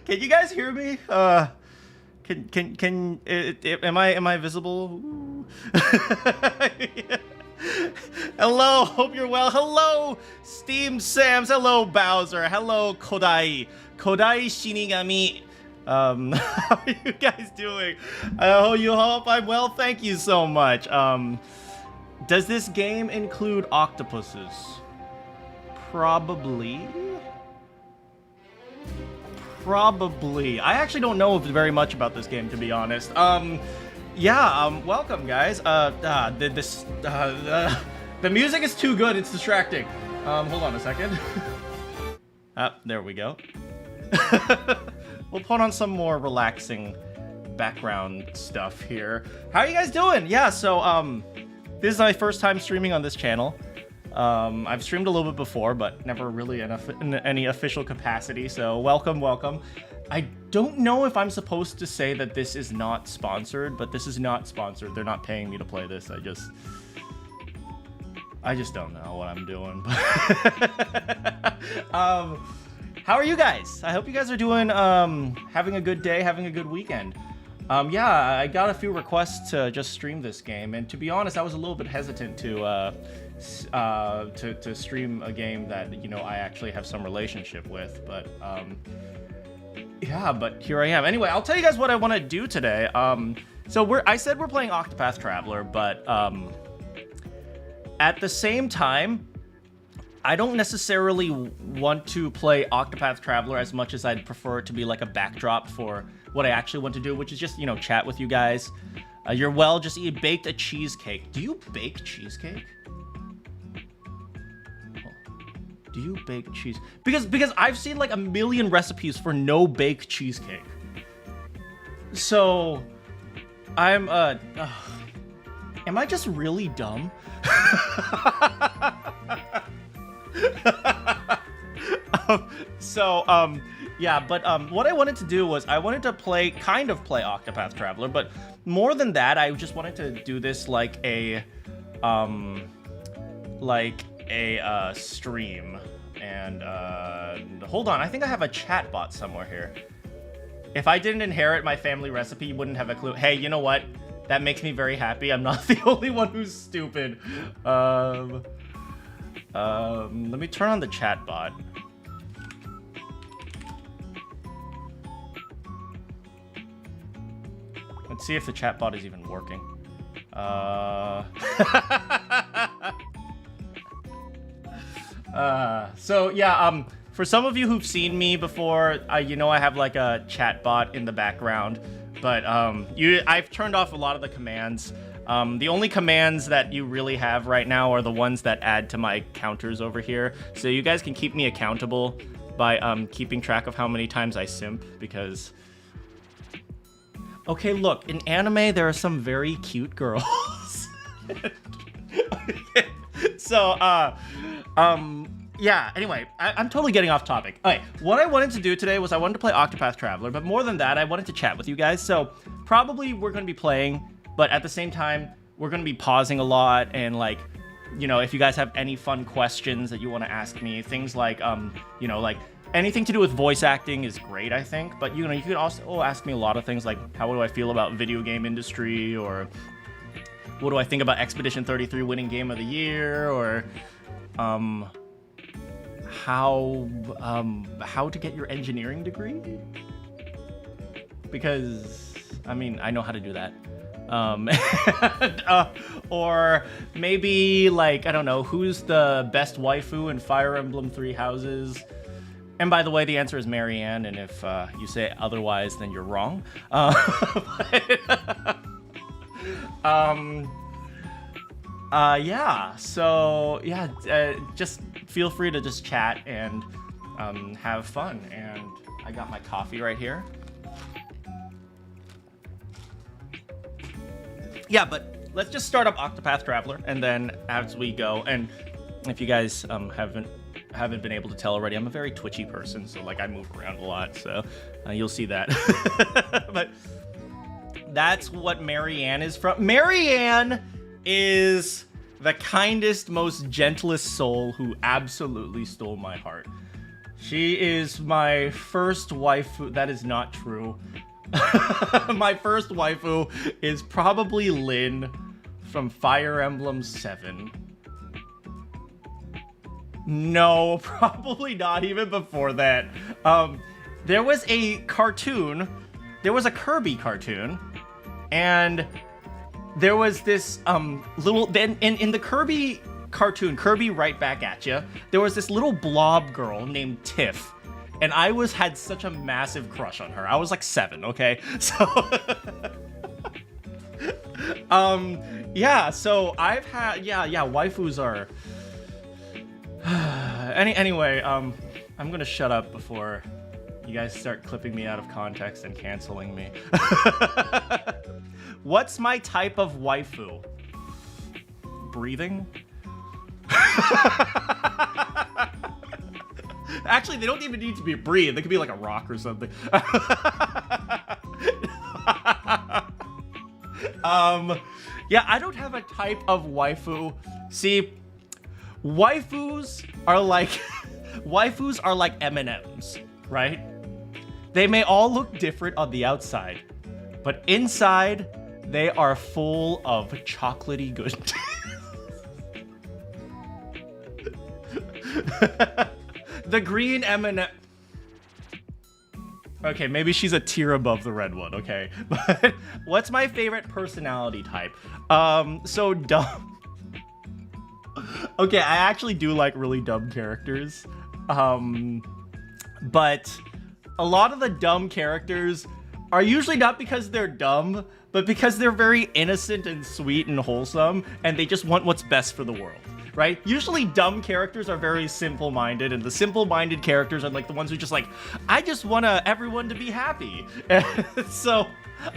Can you guys hear me? Am I visible? Hello, hope you're well. Hello, Steam Sams. Hello, Bowser. Hello, Kodai Shinigami. How are you guys doing? You hope I'm well. Thank you so much. Does this game include octopuses? Probably. I actually don't know very much about this game, to be honest. Welcome, guys. The music is too good. It's distracting. Hold on a second. There we go. We'll put on some more relaxing background stuff here. How are you guys doing? Yeah, so, this is my first time streaming on this channel. I've streamed a little bit before, but never really in any official capacity, so welcome. I don't know if I'm supposed to say that this is not sponsored, but this is not sponsored. They're not paying me to play this. I just don't know what I'm doing. How are you guys? I hope you guys are doing, having a good day, having a good weekend. Yeah, I got a few requests to just stream this game, and to be honest, I was a little bit hesitant to stream a game that, you know, I actually have some relationship with, but yeah, but here I am. Anyway, I'll tell you guys what I want to do today. I said we're playing Octopath Traveler, but at the same time, I don't necessarily want to play Octopath Traveler as much as I'd prefer it to be like a backdrop for what I actually want to do, which is just, you know, chat with you guys. You're well, just baked a cheesecake. Do you bake cheesecake? Do you bake cheese? Because I've seen like a million recipes for no bake cheesecake. So I'm am I just really dumb? Yeah, but what I wanted to do was I wanted to kind of play Octopath Traveler, but more than that, I just wanted to do this like a stream. And hold on, I think I have a chat bot somewhere here. If I didn't inherit my family recipe, you wouldn't have a clue. Hey, you know what? That makes me very happy. I'm not the only one who's stupid. Let me turn on the chat bot. Let's see if the chat bot is even working. So yeah, for some of you who've seen me before, you know I have like a chat bot in the background, but I've turned off a lot of the commands. The only commands that you really have right now are the ones that add to my counters over here, so you guys can keep me accountable by keeping track of how many times I simp, because... Okay, look, in anime there are some very cute girls. So, yeah, anyway, I'm totally getting off topic. Okay, what I wanted to do today was I wanted to play Octopath Traveler, but more than that, I wanted to chat with you guys. So, probably we're going to be playing, but at the same time, we're going to be pausing a lot, and like, you know, if you guys have any fun questions that you want to ask me, things like, you know, like, anything to do with voice acting is great, I think, but, you know, you could also ask me a lot of things like, how do I feel about video game industry, or... what do I think about Expedition 33 winning Game of the Year, or how to get your engineering degree? Because I mean, I know how to do that. Or maybe like, I don't know, who's the best waifu in Fire Emblem Three Houses? And by the way, the answer is Marianne, and if you say otherwise, then you're wrong. Yeah, so yeah, just feel free to just chat and have fun. And I got my coffee right here. Yeah, but let's just start up Octopath Traveler, and then as we go, and if you guys haven't been able to tell already, I'm a very twitchy person, so like I move around a lot, so you'll see that. But that's what Marianne is from. Marianne is the kindest, most gentlest soul who absolutely stole my heart. She is my first waifu. That is not true. My first waifu is probably Lyn from Fire Emblem 7. No, probably not even before that. There was a cartoon. There was a Kirby cartoon. And there was this little... Then in the Kirby cartoon, Kirby Right Back at Ya, there was this little blob girl named Tiff. And I had such a massive crush on her. I was like 7, okay? So... yeah, so I've had... Yeah, waifus are... Anyway, I'm gonna shut up before you guys start clipping me out of context and canceling me. What's my type of waifu? Breathing? Actually, they don't even need to be breathe. They could be like a rock or something. Yeah, I don't have a type of waifu. See, waifus are like M&Ms, right? They may all look different on the outside, but inside they are full of chocolatey goodness. The green M&M. Okay, maybe she's a tier above the red one, okay? But what's my favorite personality type? So dumb. Okay, I actually do like really dumb characters. But a lot of the dumb characters are usually not because they're dumb, but because they're very innocent and sweet and wholesome, and they just want what's best for the world. Right? Usually dumb characters are very simple-minded, and the simple-minded characters are like the ones who just like, I just want everyone to be happy. So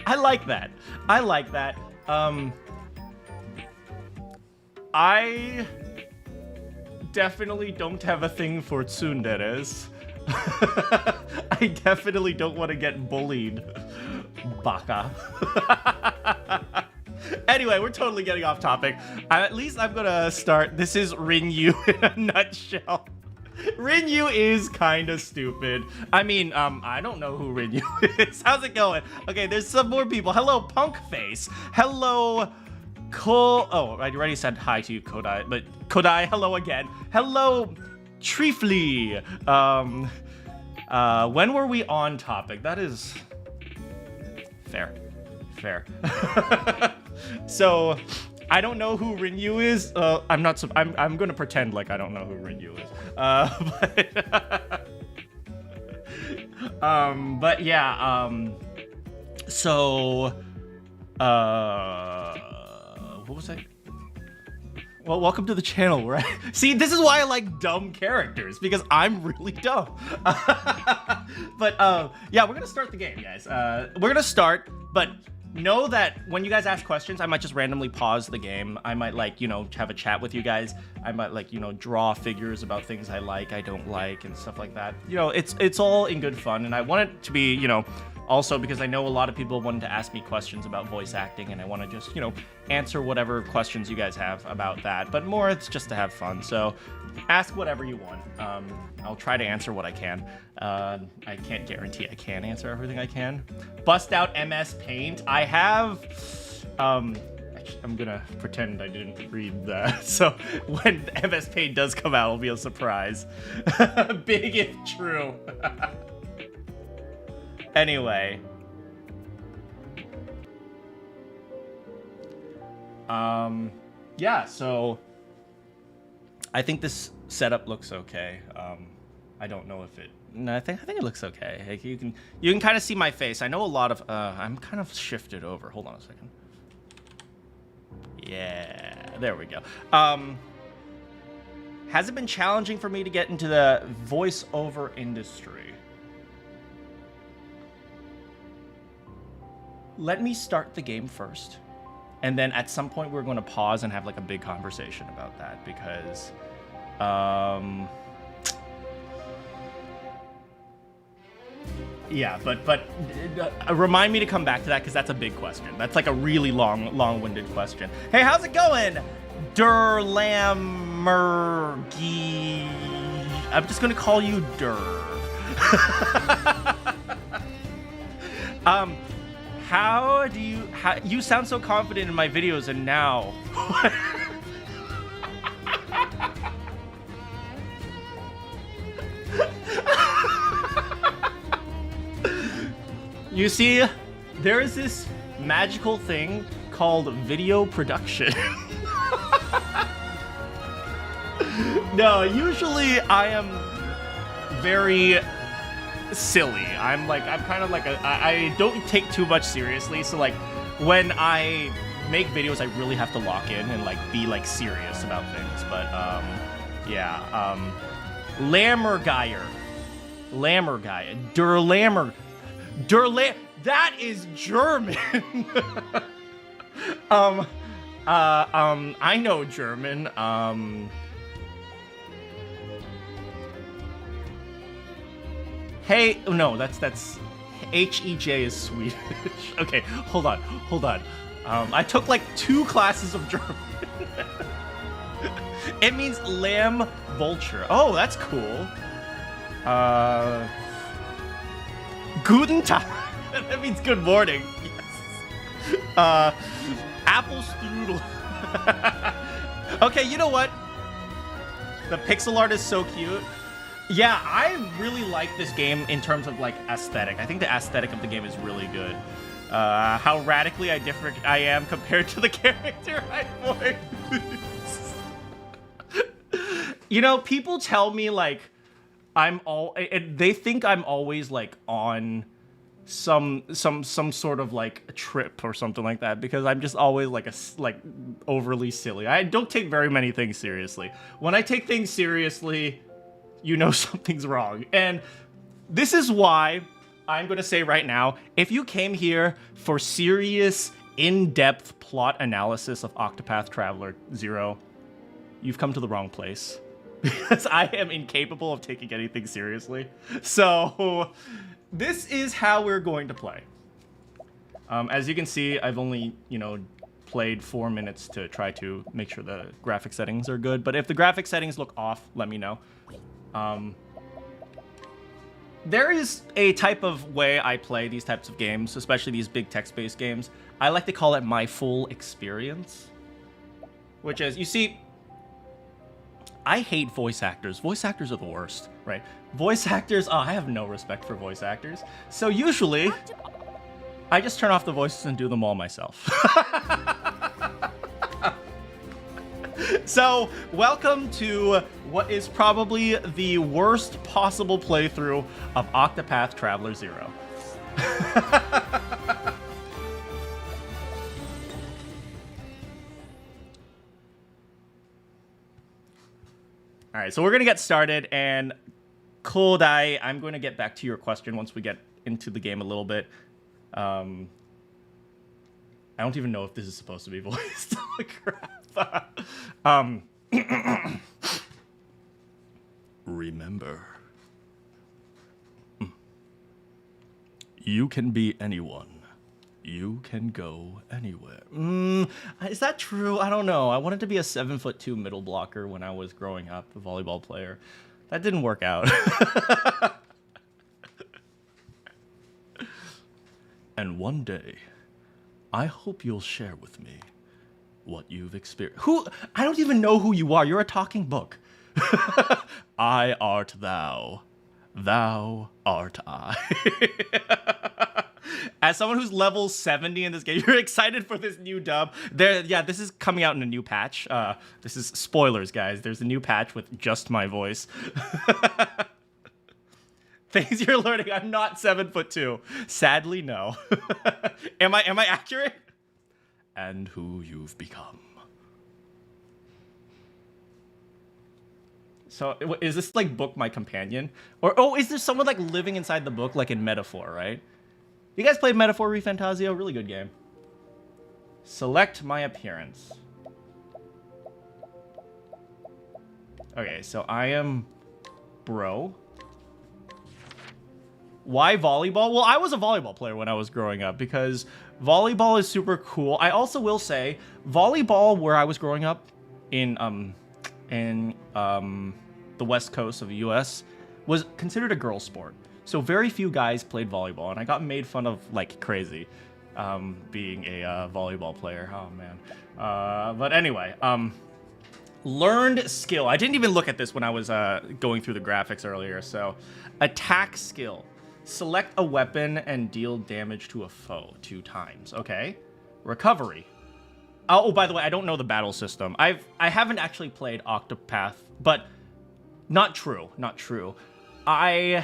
I like that. I like that. I definitely don't have a thing for tsunderes. I definitely don't want to get bullied. Baka. Anyway, we're totally getting off topic. At least I'm gonna start. This is Rinyu in a nutshell. Rinyu is kind of stupid. I mean, I don't know who Rinyu is. How's it going? Okay, there's some more people. Hello, Punk Face. Hello, Oh, I already said hi to you, Kodai. But Kodai, hello again. Hello, Trifly. When were we on topic? That is fair. Fair. So, I don't know who Rinyu is. I'm gonna pretend like I don't know who Rinyu is. But yeah. So, what was I? Well, welcome to the channel, right? See, this is why I like dumb characters, because I'm really dumb. But yeah, we're gonna start the game, guys. We're gonna start, but know that when you guys ask questions, I might just randomly pause the game. I might, like, you know, have a chat with you guys. I might, like, you know, draw figures about things I like, I don't like, and stuff like that. You know, it's all in good fun, and I want it to be, you know, also because I know a lot of people wanted to ask me questions about voice acting, and I want to just, you know, answer whatever questions you guys have about that. But more, it's just to have fun. So ask whatever you want. I'll try to answer what I can. I can't guarantee I can answer everything I can. Bust out MS Paint. I have... I'm gonna pretend I didn't read that. So when MS Paint does come out, it'll be a surprise. Big if true. Anyway. Yeah, so I think this setup looks okay. I don't know if it... No, I think it looks okay. Like, you can kind of see my face. I know a lot of... I'm kind of shifted over. Hold on a second. Yeah, there we go. Has it been challenging for me to get into the voiceover industry? Let me start the game first. And then at some point we're going to pause and have like a big conversation about that, because yeah, but remind me to come back to that, because that's a big question. That's like a really long-winded question. Hey, how's it going? Durlamergy. I'm just gonna call you Dur. How do you sound so confident in my videos, and now you see, there is this magical thing called video production. No, usually I am very silly. I'm kind of like I don't take too much seriously. So like when I make videos, I really have to lock in and like be like serious about things. But yeah, Lammergeier, Derlammer, that is German. I know German. Hey, no, that's H-E-J is Swedish. Okay, hold on. I took like 2 classes of German. It means lamb vulture. Oh, that's cool. Guten Tag. That means good morning. Yes. Apple strudel. Okay, you know what? The pixel art is so cute. Yeah, I really like this game in terms of like aesthetic. I think the aesthetic of the game is really good. How radically different I am compared to the character I voice. You know, people tell me like they think I'm always like on some sort of like a trip or something like that, because I'm just always like overly silly. I don't take very many things seriously. When I take things seriously, you know something's wrong. And this is why I'm going to say right now, if you came here for serious, in-depth plot analysis of Octopath Traveler 0, you've come to the wrong place. Because I am incapable of taking anything seriously. So this is how we're going to play. As you can see, I've only, played 4 minutes to try to make sure the graphic settings are good. But if the graphic settings look off, let me know. There is a type of way I play these types of games, especially these big text-based games. I like to call it my full experience. Which is, you see, I hate voice actors. Voice actors are the worst, right? Voice actors, I have no respect for voice actors. So usually, I just turn off the voices and do them all myself. So, welcome to what is probably the worst possible playthrough of Octopath Traveler 0. Alright, so we're going to get started, and Kodai, I'm going to get back to your question once we get into the game a little bit. I don't even know if this is supposed to be voiced. Oh, crap. Remember, you can be anyone. You can go anywhere. Is that true? I don't know. I wanted to be a 7'2" middle blocker when I was growing up, a volleyball player. That didn't work out. And one day, I hope you'll share with me what you've experienced. I don't even know who you are. You're a talking book. I art thou. Thou art I. As someone who's level 70 in this game, you're excited for this new dub. Yeah, this is coming out in a new patch. This is spoilers, guys. There's a new patch with just my voice. Things you're learning. I'm not 7'2". Sadly, no. Am I accurate? And who you've become. So, is this like book my companion? Or, is there someone like living inside the book, like in Metaphor, right? You guys played Metaphor ReFantazio? Really good game. Select my appearance. Okay, so I am bro. Why volleyball? Well, I was a volleyball player when I was growing up because volleyball is super cool. I also will say volleyball where I was growing up in the West Coast of the US was considered a girl sport. So very few guys played volleyball, and I got made fun of like crazy being a volleyball player. Oh, man. But anyway, learned skill. I didn't even look at this when I was going through the graphics earlier. So attack skill. Select a weapon and deal damage to a foe 2 times. Okay. Recovery. Oh, by the way, I don't know the battle system. I haven't actually played Octopath, but not true. I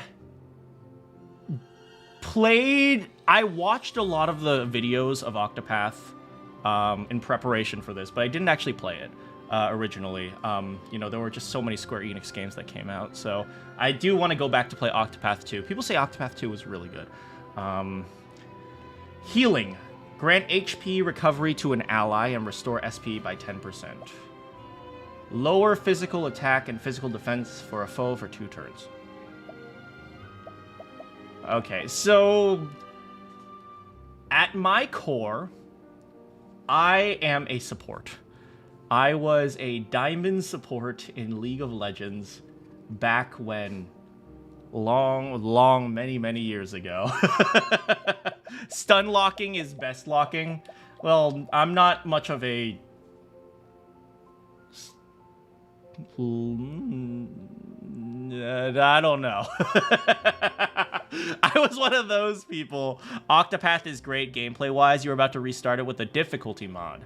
watched a lot of the videos of Octopath in preparation for this, but I didn't actually play it originally. You know, there were just so many Square Enix games that came out, so I do want to go back to play Octopath 2. People say Octopath 2 was really good. Healing. Grant HP recovery to an ally and restore SP by 10%. Lower physical attack and physical defense for a foe for 2 turns. Okay, so at my core, I am a support. I was a diamond support in League of Legends back when many years ago. Stun locking is best locking. Well, I'm not much of a... I don't know. I was one of those people. Octopath is great gameplay-wise. You're about to restart it with a difficulty mod.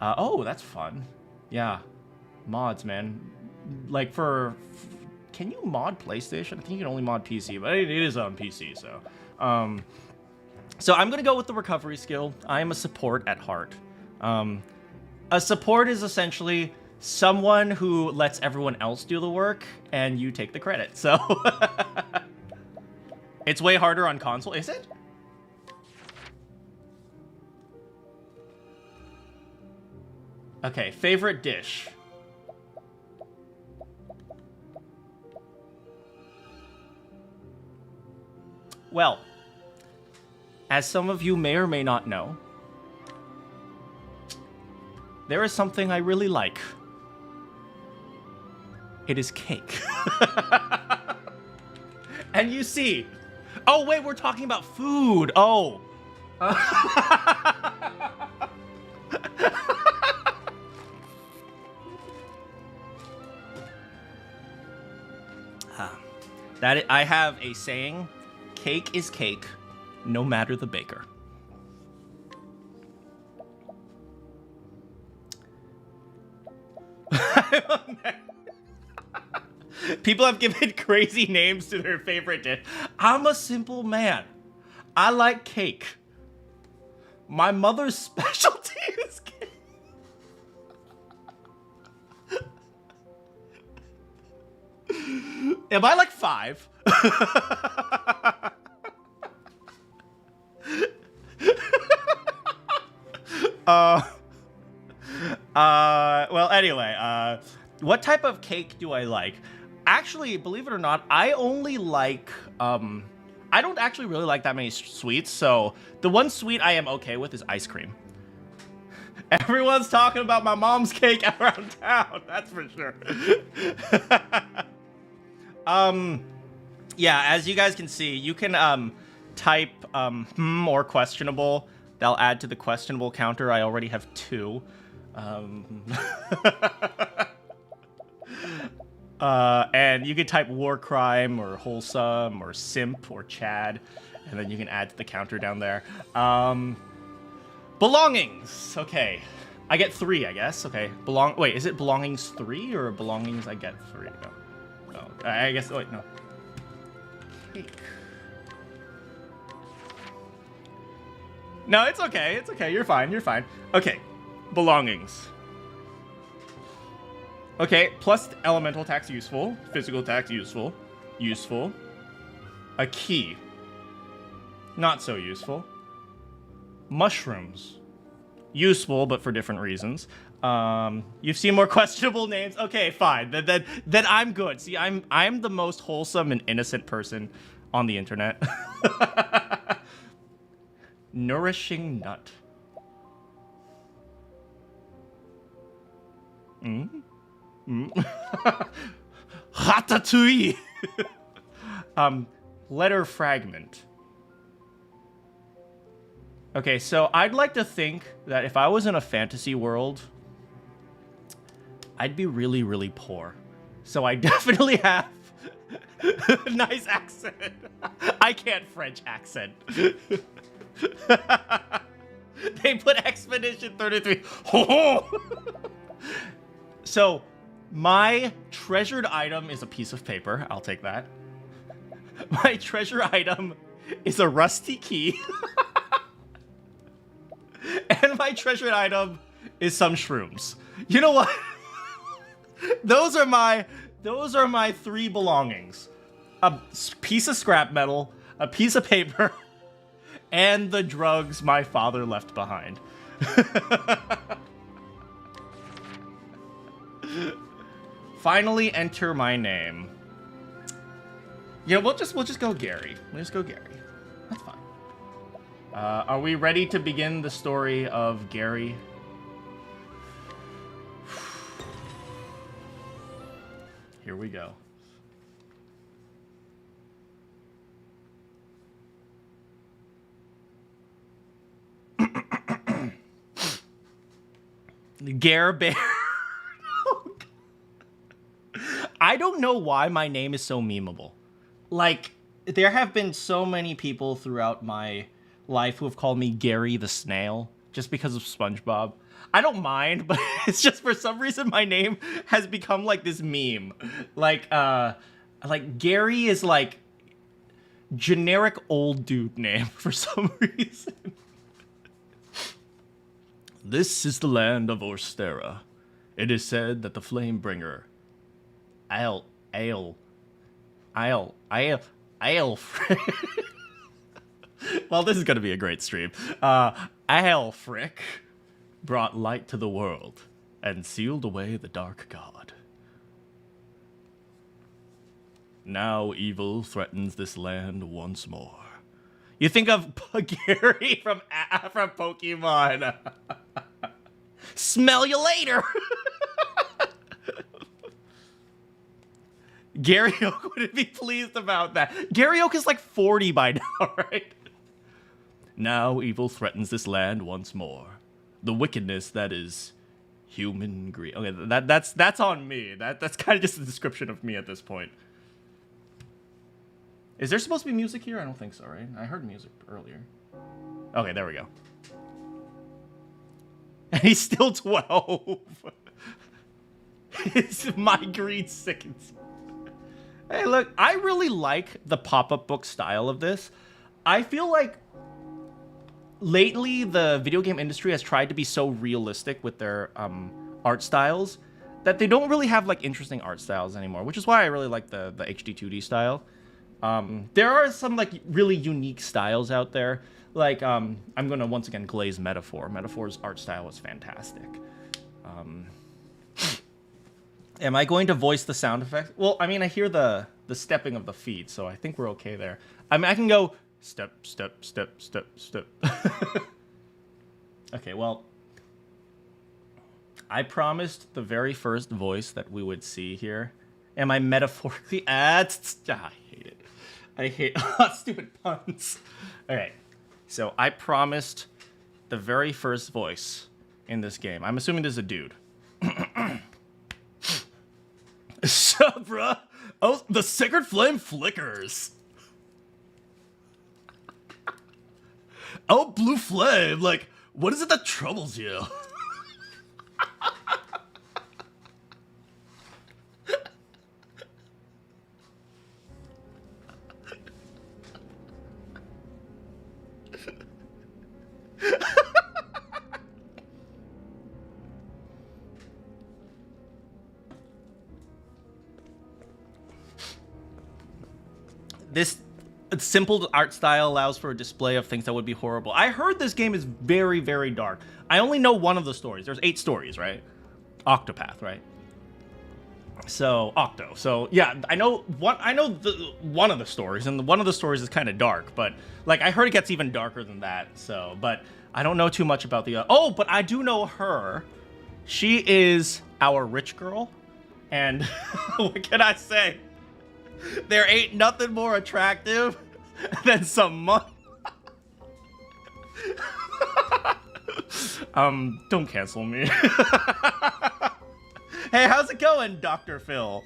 Oh, that's fun. Yeah. Mods, man. Like, can you mod PlayStation? I think you can only mod PC, but it is on PC, so... So I'm going to go with the recovery skill. I am a support at heart. A support is essentially someone who lets everyone else do the work, and you take the credit, so... It's way harder on console, is it? Okay, favorite dish. Well, as some of you may or may not know, there is something I really like. It is cake. And you see... Oh, wait, we're talking about food. Oh. I have a saying, cake is cake, no matter the baker. People have given crazy names to their favorite dish. I'm a simple man. I like cake. My mother's specialty is cake. Am I like 5? Well, anyway, what type of cake do I like? Actually, believe it or not, I only like, I don't actually really like that many sweets, so the one sweet I am okay with is ice cream. Everyone's talking about my mom's cake around town, that's for sure. Yeah, as you guys can see, you can, type, or questionable. That'll add to the questionable counter. I already have 2. And you can type war crime or wholesome or simp or Chad, and then you can add to the counter down there. Belongings. Okay. I get 3, I guess. Okay. Wait, is it belongings 3 or belongings I get 3? No. Oh, I guess, wait, no. Cake. No, it's okay. It's okay. You're fine. You're fine. Okay. Belongings. Okay, plus elemental attacks useful, physical attacks useful, useful. A key, not so useful. Mushrooms, useful but for different reasons. You've seen more questionable names. Okay, fine. Then I'm good. See, I'm the most wholesome and innocent person on the internet. Nourishing nut. Ratatouille. Letter fragment. Okay, so I'd like to think that if I was in a fantasy world, I'd be really, really poor. So I definitely have nice accent. I can't French accent. They put Expedition 33. So my treasured item is a piece of paper. I'll take that. My treasure item is a rusty key. And my treasured item is some shrooms. You know what? Those are my 3 belongings. A piece of scrap metal, a piece of paper, and the drugs my father left behind. Finally enter my name. Yeah, we'll just go Gary. We'll just go Gary. That's fine. Are we ready to begin the story of Gary? Here we go. Gare Bear. I don't know why my name is so memeable. Like, there have been so many people throughout my life who have called me Gary the Snail just because of SpongeBob. I don't mind, but it's just for some reason my name has become like this meme. Like Gary is like generic old dude name for some reason. This is the land of Orsterra. It is said that the Flamebringer, well, this is gonna be a great stream. Aelfric brought light to the world and sealed away the dark god. Now evil threatens this land once more. You think of Gary from Pokemon. Smell you later. Gary Oak wouldn't be pleased about that. Gary Oak is like 40 by now, right? Now evil threatens this land once more. The wickedness that is human greed. Okay, that's on me. That's kind of just a description of me at this point. Is there supposed to be music here? I don't think so, right? I heard music earlier. Okay, there we go. And he's still 12. My greed sickens. Hey, look, I really like the pop-up book style of this. I feel like lately the video game industry has tried to be so realistic with their art styles that they don't really have like interesting art styles anymore, which is why I really like the HD 2D style. There are some like really unique styles out there. Like, I'm going to once again glaze Metaphor. Metaphor's art style is fantastic. Am I going to voice the sound effects? Well, I mean, I hear the stepping of the feet, so I think we're okay there. I mean, I can go step, step, step, step, step. Okay, well, I promised the very first voice that we would see here. Am I metaphorically? I hate it. I hate stupid puns. Okay, so I promised the very first voice in this game. I'm assuming this is a dude. Sup, bruh? Oh, the sacred flame flickers. Oh, blue flame, like, what is it that troubles you? This simple art style allows for a display of things that would be horrible. I heard this game is very, very dark. I only know one of the stories. There's 8 stories, right? Octopath, right? So, Octo. So, yeah, I know one of the stories, and one of the stories is kind of dark, but, like, I heard it gets even darker than that, so, but I don't know too much about the... oh, but I do know her. She is our rich girl. And what can I say? There ain't nothing more attractive than some money. Don't cancel me. Hey, how's it going, Dr. Phil?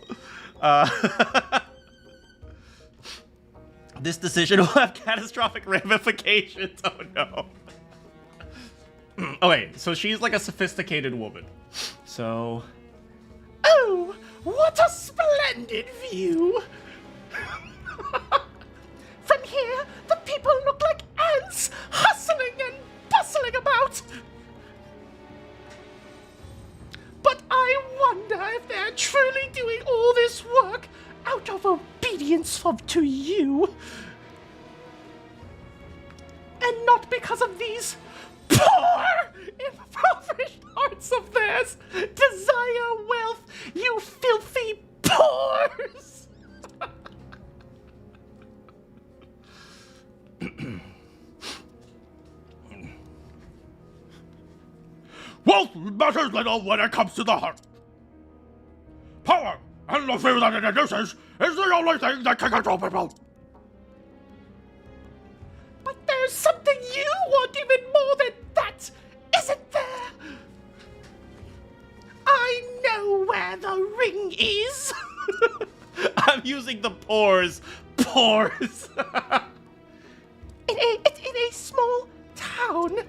This decision will have catastrophic ramifications. Oh no. Oh wait, so she's like a sophisticated woman. So... Oh, what a splendid view! From here, the people look like ants, hustling and bustling about. But I wonder if they're truly doing all this work out of obedience to you. And not because of these poor, impoverished hearts of theirs desire wealth, you filthy pores! Wealth matters little when it comes to the heart. Power and the fear that it induces is the only thing that can control people. But there's something you want even more than that, isn't there? I know where the ring is. I'm using the pores. Pores. in a small town.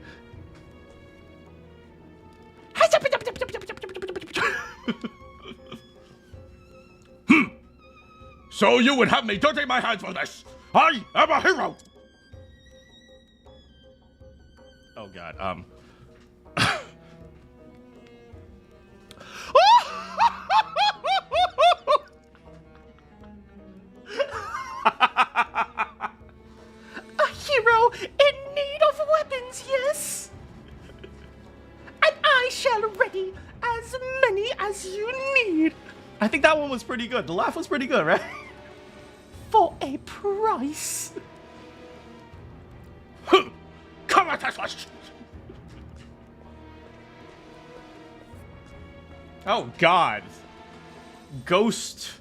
So you would have me dirty my hands for this? I am a hero. Oh god, A hero in need of weapons, yes? And I shall ready as many as you need. I think that one was pretty good. The laugh was pretty good, right? For a price. Come at us, list. Oh god. Ghost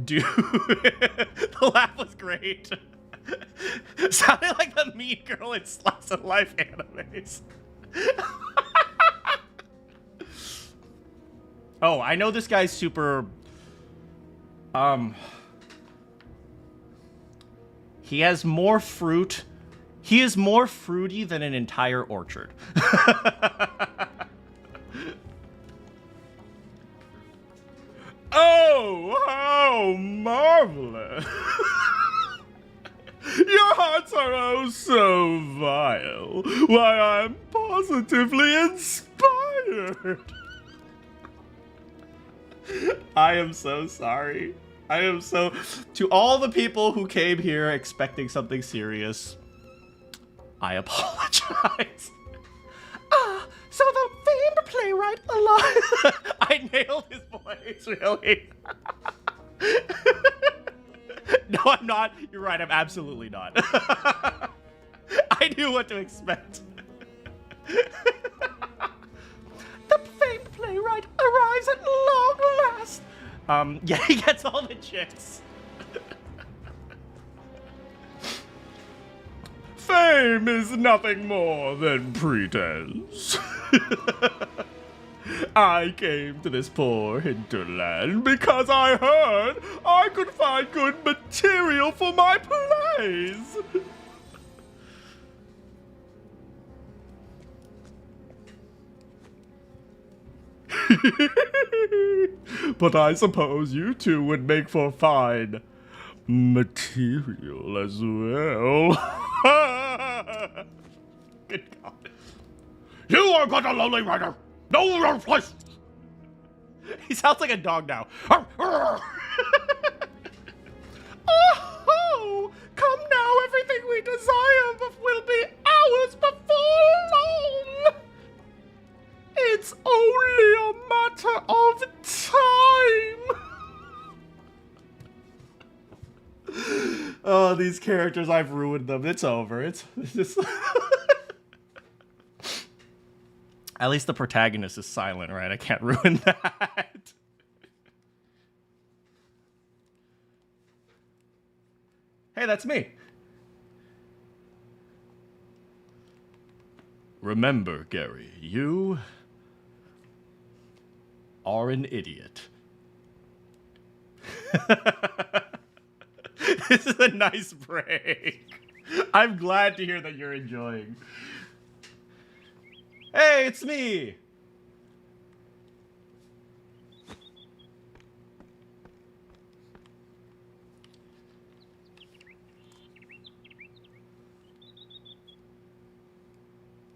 dude. The laugh was great. Sounded like the mean girl in slice of life animes. Oh, I know this guy's super he has more fruit. He is more fruity than an entire orchard. Oh, how marvelous! Your hearts are oh so vile. Why, I'm positively inspired. I am so sorry. I am so... To all the people who came here expecting something serious, I apologize. Ah, so the famed playwright alive. I nailed his voice, really. No, I'm not. You're right, I'm absolutely not. I knew what to expect. The famed playwright arrives at long last. Yeah, he gets all the chicks. Fame is nothing more than pretense. I came to this poor hinterland because I heard I could find good material for my plays. But I suppose you two would make for fine material as well. Good God. You are but a lowly rider. Know your place. He sounds like a dog now. Oh, come now, everything we desire will be ours before long. It's only a matter of time. Oh, these characters, I've ruined them. It's over. It's just... At least the protagonist is silent, right? I can't ruin that. Hey, that's me. Remember, Gary, you are an idiot. This is a nice break. I'm glad to hear that you're enjoying. Hey, it's me.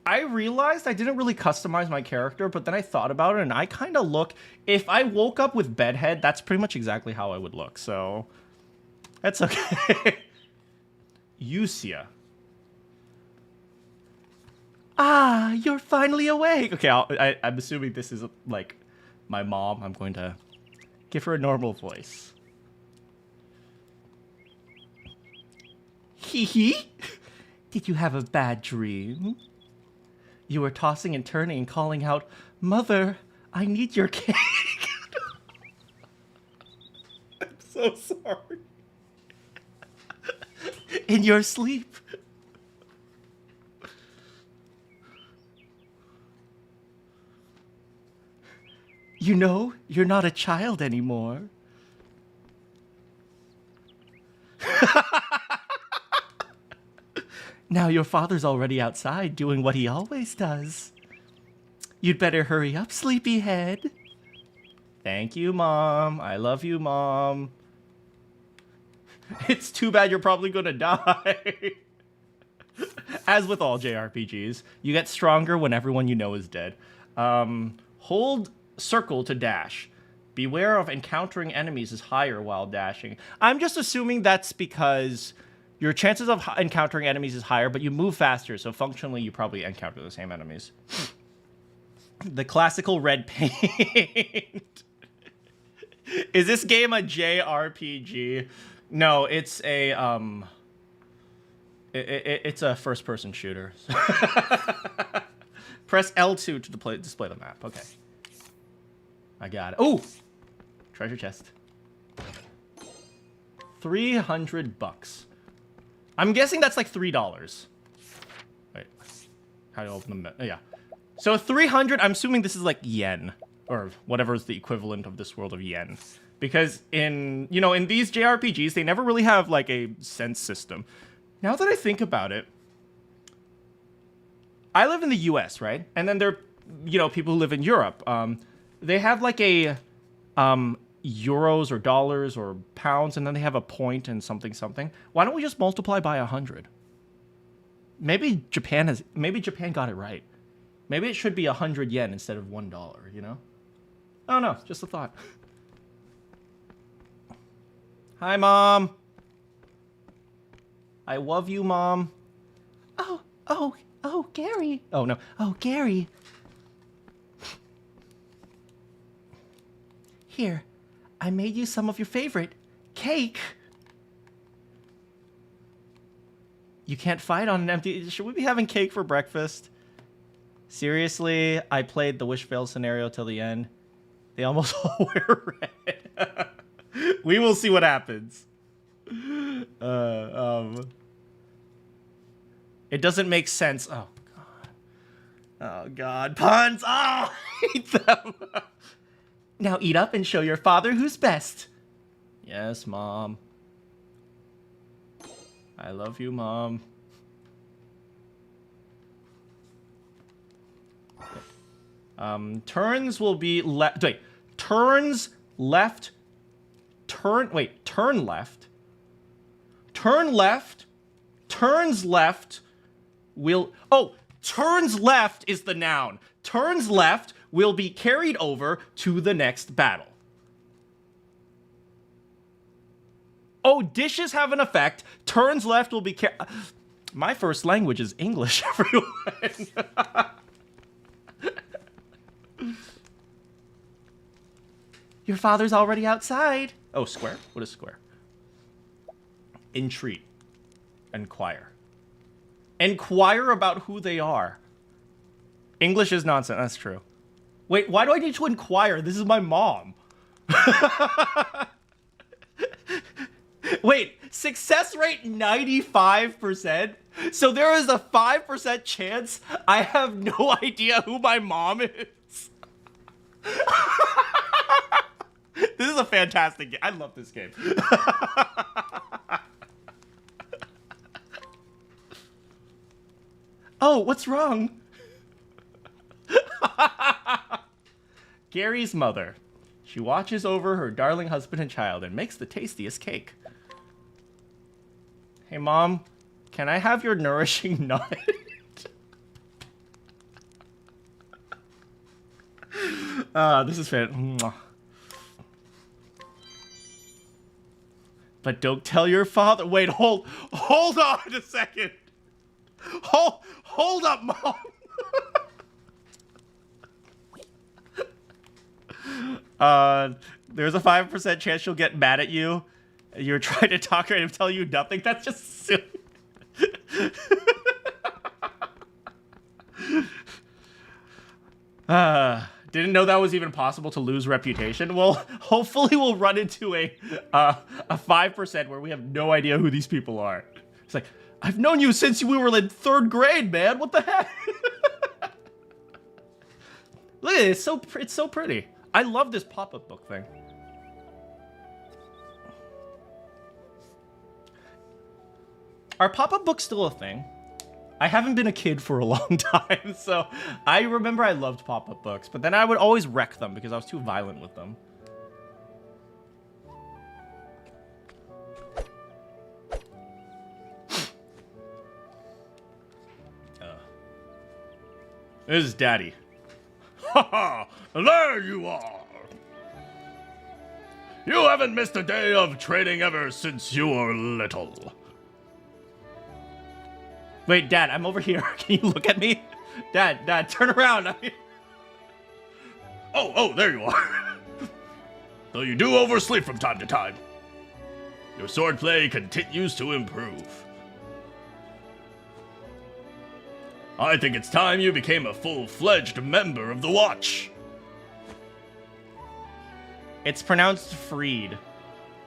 I realized I didn't really customize my character, but then I thought about it, and I kind of look... If I woke up with bedhead, that's pretty much exactly how I would look, so... That's okay. Yusia. Ah, you're finally awake! Okay, I'm assuming this is, like, my mom. I'm going to give her a normal voice. Hee hee? Did you have a bad dream? You were tossing and turning and calling out, "Mother, I need your cake." I'm so sorry. In your sleep. You know, you're not a child anymore. Now your father's already outside doing what he always does. You'd better hurry up, sleepyhead. Thank you, Mom. I love you, Mom. It's too bad you're probably gonna die. As with all JRPGs, you get stronger when everyone you know is dead. Hold circle to dash. Beware of encountering enemies is higher while dashing. I'm just assuming that's because your chances of encountering enemies is higher, but you move faster, so functionally you probably encounter the same enemies. The classical red paint. Is this game a JRPG? No, it's a it's a first-person shooter. Press L2 to display the map. Okay, I got it. Oh, treasure chest. 300 bucks. I'm guessing that's like $3. Wait, how do you open the? Yeah, so 300. I'm assuming this is like yen or whatever is the equivalent of this world of yen. Because in these JRPGs, they never really have like a cent system. Now that I think about it, I live in the US, right? And then there are, people who live in Europe. They have like a euros or dollars or pounds, and then they have a point and something something. Why don't we just multiply by 100? Maybe Japan got it right. Maybe it should be 100 yen instead of $1, I don't know, just a thought. Hi, Mom. I love you, Mom. Oh, Gary. Oh, no. Oh, Gary. Here, I made you some of your favorite cake. You can't fight on an empty... Should we be having cake for breakfast? Seriously, I played the wish fail scenario till the end. They almost all wear red. We will see what happens. It doesn't make sense. Oh, God. Oh, God. Puns! Oh, I hate them. Now eat up and show your father who's best. Yes, Mom. I love you, Mom. Turns will be left. Wait. Turns left. Turn left. Turn left. Turns left will... Oh, turns left is the noun. Turns left will be carried over to the next battle. Oh, dishes have an effect. Turns left will be My first language is English, everyone. Your father's already outside. Oh, square? What is square? Entreat. Enquire. Enquire about who they are. English is nonsense. That's true. Wait, why do I need to inquire? This is my mom. Wait, Success rate 95%. So there is a 5% chance I have no idea who my mom is. This is a fantastic game. I love this game. Oh, what's wrong? Gary's mother. She watches over her darling husband and child and makes the tastiest cake. Hey, Mom, can I have your nourishing nut? This is fan. But don't tell your father. Wait, hold on a second. Hold up, Mom. There's a 5% chance she'll get mad at you. You're trying to talk her and tell you nothing. That's just silly. Didn't know that was even possible to lose reputation. Well, hopefully we'll run into a 5% where we have no idea who these people are. It's like, I've known you since we were in 3rd grade, man. What the heck? Look at it. It's so pretty. I love this pop-up book thing. Are pop-up books still a thing? I haven't been a kid for a long time, so I remember I loved pop-up books, but then I would always wreck them because I was too violent with them. This is Daddy. Ha ha! There you are! You haven't missed a day of training ever since you were little. Wait, Dad, I'm over here. Can you look at me? Dad, turn around. Oh, there you are. Though you do oversleep from time to time. Your swordplay continues to improve. I think it's time you became a full-fledged member of the Watch. It's pronounced freed.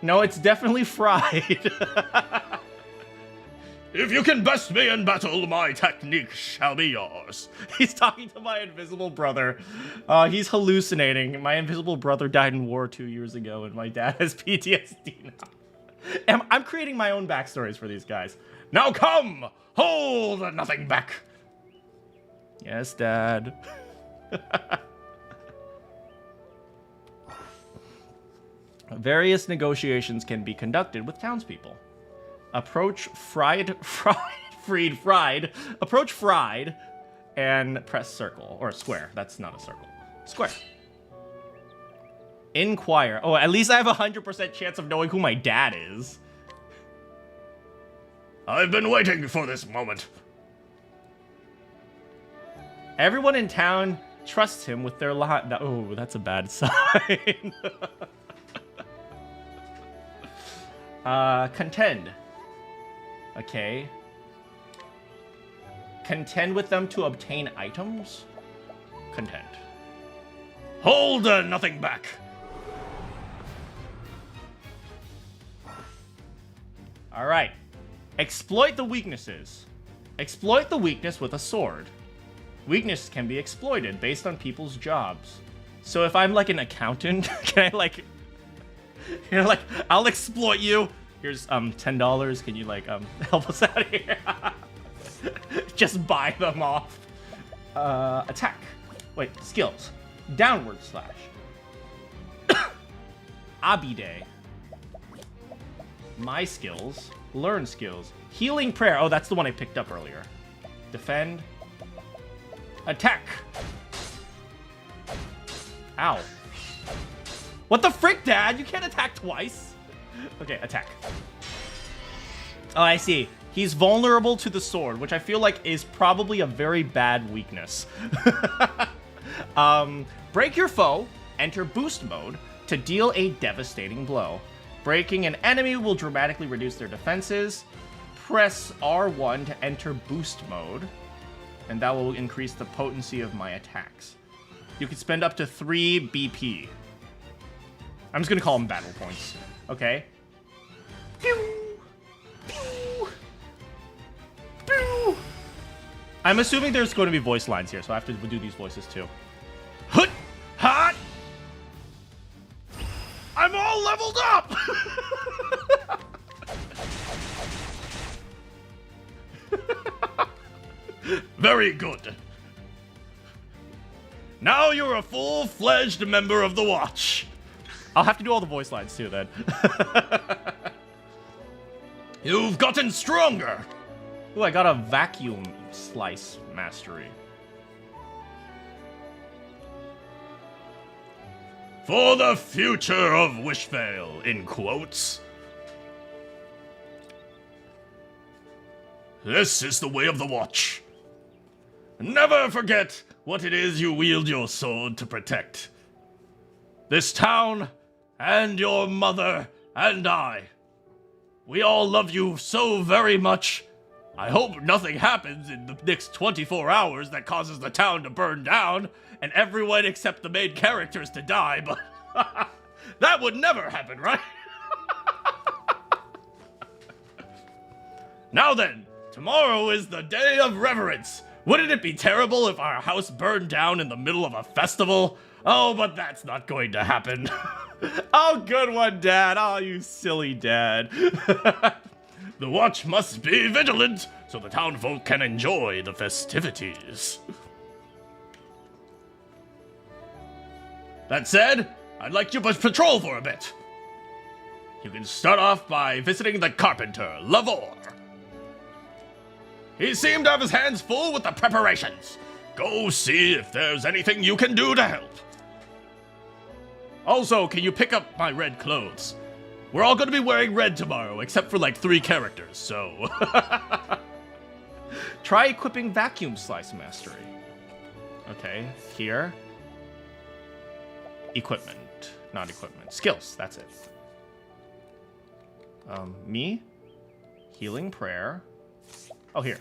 No, it's definitely fried. If you can best me in battle, my technique shall be yours. He's talking to my invisible brother. He's hallucinating. My invisible brother died in war 2 years ago, and my dad has PTSD now. I'm creating my own backstories for these guys. Now come! Hold nothing back! Yes, Dad. Various negotiations can be conducted with townspeople. Approach fried, and press circle, or square. That's not a circle. Square. Inquire. Oh, at least I have a 100% chance of knowing who my dad is. I've been waiting for this moment. Everyone in town trusts him with their lot. Oh, that's a bad sign. Contend. Okay. Contend with them to obtain items? Contend. Hold nothing back. Alright. Exploit the weaknesses. Exploit the weakness with a sword. Weakness can be exploited based on people's jobs. So if I'm like an accountant, can I like... You're like, I'll exploit you. Here's $10. Can you like help us out here? Just buy them off. Attack. Wait, skills. Downward slash. Abide. My skills. Learn skills. Healing prayer. Oh, that's the one I picked up earlier. Defend. Attack. Ow. What the frick, Dad? You can't attack twice. Okay, attack. Oh, I see. He's vulnerable to the sword, which I feel like is probably a very bad weakness. Break your foe, enter boost mode to deal a devastating blow. Breaking an enemy will dramatically reduce their defenses. Press R1 to enter boost mode, and that will increase the potency of my attacks. You can spend up to 3 BP. I'm just gonna call them battle points. Okay. Pew! I'm assuming there's going to be voice lines here, so I have to do these voices too. Hut! Hot! I'm all leveled up! Very good. Now you're a full-fledged member of the Watch. I'll have to do all the voice lines too, then. You've gotten stronger. Ooh, I got a vacuum slice mastery. For the future of Wishvale, in quotes. This is the way of the Watch. Never forget what it is you wield your sword to protect. This town, and your mother, and I. We all love you so very much. I hope nothing happens in the next 24 hours that causes the town to burn down, and everyone except the main characters to die, but that would never happen, right? Now then, tomorrow is the Day of Reverence. Wouldn't it be terrible if our house burned down in the middle of a festival? Oh, but that's not going to happen. Oh, good one, Dad. Oh, you silly Dad. The Watch must be vigilant so the townfolk can enjoy the festivities. That said, I'd like you to patrol for a bit. You can start off by visiting the carpenter, Lavore. He seemed to have his hands full with the preparations. Go see if there's anything you can do to help. Also, can you pick up my red clothes? We're all going to be wearing red tomorrow, except for like 3 characters, so... Try equipping vacuum slice mastery. Okay, here. Equipment. Not equipment. Skills, that's it. Me? Healing prayer. Oh, here.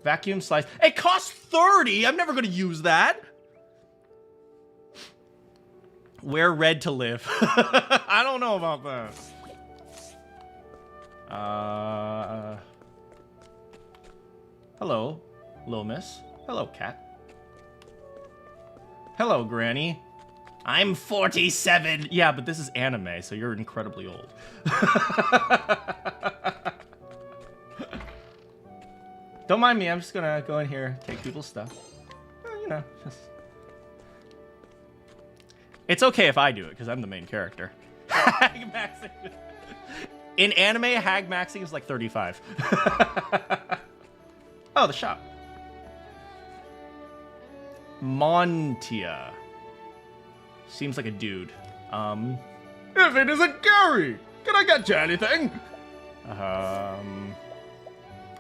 Vacuum slice. It costs 30! I'm never going to use that! Wear red to live. I don't know about that. Hello, little miss. Hello, cat. Hello, Granny. I'm 47. Yeah, but this is anime, so you're incredibly old. Don't mind me, I'm just gonna go in here, take people's stuff. You know, just... It's okay if I do it, because I'm the main character. Hag maxing. In anime, hag maxing is like 35. Oh, the shop. Montia. Seems like a dude. If it isn't Gary, can I get you anything?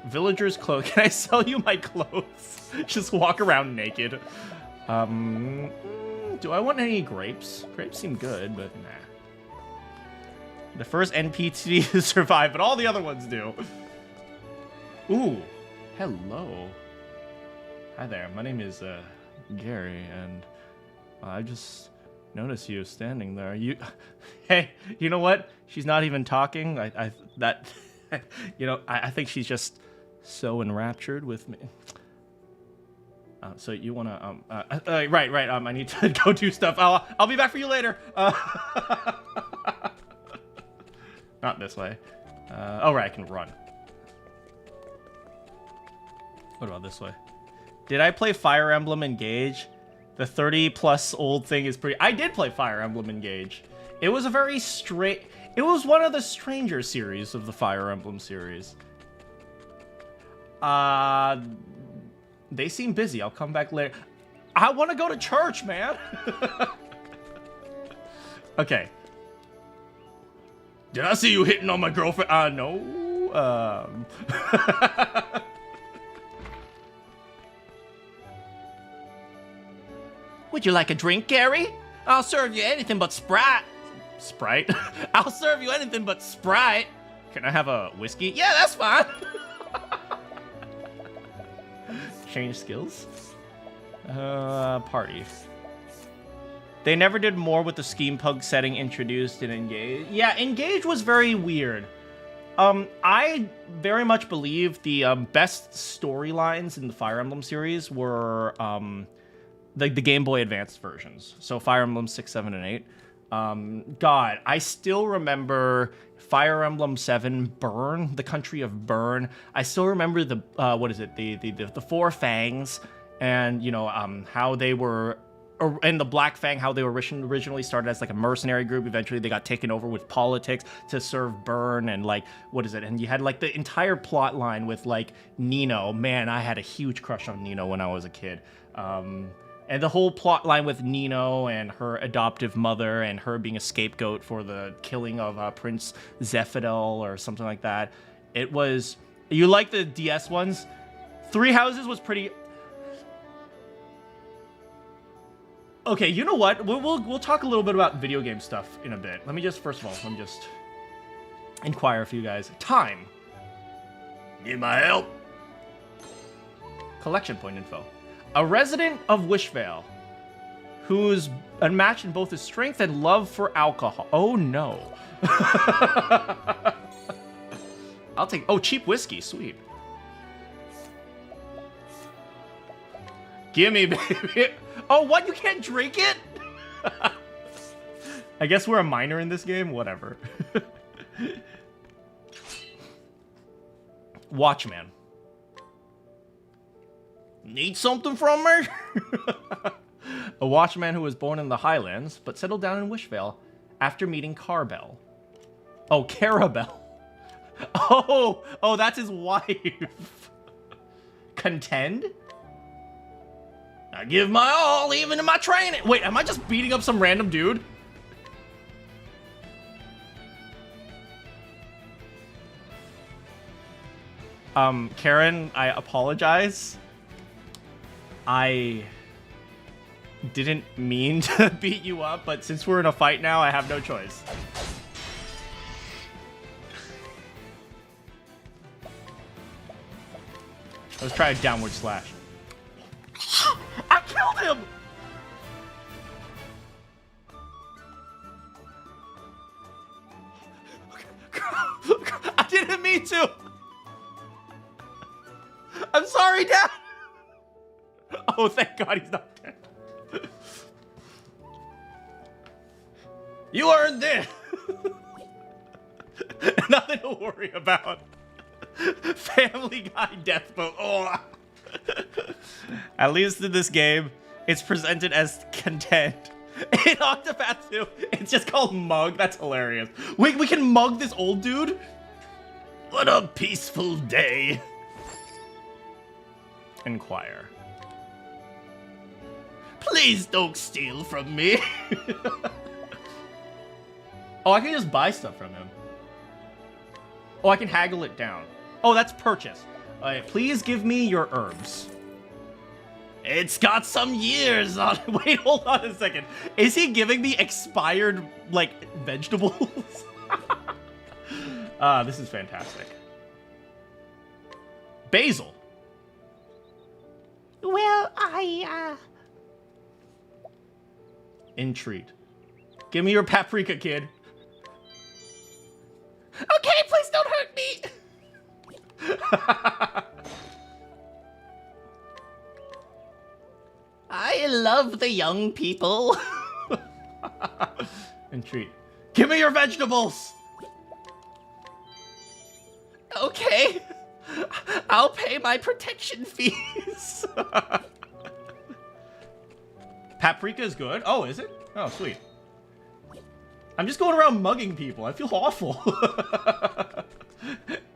Villager's clothes. Can I sell you my clothes? Just walk around naked. Do I want any grapes? Grapes seem good, but nah. The first NPC to survive, but all the other ones do. Ooh, hello. Hi there, my name is Gary, and I just noticed you standing there. Hey, you know what? She's not even talking. I think she's just so enraptured with me. So you wanna right. I need to go do stuff. I'll be back for you later. Not this way. Oh right, I can run. What about this way? Did I play Fire Emblem Engage? The 30+ old thing is pretty. I did play Fire Emblem Engage. It was a very straight. It was one of the stranger series of the Fire Emblem series. They seem busy. I'll come back later. I want to go to church, man. Okay. Did I see you hitting on my girlfriend? No. Would you like a drink, Gary? I'll serve you anything but Sprite. Sprite? I'll serve you anything but Sprite. Can I have a whiskey? Yeah, that's fine. Change skills. Party. They never did more with the Scheme Pug setting introduced in Engage. Yeah, Engage was very weird. I very much believe the best storylines in the Fire Emblem series were the Game Boy Advance versions. So Fire Emblem 6, 7, and 8. God, I still remember Fire Emblem 7 Burn, the country of Burn. I still remember the the Four Fangs, and how they were, and the Black Fang, how they were originally started as like a mercenary group. Eventually they got taken over with politics to serve Burn, and like and you had like the entire plot line with like Nino. Man, I had a huge crush on Nino when I was a kid. And the whole plot line with Nino and her adoptive mother and her being a scapegoat for the killing of Prince Zephadel or something like that. It was... You like the DS ones? Three Houses was pretty... Okay, you know what? We'll talk a little bit about video game stuff in a bit. First of all, let me just inquire for you guys. Time. Need my help? Collection point info. A resident of Wishvale, who's unmatched in both his strength and love for alcohol. Oh no. I'll take... Oh, cheap whiskey. Sweet. Gimme, baby. Oh, what? You can't drink it? I guess we're a minor in this game. Whatever. Watchman. Need something from me? A watchman who was born in the Highlands, but settled down in Wishvale after meeting Carbell. Oh, Carabel. Oh, that's his wife. Contend? I give my all, even in my training. Wait, am I just beating up some random dude? Karen, I apologize. I didn't mean to beat you up, but since we're in a fight now, I have no choice. Let's try a downward slash. I killed him! I didn't mean to! I'm sorry, Dad! Oh, thank God he's not dead. You earned this! Nothing to worry about. Family Guy death vote. Oh. At least in this game, it's presented as content. In Octopath 2, it's just called mug. That's hilarious. We can mug this old dude? What a peaceful day. Inquire. Please don't steal from me. Oh, I can just buy stuff from him. Oh, I can haggle it down. Oh, that's purchase. Alright, please give me your herbs. It's got some years on it. Wait, hold on a second. Is he giving me expired, like, vegetables? This is fantastic. Basil. Well, Entreat. Give me your paprika, kid. Okay, please don't hurt me. I love the young people. Entreat. Give me your vegetables! Okay. I'll pay my protection fees. Paprika is good? Oh, is it? Oh, sweet. I'm just going around mugging people. I feel awful.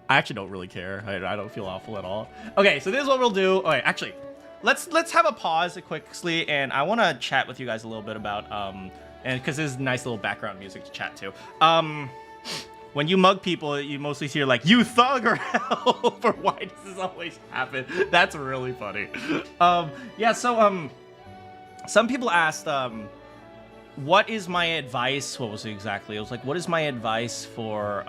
I actually don't really care. I don't feel awful at all. Okay, so this is what we'll do. Okay, actually, let's have a pause quickly, and I want to chat with you guys a little bit about and because there's nice little background music to chat to. When you mug people, you mostly hear like, "You thug" or "Help," or "Why does this always happen?" That's really funny. Yeah. So some people asked what is my advice? What was it exactly? It was like, what is my advice for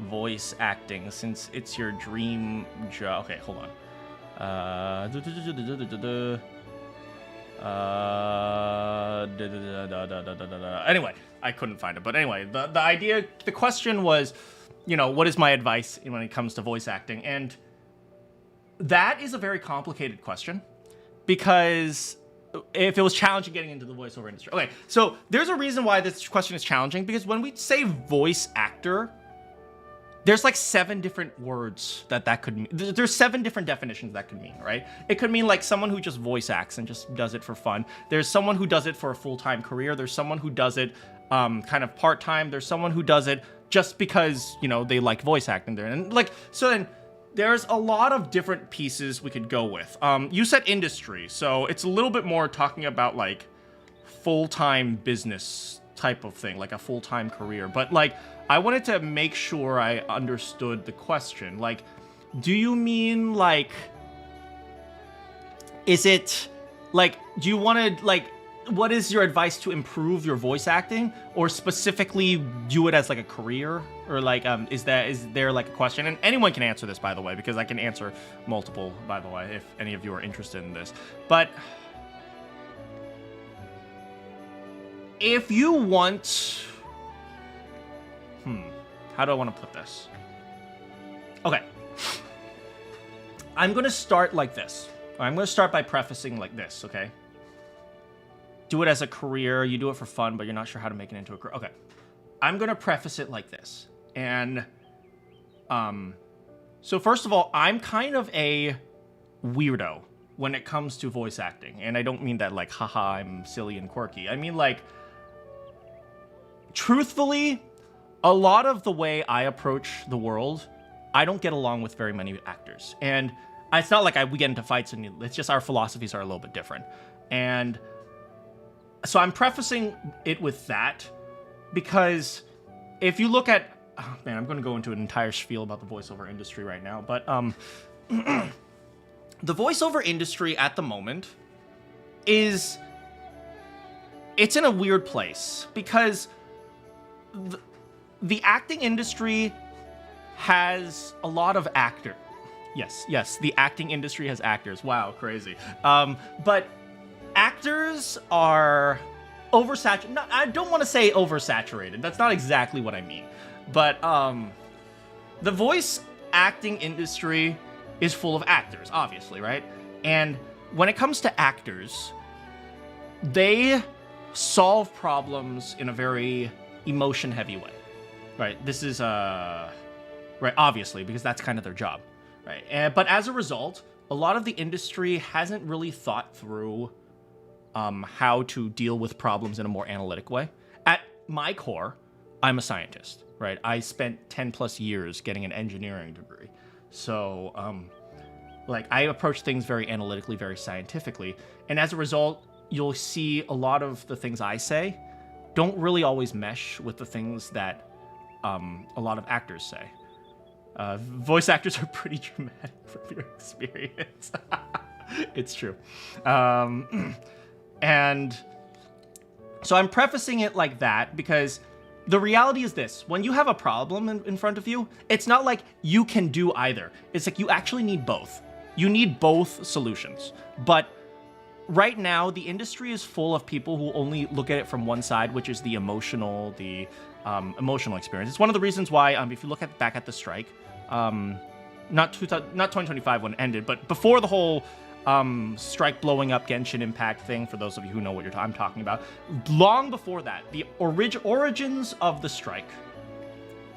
voice acting since it's your dream job? Okay, hold on. Anyway, I couldn't find it. But anyway, the idea, the question was, what is my advice when it comes to voice acting? And that is a very complicated question, because if it was challenging getting into the voiceover industry. Okay, so there's a reason why this question is challenging, because when we say voice actor, there's like 7 different words that could mean. There's 7 different definitions that could mean, right? It could mean like someone who just voice acts and just does it for fun. There's someone who does it for a full-time career. There's someone who does it kind of part-time. There's someone who does it just because, they like voice acting there. And so then there's a lot of different pieces we could go with. You said industry, so it's a little bit more talking about like full-time business type of thing, like a full-time career. But like, I wanted to make sure I understood the question. Like, do you mean like, is it like, do you want to like, what is your advice to improve your voice acting, or specifically do it as like a career, or like, is there like a question? And anyone can answer this, by the way, because I can answer multiple, by the way, if any of you are interested in this. But if you want, how do I want to put this? Okay. I'm going to start like this. I'm going to start by prefacing like this, okay? Do it as a career, you do it for fun, but you're not sure how to make it into a career. Okay. I'm going to preface it like this. And, so first of all, I'm kind of a weirdo when it comes to voice acting. And I don't mean that like, haha, I'm silly and quirky. I mean like, truthfully, a lot of the way I approach the world, I don't get along with very many actors. And it's not like we get into fights, and it's just our philosophies are a little bit different. And so I'm prefacing it with that, because if you look at, oh man, I'm going to go into an entire spiel about the voiceover industry right now, but the voiceover industry at the moment it's in a weird place, because the acting industry has a lot of actors. Yes, the acting industry has actors. Wow, crazy. But actors are oversaturated. I don't want to say oversaturated. That's not exactly what I mean. But the voice acting industry is full of actors, obviously, right? And when it comes to actors, they solve problems in a very emotion-heavy way, right? This is right, obviously, because that's kind of their job, right? But as a result, a lot of the industry hasn't really thought through how to deal with problems in a more analytic way. At my core, I'm a scientist, right? I spent 10 plus years getting an engineering degree. So, like, I approach things very analytically, very scientifically. And as a result, you'll see a lot of the things I say don't really always mesh with the things that a lot of actors say. Voice actors are pretty dramatic from your experience. It's true. And so I'm prefacing it like that because the reality is this. When you have a problem in front of you, it's not like you can do either. It's like you actually need both. You need both solutions. But right now, the industry is full of people who only look at it from one side, which is the emotional experience. It's one of the reasons why, if you look back at the strike, not 2025 when it ended, but before the whole strike blowing up Genshin Impact thing, for those of you who know what I'm talking about, long before that, the origins of the strike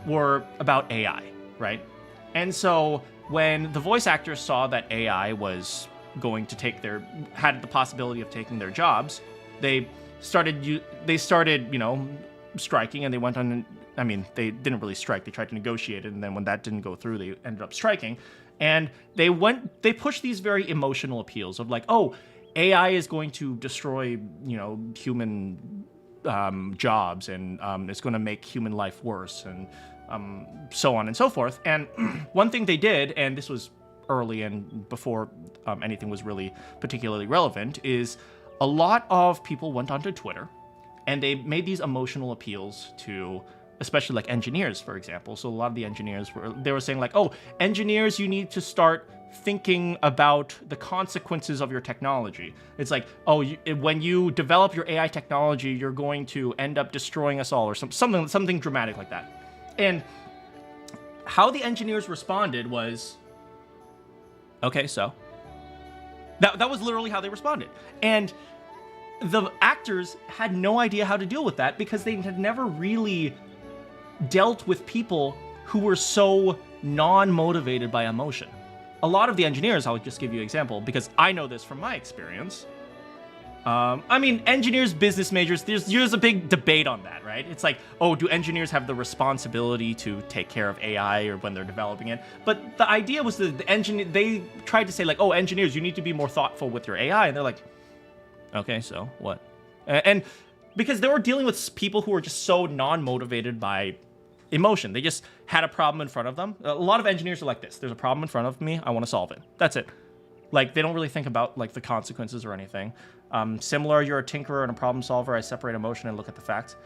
were about AI, right? And so when the voice actors saw that AI was going to had the possibility of taking their jobs, they started, striking, and they went on. I mean, they didn't really strike. They tried to negotiate it, and then when that didn't go through, they ended up striking. And they pushed these very emotional appeals of like, oh, AI is going to destroy, human jobs, and it's going to make human life worse, and so on and so forth. And one thing they did, and this was early and before anything was really particularly relevant, is a lot of people went onto Twitter and they made these emotional appeals to, especially like engineers, for example. So a lot of the engineers were saying like, oh, engineers, you need to start thinking about the consequences of your technology. It's like, oh, when you develop your AI technology, you're going to end up destroying us all, or something dramatic like that. And how the engineers responded was, okay, so. That was literally how they responded. And the actors had no idea how to deal with that because they had never really dealt with people who were so non-motivated by emotion. A lot of the engineers, I'll just give you an example because I know this from my experience. I mean, engineers, business majors, there's a big debate on that, right? It's like, oh, do engineers have the responsibility to take care of AI or when they're developing it? But the idea was that they tried to say like, oh, engineers, you need to be more thoughtful with your AI. And they're like, okay, so what? And because they were dealing with people who were just so non-motivated by emotion. They just had a problem in front of them. A lot of engineers are like this. There's a problem in front of me. I want to solve it. That's it. Like, they don't really think about like the consequences or anything. Similar, you're a tinkerer and a problem solver. I separate emotion and look at the facts.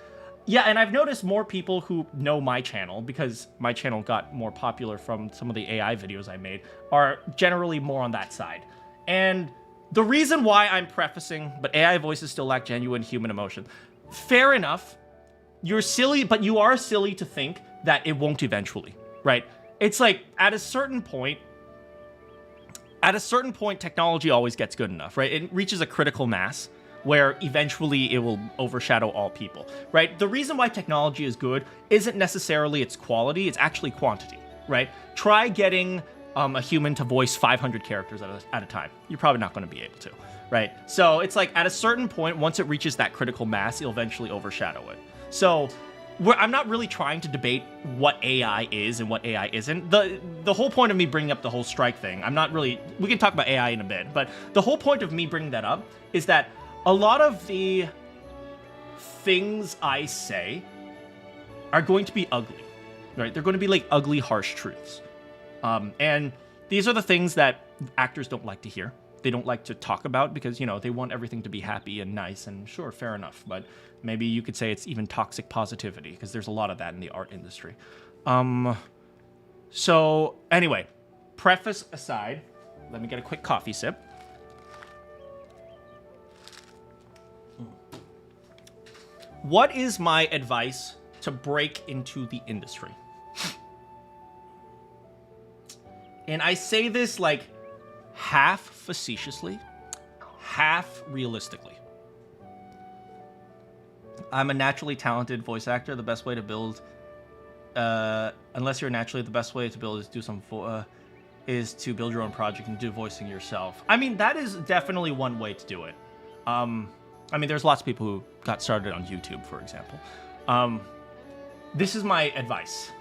Yeah, and I've noticed more people who know my channel, because my channel got more popular from some of the AI videos I made, are generally more on that side. And the reason why I'm prefacing, but AI voices still lack genuine human emotion. Fair enough. You're silly, but you are silly to think that it won't eventually, right? It's like, at a certain point, technology always gets good enough, right? It reaches a critical mass where eventually it will overshadow all people, right? The reason why technology is good isn't necessarily its quality, it's actually quantity, right? Try getting a human to voice 500 characters at a time. You're probably not going to be able to, right? So it's like, at a certain point, once it reaches that critical mass, it'll eventually overshadow it. So I'm not really trying to debate what AI is and what AI isn't. The whole point of me bringing up the whole strike thing, we can talk about AI in a bit, but the whole point of me bringing that up is that a lot of the things I say are going to be ugly, right? They're going to be like ugly, harsh truths. And these are the things that actors don't like to hear. They don't like to talk about because, you know, they want everything to be happy and nice, and sure, fair enough. But maybe you could say it's even toxic positivity, because there's a lot of that in the art industry. So anyway, preface aside, let me get a quick coffee sip. What is my advice to break into the industry? And I say this like half facetiously, half realistically. I'm a naturally talented voice actor. The best way to build, unless you're naturally, the best way to build is to build your own project and do voicing yourself. I mean, that is definitely one way to do it. I mean, there's lots of people who got started on YouTube, for example. This is my advice.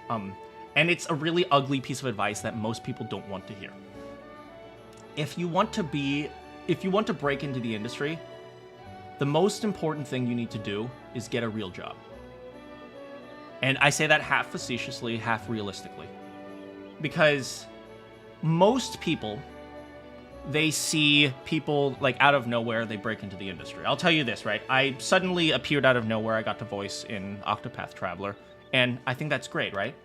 And it's a really ugly piece of advice that most people don't want to hear. If you want to break into the industry, the most important thing you need to do is get a real job. And I say that half facetiously, half realistically. Because most people, they see people like out of nowhere, they break into the industry. I'll tell you this, right? I suddenly appeared out of nowhere. I got to voice in Octopath Traveler. And I think that's great, right?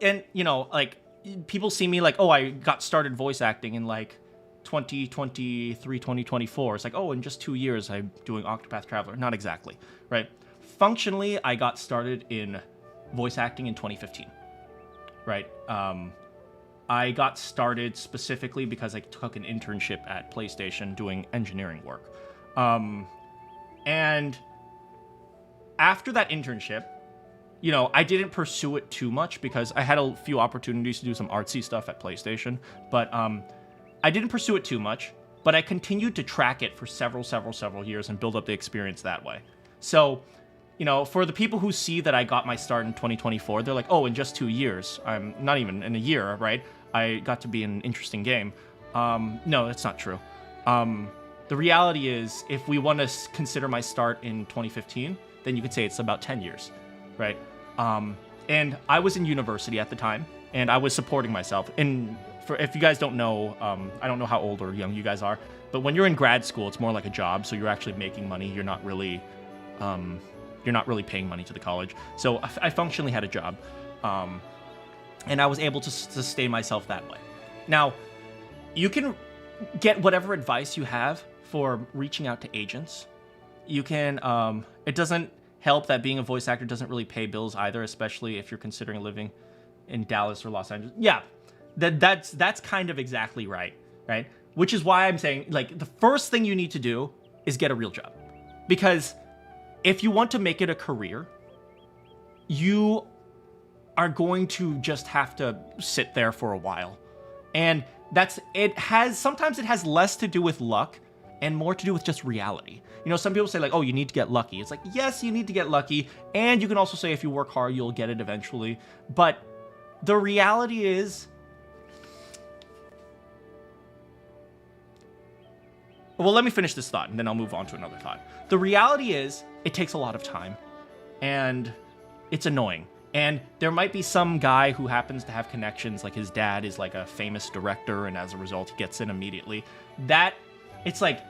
And, you know, like, people see me like, oh, I got started voice acting in like 2023, 2024. It's like, oh, in just 2 years, I'm doing Octopath Traveler. Not exactly, right? Functionally, I got started in voice acting in 2015, right? I got started specifically because I took an internship at PlayStation doing engineering work. And after that internship, you know, I didn't pursue it too much because I had a few opportunities to do some artsy stuff at PlayStation, but I didn't pursue it too much, but I continued to track it for several years and build up the experience that way. So, you know, for the people who see that I got my start in 2024, they're like, oh, in just 2 years, I'm not even in a year, right? I got to be in an interesting game. No, that's not true. The reality is, if we want to consider my start in 2015, then you could say it's about 10 years, right? And I was in university at the time, and I was supporting myself. And if you guys don't know, I don't know how old or young you guys are, but when you're in grad school, it's more like a job, so you're actually making money. You're not really paying money to the college. So I functionally had a job, and I was able to sustain myself that way. Now, you can get whatever advice you have for reaching out to agents. You can, it doesn't help that being a voice actor doesn't really pay bills either, especially if you're considering living in Dallas or Los Angeles. Yeah, that's kind of exactly right? Which is why I'm saying, like, the first thing you need to do is get a real job. Because if you want to make it a career, you are going to just have to sit there for a while. And sometimes it has less to do with luck and more to do with just reality. You know, some people say like, oh, you need to get lucky. It's like, yes, you need to get lucky. And you can also say if you work hard, you'll get it eventually. But the reality is, well, let me finish this thought and then I'll move on to another thought. The reality is it takes a lot of time and it's annoying. And there might be some guy who happens to have connections, like his dad is like a famous director, and as a result, he gets in immediately. It's like,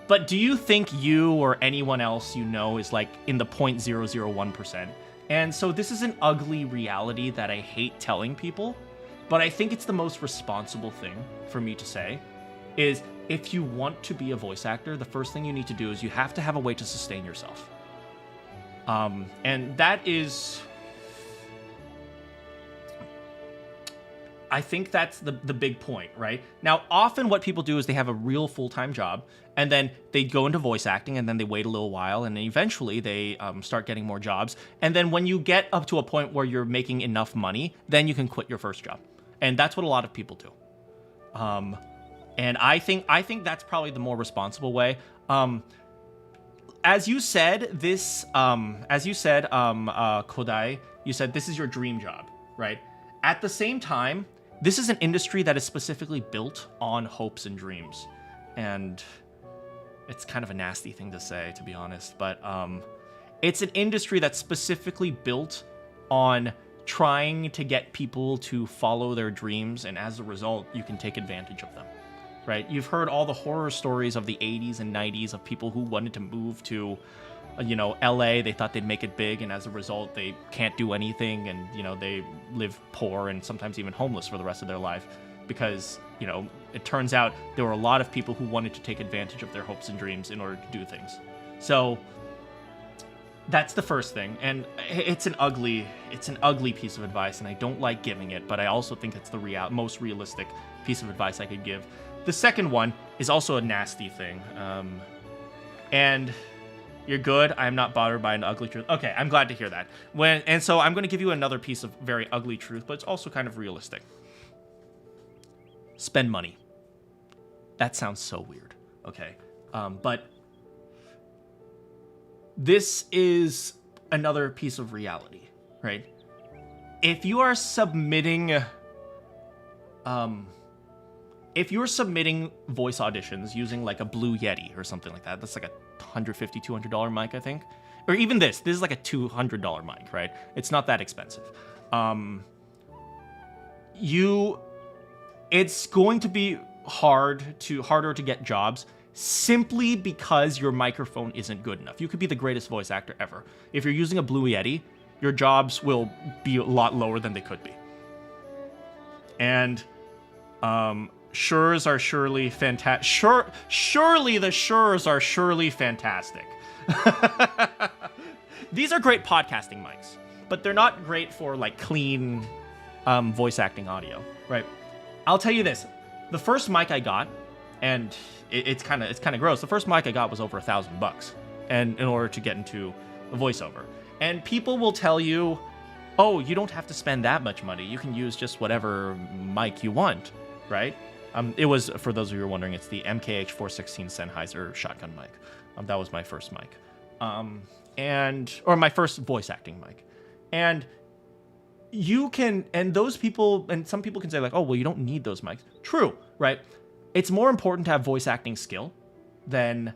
but do you think you or anyone else you know is like in the 0.001%? And so this is an ugly reality that I hate telling people, but I think it's the most responsible thing for me to say, is if you want to be a voice actor, the first thing you need to do is you have to have a way to sustain yourself. And that is... I think that's the big point, right? Now, often what people do is they have a real full-time job, and then they go into voice acting, and then they wait a little while, and then eventually they start getting more jobs. And then when you get up to a point where you're making enough money, then you can quit your first job. And that's what a lot of people do. And I think that's probably the more responsible way. As you said, Kodai, you said this is your dream job, right? At the same time, this is an industry that is specifically built on hopes and dreams. And it's kind of a nasty thing to say, to be honest, but it's an industry that's specifically built on trying to get people to follow their dreams, and as a result, you can take advantage of them, right? You've heard all the horror stories of the 80s and 90s of people who wanted to move to LA, they thought they'd make it big, and as a result, they can't do anything, and, they live poor and sometimes even homeless for the rest of their life because, it turns out there were a lot of people who wanted to take advantage of their hopes and dreams in order to do things. So that's the first thing, and it's an ugly piece of advice, and I don't like giving it, but I also think it's the most realistic piece of advice I could give. The second one is also a nasty thing, and... You're good. I'm not bothered by an ugly truth. Okay, I'm glad to hear that. And so I'm going to give you another piece of very ugly truth, but it's also kind of realistic. Spend money. That sounds so weird. Okay, but this is another piece of reality, right? If you are submitting, voice auditions using like a Blue Yeti or something like that, that's like a $150, $200 mic, I think. Or even this is like a $200 mic, right? It's not that expensive. It's going to be harder to get jobs simply because your microphone isn't good enough. You could be the greatest voice actor ever. If you're using a Blue Yeti, your jobs will be a lot lower than they could be. And, Shures are surely fantastic. Surely the Shures are surely fantastic. These are great podcasting mics, but they're not great for like clean voice acting audio, right? I'll tell you this: the first mic I got, and it's kind of gross. The first mic I got was over $1,000, and in order to get into a voiceover, and people will tell you, "Oh, you don't have to spend that much money. You can use just whatever mic you want," right? It was, for those of you who are wondering, it's the MKH 416 Sennheiser shotgun mic. That was my first mic. Or my first voice acting mic. And those people, and some people can say like, oh, well, you don't need those mics. True, right? It's more important to have voice acting skill than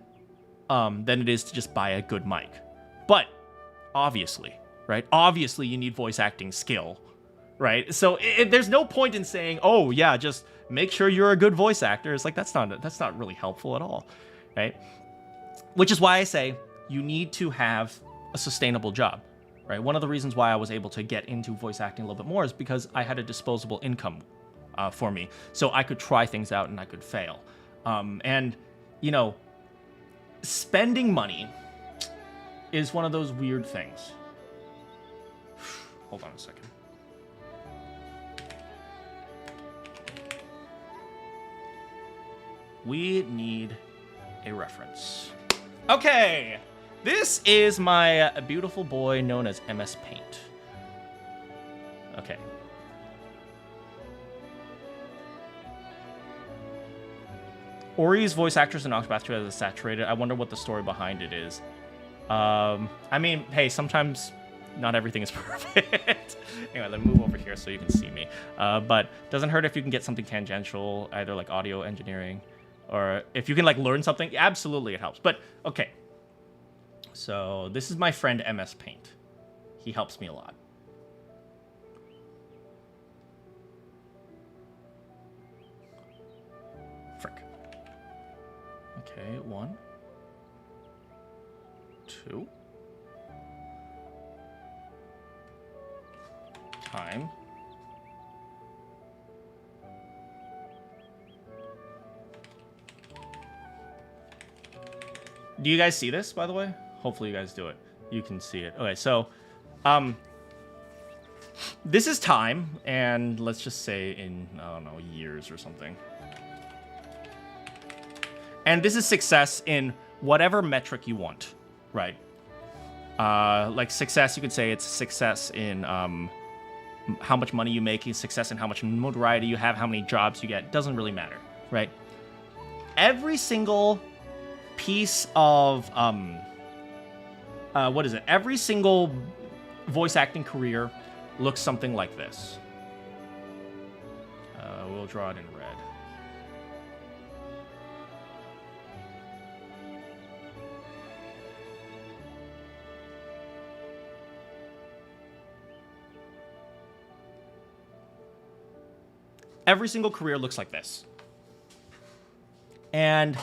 it is to just buy a good mic. But obviously, right? Obviously you need voice acting skill, right? So there's no point in saying, oh yeah, just make sure you're a good voice actor. It's like, that's not really helpful at all, right? Which is why I say you need to have a sustainable job, right? One of the reasons why I was able to get into voice acting a little bit more is because I had a disposable income for me. So I could try things out and I could fail. And, spending money is one of those weird things. Hold on a second. We need a reference. Okay, this is my beautiful boy known as MS Paint. Okay. Ori's voice actress in Octopath Traveler is saturated. I wonder what the story behind it is. I mean, hey, sometimes not everything is perfect. Anyway, let me move over here so you can see me. But doesn't hurt if you can get something tangential, either like audio engineering, or if you can like learn something. Absolutely, it helps. But okay. So this is my friend MS Paint. He helps me a lot. Frick. Okay, 1, 2. Time. Do you guys see this, by the way? Hopefully you guys do it. You can see it. Okay, so this is time, and let's just say in, I don't know, years or something. And this is success in whatever metric you want, right? Like success, you could say it's success in how much money you make, success in how much notoriety you have, how many jobs you get. Doesn't really matter, right? Every single piece of what is it? Every single voice acting career looks something like this. We'll draw it in red. Every single career looks like this. And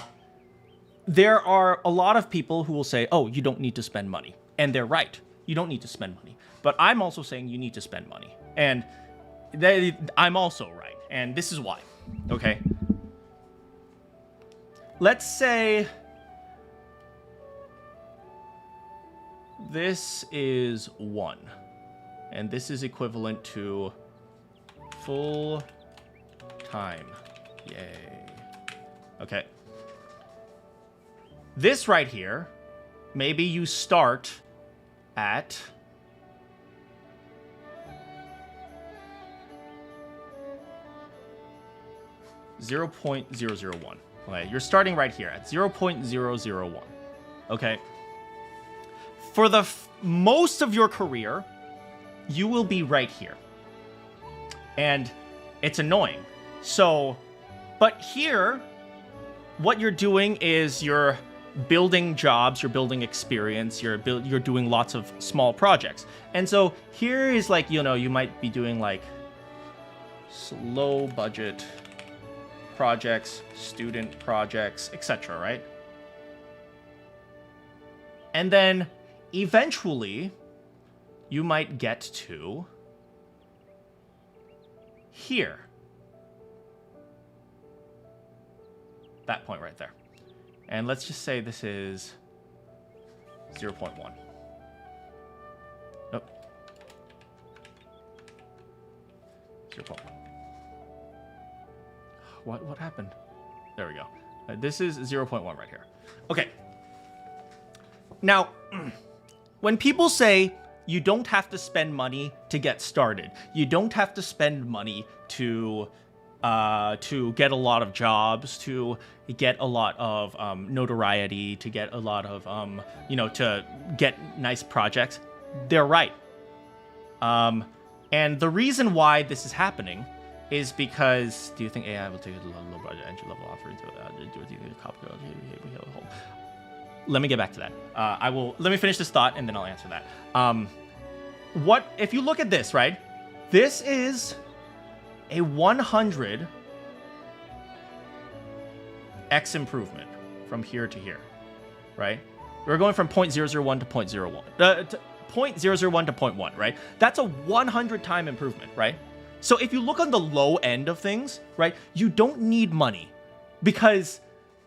there are a lot of people who will say, oh, you don't need to spend money. And they're right. You don't need to spend money. But I'm also saying you need to spend money. And I'm also right. And this is why. Okay? Let's say this is 1. And this is equivalent to full time. Yay. Okay. This right here, maybe you start at .0.001. Okay, you're starting right here at 0.001. Okay. For the most of your career, you will be right here. And it's annoying. So, but here, what you're doing is you're building jobs, you're building experience, you're doing lots of small projects. And so here is like, you know, you might be doing like low budget projects, student projects, etc., right? And then eventually you might get to here. That point right there. And let's just say this is 0.1. Oh. 0.1. What happened? There we go. This is 0.1 right here. Okay. Now, when people say you don't have to spend money to get started, you don't have to spend money to get a lot of jobs, to get a lot of notoriety, to get a lot of, you know, to get nice projects, they're right. And the reason why this is happening is because, do you think AI will take a low budget entry level offering to let me get back to that. Let me finish this thought and then I'll answer that. What, if you look at this, right? This is a 100x improvement from here to here, right? We're going from 0.001 to 0.01, to 0.001 to 0.1, right? That's a 100 time improvement, right? So if you look on the low end of things, right, you don't need money because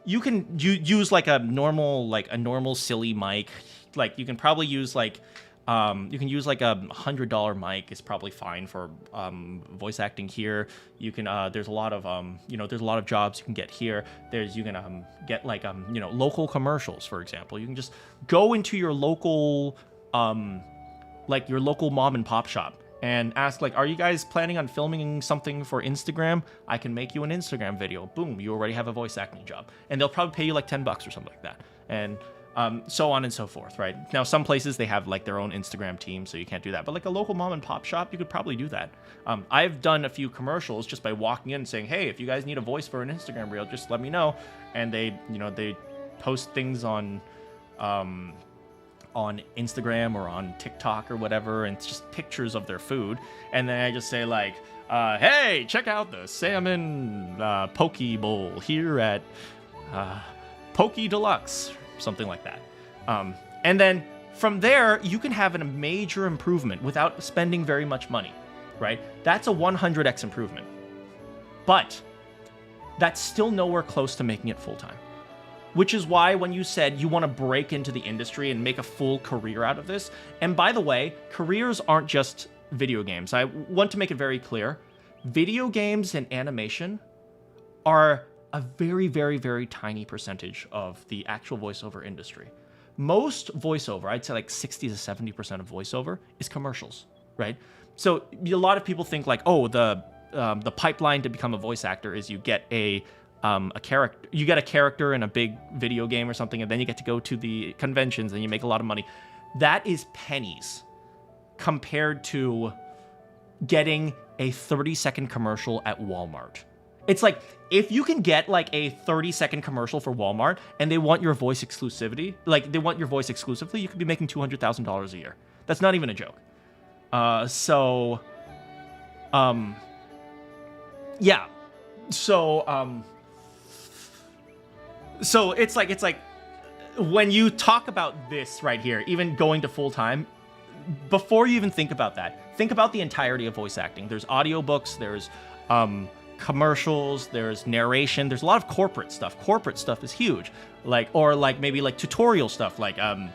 you use like a normal silly mic. Like you can probably use like You can use like a $100 mic is probably fine for voice acting here. You can there's a lot of there's a lot of jobs you can get here. You can get like local commercials, for example. You can just go into your local your local mom and pop shop and ask like, are you guys planning on filming something for Instagram? I can make you an Instagram video. Boom, you already have a voice acting job, and they'll probably pay you like $10 or something like that. And so on and so forth, right? Now, some places they have like their own Instagram team, so you can't do that. But like a local mom and pop shop, you could probably do that. I've done a few commercials just by walking in and saying, hey, if you guys need a voice for an Instagram reel, just let me know. And they post things on Instagram or on TikTok or whatever, and it's just pictures of their food. And then I just say like, hey, check out the salmon poke bowl here at Poke Deluxe. Something like that. And then from there, you can have a major improvement without spending very much money, right? That's a 100x improvement. But that's still nowhere close to making it full-time. Which is why when you said you want to break into the industry and make a full career out of this, and by the way, careers aren't just video games. I want to make it very clear. Video games and animation are a very, very, very tiny percentage of the actual voiceover industry. Most voiceover, I'd say like 60 to 70% of voiceover is commercials, right? So a lot of people think like, oh, the pipeline to become a voice actor is you get a character in a big video game or something, and then you get to go to the conventions and you make a lot of money. That is pennies compared to getting a 30-second commercial at Walmart. It's like, if you can get like a 30-second commercial for Walmart and they want your voice exclusively, you could be making $200,000 a year. That's not even a joke. So it's like when you talk about this right here, even going to full time, before you even think about that, think about the entirety of voice acting. There's audiobooks, there's commercials, there's narration, there's a lot of corporate stuff. Corporate stuff is huge. Maybe tutorial stuff, in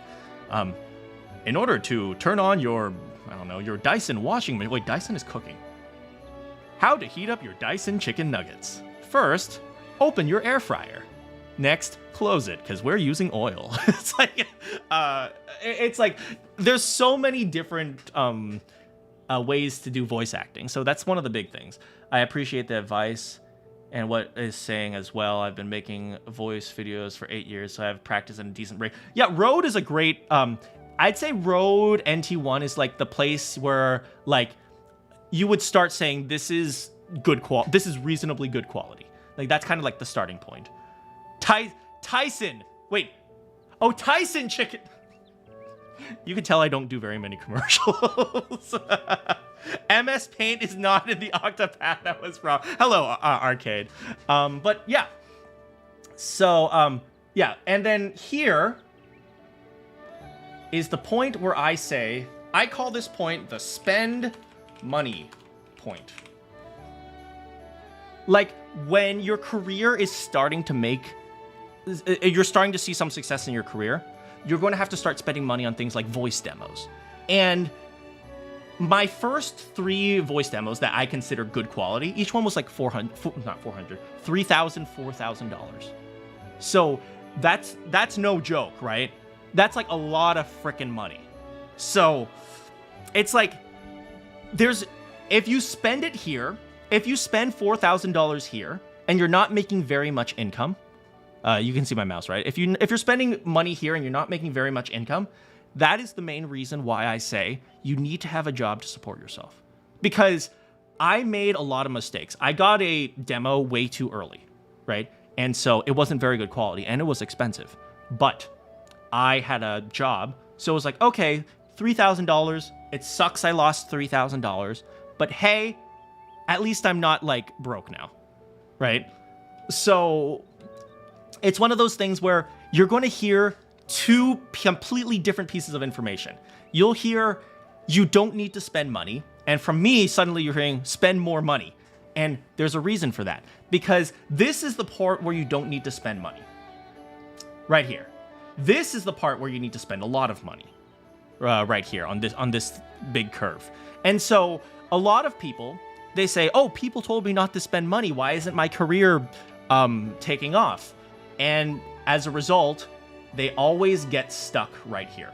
order to turn on your Dyson washing machine. Wait, Dyson is cooking. How to heat up your Dyson chicken nuggets. First, open your air fryer. Next, close it, because we're using oil. It's like there's so many different ways to do voice acting. So that's one of the big things. I appreciate the advice and what is saying as well. I've been making voice videos for 8 years, so I have practice in a decent rate. Yeah, Rode is a great... I'd say Rode NT1 is like the place where like you would start saying this is good quality. This is reasonably good quality. Like that's kind of like the starting point. Tyson. Wait. Oh, Tyson chicken. You can tell I don't do very many commercials. MS Paint is not in the Octopath. That was wrong. Hello, Arcade. But yeah. So, yeah. And then here is the point where I say, I call this point the spend money point. Like when your career is starting to you're starting to see some success in your career, you're going to have to start spending money on things like voice demos. And my first 3 voice demos that I consider good quality, each one was like $4,000. So that's no joke, right? That's like a lot of freaking money. So it's like if you spend it here, if you spend $4,000 here and you're not making very much income, you can see my mouse, right? If you're spending money here and you're not making very much income, that is the main reason why I say you need to have a job to support yourself. Because I made a lot of mistakes. I got a demo way too early, right? And so it wasn't very good quality and it was expensive. But I had a job, so it was like, okay, $3,000. It sucks I lost $3,000, but hey, at least I'm not like broke now, right? So it's one of those things where you're going to hear 2 completely different pieces of information. You'll hear you don't need to spend money, and from me, suddenly you're hearing spend more money. And there's a reason for that, because this is the part where you don't need to spend money. Right here. This is the part where you need to spend a lot of money, right here on this big curve. And so a lot of people, they say, oh, people told me not to spend money. Why isn't my career taking off? And as a result, they always get stuck right here.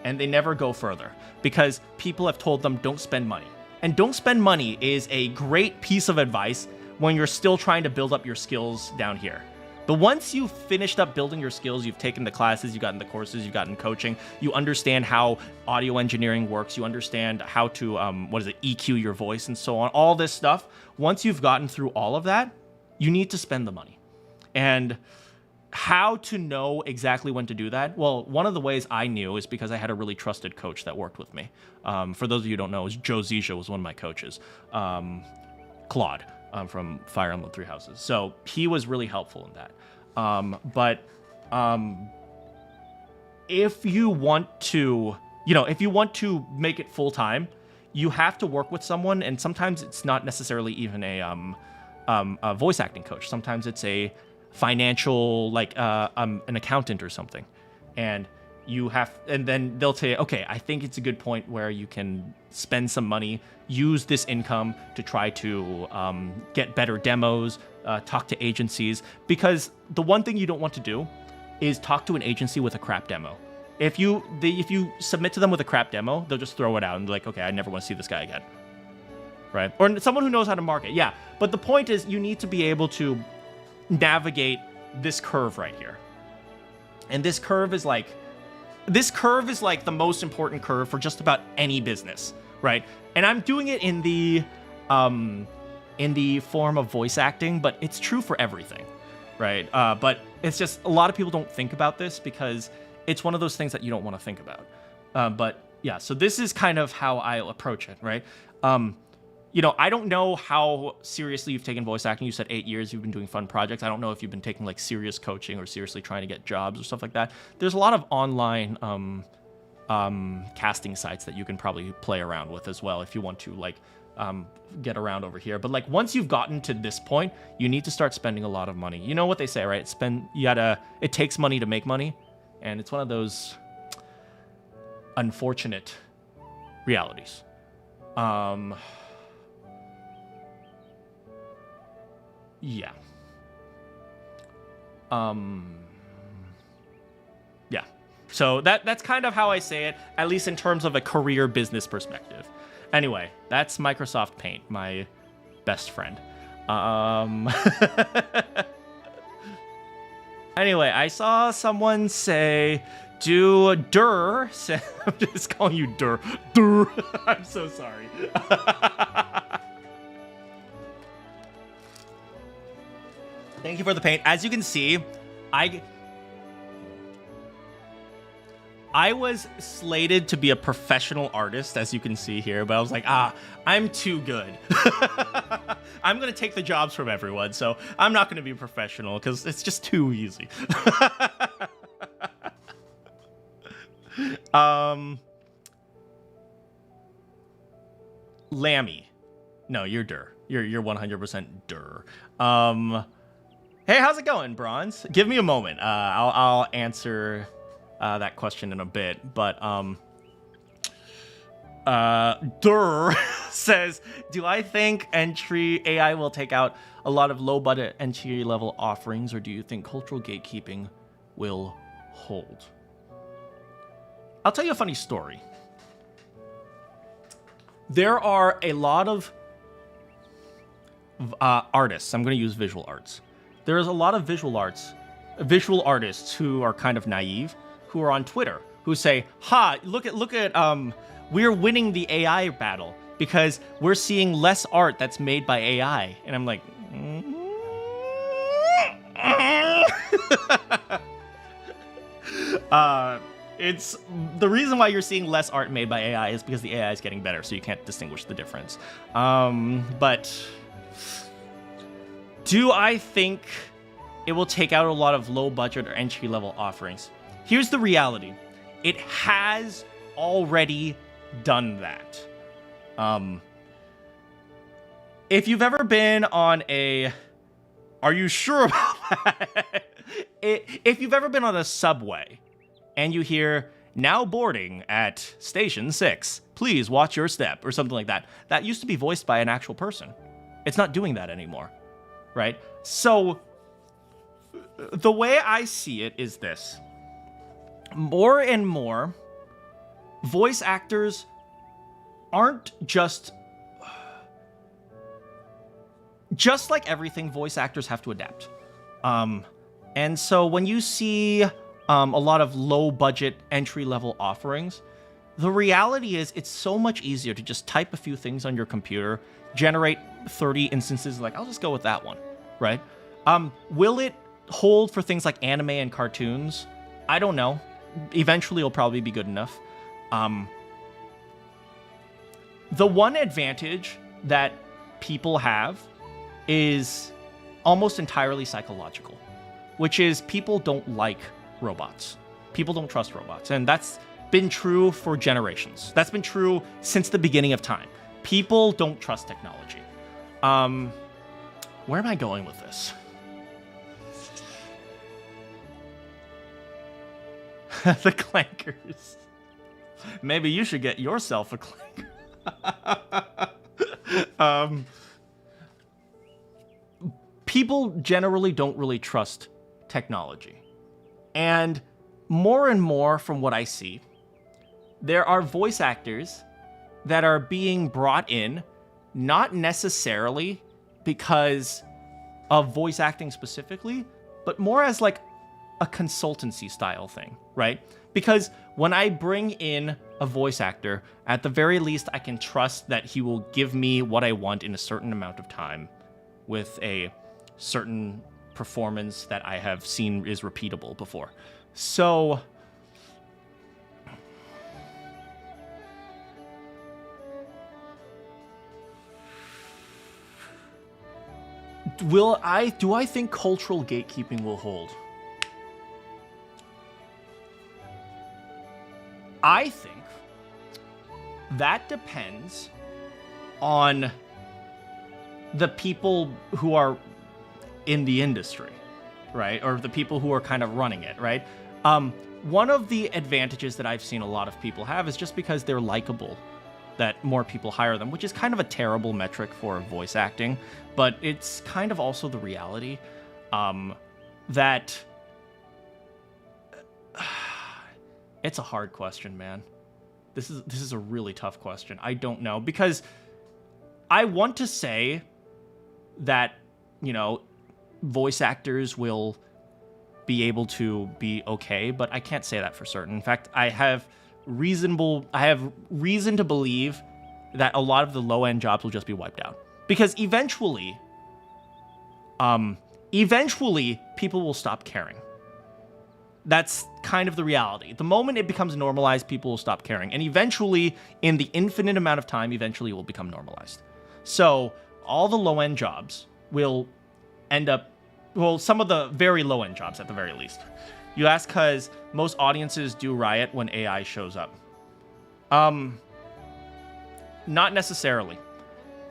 And they never go further because people have told them don't spend money. And don't spend money is a great piece of advice when you're still trying to build up your skills down here. But once you've finished up building your skills, you've taken the classes, you've gotten the courses, you've gotten coaching, you understand how audio engineering works, you understand how to, EQ your voice and so on, all this stuff. Once you've gotten through all of that, you need to spend the money. And how to know exactly when to do that? Well, one of the ways I knew is because I had a really trusted coach that worked with me. For those of you who don't know, Joe Zisha was one of my coaches. Claude from Fire Emblem Three Houses. So he was really helpful in that. But if you want to, if you want to make it full time, you have to work with someone, and sometimes it's not necessarily even a voice acting coach. Sometimes it's a financial, like an accountant or something, and then they'll tell you, okay, I think it's a good point where you can spend some money, use this income to try to get better demos, talk to agencies, because the one thing you don't want to do is talk to an agency with a crap demo. If you submit to them with a crap demo, they'll just throw it out and be like, okay, I never want to see this guy again, right? Or someone who knows how to market, yeah. But the point is, you need to be able to navigate this curve right here. And this curve is like the most important curve for just about any business, right? And I'm doing it in the form of voice acting, but it's true for everything, right? But it's just a lot of people don't think about this because it's one of those things that you don't want to think about. But yeah, so this is kind of how I approach it, right? I don't know how seriously you've taken voice acting. You said 8 years you've been doing fun projects. I don't know if you've been taking like serious coaching or seriously trying to get jobs or stuff like that. There's a lot of online casting sites that you can probably play around with as well if you want to like get around over here. But like once you've gotten to this point, you need to start spending a lot of money. You know what they say, right? It takes money to make money, and it's one of those unfortunate realities. Yeah. Yeah. So that's kind of how I say it, at least in terms of a career business perspective. Anyway, that's Microsoft Paint, my best friend. Anyway, I saw someone say, do Dur. I'm just calling you Dur. Dur. I'm so sorry. Thank you for the paint. As you can see, I was slated to be a professional artist, as you can see here, but I was like, I'm too good. I'm going to take the jobs from everyone, so I'm not going to be professional because it's just too easy. Lammy. No, you're Dur. You're 100% Dur. Hey, how's it going, Bronze? Give me a moment. I'll answer that question in a bit. But Dur says, do I think entry AI will take out a lot of low-budget entry-level offerings, or do you think cultural gatekeeping will hold? I'll tell you a funny story. There are a lot of artists. I'm going to use visual arts. There's a lot of visual artists who are kind of naive, who are on Twitter, who say, look at we're winning the AI battle because we're seeing less art that's made by AI. And I'm like, it's the reason why you're seeing less art made by AI is because the AI is getting better, so you can't distinguish the difference. But do I think it will take out a lot of low budget or entry level offerings? Here's the reality. It has already done that. If you've ever been on are you sure about that? If you've ever been on a subway and you hear now boarding at station 6. Please watch your step, or something like that. That used to be voiced by an actual person. It's not doing that anymore, right? So the way I see it is this. More and more, voice actors aren't just like everything, voice actors have to adapt. And so when you see a lot of low-budget, entry-level offerings, the reality is it's so much easier to just type a few things on your computer, generate 30 instances, like, I'll just go with that one, right? Will it hold for things like anime and cartoons? I don't know. Eventually, it'll probably be good enough. The one advantage that people have is almost entirely psychological, which is people don't like robots. People don't trust robots. And that's been true for generations. That's been true since the beginning of time. People don't trust technology. Where am I going with this? The clankers. Maybe you should get yourself a clanker. People generally don't really trust technology. And more from what I see, there are voice actors that are being brought in not necessarily because of voice acting specifically, but more as like a consultancy style thing, right? Because when I bring in a voice actor, at the very least, I can trust that he will give me what I want in a certain amount of time with a certain performance that I have seen is repeatable before. So do I think cultural gatekeeping will hold? I think that depends on the people who are in the industry, right? Or the people who are kind of running it, right? One of the advantages that I've seen a lot of people have is just because they're likable, that more people hire them, which is kind of a terrible metric for voice acting, but it's kind of also the reality that it's a hard question, man. This is a really tough question. I don't know, because I want to say that, you know, voice actors will be able to be okay, but I can't say that for certain. In fact, I have reason to believe that a lot of the low-end jobs will just be wiped out, because eventually people will stop caring. That's kind of the reality. The moment it becomes normalized, people will stop caring. And eventually, in the infinite amount of time, eventually it will become normalized. So all the low-end jobs will end up, well, some of the very low-end jobs at the very least. You ask because most audiences do riot when AI shows up. Not necessarily.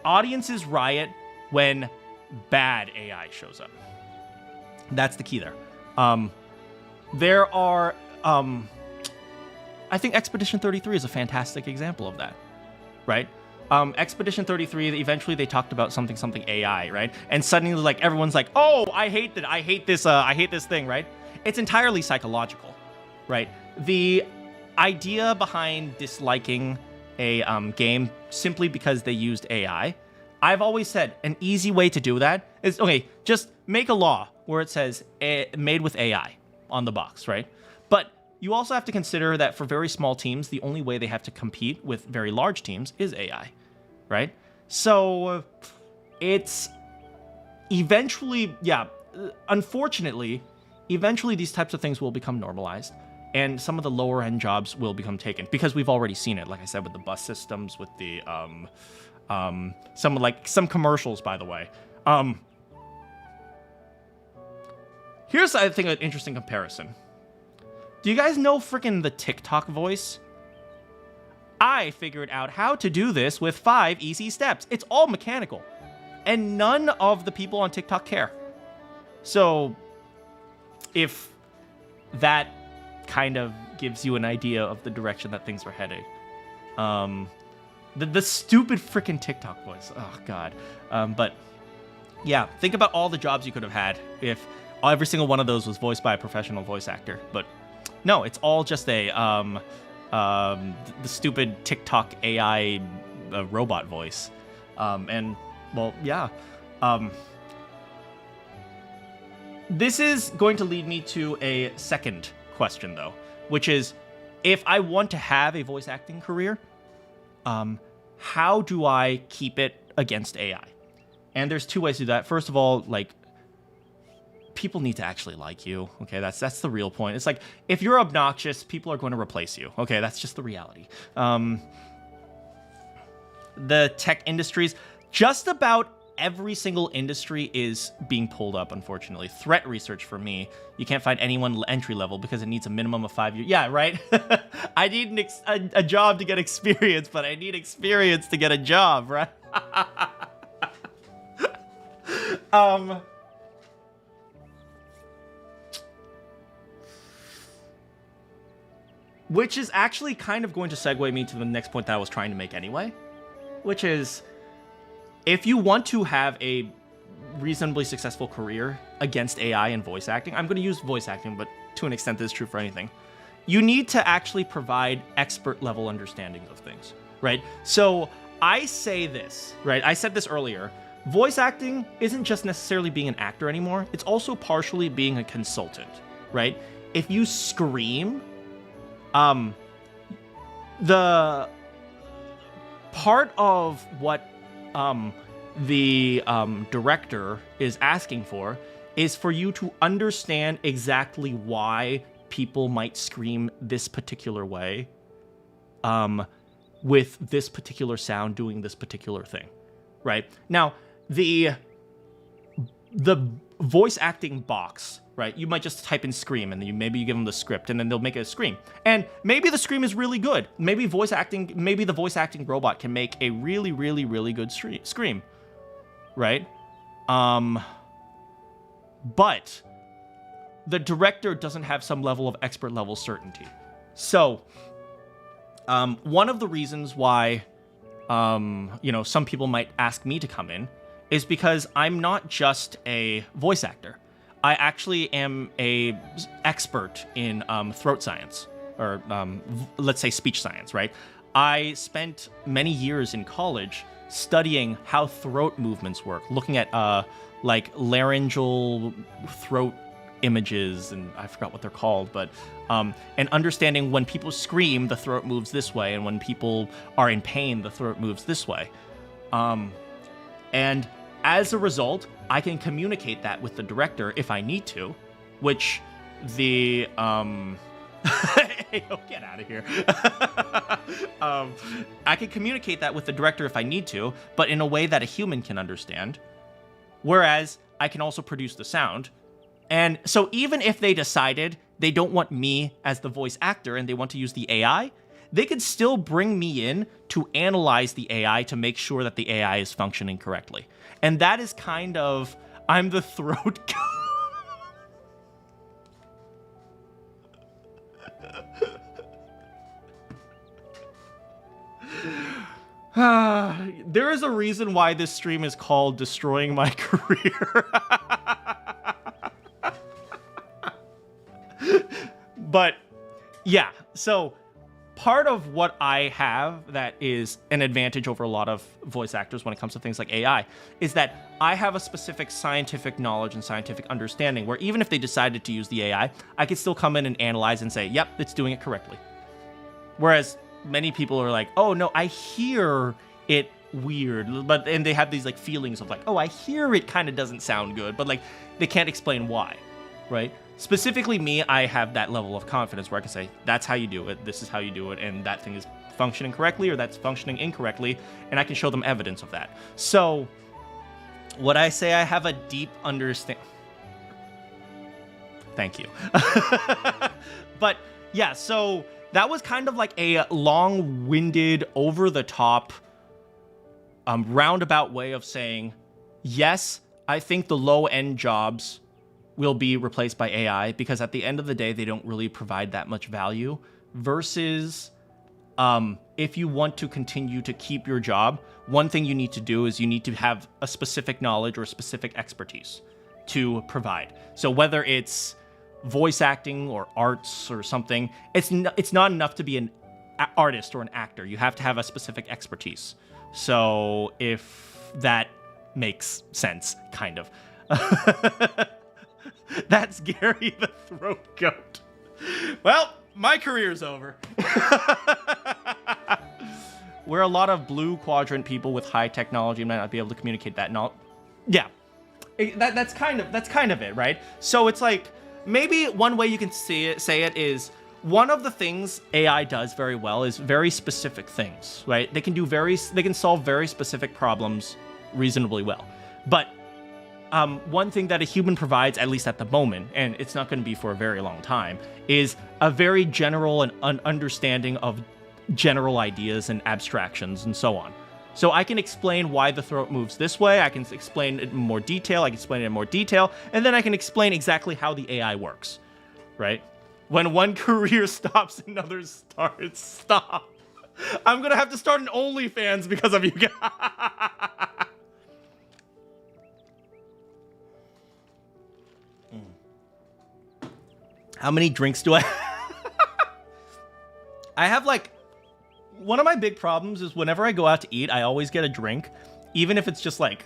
Audiences riot when bad AI shows up. That's the key there. There are, I think Expedition 33 is a fantastic example of that, right? Expedition 33, eventually they talked about something AI, right? And suddenly, like, everyone's like, oh, I hate this thing, right? It's entirely psychological, right? The idea behind disliking a game simply because they used AI, I've always said an easy way to do that is, okay, just make a law where it says made with AI on the box, right? But you also have to consider that for very small teams, the only way they have to compete with very large teams is AI, right? So it's eventually, unfortunately, eventually these types of things will become normalized, and some of the lower end jobs will become taken, because we've already seen it, like I said, with the bus systems, with the some commercials, by the way. Here's, I think, an interesting comparison. Do you guys know freaking the TikTok voice? I figured out how to do this with 5 easy steps. It's all mechanical. And none of the people on TikTok care. So, if that kind of gives you an idea of the direction that things are heading. The stupid freaking TikTok voice. Oh, God. But, yeah, think about all the jobs you could have had if every single one of those was voiced by a professional voice actor. But, no, it's all just the stupid TikTok AI robot voice. And, well, yeah. This is going to lead me to a second question, though, which is, if I want to have a voice acting career, how do I keep it against AI? And there's two ways to do that. First of all, like, people need to actually like you. Okay, that's the real point. It's like, if you're obnoxious, people are going to replace you. Okay, that's just the reality. The tech industries, just about every single industry is being pulled up, unfortunately. Threat research for me, you can't find anyone entry level because it needs a minimum of 5 years. Yeah, right? I need a job to get experience, but I need experience to get a job, right? Which is actually kind of going to segue me to the next point that I was trying to make anyway, which is, if you want to have a reasonably successful career against AI and voice acting, I'm going to use voice acting, but to an extent this is true for anything, you need to actually provide expert level understanding of things, right? So I say this, right? I said this earlier. Voice acting isn't just necessarily being an actor anymore. It's also partially being a consultant, right? If you scream, the part of what the director is asking for is for you to understand exactly why people might scream this particular way, with this particular sound doing this particular thing, right? Now, the voice acting box, right? You might just type in scream, and then maybe you give them the script, and then they'll make a scream. And maybe the scream is really good. Maybe the voice acting robot can make a really, really, really good scream, right? But the director doesn't have some level of expert level certainty. So, one of the reasons why, some people might ask me to come in is because I'm not just a voice actor. I actually am a expert in throat science, or let's say speech science, right? I spent many years in college studying how throat movements work, looking at like laryngeal throat images, and I forgot what they're called, but and understanding when people scream, the throat moves this way, and when people are in pain, the throat moves this way. And as a result, I can communicate that with the director if I need to, which the hey, yo, get out of here. I can communicate that with the director if I need to, but in a way that a human can understand. Whereas I can also produce the sound. And so even if they decided they don't want me as the voice actor and they want to use the AI, they could still bring me in to analyze the AI to make sure that the AI is functioning correctly. And that is kind of, I'm the throat there is a reason why this stream is called Destroying My Career. But yeah, so part of what I have that is an advantage over a lot of voice actors when it comes to things like AI is that I have a specific scientific knowledge and scientific understanding where even if they decided to use the AI, I could still come in and analyze and say, yep, it's doing it correctly. Whereas many people are like, oh no, I hear it weird, and they have these like feelings of like, oh, I hear it kind of doesn't sound good, but like they can't explain why, right? Specifically me, I have that level of confidence where I can say, that's how you do it, this is how you do it, and that thing is functioning correctly or that's functioning incorrectly, and I can show them evidence of that. So, would I say I have a deep understanding? Thank you. But, yeah, so that was kind of like a long-winded, over-the-top, roundabout way of saying, yes, I think the low-end jobs will be replaced by AI, because at the end of the day, they don't really provide that much value, versus if you want to continue to keep your job, one thing you need to do is you need to have a specific knowledge or specific expertise to provide. So whether it's voice acting or arts or something, it's not enough to be an artist or an actor. You have to have a specific expertise. So if that makes sense, kind of. That's Gary the Throat Goat. Well, my career's over. We're a lot of blue quadrant people with high technology and might not be able to communicate that. Yeah, that's kind of it, right? So it's like, maybe one way you can say it is, one of the things AI does very well is very specific things, right? They can solve very specific problems reasonably well. But one thing that a human provides, at least at the moment, and it's not going to be for a very long time, is a very general and understanding of general ideas and abstractions and so on. So I can explain why the throat moves this way, I can explain it in more detail, and then I can explain exactly how the AI works, right? When one career stops, another starts. Stop. I'm going to have to start an OnlyFans because of you guys. How many drinks do I I have like, one of my big problems is whenever I go out to eat, I always get a drink, even if it's just like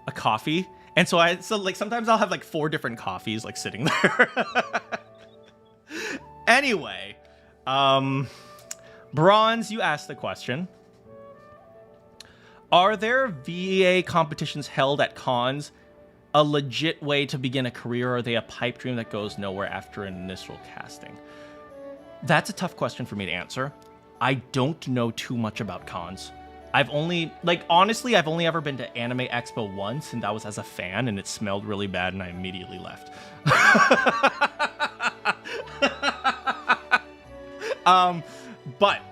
a coffee. And so like sometimes I'll have like 4 different coffees like sitting there. Anyway, Bronze, you asked the question. Are there VA competitions held at cons a legit way to begin a career, or are they a pipe dream that goes nowhere after an initial casting? That's a tough question for me to answer. I don't know too much about cons. Honestly, I've only ever been to Anime Expo once, and that was as a fan, and it smelled really bad, and I immediately left. But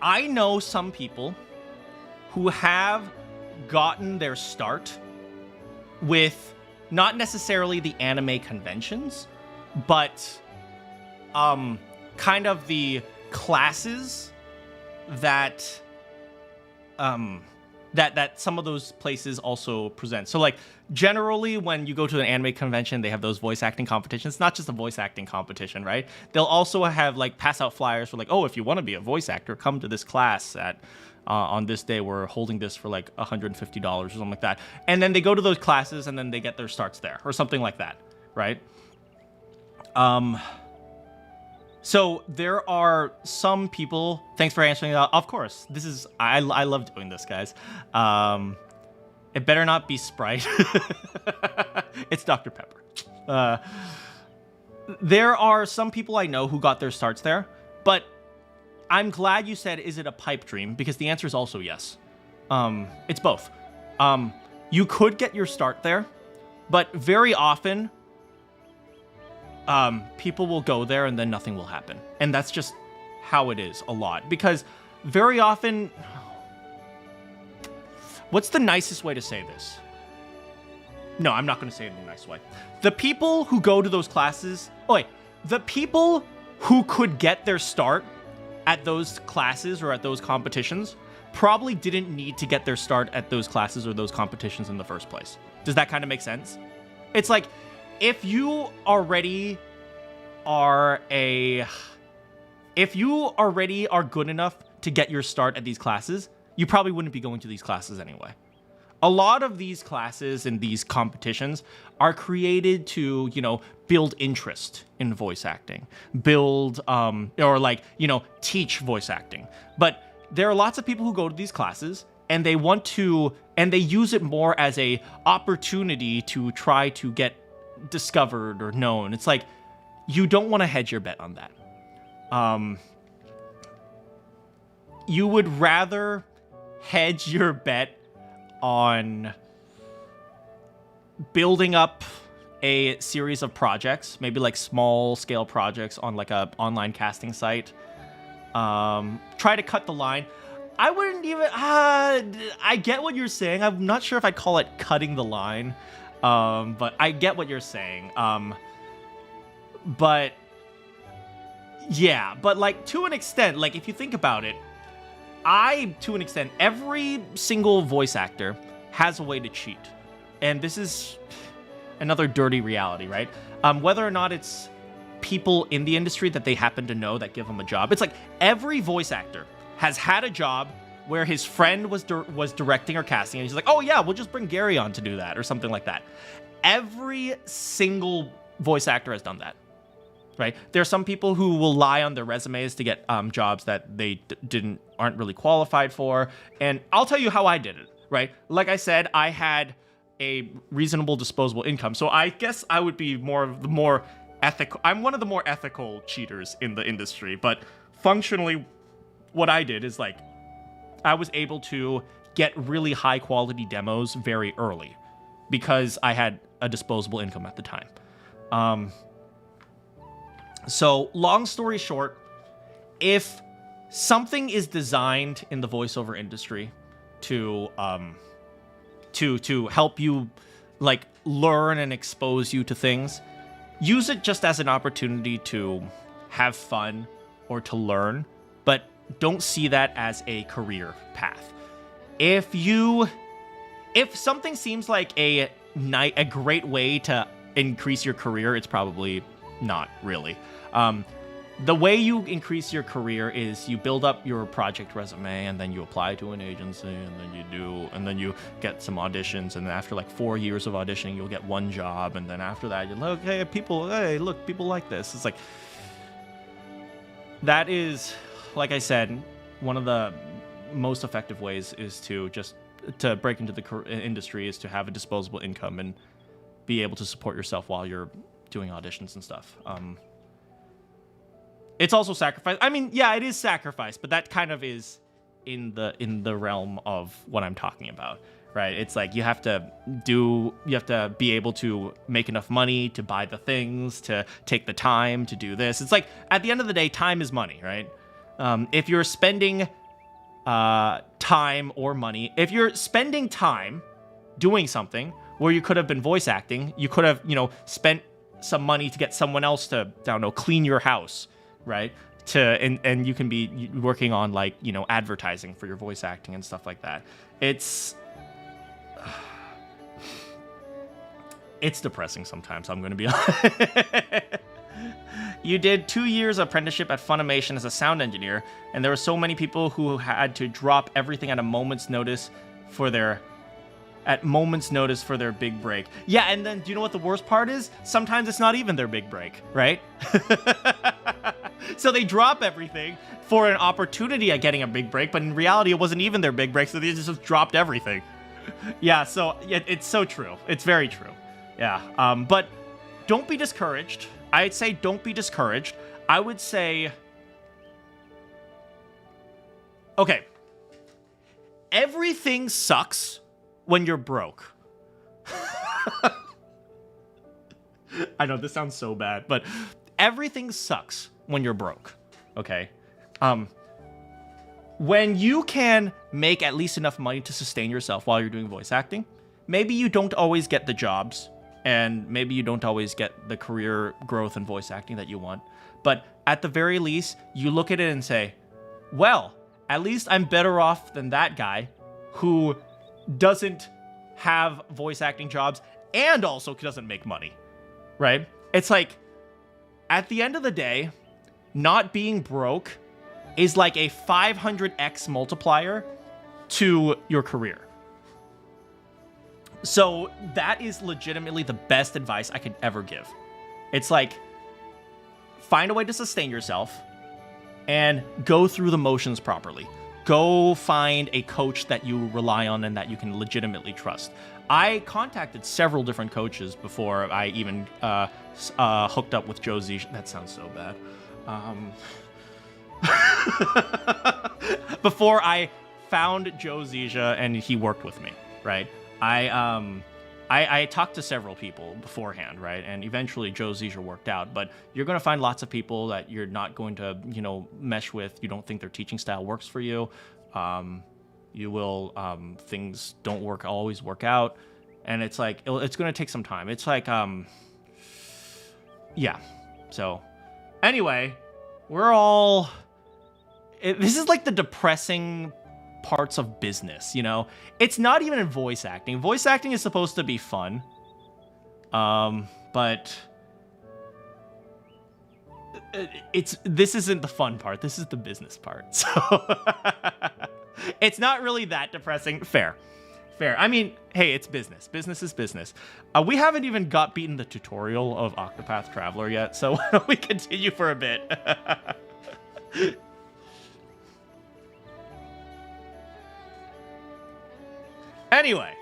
I know some people who have gotten their start with not necessarily the anime conventions, but kind of the classes that that some of those places also present. So like generally when you go to an anime convention, they have those voice acting competitions. It's not just a voice acting competition, right? They'll also have like pass out flyers for like, oh, if you want to be a voice actor, come to this class at on this day. We're holding this for like $150 or something like that. And then they go to those classes and then they get their starts there or something like that, right? So there are some people. Thanks for answering that. Of course, this is I love doing this, guys. It better not be Sprite. It's Dr. Pepper. There are some people I know who got their starts there, but I'm glad you said, is it a pipe dream? Because the answer is also yes. It's both. You could get your start there, but very often people will go there and then nothing will happen. And that's just how it is a lot. Because very often, what's the nicest way to say this? No, I'm not going to say it in a nice way. The people who go to those classes, the people who could get their start at those classes or at those competitions probably didn't need to get their start at those classes or those competitions in the first place. Does that kind of make sense? It's like, if you already are good enough to get your start at these classes, you probably wouldn't be going to these classes anyway. A lot of these classes and these competitions are created to, build interest in voice acting, teach voice acting. But there are lots of people who go to these classes and they use it more as a opportunity to try to get discovered or known. It's like, you don't want to hedge your bet on that. You would rather hedge your bet on building up a series of projects, maybe like small scale projects on like a online casting site. Try to cut the line. I wouldn't even. I get what you're saying. I'm not sure if I'd call it cutting the line, but I get what you're saying. But yeah, but like to an extent, like if you think about it, to an extent, every single voice actor has a way to cheat, and this is another dirty reality, right? Whether or not it's people in the industry that they happen to know that give them a job, it's like every voice actor has had a job where his friend was directing or casting, and he's like, oh yeah, we'll just bring Gary on to do that, or something like that. Every single voice actor has done that, right? There are some people who will lie on their resumes to get jobs that they aren't really qualified for, and I'll tell you how I did it, right? Like I said, I had a reasonable disposable income, so I guess I would be more ethical. I'm one of the more ethical cheaters in the industry, but functionally, what I did is like, I was able to get really high quality demos very early because I had a disposable income at the time. So long story short, if something is designed in the voiceover industry to help you like learn and expose you to things, use it just as an opportunity to have fun or to learn, but don't see that as a career path. If something seems like a great way to increase your career, it's probably not really. The way you increase your career is you build up your project resume, and then you apply to an agency, and then you get some auditions, and then after like 4 years of auditioning, you'll get one job, and then after that, you're like, hey, people like this. It's like, that is, like I said, one of the most effective ways is to break into the industry is to have a disposable income and be able to support yourself while you're doing auditions and stuff. It's also sacrifice. I mean, yeah, it is sacrifice, but that kind of is in the realm of what I'm talking about, right? It's like you have to be able to make enough money to buy the things, to take the time to do this. It's like, at the end of the day, time is money, right? If you're spending time or money, if you're spending time doing something where you could have been voice acting, you could have, spent some money to get someone else to, I don't know, clean your house, right? And you can be working on like, advertising for your voice acting and stuff like that. It's depressing sometimes, I'm going to be honest. You did 2 years apprenticeship at Funimation as a sound engineer, and there were so many people who had to drop everything at a moment's notice for their big break. Yeah, and then do you know what the worst part is? Sometimes it's not even their big break, right? So they drop everything for an opportunity at getting a big break, but in reality, it wasn't even their big break, so they just dropped everything. Yeah, so it's so true. It's very true. Yeah, but don't be discouraged. I'd say don't be discouraged. I would say, okay, everything sucks when you're broke. I know this sounds so bad, but everything sucks when you're broke, okay? When you can make at least enough money to sustain yourself while you're doing voice acting, maybe you don't always get the jobs, and maybe you don't always get the career growth in voice acting that you want, but at the very least, you look at it and say, well, at least I'm better off than that guy who doesn't have voice acting jobs and also doesn't make money, right? It's like, at the end of the day, not being broke is like a 500x multiplier to your career. So that is legitimately the best advice I could ever give. It's like, find a way to sustain yourself and go through the motions properly. Go find a coach that you rely on and that you can legitimately trust. I contacted several different coaches before I even hooked up with Joe Zisha. That sounds so bad. Before I found Joe Zisha and he worked with me, right? I talked to several people beforehand, right? And eventually Joe Zisha worked out, but you're going to find lots of people that you're not going to, mesh with. You don't think their teaching style works for you. You will, things don't always work out. And it's like, it's going to take some time. It's like, yeah. So, anyway, we're all... this is like the depressing parts of business, you know? It's not even in voice acting. Voice acting is supposed to be fun. But... this isn't the fun part. This is the business part. So... it's not really that depressing. Fair. I mean, hey, it's business. Business is business. We haven't even beaten the tutorial of Octopath Traveler yet, so why don't we continue for a bit? Anyway.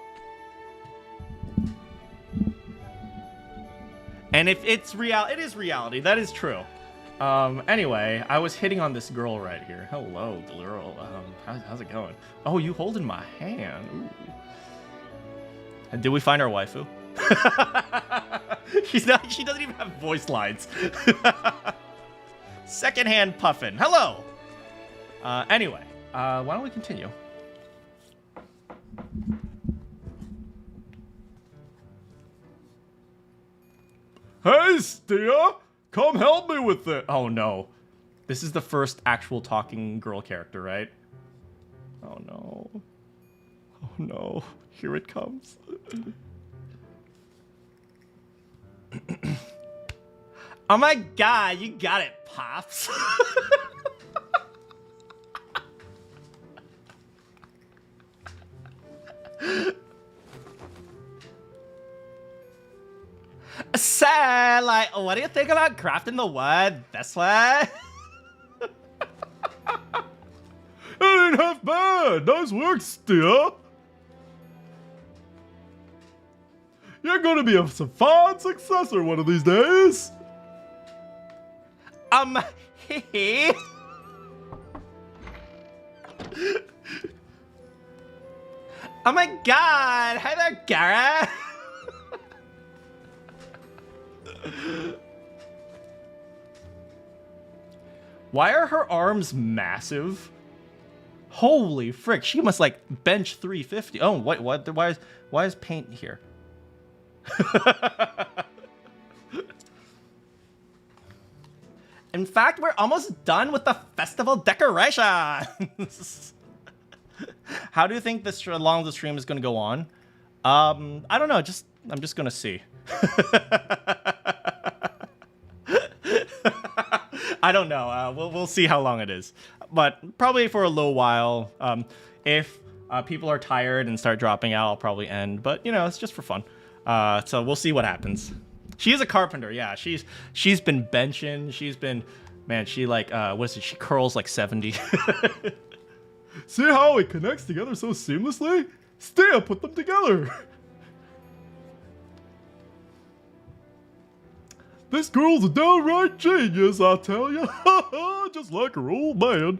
And if it's real, it is reality. That is true. Anyway, I was hitting on this girl right here. Hello, girl. How's it going? Oh, you holding my hand. Ooh. And did we find our waifu? She doesn't even have voice lines. Secondhand puffin. Hello. Anyway, why don't we continue? Hey, Stia! Come help me with it! Oh no. This is the first actual talking girl character, right? Oh no. Oh no. Here it comes. Oh my god, you got it, Pops. So, like, what do you think about crafting the wood this way? It ain't half bad! Nice work, Stia! You're gonna be a fine successor one of these days! Hee. Oh my god! Hi there, Garrett! Why are her arms massive? Holy frick, she must like bench 350. Oh, what? Why is paint here? In fact, we're almost done with the festival decorations. How do you think this long the stream is going to go on? I don't know. I'm just going to see. I don't know. We'll see how long it is, but probably for a little while. If people are tired and start dropping out, I'll probably end. But you know, it's just for fun. So we'll see what happens. She is a carpenter. Yeah, she's been benching. She's been, man. She like what is it? She curls like 70. See how it connects together so seamlessly? Stia put them together. This girl's a downright genius, I tell you. Just like her old man.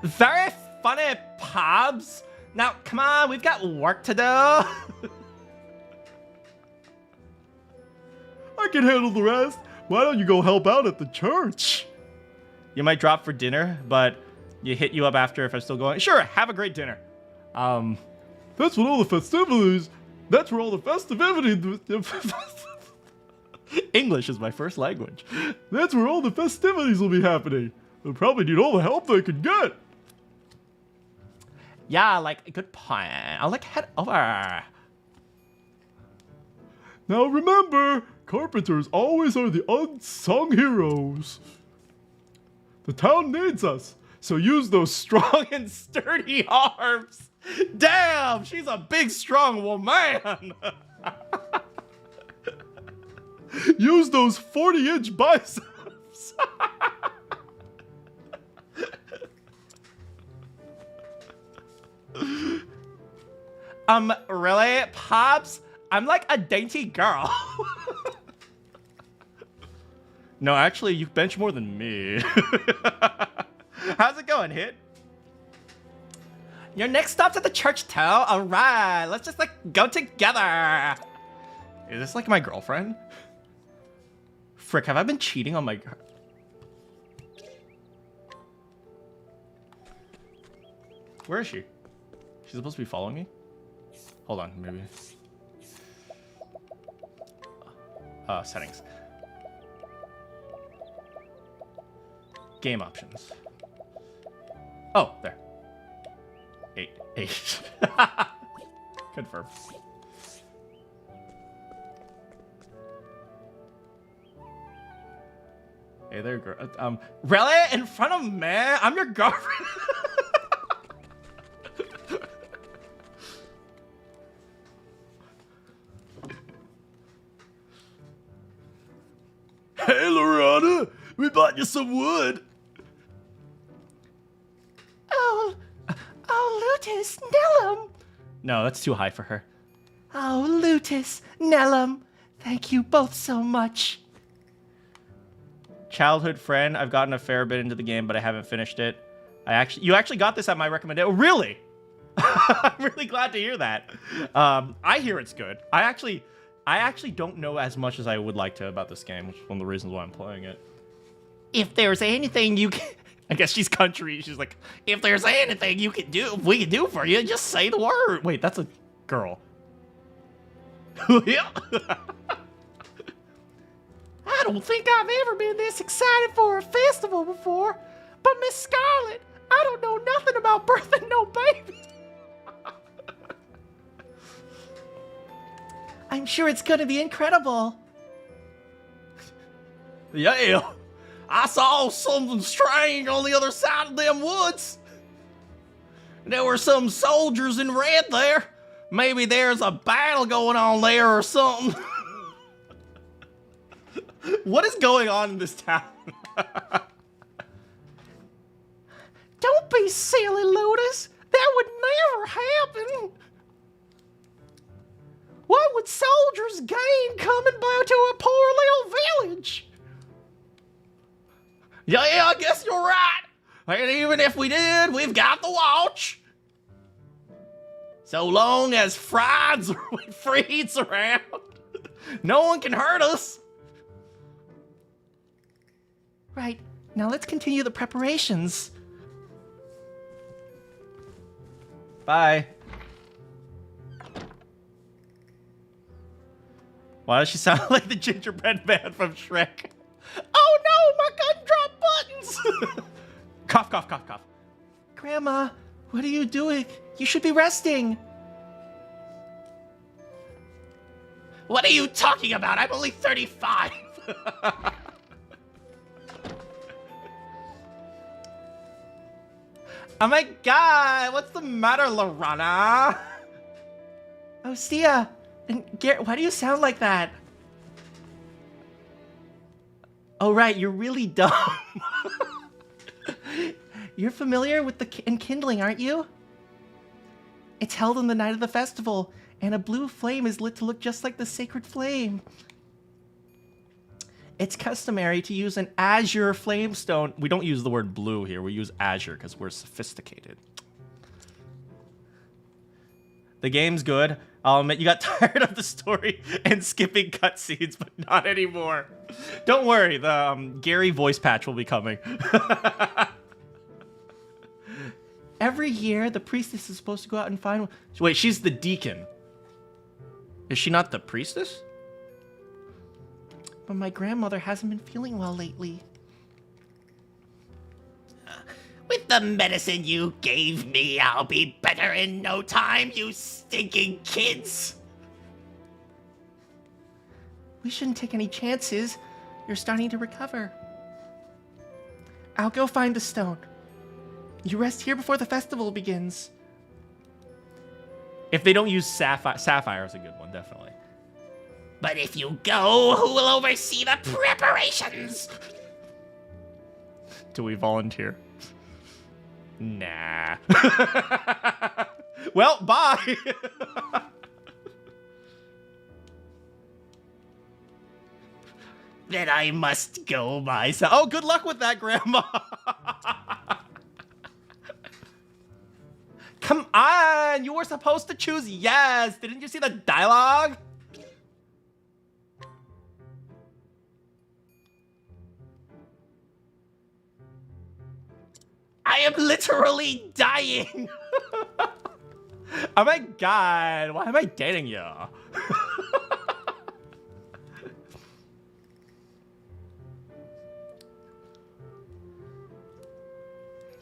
Very funny, Pops. Now, come on, we've got work to do. I can handle the rest. Why don't you go help out at the church? You might drop for dinner, but you hit you up after if I'm still going. Sure, have a great dinner. That's what all the festivities. That's where all the festivities. English is my first language. That's where all the festivities will be happening. They'll probably need all the help they can get. Yeah, like a good point. I'll like head over. Now remember, carpenters always are the unsung heroes. The town needs us, so use those Strong and sturdy arms. Damn, she's a big, strong woman. use those 40-inch biceps. Really, Pops? I'm like a dainty girl. No, actually, you bench more than me. How's it going, Hit? Your next stop's at the church, too. All right, let's just like go together. Is this like my girlfriend? Frick, have I been cheating on my... Where is she? She's supposed to be following me? Hold on, maybe. Settings. Game options. Oh, there. 8. Confirm. Hey there, girl. Really? In front of me? I'm your girlfriend. Hey, Lorana, we bought you some wood. Oh, Lutus, Nellum. No, that's too high for her. Oh, Lutus, Nellum. Thank you both so much. Childhood friend. I've gotten a fair bit into the game, but I haven't finished it. You actually got this at my recommendation. Oh, really? I'm really glad to hear that. I hear it's good. I actually don't know as much as I would like to about this game, which is one of the reasons why I'm playing it. If there's anything you can... I guess she's country. She's like, If there's anything we can do for you, just say the word. wait, that's a girl. Yeah. I don't think I've ever been this excited for a festival before. But Miss Scarlet, I don't know nothing about birthing no baby. I'm sure it's gonna be incredible. Yeah, I saw something strange on the other side of them woods. There were some soldiers in red there. Maybe there's a battle going on there or something. What is going on in this town? Don't be silly, Lotus. That would never happen. What would soldiers gain coming by to a poor little village? Yeah, I guess you're right. And even if we did, we've got the watch. So long as Freed's around, no one can hurt us. Right, now let's continue the preparations. Bye. Why does she sound like the gingerbread man from Shrek? Oh no, my gumdrop buttons! Cough, cough, cough, cough. Grandma, what are you doing? You should be resting. What are you talking about? I'm only 35. Oh my god, what's the matter, Lorana? Oh, Sia, and Garrett, why do you sound like that? Oh, right, you're really dumb. You're familiar with the enkindling, aren't you? It's held on the night of the festival, and a blue flame is lit to look just like the sacred flame. It's customary to use an azure flamestone. We don't use the word blue here. We use azure because we're sophisticated. The game's good. I'll admit you got tired of the story and skipping cutscenes, but not anymore. Don't worry, the Gary voice patch will be coming. Every year, the priestess is supposed to go out and find... Wait, she's the deacon. Is she not the priestess? But my grandmother hasn't been feeling well lately. With the medicine you gave me, I'll be better in no time, you stinking kids. We shouldn't take any chances. You're starting to recover. I'll go find the stone. You rest here before the festival begins. If they don't use sapphire, sapphire is a good one, definitely. But if you go, who will oversee the preparations? Do we volunteer? Nah. Well, bye. Then I must go myself. Oh, good luck with that, Grandma. Come on, you were supposed to choose yes. Didn't you see the dialogue? I am literally dying. Oh my god, why am I dating you?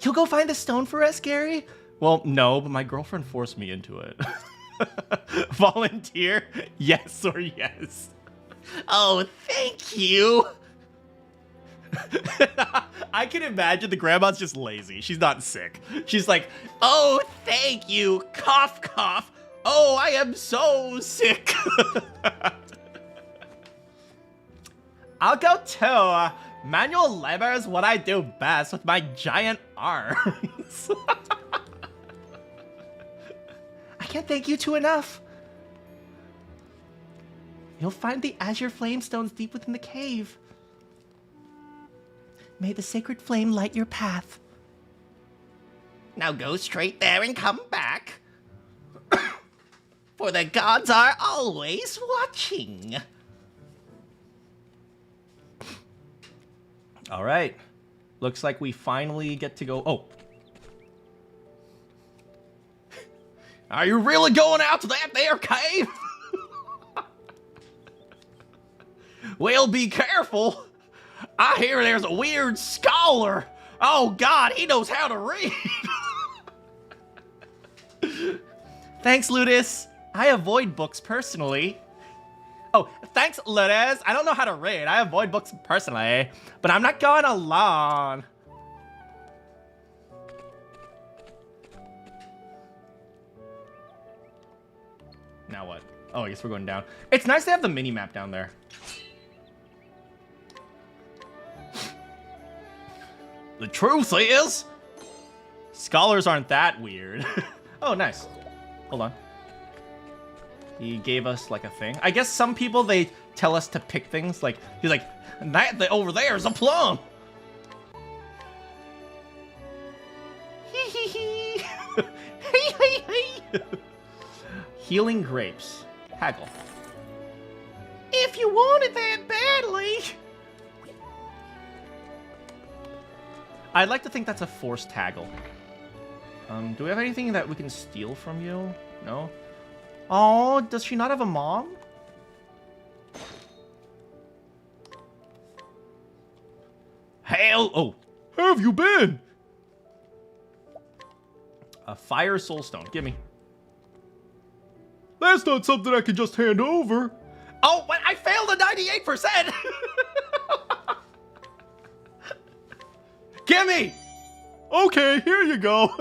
You'll go find the stone for us, Gary? Well, no, but my girlfriend forced me into it. Volunteer? Yes or yes. Oh, thank you. I can imagine the grandma's just lazy. She's not sick. She's like, Oh, thank you. Cough, cough. oh, I am so sick. I'll go too. Manual labor is what I do best with my giant arms. I can't thank you two enough. You'll find the azure flame stones deep within the cave. May the sacred flame light your path. Now go straight there and come back. For the gods are always watching. All right. Looks like we finally get to go. Oh. Are you really going out to that there cave? Well, be careful. I hear there's a weird scholar. Oh, God, he knows how to read. Thanks, Ludus. I avoid books personally. Oh, thanks, Ludus. I don't know how to read. I avoid books personally, but I'm not going alone. Now what? Oh, I guess we're going down. It's nice to have the mini-map down there. The truth is, Scholars aren't that weird. Oh, nice. Hold on. He gave us, like, a thing. I guess some people, they tell us to pick things. Like, he's like, that over there is a plum. Healing grapes. Haggle. If you want it that badly. I'd like to think that's a forced haggle. Do we have anything that we can steal from you? No? Oh, does she not have a mom? hell, Oh, how have you been? A fire soulstone. Give me. That's not something I can just hand over. oh, but I failed a 98%. Gimme! Okay, here you go.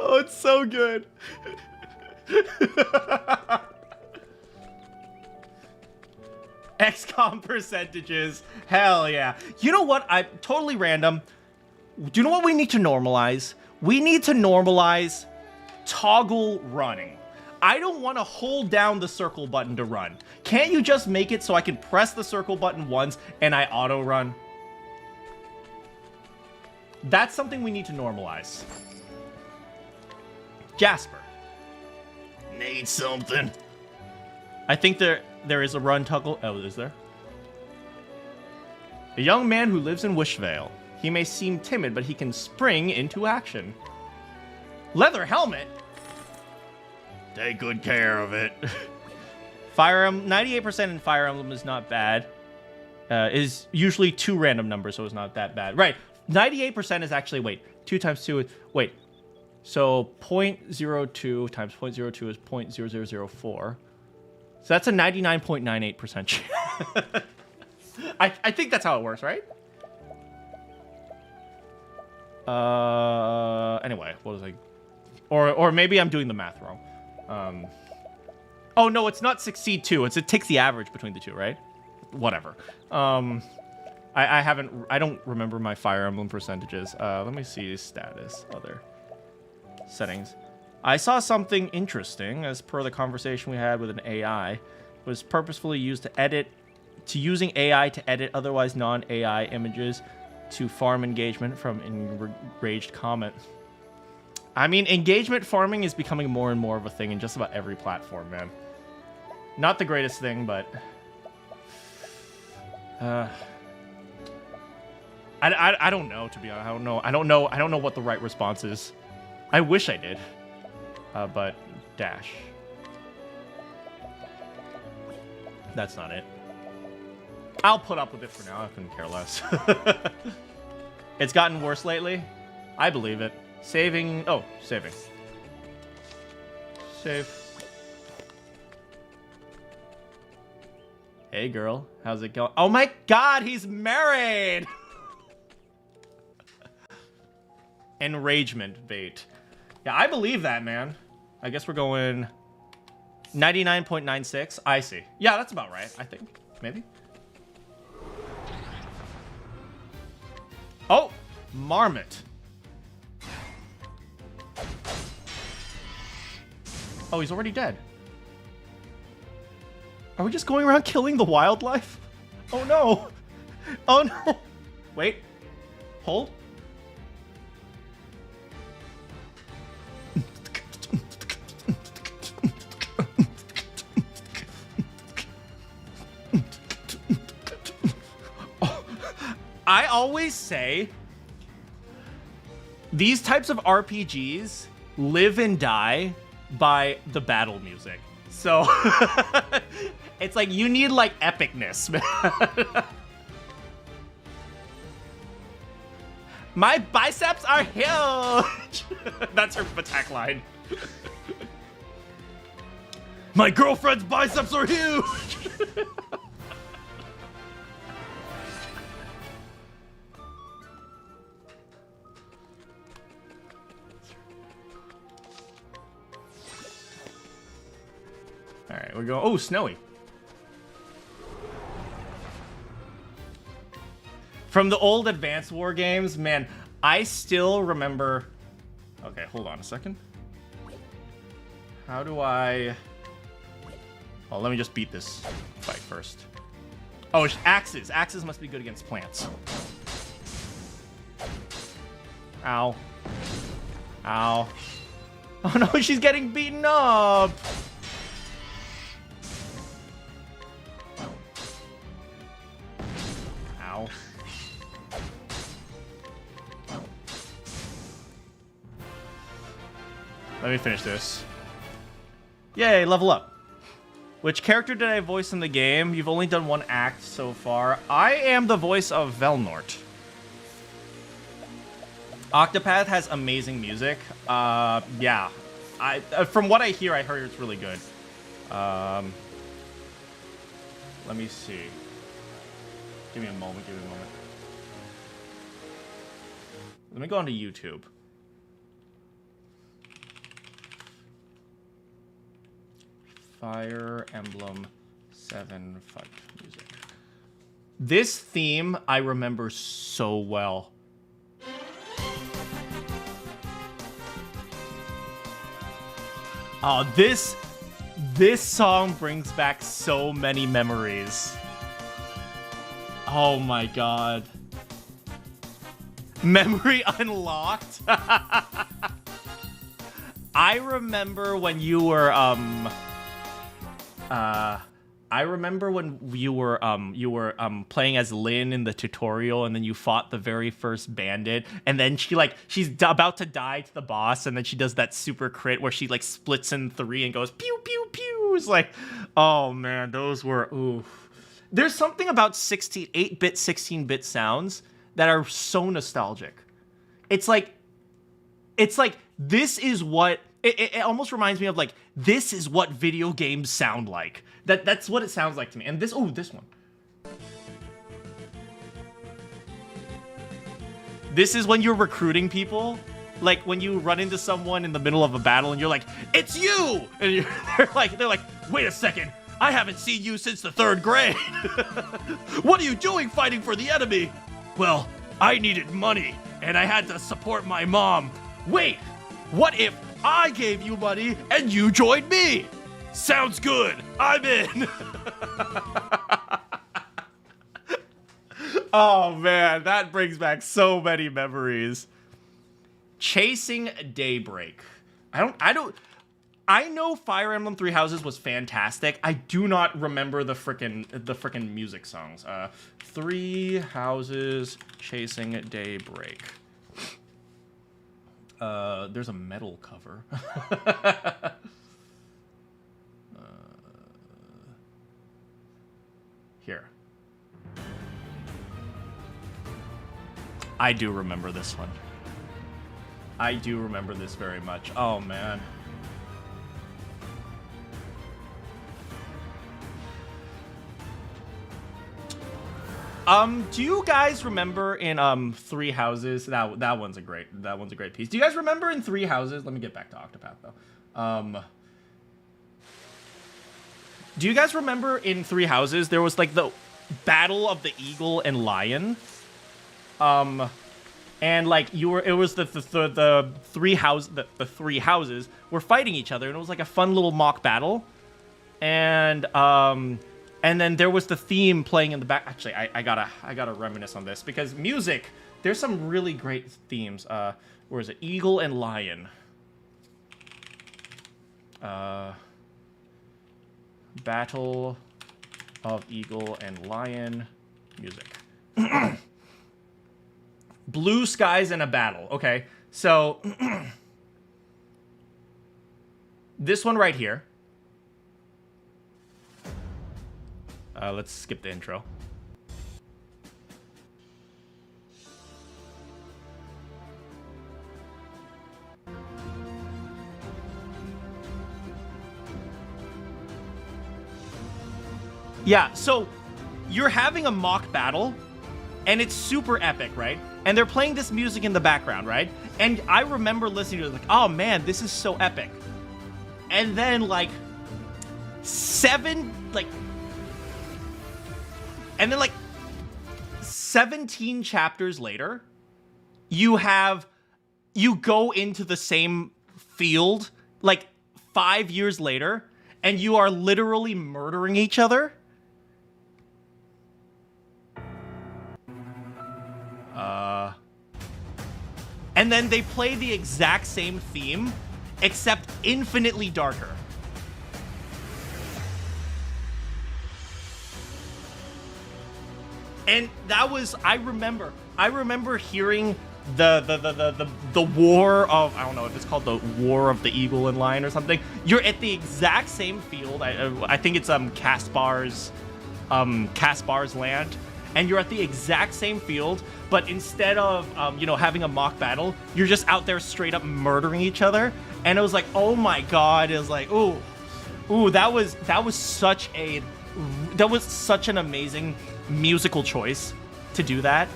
Oh, it's so good. XCOM percentages. Hell yeah. You know what? I'm totally random. Do you know what we need to normalize? We need to normalize toggle running. I don't want to hold down the circle button to run. Can't you just make it so I can press the circle button once and I auto run? That's something we need to normalize. Jasper. Need something. I think there is a run toggle. Oh, is there? A young man who lives in Wishvale. He may seem timid, but he can spring into action. Leather helmet? Take good care of it. Fire Emblem, 98% in Fire Emblem is not bad. Is usually 2 random numbers, so it's not that bad. Right, 98% is actually, wait, 2 times 2 is, wait. So 0.02 times 0.02 is 0.0004. So that's a 99.98% chance. I think that's how it works, right? Anyway, what was I... Or maybe I'm doing the math wrong. Oh, no, it's not succeed 2. It takes the average between the two, right? Whatever. I don't remember my Fire Emblem percentages. Let me see status, other settings. I saw something interesting as per the conversation we had with an AI. It was purposefully used using AI to edit otherwise non-AI images to farm engagement from enraged comment. I mean, engagement farming is becoming more and more of a thing in just about every platform, man. Not the greatest thing, but... I don't know, to be honest. I don't know what the right response is. I wish I did. But dash. That's not it. I'll put up with it for now. I couldn't care less. It's gotten worse lately. I believe it. Saving. Oh, saving. Save. Hey, girl. How's it going? Oh my god, he's married! Enragement bait. Yeah, I believe that, man. I guess we're going 99.96. I see. Yeah, that's about right, I think. Maybe. Oh! Marmot. Oh, he's already dead. Are we just going around killing the wildlife? Oh no! Oh no! Wait. Hold. I always say these types of RPGs live and die by the battle music. So it's like you need like epicness, man. My biceps are huge. That's her attack line. My girlfriend's biceps are huge! Alright, we're going. Oh, snowy. From the old Advance War games, man, I still remember. Okay, hold on a second. How do I. Oh, let me just beat this fight first. Oh, axes. Axes must be good against plants. Ow. Ow. Oh no, she's getting beaten up! Ow. Let me finish this. Yay, level up. Which character did I voice in the game? You've only done one act so far. I am the voice of Velnort. Octopath has amazing music. Yeah. From what I hear, I heard it's really good. Let me see. Give me a moment, give me a moment. Let me go onto YouTube. Fire Emblem 7 fight music. This theme I remember so well. Oh, this song brings back so many memories. Oh my god. Memory unlocked. I remember when you were playing as Lynn in the tutorial, and then you fought the very first bandit, and then she's about to die to the boss, and then she does that super crit where she like splits in 3 and goes pew pew pew. It's like, oh man, those were oof. There's something about 8-bit, 16-bit sounds that are so nostalgic. It's like this is what it almost reminds me of, like, this is what video games sound like. That's what it sounds like to me. And this one. This is when you're recruiting people. Like when you run into someone in the middle of a battle and you're like, "It's you!" And they're like, "Wait a second. I haven't seen you since the 3rd grade. What are you doing fighting for the enemy?" "Well, I needed money and I had to support my mom." "Wait, what if I gave you money and you joined me?" "Sounds good. I'm in." Oh man, that brings back so many memories. Chasing Daybreak. I I know Fire Emblem Three Houses was fantastic. I do not remember the frickin' music songs. Three Houses Chasing Daybreak. There's a metal cover. Here. I do remember this one. I do remember this very much. Oh, man. Do you guys remember in Three Houses? That one's a great piece. Do you guys remember in Three Houses? Let me get back to Octopath though. Do you guys remember in Three Houses there was like the battle of the eagle and lion? And like it was the three houses were fighting each other, and it was like a fun little mock battle. And then there was the theme playing in the back. Actually, I gotta reminisce on this because music. There's some really great themes. Where is it? Eagle and Lion. Battle of Eagle and Lion. Music. Blue skies in a battle. Okay, so this one right here. Let's skip the intro. Yeah, so you're having a mock battle, and it's super epic, right? And they're playing this music in the background, right? And I remember listening to it like, oh man, this is so epic. And then like 17 chapters later, you go into the same field, like 5 years later, and you are literally murdering each other. And then they play the exact same theme, except infinitely darker. And that was, I remember hearing the war of, I don't know if it's called the War of the Eagle and Lion or something. You're at the exact same field. I think it's Caspar's land, and you're at the exact same field, but instead of having a mock battle, you're just out there straight up murdering each other. And it was like, oh my god! It was like, ooh, that was such an amazing musical choice to do that.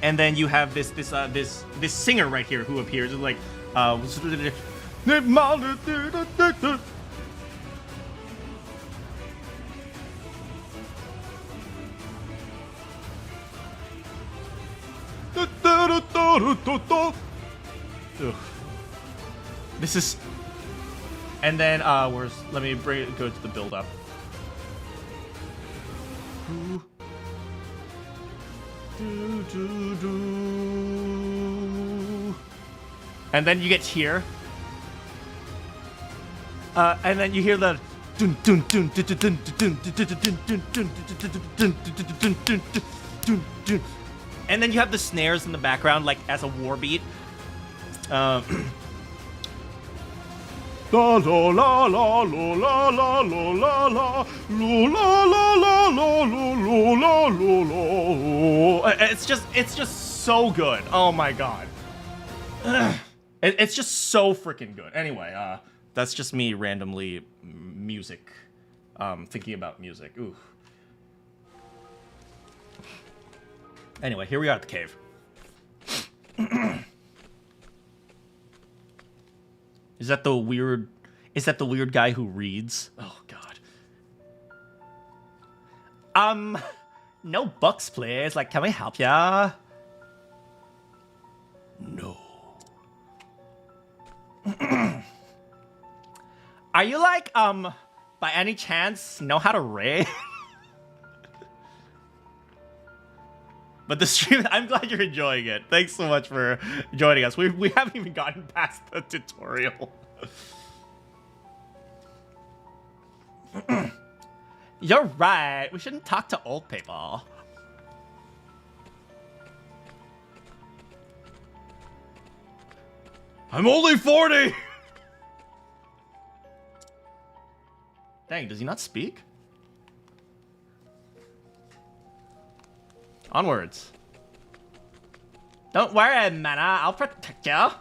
And then you have this singer right here who appears and like this is, and then let me go to the build up. And then you get here, and then you hear the and then you have the snares in the background, like as a war beat. La la la la la la la la la la. It's just so good. Oh my god. It's just so freaking good. Anyway, that's just me randomly thinking about music. Ooh. Anyway, here we are at the cave. Is that the weird guy who reads? Oh god. No books, please. Like, can we help ya? No. Are you like, by any chance, know how to read? But the stream, I'm glad you're enjoying it. Thanks so much for joining us. We haven't even gotten past the tutorial. You're right. We shouldn't talk to old people. I'm only 40! Dang, does he not speak? Onwards. Don't worry, Mana. I'll protect you. Oh.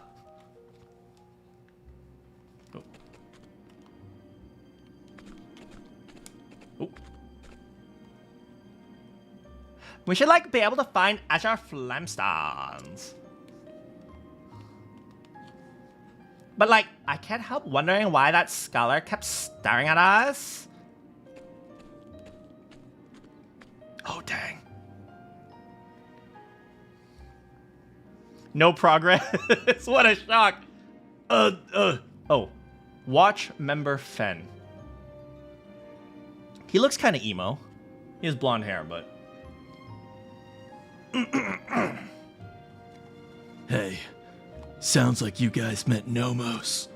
Oh. We should, like, be able to find Azure Flamestones. But, like, I can't help wondering why that scholar kept staring at us. Oh, dang. No progress. What a shock. Oh. Watch member Fen. He looks kind of emo. He has blonde hair, but... Hey, sounds like you guys met Nomos.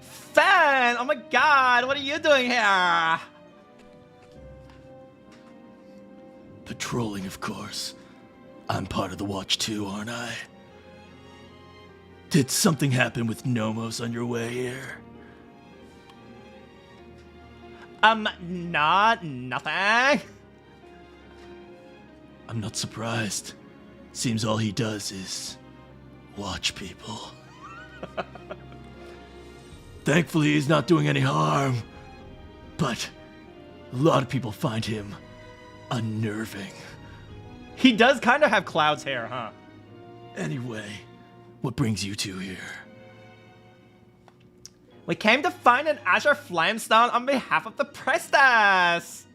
Fen! Oh my god, what are you doing here? Patrolling, of course. I'm part of the Watch too, aren't I? Did something happen with Nomos on your way here? Nothing. I'm not surprised. Seems all he does is watch people. Thankfully, he's not doing any harm. But a lot of people find him unnerving. He does kind of have Cloud's hair, huh? Anyway, what brings you two here? We came to find an Azure Flamestone on behalf of the priestess.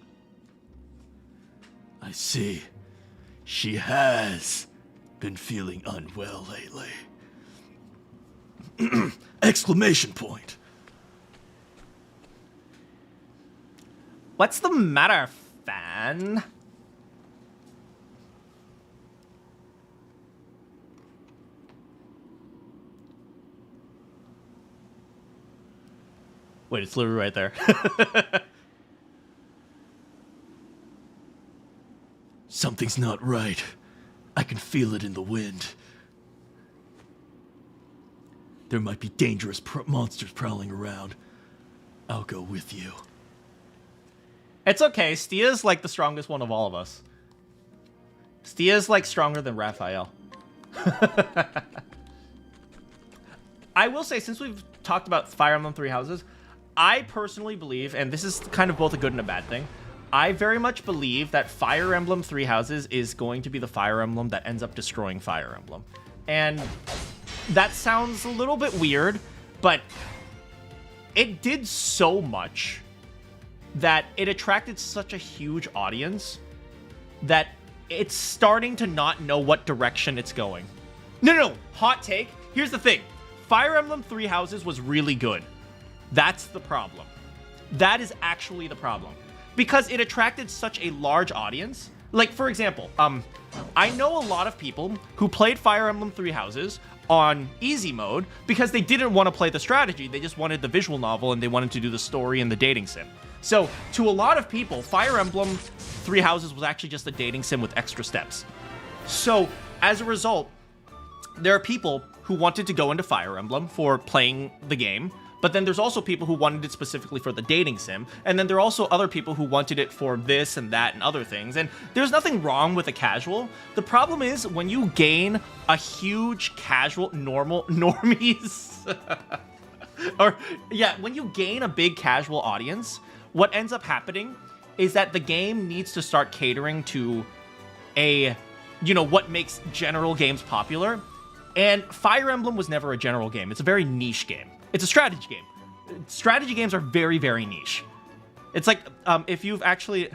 I see. She has been feeling unwell lately. Exclamation point. What's the matter, Fan? Wait, it's literally right there. Something's not right. I can feel it in the wind. There might be dangerous monsters prowling around. I'll go with you. It's okay. Stia's like the strongest one of all of us. Stia's like stronger than Raphael. I will say, since we've talked about Fire Emblem Three Houses, I personally believe, and this is kind of both a good and a bad thing, I very much believe that Fire Emblem Three Houses is going to be the Fire Emblem that ends up destroying Fire Emblem. And that sounds a little bit weird, but it did so much that it attracted such a huge audience that it's starting to not know what direction it's going. No, hot take. Here's the thing. Fire Emblem Three Houses was really good. That's the problem. That is actually the problem. Because it attracted such a large audience. Like, for example, I know a lot of people who played Fire Emblem Three Houses on easy mode because they didn't want to play the strategy. They just wanted the visual novel and they wanted to do the story and the dating sim. So, to a lot of people, Fire Emblem Three Houses was actually just a dating sim with extra steps. So, as a result, there are people who wanted to go into Fire Emblem for playing the game, but then there's also people who wanted it specifically for the dating sim, and then there are also other people who wanted it for this and that and other things, and there's nothing wrong with a casual. The problem is when you gain a huge casual, normies, when you gain a big casual audience, what ends up happening is that the game needs to start catering to what makes general games popular, and Fire Emblem was never a general game. It's a very niche game. It's a strategy game. Strategy games are very, very niche. It's like, if you've actually...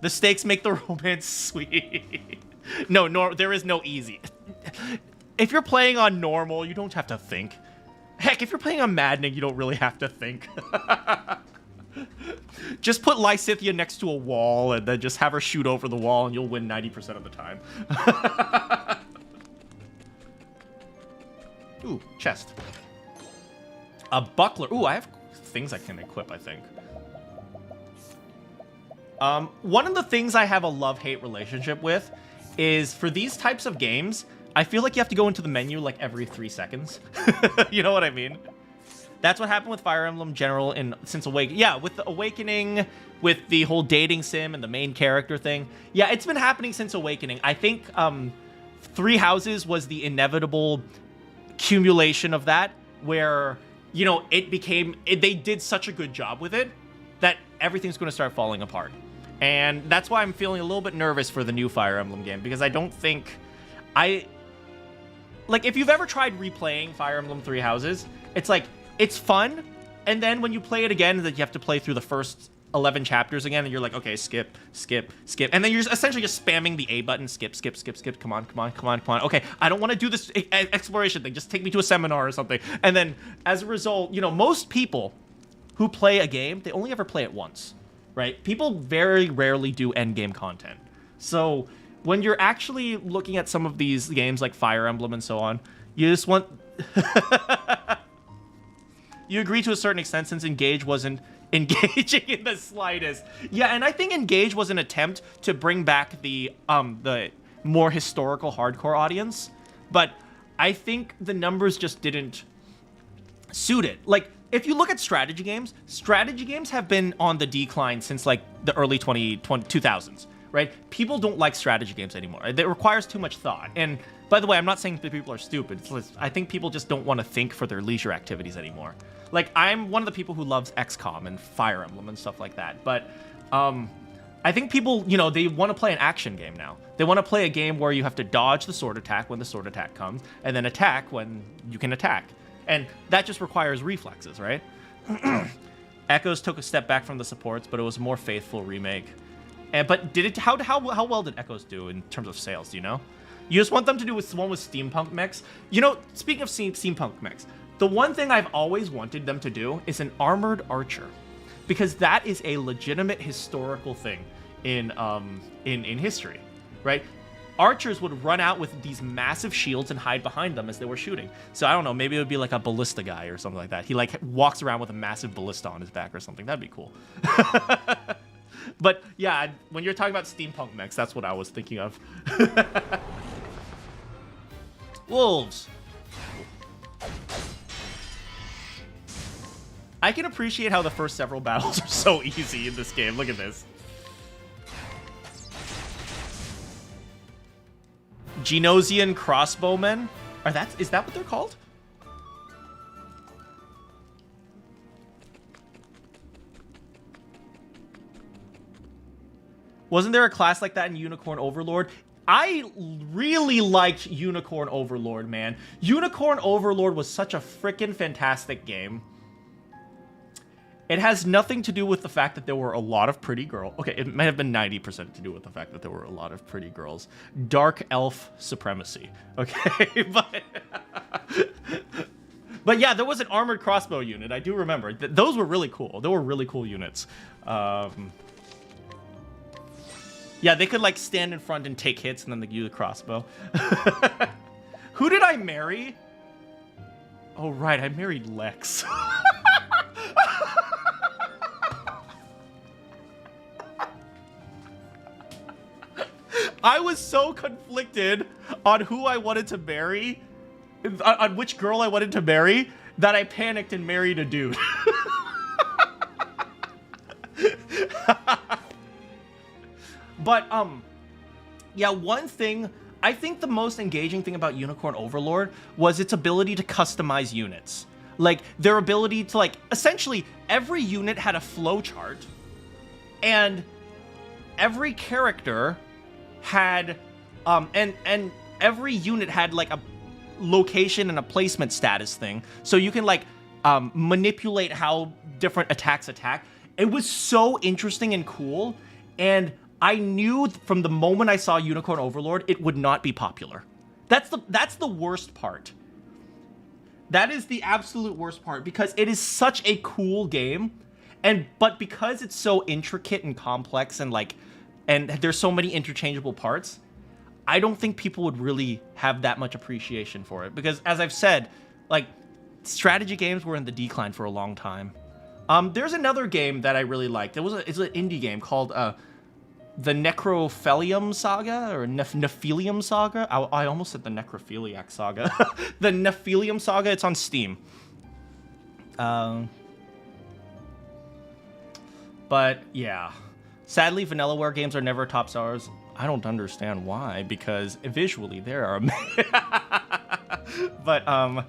The stakes make the romance sweet. No, there is no easy. If you're playing on normal, you don't have to think. Heck, if you're playing on maddening, you don't really have to think. Just put Lysithea next to a wall and then just have her shoot over the wall and you'll win 90% of the time. Ooh, chest. A buckler. Ooh, I have things I can equip, I think. One of the things I have a love-hate relationship with is for these types of games, I feel like you have to go into the menu like every 3 seconds. You know what I mean? That's what happened with Fire Emblem General since Awakening. Yeah, with the Awakening, with the whole dating sim and the main character thing. Yeah, it's been happening since Awakening. I think Three Houses was the inevitable accumulation of that, where, you know, they did such a good job with it that everything's going to start falling apart. And that's why I'm feeling a little bit nervous for the new Fire Emblem game, because I don't think like, if you've ever tried replaying Fire Emblem Three Houses, it's like, it's fun, and then when you play it again, that you have to play through the first 11 chapters again, and you're like, okay, skip, skip, skip, and then you're essentially just spamming the A button, skip, skip, skip, skip, come on, come on, come on, come on, okay, I don't want to do this exploration thing, just take me to a seminar or something. And then, as a result, you know, most people who play a game, they only ever play it once, right? People very rarely do endgame content. So when you're actually looking at some of these games like Fire Emblem and so on, you just want... You agree to a certain extent, since Engage wasn't engaging in the slightest. Yeah, and I think Engage was an attempt to bring back the more historical hardcore audience, but I think the numbers just didn't suit it. Like, if you look at strategy games have been on the decline since like the early 2000s, right? People don't like strategy games anymore. It requires too much thought. And by the way, I'm not saying that people are stupid. I think people just don't want to think for their leisure activities anymore. Like, I'm one of the people who loves XCOM and Fire Emblem and stuff like that. But I think people, you know, they want to play an action game now. They want to play a game where you have to dodge the sword attack when the sword attack comes, and then attack when you can attack. And that just requires reflexes, right? Echoes took a step back from the supports, but it was a more faithful remake. But did it? How well did Echoes do in terms of sales? Do you know? You just want them to do with one with steampunk mechs. You know, speaking of steampunk mechs, the one thing I've always wanted them to do is an armored archer, because that is a legitimate historical thing in history, right? Archers would run out with these massive shields and hide behind them as they were shooting. So I don't know, maybe it would be like a ballista guy or something like that. He like walks around with a massive ballista on his back or something. That'd be cool. But yeah, when you're talking about steampunk mechs, that's what I was thinking of. Wolves. I can appreciate how the first several battles are so easy in this game. Look at this. Genosian crossbowmen? Is that what they're called? Wasn't there a class like that in Unicorn Overlord? I really liked Unicorn Overlord, man. Unicorn Overlord was such a freaking fantastic game. It has nothing to do with the fact that there were a lot of pretty girls. Okay, it might have been 90% to do with the fact that there were a lot of pretty girls. Dark elf supremacy. Okay, but yeah, there was an armored crossbow unit. I do remember. Those were really cool. They were really cool units. Yeah, they could like stand in front and take hits and then they use a crossbow. Who did I marry? Oh, right, I married Lex. I was so conflicted on who I wanted to marry, on which girl I wanted to marry, that I panicked and married a dude. But, yeah, one thing, I think the most engaging thing about Unicorn Overlord was its ability to customize units. Like, their ability to, like, essentially, every unit had a flowchart, and every character had, and every unit had, like, a location and a placement status thing, so you can, like, manipulate how different attacks attack. It was so interesting and cool, and I knew from the moment I saw Unicorn Overlord, it would not be popular. That's the worst part. That is the absolute worst part, because it is such a cool game, But because it's so intricate and complex and like, and there's so many interchangeable parts, I don't think people would really have that much appreciation for it. Because as I've said, like, strategy games were in the decline for a long time. There's another game that I really liked. It's an indie game called the Necrophilium Saga, or Nephilium Saga. I almost said the Necrophiliac Saga. The Nephilium Saga. It's on Steam. But yeah, sadly, Vanillaware games are never top stars. I don't understand why, because visually there are. But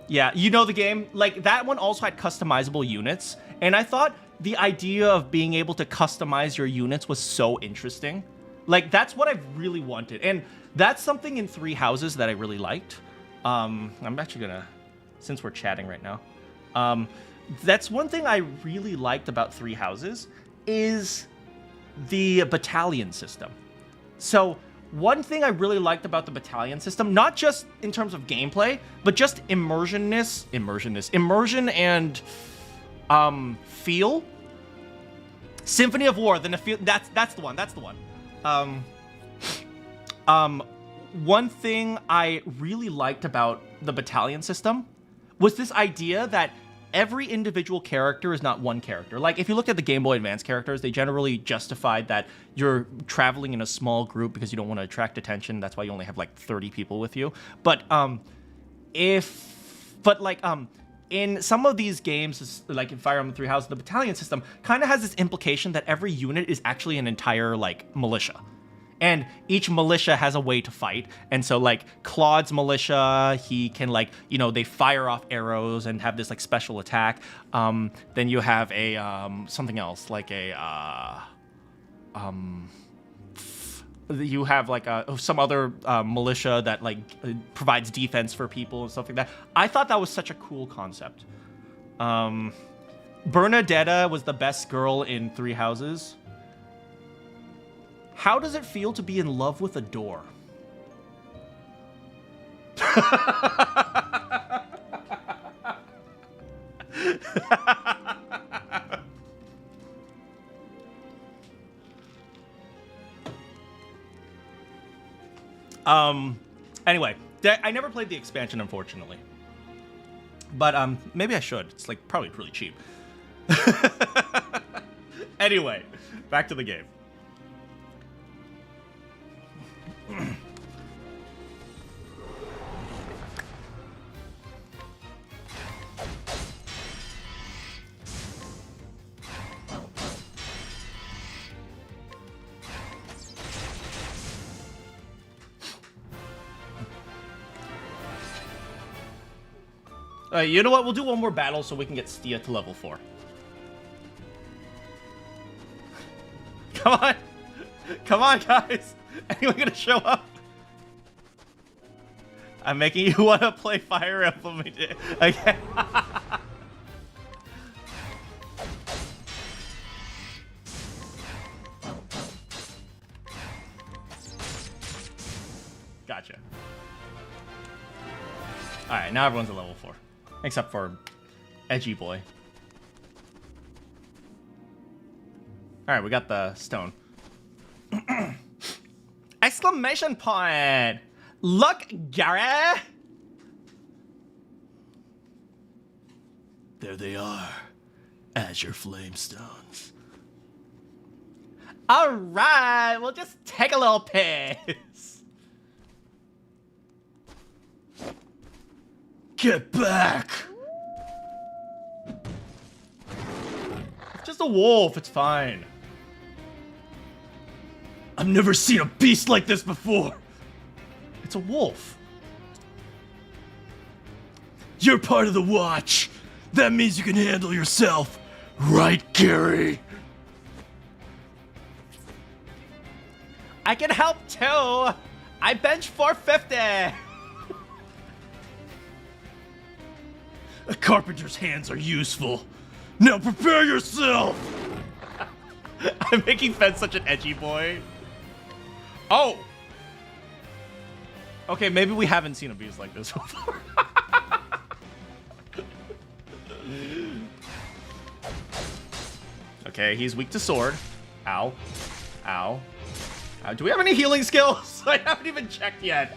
yeah, you know the game. Like, that one also had customizable units, and I thought the idea of being able to customize your units was so interesting. Like, that's what I really wanted, and that's something in Three Houses that I really liked. I'm actually gonna, since we're chatting right now, that's one thing I really liked about Three Houses is the battalion system. So one thing I really liked about the battalion system, not just in terms of gameplay, but just immersion and feel. Symphony of War, that's the one. One thing I really liked about the battalion system was this idea that every individual character is not one character. Like, if you look at the Game Boy Advance characters, they generally justified that you're traveling in a small group because you don't want to attract attention. That's why you only have like 30 people with you. But in some of these games, like in Fire Emblem Three Houses, the battalion system kind of has this implication that every unit is actually an entire like militia. And each militia has a way to fight. And so, like, Claude's militia, he can, like, you know, they fire off arrows and have this, like, special attack. Then you have a, something else, like a, you have, like, some other militia that, like, provides defense for people and stuff like that. I thought that was such a cool concept. Bernadetta was the best girl in Three Houses. How does it feel to be in love with a door? Anyway, I never played the expansion, unfortunately. But maybe I should. It's like probably really cheap. Anyway, back to the game. You know what? We'll do one more battle so we can get Stia to level 4. Come on! Come on, guys! Anyone gonna show up? I'm making you want to play Fire Emblem again. Gotcha. Alright, now everyone's at level 4. Except for Edgy Boy. Alright, we got the stone. Exclamation point! Look, Gary! There they are, Azure Flamestones. Alright, we'll just take a little piss. Get back! It's just a wolf, it's fine. I've never seen a beast like this before. It's a wolf. You're part of the watch. That means you can handle yourself. Right, Gary? I can help too. I bench 450. A carpenter's hands are useful. Now prepare yourself! I'm making Fed such an edgy boy. Oh! Okay, maybe we haven't seen a beast like this before. Okay, he's weak to sword. Ow. Ow. Ow. Do we have any healing skills? I haven't even checked yet.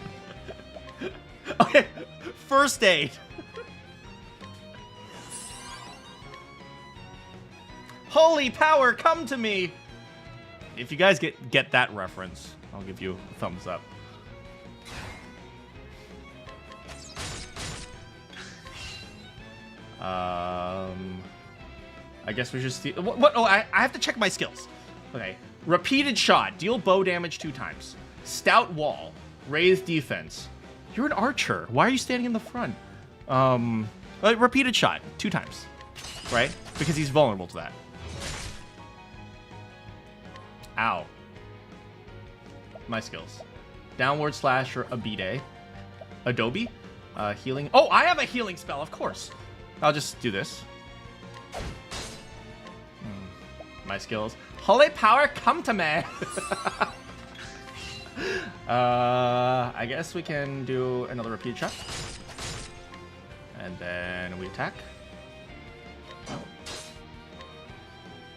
Okay, first aid. Holy power, come to me! If you guys get that reference, I'll give you a thumbs up. I guess we just... What? Oh, I have to check my skills. Okay. Repeated shot. Deal bow damage 2 times. Stout wall. Raise defense. You're an archer. Why are you standing in the front? Repeated shot. 2 times. Right? Because he's vulnerable to that. Ow. My skills. Downward slash or Abide. Adobe. Healing. Oh, I have a healing spell, of course. I'll just do this. My skills. Holy power, come to me. I guess we can do another repeat shot. And then we attack.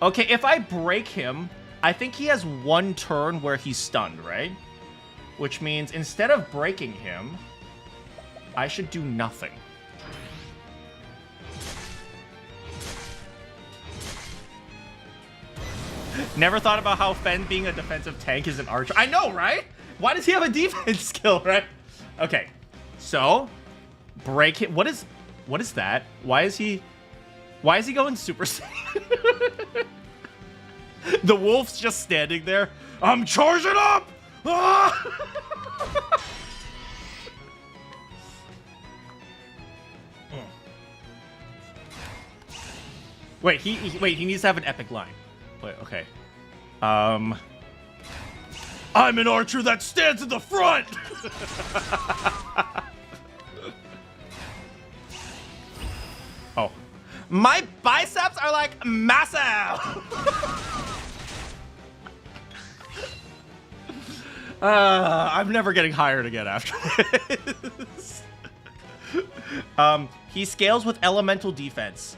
Okay, if I break him, I think he has 1 turn where he's stunned, right? Which means instead of breaking him, I should do nothing. Never thought about how Fen being a defensive tank is an archer. I know, right? Why does he have a defense skill, right? Okay, so break it. What is that? Why is he going Super Saiyan? The wolf's just standing there. I'm charging up. Ah! Wait, he needs to have an epic line. Wait, okay. I'm an archer that stands in the front! Oh. My biceps are like massive! I'm never getting hired again after this. He scales with elemental defense.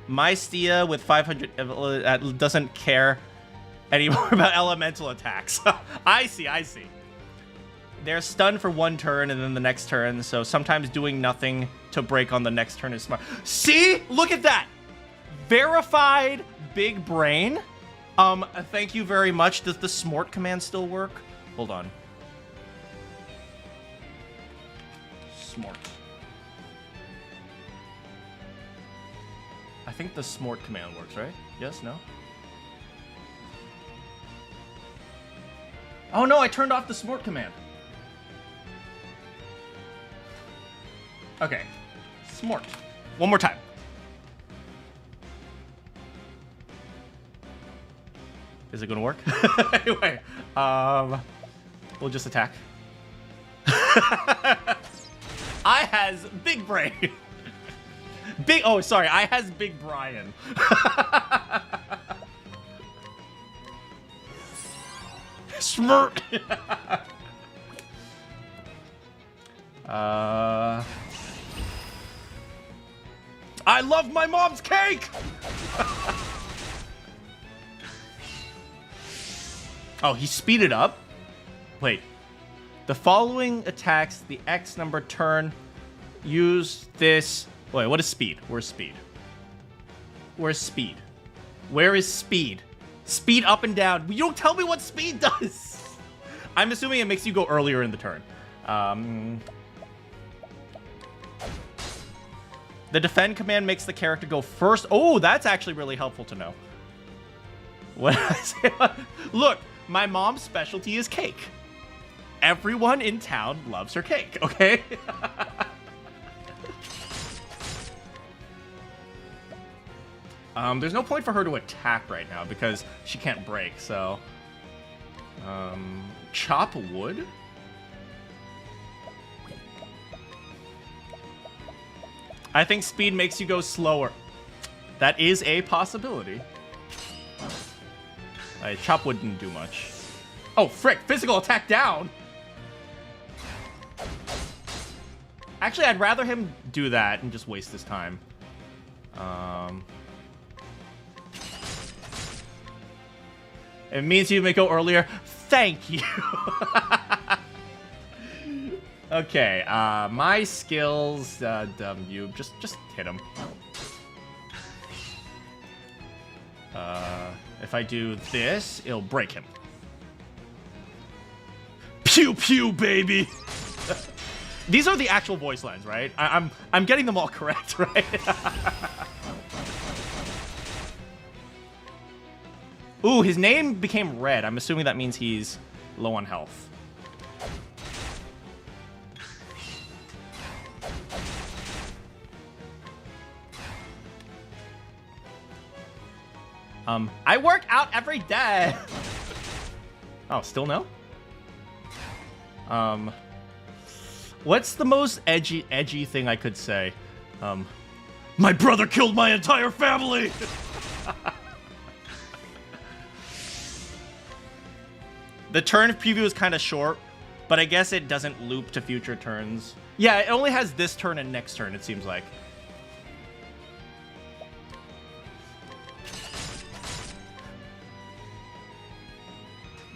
My Stia with 500 doesn't care anymore about elemental attacks. I see. They're stunned for 1 turn and then the next turn, so sometimes doing nothing to break on the next turn is smart. See? Look at that! Verified big brain. Thank you very much. Does the smort command still work? Hold on. Smort. I think the smort command works, right? Yes, no? Oh no, I turned off the smort command. Okay. Smort. One more time. Is it gonna work? Anyway, we'll just attack. I has big brain. Oh, sorry, I has big Brian. Smirk. I love my mom's cake. Oh, he speeded up? Wait. The following attacks the X number turn. Use this. Wait, what is speed? Where's speed? Where's speed? Where is speed? Speed up and down. You don't tell me what speed does. I'm assuming it makes you go earlier in the turn. The defend command makes the character go first. Oh, that's actually really helpful to know. What did I say? Look, my mom's specialty is cake. Everyone in town loves her cake, okay? There's no point for her to attack right now because she can't break, so... chop wood? I think speed makes you go slower. That is a possibility. Chop wood didn't do much. Oh, frick! Physical attack down! Actually, I'd rather him do that and just waste his time. It means you may go earlier. Thank you. Okay, my skills, you just hit him. If I do this, it'll break him. Pew pew, baby. These are the actual voice lines, right? I'm getting them all correct, right? Ooh, his name became red. I'm assuming that means he's low on health. I work out every day. Oh, still no? What's the most edgy thing I could say? My brother killed my entire family. The turn preview is kind of short, but I guess it doesn't loop to future turns. Yeah, it only has this turn and next turn, it seems like.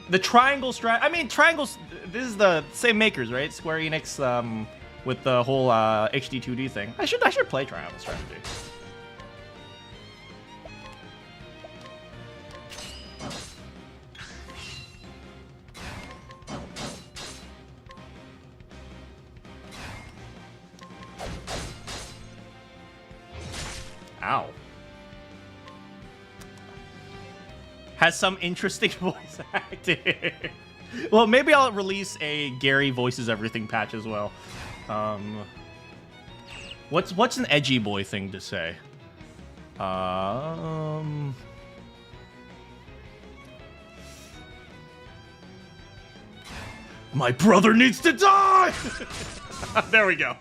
The triangle I mean, triangles, this is the same makers, right? Square Enix, with the whole HD 2D thing. I should play triangle strategy. Ow. Has some interesting voice acting. Well, maybe I'll release a Gary Voices Everything patch as well. What's an edgy boy thing to say? My brother needs to die! There we go.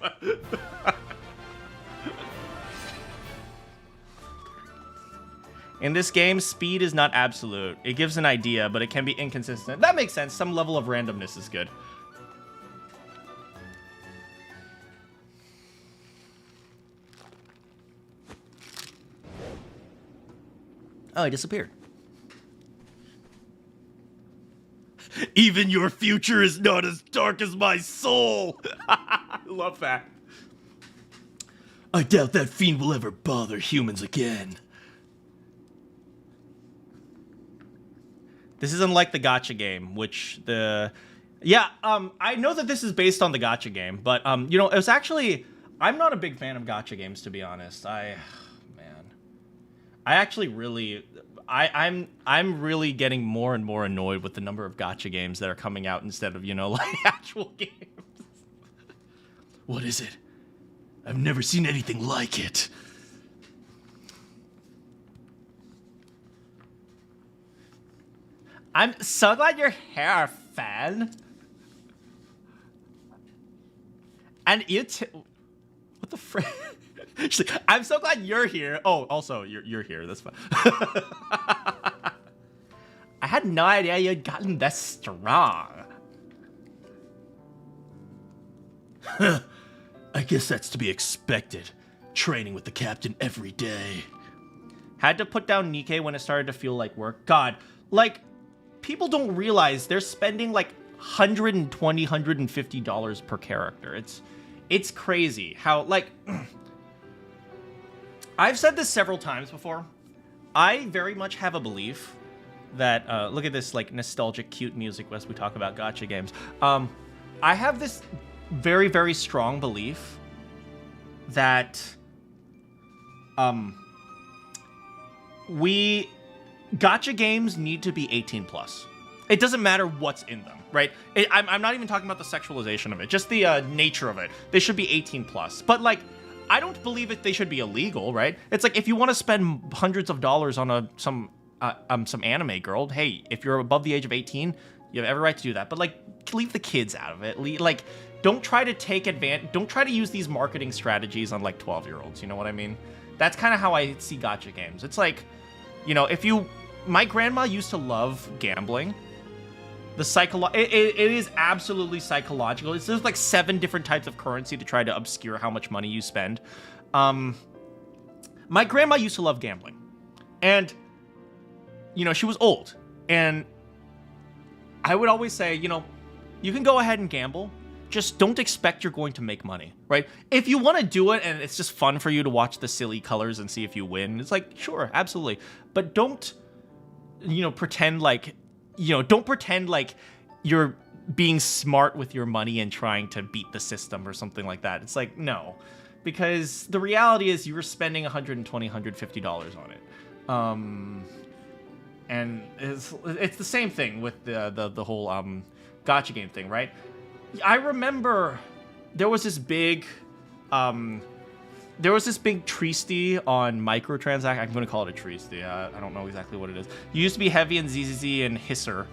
In this game, speed is not absolute. It gives an idea, but it can be inconsistent. That makes sense. Some level of randomness is good. Oh, he disappeared. Even your future is not as dark as my soul. I love that. I doubt that fiend will ever bother humans again. This is unlike the gacha game, which I know that this is based on the gacha game, but you know, it was actually, I'm not a big fan of gacha games, to be honest. I'm really getting more and more annoyed with the number of gacha games that are coming out instead of, you know, like actual games. What is it? I've never seen anything like it. I'm so glad you're here, fan. And you too. What the frick? She's like, I'm so glad you're here. Oh, also, you're here. That's fine. I had no idea you'd gotten this strong. I guess that's to be expected. Training with the captain every day. Had to put down Nikkei when it started to feel like work. God, like, people don't realize they're spending like $120, $150 per character. It's crazy how, like, I've said this several times before. I very much have a belief that, look at this, like, nostalgic, cute music as we talk about gacha games. I have this very, very strong belief that, gacha games need to be 18 plus. It doesn't matter what's in them, right? I'm not even talking about the sexualization of it, just the nature of it. They should be 18 plus. But, like, I don't believe they should be illegal, right? It's like, if you want to spend hundreds of dollars on some anime girl, hey, if you're above the age of 18, you have every right to do that. But, like, leave the kids out of it. Like, don't try to take advantage. Don't try to use these marketing strategies on, like, 12-year-olds. You know what I mean? That's kind of how I see gacha games. It's like, you know, my grandma used to love gambling. It is absolutely psychological. There's like 7 different types of currency to try to obscure how much money you spend. My grandma used to love gambling. And, you know, she was old. And I would always say, you know, you can go ahead and gamble. Just don't expect you're going to make money, right? If you want to do it and it's just fun for you to watch the silly colors and see if you win, it's like, sure, absolutely. But don't, you know, pretend like, you know, don't pretend like you're being smart with your money and trying to beat the system or something like that. It's like, no. Because the reality is you were spending $120, $150 on it. And it's the same thing with the whole gacha game thing, right? I remember there was this big treaty on microtransaction. I'm going to call it a treaty. I don't know exactly what it is. It used to be heavy in ZZZ and Hisser,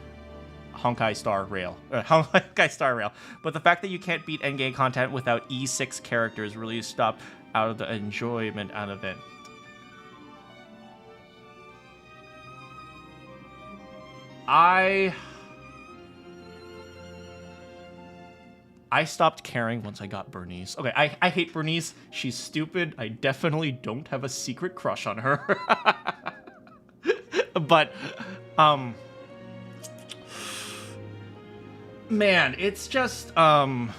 Honkai Star Rail. Honkai Star Rail. But the fact that you can't beat endgame content without E6 characters really stopped out of the enjoyment out of it. I stopped caring once I got Bernice. Okay, I hate Bernice. She's stupid. I definitely don't have a secret crush on her. But, man, it's just, yeah,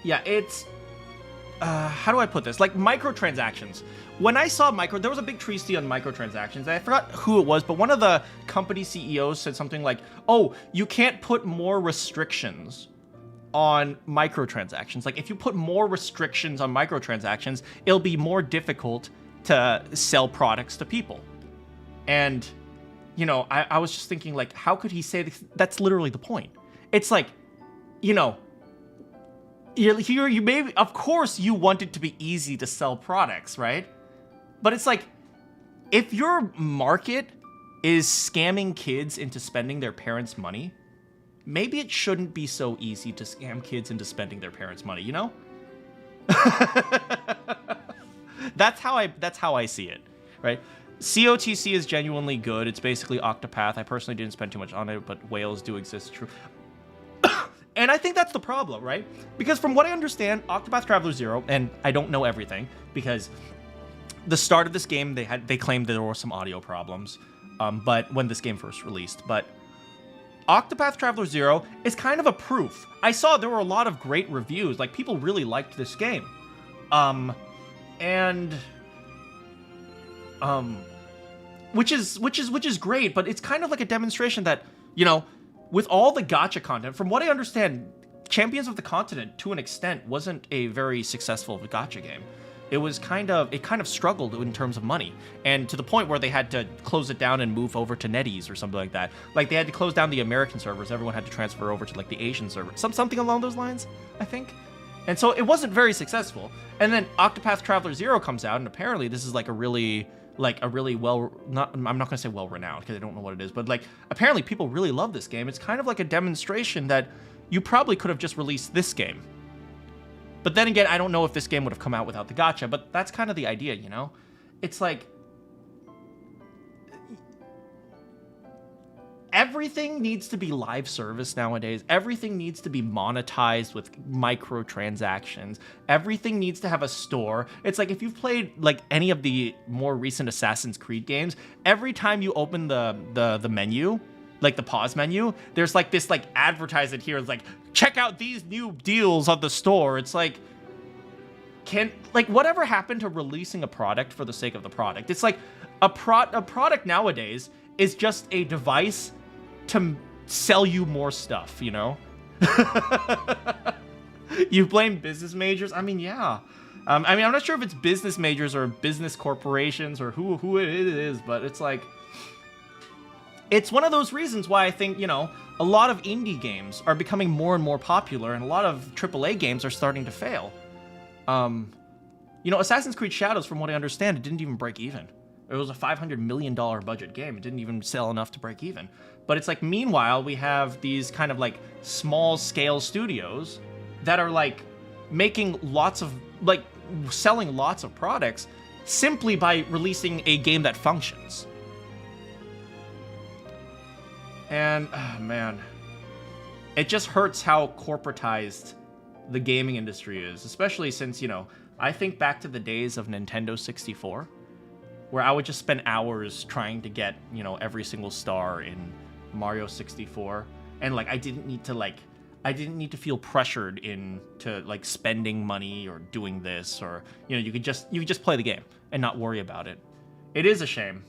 it's, how do I put this? Like, microtransactions. When I saw there was a big treaty on microtransactions. I forgot who it was, but one of the company CEOs said something like, oh, you can't put more restrictions on microtransactions. Like, if you put more restrictions on microtransactions, it'll be more difficult to sell products to people. And, you know, I was just thinking, like, how could he say this? That's literally the point. It's like, you know, here you maybe, of course you want it to be easy to sell products, right? But it's like, if your market is scamming kids into spending their parents' money, maybe it shouldn't be so easy to scam kids into spending their parents' money, you know? That's how I see it, right? COTC is genuinely good. It's basically Octopath. I personally didn't spend too much on it, but whales do exist, true. And I think that's the problem, right? Because from what I understand, Octopath Traveler 0, and I don't know everything, because the start of this game, they claimed there were some audio problems, but when this game first released, but Octopath Traveler 0 is kind of a proof. I saw there were a lot of great reviews, like people really liked this game. Which is great, but it's kind of like a demonstration that, you know, with all the gacha content, from what I understand, Champions of the Continent, to an extent, wasn't a very successful gacha game. It kind of struggled in terms of money, and to the point where they had to close it down and move over to NetEase or something like that. Like, they had to close down the American servers. Everyone had to transfer over to, like, the Asian server. Something along those lines, I think. And so it wasn't very successful. And then Octopath Traveler 0 comes out, and apparently this is, like, a really well, I'm not gonna say well-renowned, because I don't know what it is, but, like, apparently people really love this game. It's kind of like a demonstration that you probably could have just released this game. But then again, I don't know if this game would have come out without the gacha, but that's kind of the idea, you know? It's like, everything needs to be live service nowadays. Everything needs to be monetized with microtransactions. Everything needs to have a store. It's like, if you've played, like, any of the more recent Assassin's Creed games, every time you open the menu, like the pause menu, there's like this like advertisement here. It's like, check out these new deals on the store. It's like, whatever happened to releasing a product for the sake of the product? It's like a product nowadays is just a device to sell you more stuff, you know? You blame business majors? I mean, yeah. I'm not sure if it's business majors or business corporations or who it is, but it's like, it's one of those reasons why I think, you know, a lot of indie games are becoming more and more popular, and a lot of AAA games are starting to fail. You know, Assassin's Creed Shadows, from what I understand, it didn't even break even. It was a $500 million budget game. It didn't even sell enough to break even. But it's like, meanwhile, we have these kind of like small-scale studios that are like making lots of, like, selling lots of products simply by releasing a game that functions. And, oh man, it just hurts how corporatized the gaming industry is, especially since, you know, I think back to the days of Nintendo 64. where I would just spend hours trying to get, you know, every single star in Mario 64, and like I didn't need to feel pressured into like spending money or doing this, or you know, you could just play the game and not worry about it. It is a shame.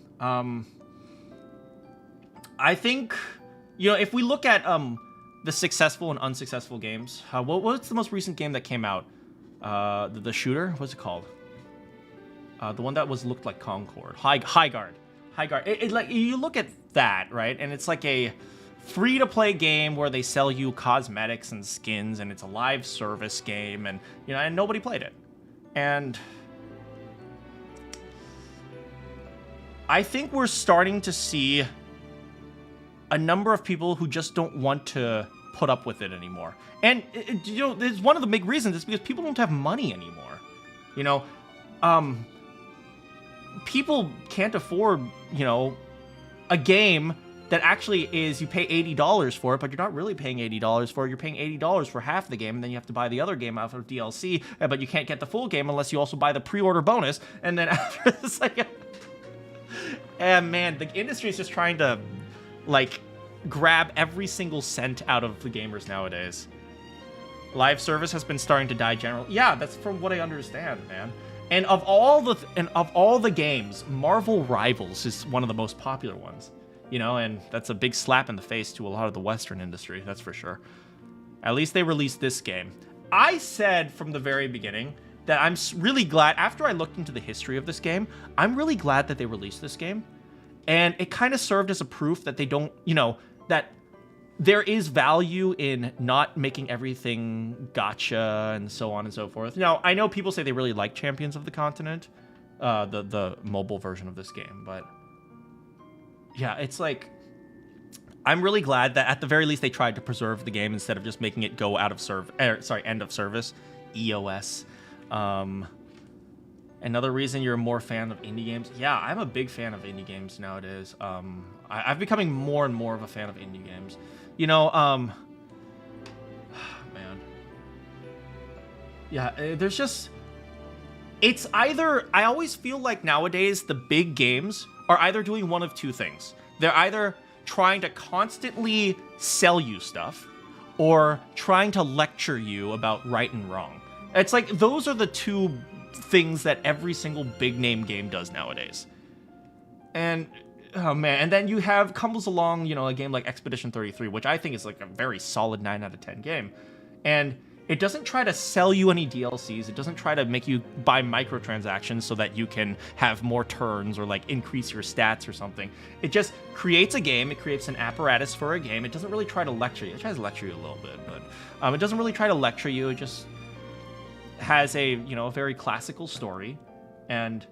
I think, you know, if we look at the successful and unsuccessful games, what's the most recent game that came out? The shooter, what's it called? The one that looked like Concord, High Guard. It like, you look at that, right, and it's like a free-to-play game where they sell you cosmetics and skins, and it's a live service game, and you know, and nobody played it. And I think we're starting to see a number of people who just don't want to put up with it anymore. And you know, there's one of the big reasons is because people don't have money anymore. You know, people can't afford, you know, a game that actually is, you pay $80 for it, but you're not really paying $80 for it. You're paying $80 for half the game, and then you have to buy the other game out of DLC, but you can't get the full game unless you also buy the pre-order bonus. And then after it's like, and man, the industry is just trying to like grab every single cent out of the gamers nowadays. Live service has been starting to die generally. Yeah, that's from what I understand, man. And of all the games, Marvel Rivals is one of the most popular ones. You know, and that's a big slap in the face to a lot of the Western industry, that's for sure. At least they released this game. I said from the very beginning that I'm really glad, after I looked into the history of this game, I'm really glad that they released this game. And it kind of served as a proof that they don't, you know, that there is value in not making everything gotcha and so on and so forth. Now, I know people say they really like Champions of the Continent, the mobile version of this game, but yeah, it's like, I'm really glad that at the very least they tried to preserve the game instead of just making it go out of end of service, EOS. Another reason you're more fan of indie games? Yeah, I'm a big fan of indie games nowadays. I'm becoming more and more of a fan of indie games. You know, man. Yeah, there's just, it's either, I always feel like nowadays the big games are either doing one of two things. They're either trying to constantly sell you stuff or trying to lecture you about right and wrong. It's like, those are the two things that every single big name game does nowadays. And oh man, and then comes along, you know, a game like Expedition 33, which I think is like a very solid 9 out of 10 game. And it doesn't try to sell you any DLCs. It doesn't try to make you buy microtransactions so that you can have more turns or like increase your stats or something. It just creates a game. It creates an apparatus for a game. It doesn't really try to lecture you. It tries to lecture you a little bit, but it doesn't really try to lecture you. It just has a, you know, a very classical story, and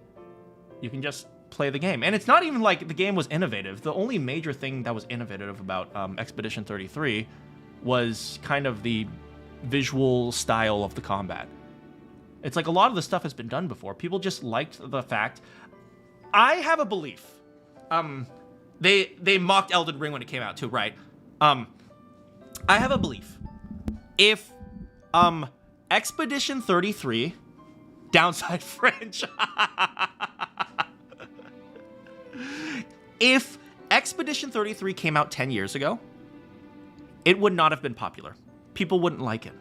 you can just play the game. And it's not even like the game was innovative. The only major thing that was innovative about Expedition 33 was kind of the visual style of the combat. It's like a lot of the stuff has been done before. People just liked the fact. I have a belief. They mocked Elden Ring when it came out too, right? I have a belief. If Expedition 33 downside French. If Expedition 33 came out 10 years ago, it would not have been popular. People wouldn't like it.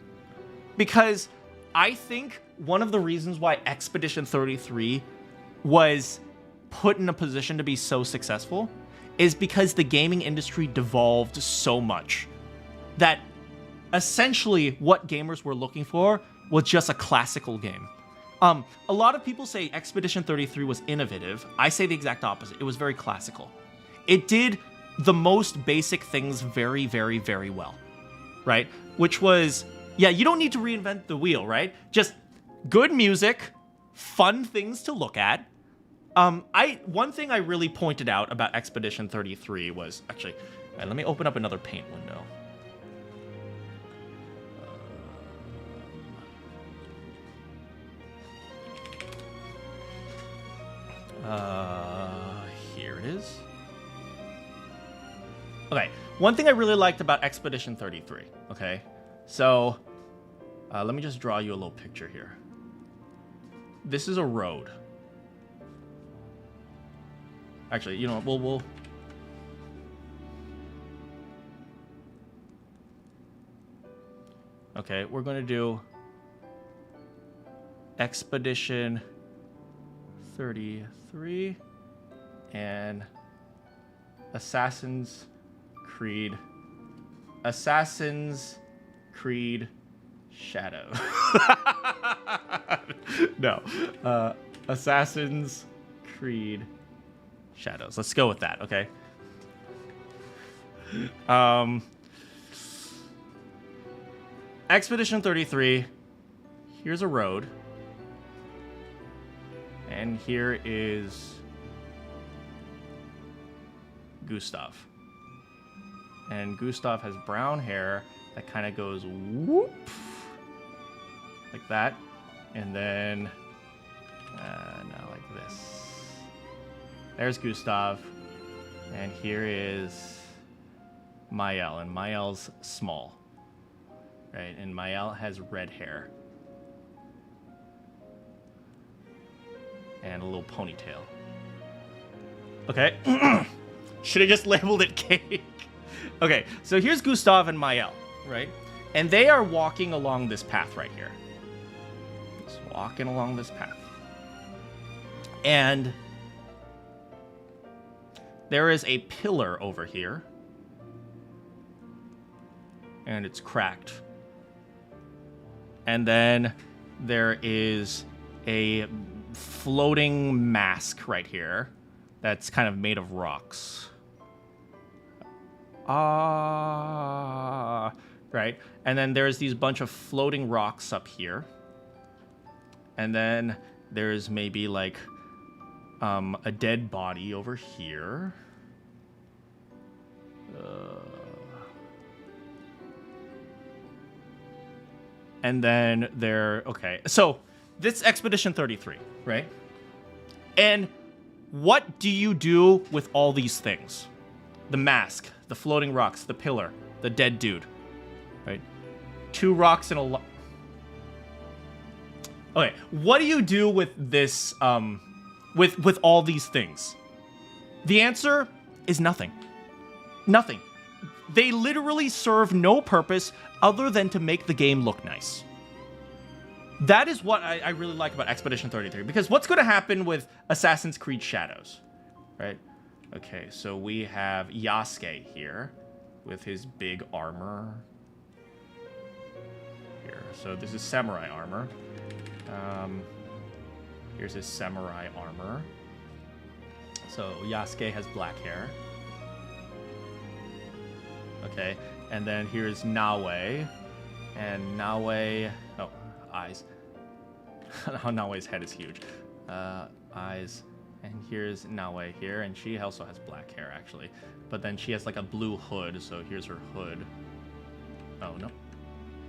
Because I think one of the reasons why Expedition 33 was put in a position to be so successful is because the gaming industry devolved so much that essentially what gamers were looking for was just a classical game. A lot of people say Expedition 33 was innovative. I say the exact opposite. It was very classical. It did the most basic things very, very, very well, right? Which was, yeah, you don't need to reinvent the wheel, right? Just good music, fun things to look at. One thing I really pointed out about Expedition 33 was, actually, let me open up another paint window. Here it is. Okay, one thing I really liked about Expedition 33, okay? So, let me just draw you a little picture here. This is a road. Actually, you know what? We'll... Okay, we're going to do Expedition 33 and Assassin's Creed Shadow. No. Assassin's Creed Shadows. Let's go with that, okay? Expedition 33. Here's a road. And here is Gustav. And Gustav has brown hair that kind of goes whoop. Like that. And then, no, like this. There's Gustav. And here is Mael. And Mael's small. Right? And Mael has red hair. And a little ponytail. Okay. Should have just labeled it cake. Okay, so here's Gustav and Mael, right? And they are walking along this path right here. Just walking along this path. And there is a pillar over here. And it's cracked. And then there is a floating mask right here that's kind of made of rocks. Right? And then there's these bunch of floating rocks up here. And then there's maybe like a dead body over here. And then there... Okay, so this Expedition 33, right? And what do you do with all these things? The mask, the floating rocks, the pillar, the dead dude, right? 2 rocks and a... Okay, what do you do with this, with all these things? The answer is nothing. Nothing. They literally serve no purpose other than to make the game look nice. That is what I really like about Expedition 33, because what's going to happen with Assassin's Creed Shadows, right? Okay, so we have Yasuke here with his big armor. Here, so this is samurai armor. Here's his samurai armor. So Yasuke has black hair. Okay, and then here's Nawe. And Nawe... Oh, eyes. Nawe's head is huge. Eyes. And here's Nawe here, and she also has black hair, actually. But then she has, like, a blue hood, so here's her hood. Oh, no.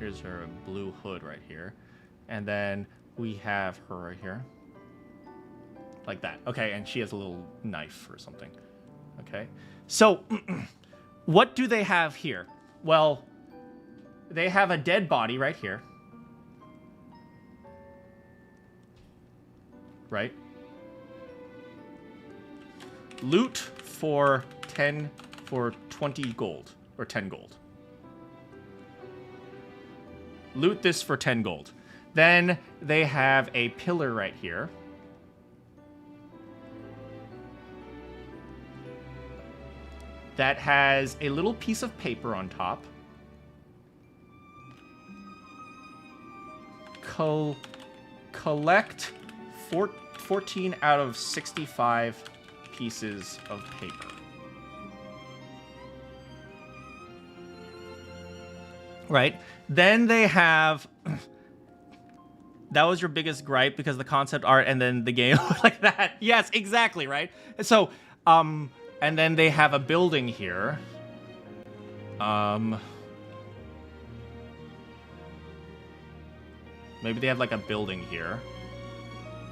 Here's her blue hood right here. And then we have her right here. Like that. Okay, and she has a little knife or something. Okay. So, what do they have here? Well, they have a dead body right here. Right? Loot for 20 gold. Or 10 gold. Loot this for 10 gold. Then they have a pillar right here. That has a little piece of paper on top. Collect 14 out of 65 pieces of paper. Right? Then they have... That was your biggest gripe because the concept art and then the game like that. Yes, exactly, right? So, and then they have a building here. Maybe they have like a building here.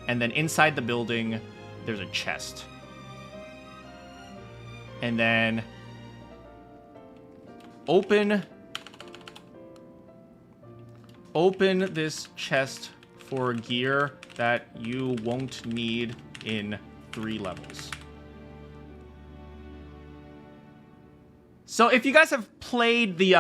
And then inside the building, there's a chest. And then open this chest for gear that you won't need in 3 levels. So if you guys have played the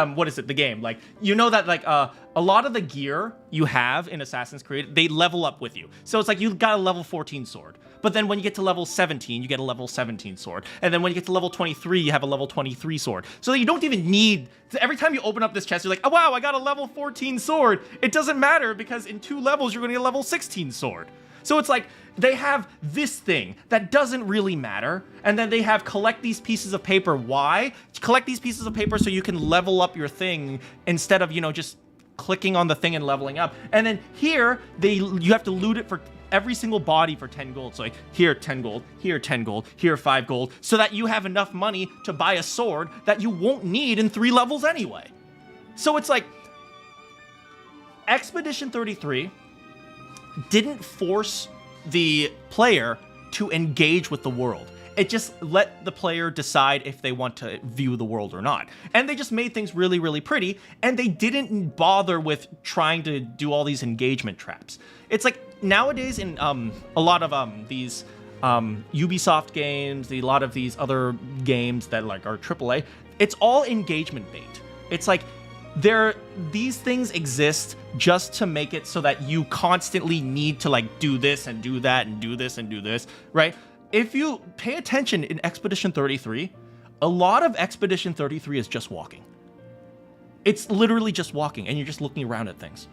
the game, like you know that like a lot of the gear you have in Assassin's Creed, they level up with you. So it's like you got a level 14 sword. But then when you get to level 17, you get a level 17 sword. And then when you get to level 23, you have a level 23 sword. So you don't even need... Every time you open up this chest, you're like, oh, wow, I got a level 14 sword. It doesn't matter because in 2 levels, you're going to get a level 16 sword. So it's like they have this thing that doesn't really matter. And then they have collect these pieces of paper. Why? Collect these pieces of paper so you can level up your thing instead of, you know, just clicking on the thing and leveling up. And then here, you have to loot it for... every single body for 10 gold. So like here 10 gold, here 10 gold, here 5 gold, so that you have enough money to buy a sword that you won't need in 3 levels anyway. So it's like Expedition 33 didn't force the player to engage with the world. It just let the player decide if they want to view the world or not. And they just made things really, really pretty, and they didn't bother with trying to do all these engagement traps. It's like nowadays in a lot of these Ubisoft games, a lot of these other games that like are AAA, it's all engagement bait. It's like these things exist just to make it so that you constantly need to like do this and do that and do this and do this, right? If you pay attention in Expedition 33, a lot of Expedition 33 is just walking. It's literally just walking, and you're just looking around at things.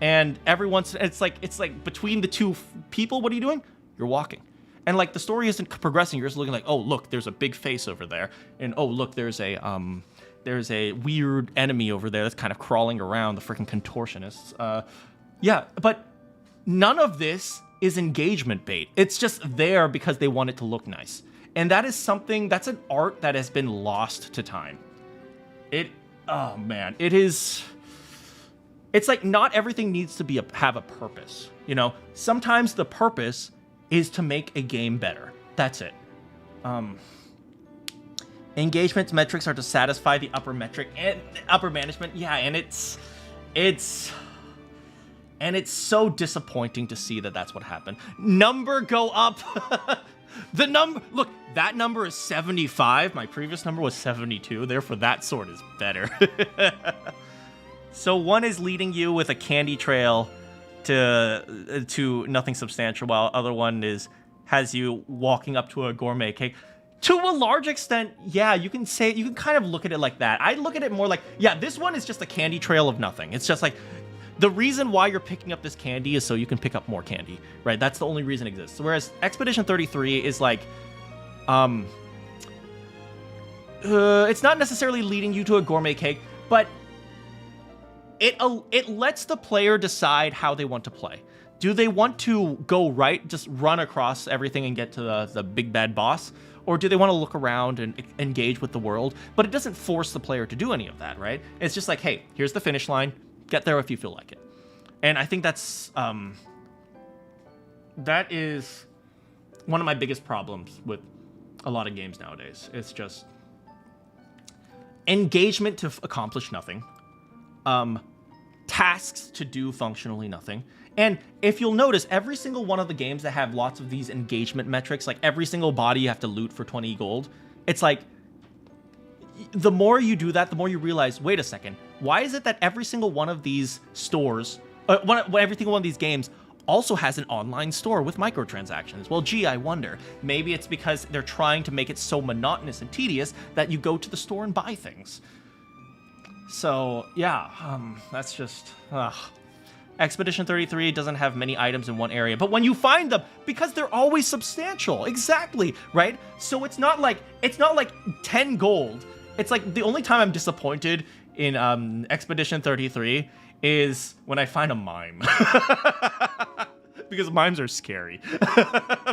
And every once, it's like between the two people, what are you doing? You're walking. And like the story isn't progressing. You're just looking like, oh look, there's a big face over there, and oh look, there's a weird enemy over there that's kind of crawling around, the freaking contortionists. Yeah, but none of this is engagement bait. It's just there because they want it to look nice. And that is something, that's an art that has been lost to time. Oh man, it's like not everything needs to have a purpose, you know? Sometimes the purpose is to make a game better. That's it. Engagement metrics are to satisfy the upper management. Yeah, and it's so disappointing to see that that's what happened. Number go up. Look, that number is 75. My previous number was 72. Therefore, that sword is better. So one is leading you with a candy trail to nothing substantial, while other one has you walking up to a gourmet cake. To a large extent, yeah, you can kind of look at it like that. I look at it more like, yeah, this one is just a candy trail of nothing. It's just like, the reason why you're picking up this candy is so you can pick up more candy, right? That's the only reason it exists. Whereas Expedition 33 is like, it's not necessarily leading you to a gourmet cake, but it lets the player decide how they want to play. Do they want to go right, just run across everything and get to the big bad boss? Or do they want to look around and engage with the world? But it doesn't force the player to do any of that, right? It's just like, hey, here's the finish line. Get there if you feel like it. And I think that is one of my biggest problems with a lot of games nowadays. It's just engagement to accomplish nothing. Tasks to do functionally nothing. And if you'll notice, every single one of the games that have lots of these engagement metrics, like every single body you have to loot for 20 gold, it's like, the more you do that, the more you realize, wait a second, why is it that every single one of these stores, every single one of these games also has an online store with microtransactions? Well, gee, I wonder. Maybe it's because they're trying to make it so monotonous and tedious that you go to the store and buy things. So, yeah, that's just... Expedition 33 doesn't have many items in one area, but when you find them, because they're always substantial, exactly, right? So it's not like 10 gold. It's like the only time I'm disappointed in Expedition 33 is when I find a mime. Because mimes are scary.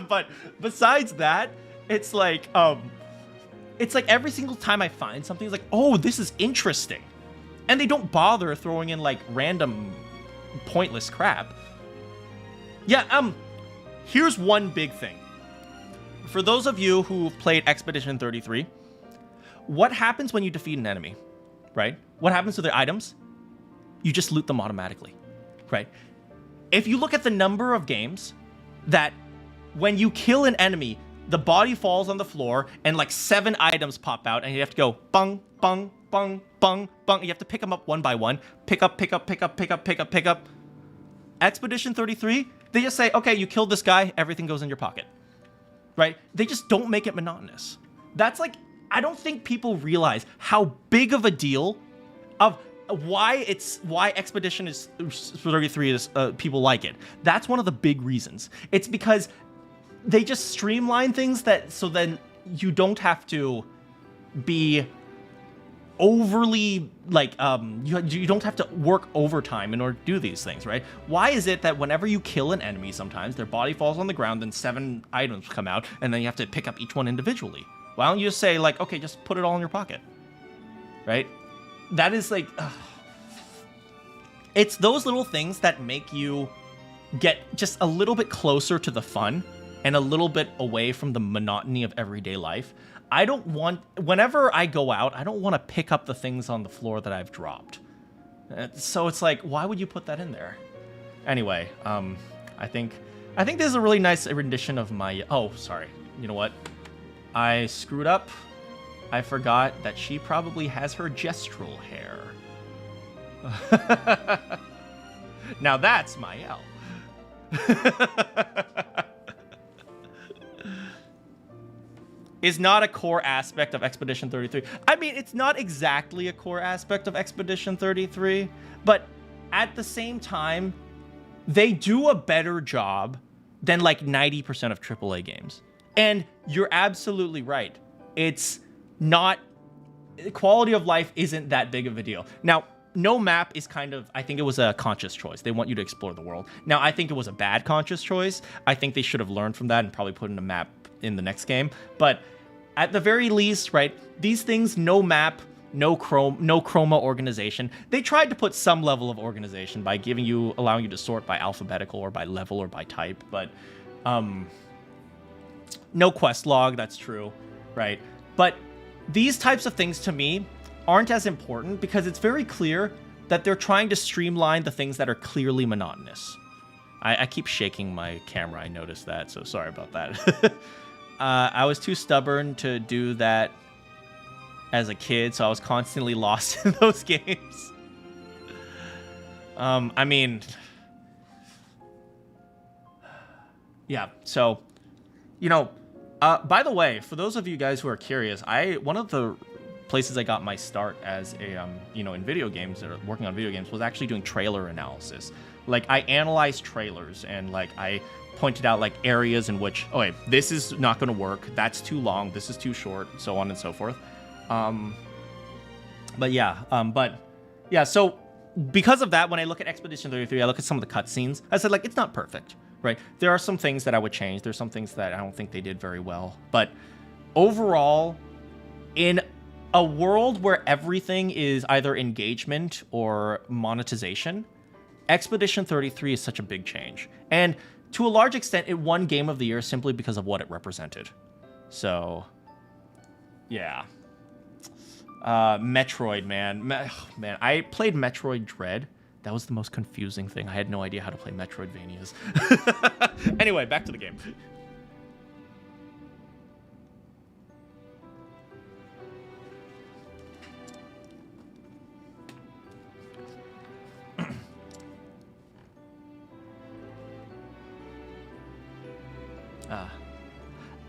But besides that, it's like every single time I find something, it's like, oh, this is interesting. And they don't bother throwing in like random pointless crap. Yeah, here's one big thing. For those of you who've played Expedition 33, what happens when you defeat an enemy, right? What happens to their items? You just loot them automatically, right? If you look at the number of games that when you kill an enemy, the body falls on the floor, and like 7 items pop out, and you have to go bung, bung, bung, bung, bung. You have to pick them up one by one. Pick up, pick up, pick up, pick up, pick up, pick up. Expedition 33, they just say, okay, you killed this guy, everything goes in your pocket. Right? They just don't make it monotonous. That's like, I don't think people realize how big of a deal of why Expedition is 33 is people like it. That's one of the big reasons. It's because they just streamline things so then you don't have to be overly like you don't have to work overtime in order to do these things, right? Why is it that whenever you kill an enemy, sometimes their body falls on the ground and 7 items come out, and then you have to pick up each one individually? Why don't you just say like, okay, just put it all in your pocket, right? That is like, it's those little things that make you get just a little bit closer to the fun and a little bit away from the monotony of everyday life. I don't want, whenever I go out, I don't want to pick up the things on the floor that I've dropped. So it's like, why would you put that in there? Anyway, I think this is a really nice rendition of my, oh, sorry. You know what? I screwed up. I forgot that she probably has her gestural hair. Now that's my L. Is not a core aspect of Expedition 33. I mean, it's not exactly a core aspect of Expedition 33, but at the same time, they do a better job than like 90% of AAA games. And you're absolutely right. It's not, quality of life isn't that big of a deal. Now, no map is kind of, I think it was a conscious choice. They want you to explore the world. Now, I think it was a bad conscious choice. I think they should have learned from that and probably put in a map in the next game. But at the very least, right, these things, no map, no chroma organization. They tried to put some level of organization by allowing you to sort by alphabetical or by level or by type, but no quest log, that's true, right? But these types of things to me aren't as important because it's very clear that they're trying to streamline the things that are clearly monotonous. I keep shaking my camera, I noticed that, so sorry about that. I was too stubborn to do that as a kid, so I was constantly lost in those games. I mean, yeah, so, you know, by the way, for those of you guys who are curious, one of the places I got my start as a, in video games, or working on video games, was actually doing trailer analysis. Like, I analyzed trailers, and, like, I pointed out, like, areas in which, okay, this is not going to work, that's too long, this is too short, so on and so forth. But yeah, so because of that, when I look at Expedition 33, I look at some of the cutscenes, I said, like, it's not perfect, right? There are some things that I would change, there's some things that I don't think they did very well, but overall, in a world where everything is either engagement or monetization, Expedition 33 is such a big change. And to a large extent, it won Game of the Year simply because of what it represented. So, yeah. Metroid, man. Man, I played Metroid Dread. That was the most confusing thing. I had no idea how to play Metroidvanias. Anyway, back to the game.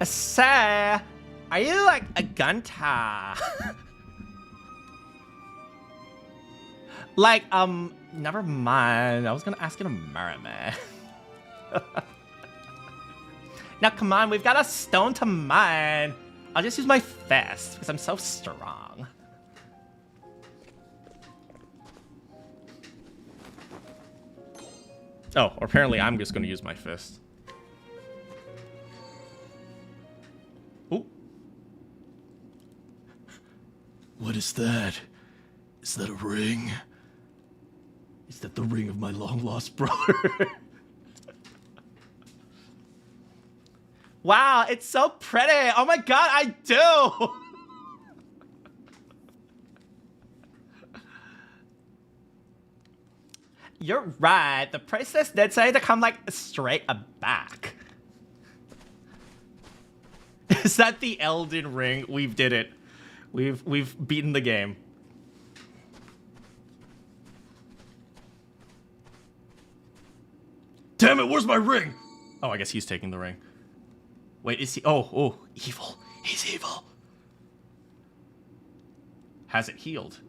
Sir, are you like a gunta? Like, never mind. I was gonna ask you to marry me. Now, come on, we've got a stone to mine. I'll just use my fist because I'm so strong. Oh, apparently I'm just gonna use my fist. What is that? Is that a ring? Is that the ring of my long-lost brother? Wow, it's so pretty. Oh my god, I do. You're right. The princess did say to come like straight back. Is that the Elden Ring? We've did it. We've beaten the game. Damn it, where's my ring? Oh, I guess he's taking the ring. Wait, is he? Oh, evil. He's evil. Has it healed?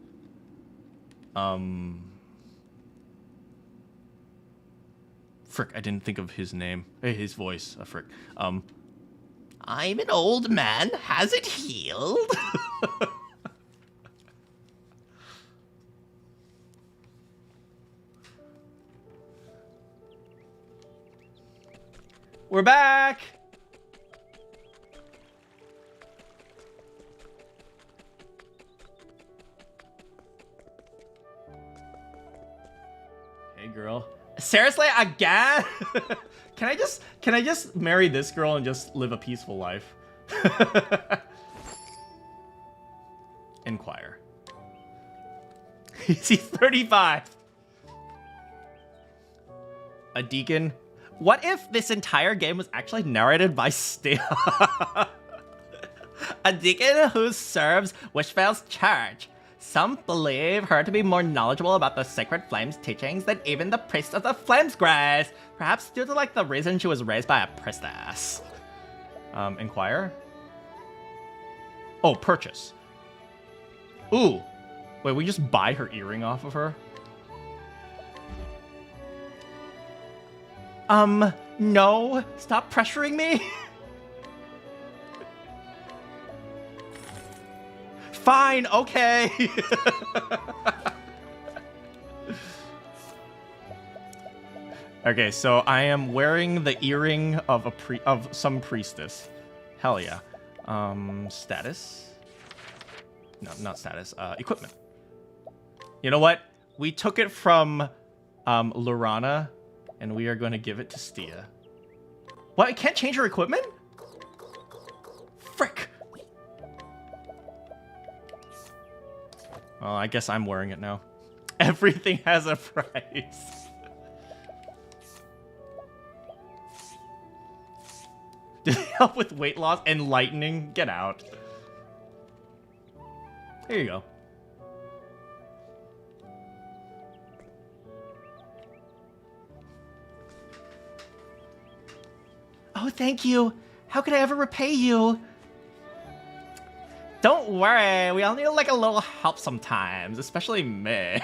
Frick, I didn't think of his name. His voice. Frick. I'm an old man. Has it healed? We're back! Hey, girl. Seriously, again? Can I just marry this girl and just live a peaceful life? Inquire. He's 35. A deacon. What if this entire game was actually narrated by Stella? A deacon who serves Wishvale's church. Some believe her to be more knowledgeable about the Sacred Flames teachings than even the priest of the Flames Grace. Perhaps due to like the reason she was raised by a priestess. Inquire? Oh, purchase. Ooh. Wait, we just buy her earring off of her? No. Stop pressuring me. Fine, okay. Okay, so I am wearing the earring of some priestess. Hell yeah. Status? No, not status. Equipment. You know what? We took it from Lorana, and we are going to give it to Stia. What? I can't change her equipment? Frick. Well, I guess I'm wearing it now. Everything has a price. Did it help with weight loss and lightning? Get out. Here you go. Oh, thank you. How could I ever repay you? Don't worry, we all need like a little help sometimes, especially me.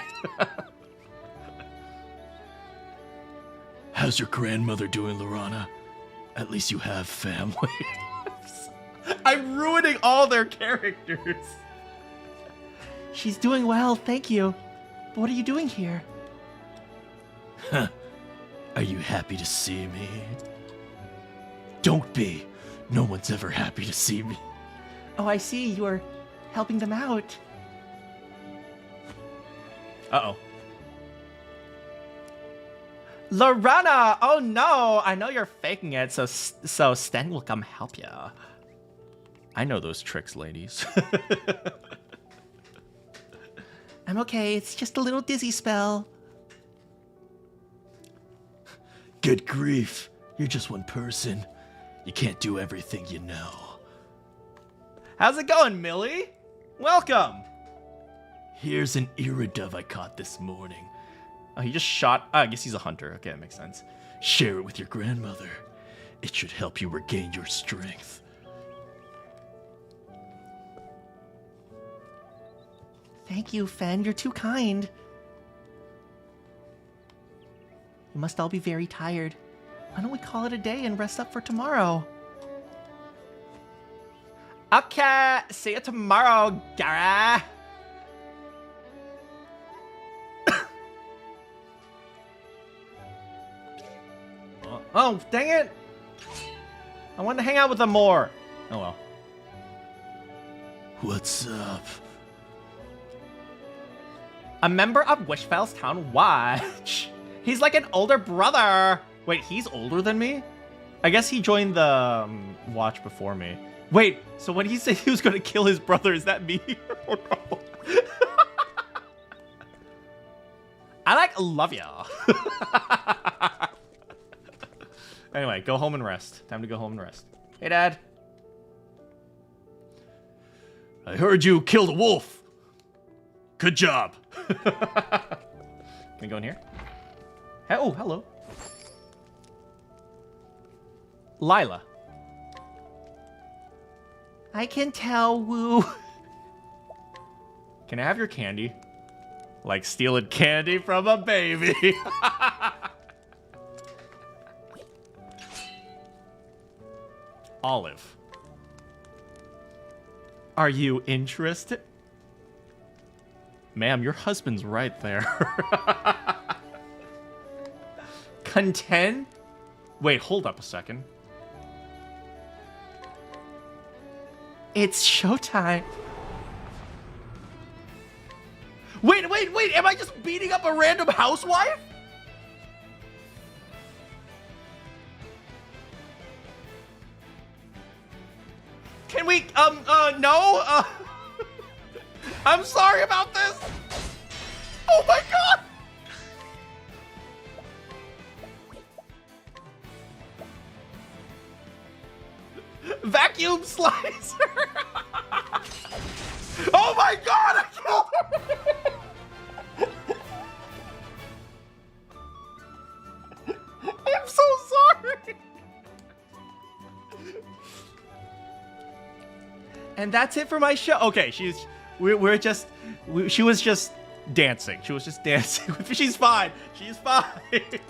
How's your grandmother doing, Lorana? At least you have family. I'm ruining all their characters. She's doing well, thank you. But what are you doing here? Huh. Are you happy to see me? Don't be. No one's ever happy to see me. Oh, I see. You are helping them out. Uh-oh. Lorana! Oh no! I know you're faking it, so Stan will come help you. I know those tricks, ladies. I'm okay. It's just a little dizzy spell. Good grief. You're just one person. You can't do everything you know. How's it going, Millie? Welcome! Here's an iridove I caught this morning. Oh, he just shot... Oh, I guess he's a hunter. Okay, that makes sense. Share it with your grandmother. It should help you regain your strength. Thank you, Fen. You're too kind. You must all be very tired. Why don't we call it a day and rest up for tomorrow? Okay, see you tomorrow, Gara. Oh, dang it. I wanted to hang out with them more. Oh, well. What's up? A member of Wishfell's Town Watch. He's like an older brother. Wait, he's older than me? I guess he joined the Watch before me. Wait, so when he said he was going to kill his brother, is that me? Oh, no. I love ya. Anyway, go home and rest. Time to go home and rest. Hey, Dad. I heard you killed a wolf. Good job. Can we go in here? Oh, hello. Lila. I can tell, Woo. Can I have your candy? Like stealing candy from a baby. Olive. Are you interested? Ma'am, your husband's right there. Content? Wait, hold up a second. It's showtime. Wait, am I just beating up a random housewife? Can we, no? I'm sorry about this. Oh my god. Vacuum slicer. Oh my god, I killed her. I'm so sorry. And that's it for my show. Okay, she was just dancing. She was just dancing. She's fine. She's fine. Did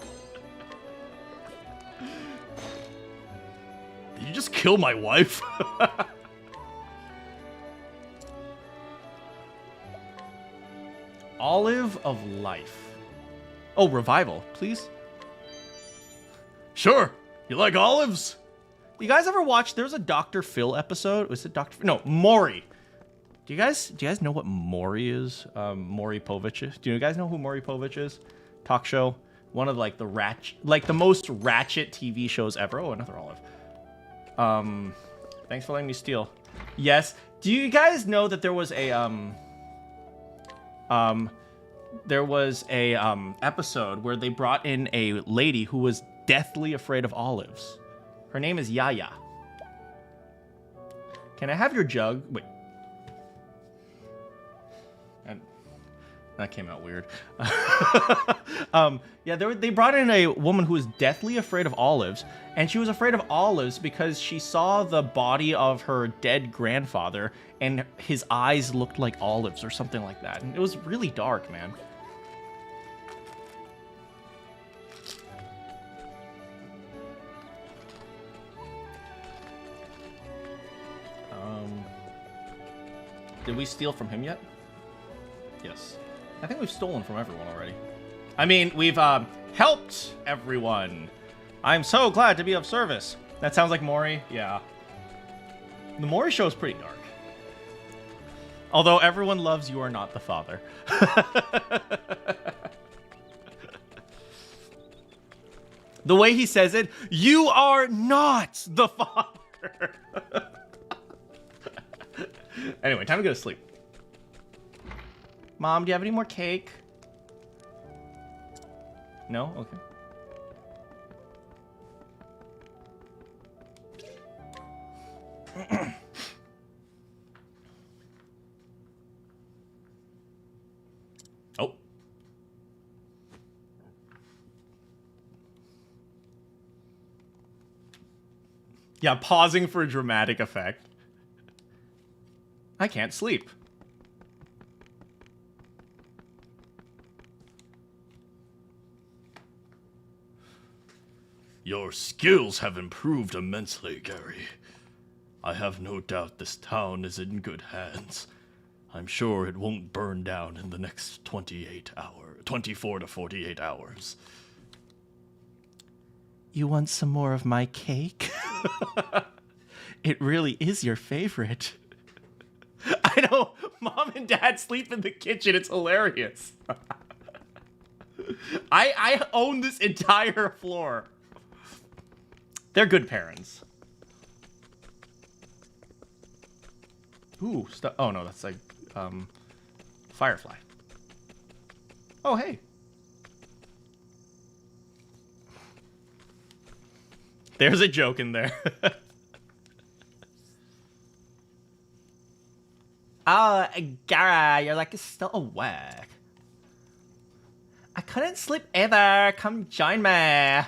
you just kill my wife? Olive of Life. Oh, revival, please. Sure. You like olives? You guys ever watch? There's a Dr. Phil episode. Was it Dr. Phil? No, Maury. Do you guys know what Maury is? Maury Povich is. Do you guys know who Maury Povich is? Talk show. One of like the most ratchet TV shows ever. Oh, another olive. Thanks for letting me steal. Yes. Do you guys know that there was a episode where they brought in a lady who was deathly afraid of olives. Her name is Yaya. Can I have your jug? Wait. That came out weird. Yeah, they brought in a woman who was deathly afraid of olives, and she was afraid of olives because she saw the body of her dead grandfather, and his eyes looked like olives or something like that. And it was really dark, man. Did we steal from him yet? Yes. I think we've stolen from everyone already. I mean, we've helped everyone. I'm so glad to be of service. That sounds like Maury. Yeah. The Maury show is pretty dark. Although everyone loves You Are Not the Father. The way he says it, you are not the father. Anyway, time to go to sleep. Mom, do you have any more cake? No? Okay. Oh. Yeah, pausing for dramatic effect. I can't sleep. Your skills have improved immensely, Gary. I have no doubt this town is in good hands. I'm sure it won't burn down in the next 24 to 48 hours. You want some more of my cake? It really is your favorite. I know, Mom and Dad sleep in the kitchen. It's hilarious. I own this entire floor. They're good parents. Ooh, oh no, that's like, Firefly. Oh, hey. There's a joke in there. Oh, Gara, you're like still awake. I couldn't sleep either. Come join me.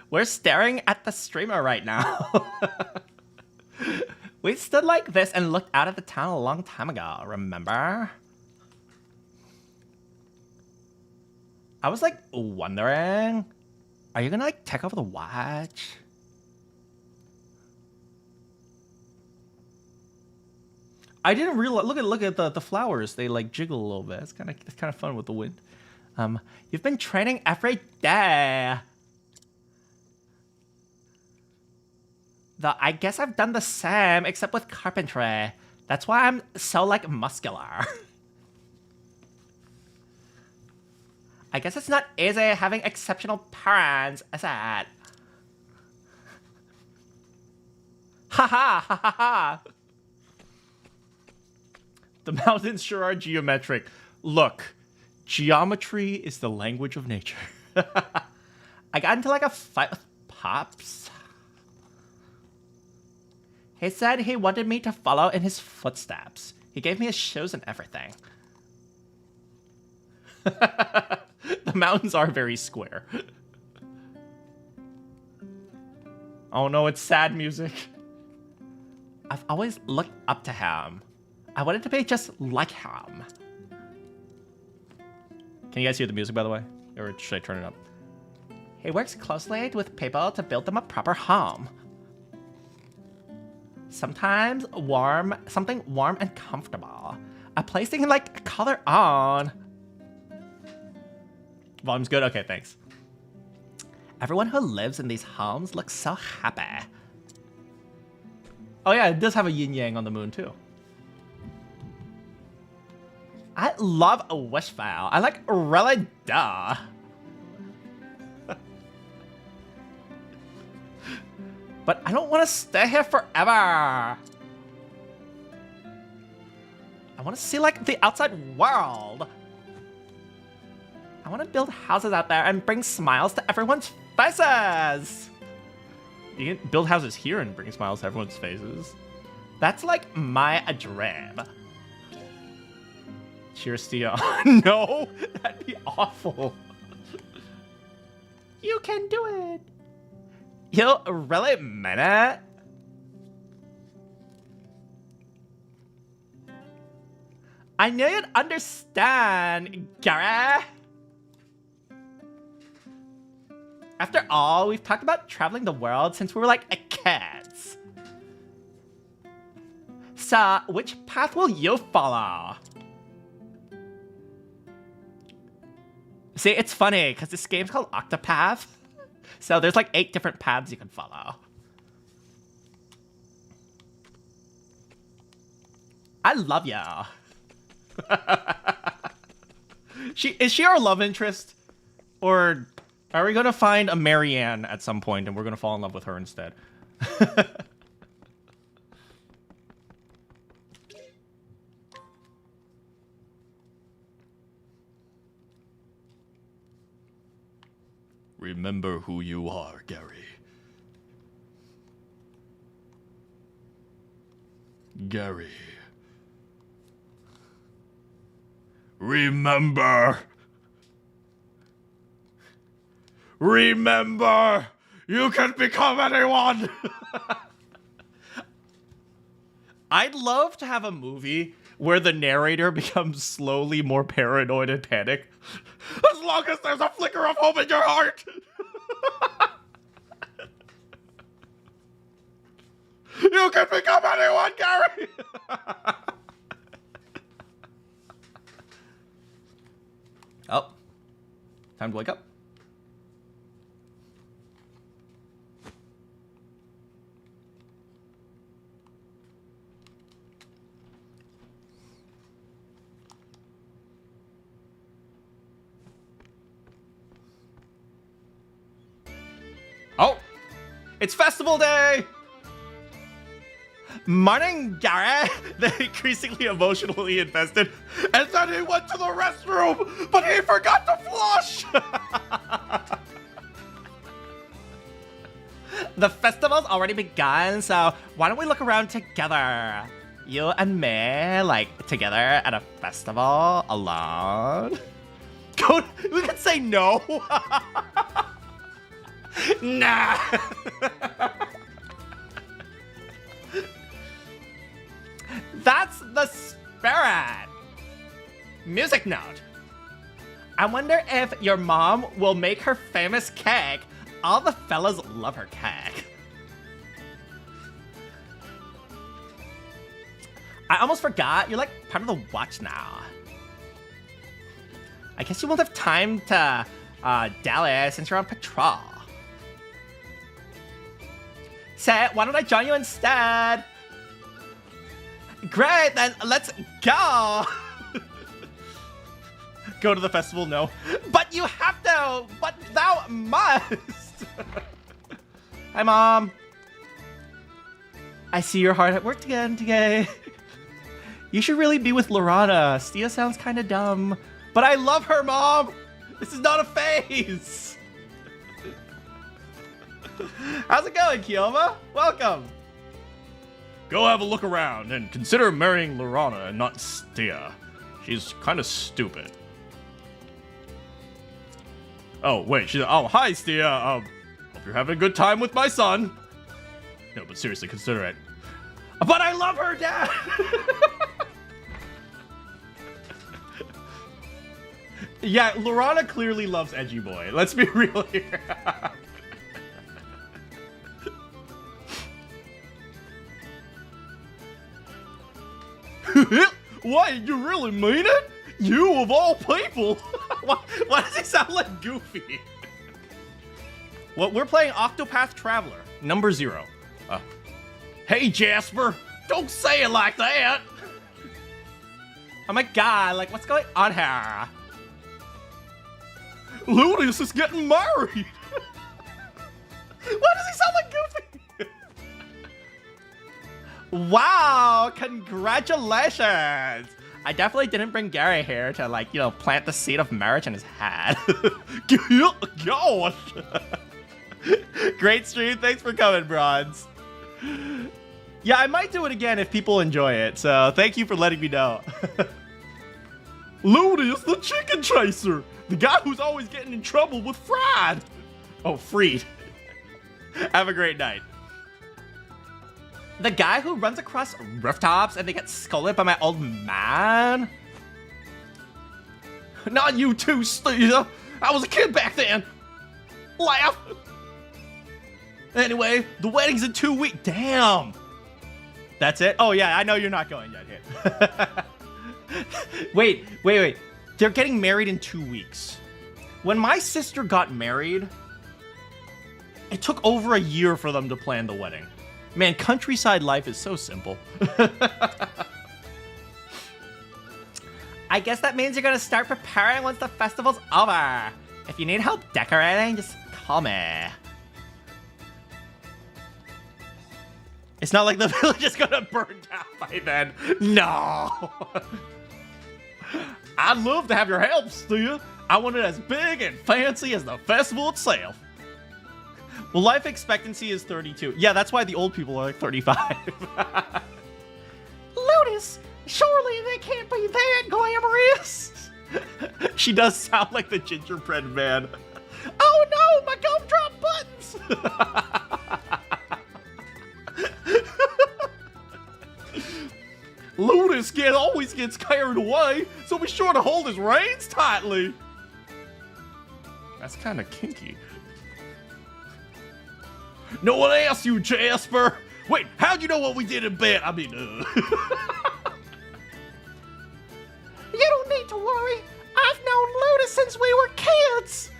We're staring at the streamer right now. We stood like this and looked out at the town a long time ago, remember? I was like wondering, are you gonna like take over the watch? I didn't realize. Look at the flowers. They like jiggle a little bit. It's kind of fun with the wind. You've been training every day. Though I guess I've done the same, except with carpentry. That's why I'm so like muscular. I guess it's not easy having exceptional parents, is it? Ha ha ha ha ha. The mountains sure are geometric. Look, geometry is the language of nature. I got into like a fight with Pops. He said he wanted me to follow in his footsteps. He gave me his shoes and everything. The mountains are very square. Oh no, it's sad music. I've always looked up to him. I wanted to be just like him. Can you guys hear the music, by the way? Or should I turn it up? He works closely with people to build them a proper home. Sometimes something warm and comfortable. A place they can like call their own. Volume's good? Okay, thanks. Everyone who lives in these homes looks so happy. Oh yeah, it does have a yin yang on the moon too. I love a wish file. I like really duh. But I don't want to stay here forever. I want to see like the outside world. I want to build houses out there and bring smiles to everyone's faces. You can build houses here and bring smiles to everyone's faces. That's like my dream. Cheers to you. No, that'd be awful. You can do it. You really meant it? I knew you'd understand, Gary. After all, we've talked about traveling the world since we were like kids. So, which path will you follow? See, it's funny, because this game's called Octopath. So there's like 8 different paths you can follow. I love ya. Is she our love interest? Or are we gonna find a Marianne at some point and we're gonna fall in love with her instead? Remember who you are, Gary. Gary. Remember. Remember. You can become anyone. I'd love to have a movie where the narrator becomes slowly more paranoid and panic. As long as there's a flicker of hope in your heart. You can become anyone, Gary. Oh, time to wake up. Oh, it's festival day! Morning, Gary! They're increasingly emotionally invested. And then he went to the restroom, but he forgot to flush. The festival's already begun, so why don't we look around together? You and me, like, together at a festival, alone? We could say no. Nah. That's the spirit. Music note. I wonder if your mom will make her famous cake. All the fellas love her cake. I almost forgot, you're like part of the watch now. I guess you won't have time to dally since you're on patrol. Say, why don't I join you instead? Great, then let's go. Go to the festival, no. But you have to, but thou must. Hi, Mom. I see you're hard at work again today. You should really be with Lorana. Stia sounds kind of dumb. But I love her, Mom. This is not a phase. How's it going, Kioma? Welcome. Go have a look around and consider marrying Lorana and not Stia. She's kind of stupid. Oh, wait, oh, hi, Stia. Hope you're having a good time with my son. No, but seriously, consider it. But I love her, Dad! Yeah, Lorana clearly loves Edgy Boy. Let's be real here. What? You really mean it? You of all people? Why does he sound like Goofy? Well, we're playing Octopath Traveler, number 0. Hey, Jasper, don't say it like that. Oh my god, like what's going on here? Ludius is getting married. Why does he sound like Goofy? Wow, congratulations. I definitely didn't bring Gary here to, like, you know, plant the seed of marriage in his head. Gosh. Great stream. Thanks for coming, Bronze. Yeah, I might do it again if people enjoy it, so thank you for letting me know. Ludius, the chicken chaser. The guy who's always getting in trouble with Fried. Oh, Freed. Have a great night. The guy who runs across rooftops and they get scolded by my old man? Not you too, Steve. I was a kid back then. Laugh. Anyway, the wedding's in 2 weeks. Damn. That's it? Oh, yeah, I know you're not going yet. Hit. Wait. They're getting married in 2 weeks. When my sister got married, it took over a year for them to plan the wedding. Man, countryside life is so simple. I guess that means you're gonna start preparing once the festival's over. If you need help decorating, just call me. It's not like the village is gonna burn down by then. No. I'd love to have your help, Stu. I want it as big and fancy as the festival itself. Well, life expectancy is 32. Yeah, that's why the old people are like 35. Lotus, surely they can't be that glamorous. She does sound like the gingerbread man. Oh no, my gumdrop buttons. Lotus always gets carried away, so be sure to hold his reins tightly. That's kind of kinky. No one asked you, Jasper. Wait, how'd you know what we did in bed? I mean, You don't need to worry. I've known Lotus since we were kids.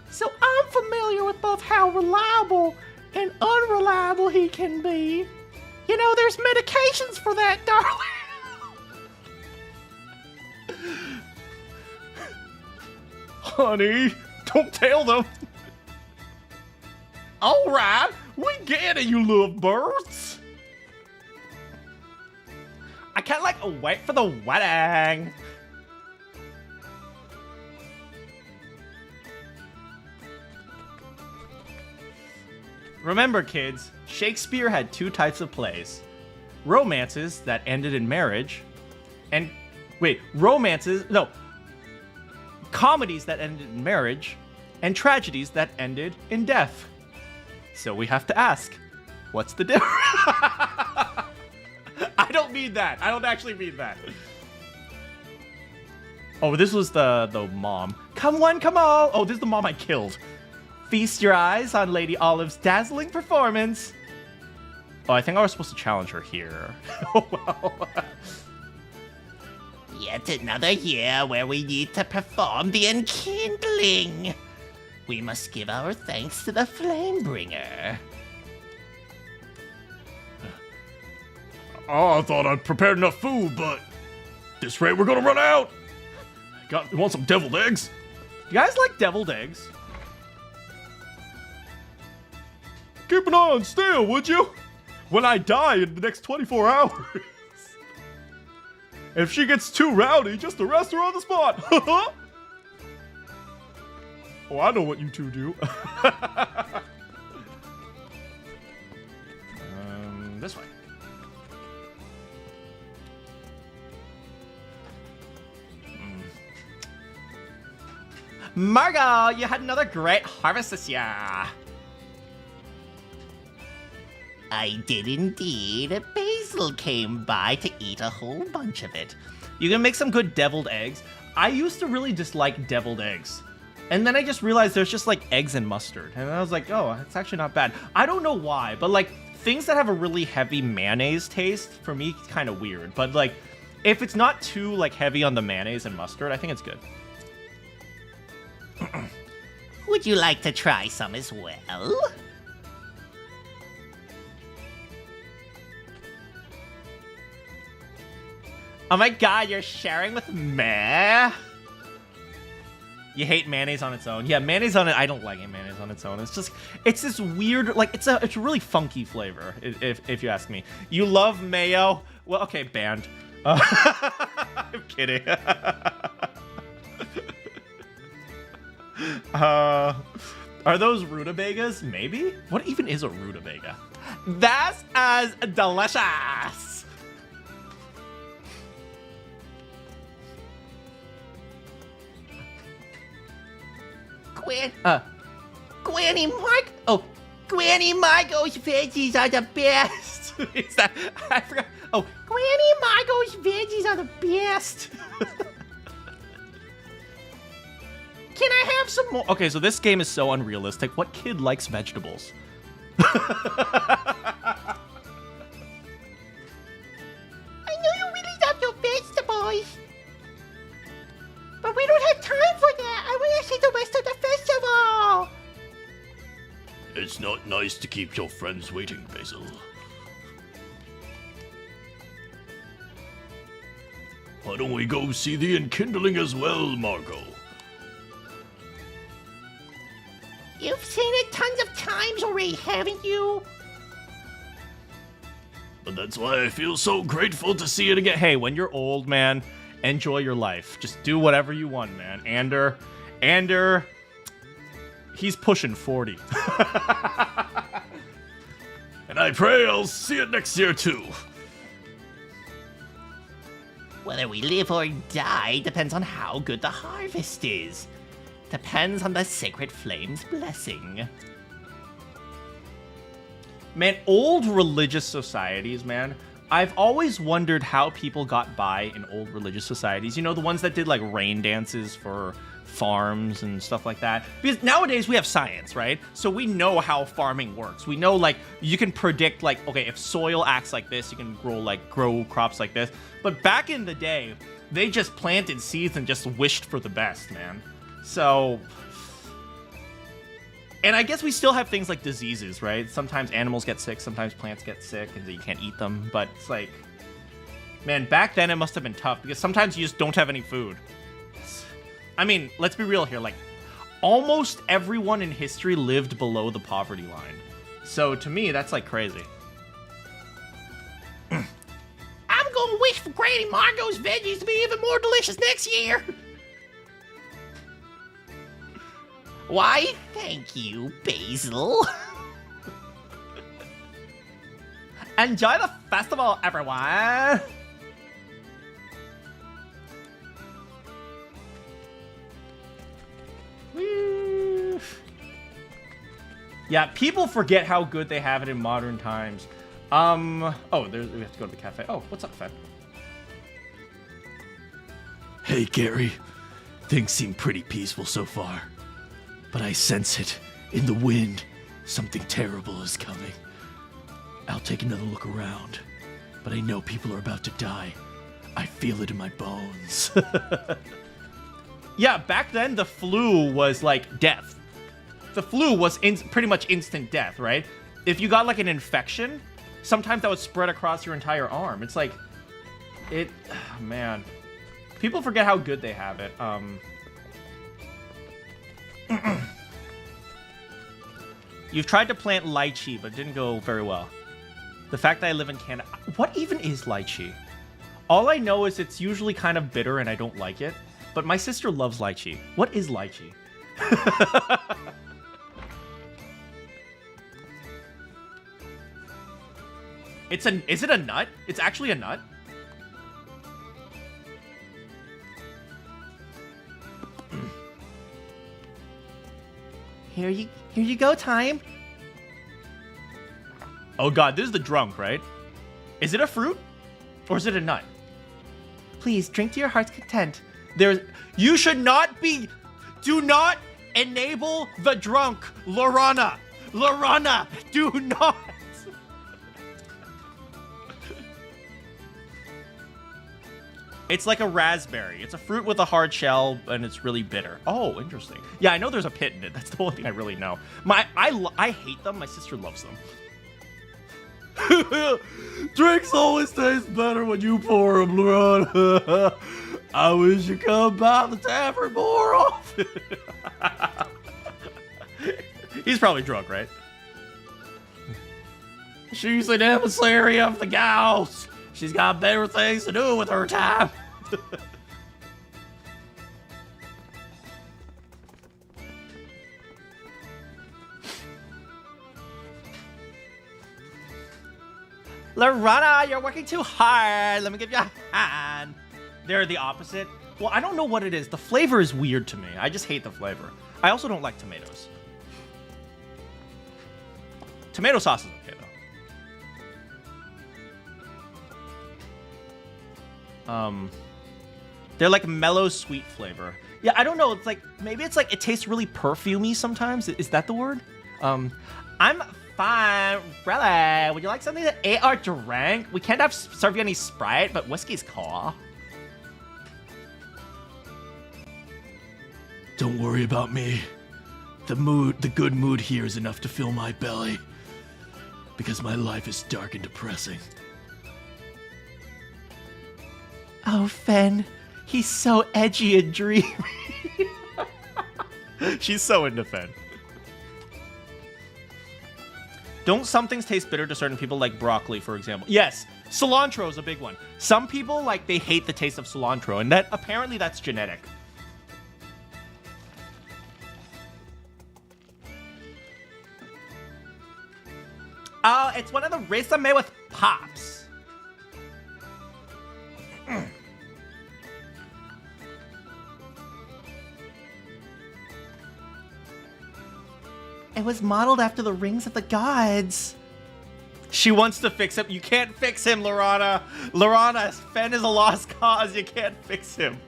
So I'm familiar with both how reliable and unreliable he can be. You know, there's medications for that, darling. Honey, don't tell them. All right, we get it, you love birds. I can't, like, wait for the wedding. Remember, kids, Shakespeare had two types of plays. Romances that ended in marriage, and... comedies that ended in marriage, and tragedies that ended in death. So we have to ask, what's the difference? I don't mean that. I don't actually mean that. Oh, this was the mom. Come one, come all. Oh, this is the mom I killed. Feast your eyes on Lady Olive's dazzling performance. Oh, I think I was supposed to challenge her here. Oh, well. Yet another year where we need to perform the enkindling. We must give our thanks to the Flamebringer. Oh, I thought I'd prepared enough food, but this rate we're gonna run out. Want some deviled eggs? You guys like deviled eggs? Keep an eye on Stale, would you? When I die in the next 24 hours. If she gets too rowdy, just arrest her on the spot. Oh, I know what you two do. This way. Margot, you had another great harvest this year. I did indeed. Basil came by to eat a whole bunch of it. You can make some good deviled eggs. I used to really dislike deviled eggs. And then I just realized there's just like eggs and mustard. And I was like, oh, it's actually not bad. I don't know why, but like things that have a really heavy mayonnaise taste, for me, it's kind of weird. But like, if it's not too like heavy on the mayonnaise and mustard, I think it's good. Would you like to try some as well? Oh my god, you're sharing with me? You hate mayonnaise on its own. Yeah, mayonnaise on it, I don't like mayonnaise on its own. It's just, it's this weird, like, it's a really funky flavor, if you ask me. You love mayo? Well, okay, banned. I'm kidding. Are those rutabagas? Maybe? What even is a rutabaga? That's as delicious! Granny Margot's veggies are the best. Is that, I forgot. Oh, Granny Margot's veggies are the best. Can I have some more? Okay, so this game is so unrealistic. What kid likes vegetables? I know you really love your vegetables. But we don't have time for that. I want to see the rest of the festival. It's not nice to keep your friends waiting, Basil. Why don't we go see the enkindling as well, Margot? You've seen it tons of times already, haven't you? But that's why I feel so grateful to see it again. Hey, when you're old, man, enjoy your life. Just do whatever you want, man. Ander, he's pushing 40. And I pray I'll see it next year, too. Whether we live or die depends on how good the harvest is. Depends on the Sacred Flame's blessing. Man, old religious societies, man. I've always wondered how people got by in old religious societies. You know, the ones that did like rain dances for farms and stuff like that. Because nowadays we have science, right? So we know how farming works. We know like you can predict like, okay, if soil acts like this, you can grow crops like this. But back in the day, they just planted seeds and just wished for the best, man. So, and I guess we still have things like diseases, right? Sometimes animals get sick, sometimes plants get sick, and you can't eat them. But it's like, man, back then it must have been tough because sometimes you just don't have any food. I mean, let's be real here. Like, almost everyone in history lived below the poverty line. So to me, that's like crazy. I'm gonna wish for Granny Margot's veggies to be even more delicious next year. Why, thank you, Basil. Enjoy the festival, everyone! Woo. Yeah, people forget how good they have it in modern times. Oh, we have to go to the cafe. Oh, what's up, Fed? Hey, Gary. Things seem pretty peaceful so far. But I sense it in the wind. Something terrible is coming. I'll take another look around. But I know people are about to die. I feel it in my bones. Yeah, back then the flu was like death. The flu was pretty much instant death, right? If you got like an infection, sometimes that would spread across your entire arm. It's like, man. People forget how good they have it. You've tried to plant lychee, but it didn't go very well. The fact that I live in Canada... What even is lychee? All I know is it's usually kind of bitter and I don't like it. But my sister loves lychee. What is lychee? Is it a nut? It's actually a nut? Here you go, time. Oh god, this is the drunk, right? Is it a fruit? Or is it a nut? Please, drink to your heart's content. You should not be... Do not enable the drunk, Lorana. Lorana, do not. It's like a raspberry. It's a fruit with a hard shell, and it's really bitter. Oh, interesting. Yeah, I know there's a pit in it. That's the only thing I really know. I hate them. My sister loves them. Drinks always taste better when you pour them, Lorana. I wish you come by the tavern more often. He's probably drunk, right? She's an emissary of the gals. She's got better things to do with her time. Lorana, you're working too hard. Let me give you a hand. They're the opposite. Well, I don't know what it is. The flavor is weird to me. I just hate the flavor. I also don't like tomatoes. Tomato sauce is okay, though. They're like mellow sweet flavor. Yeah, I don't know. It's like, maybe it's like, it tastes really perfumey sometimes. Is that the word? I'm fine. Really? Would you like something to eat or drink? We can't serve you any Sprite, but whiskey's cool. Don't worry about me. The good mood here is enough to fill my belly. Because my life is dark and depressing. Oh, Fen. He's so edgy and dreamy. She's so into Fen. Don't some things taste bitter to certain people, like broccoli, for example? Yes, cilantro is a big one. Some people, like, they hate the taste of cilantro, and apparently that's genetic. Oh, it's one of the risks I made with Pops. It was modeled after the rings of the gods. She wants to fix him. You can't fix him, Lorana. Lorana, Fen is a lost cause. You can't fix him.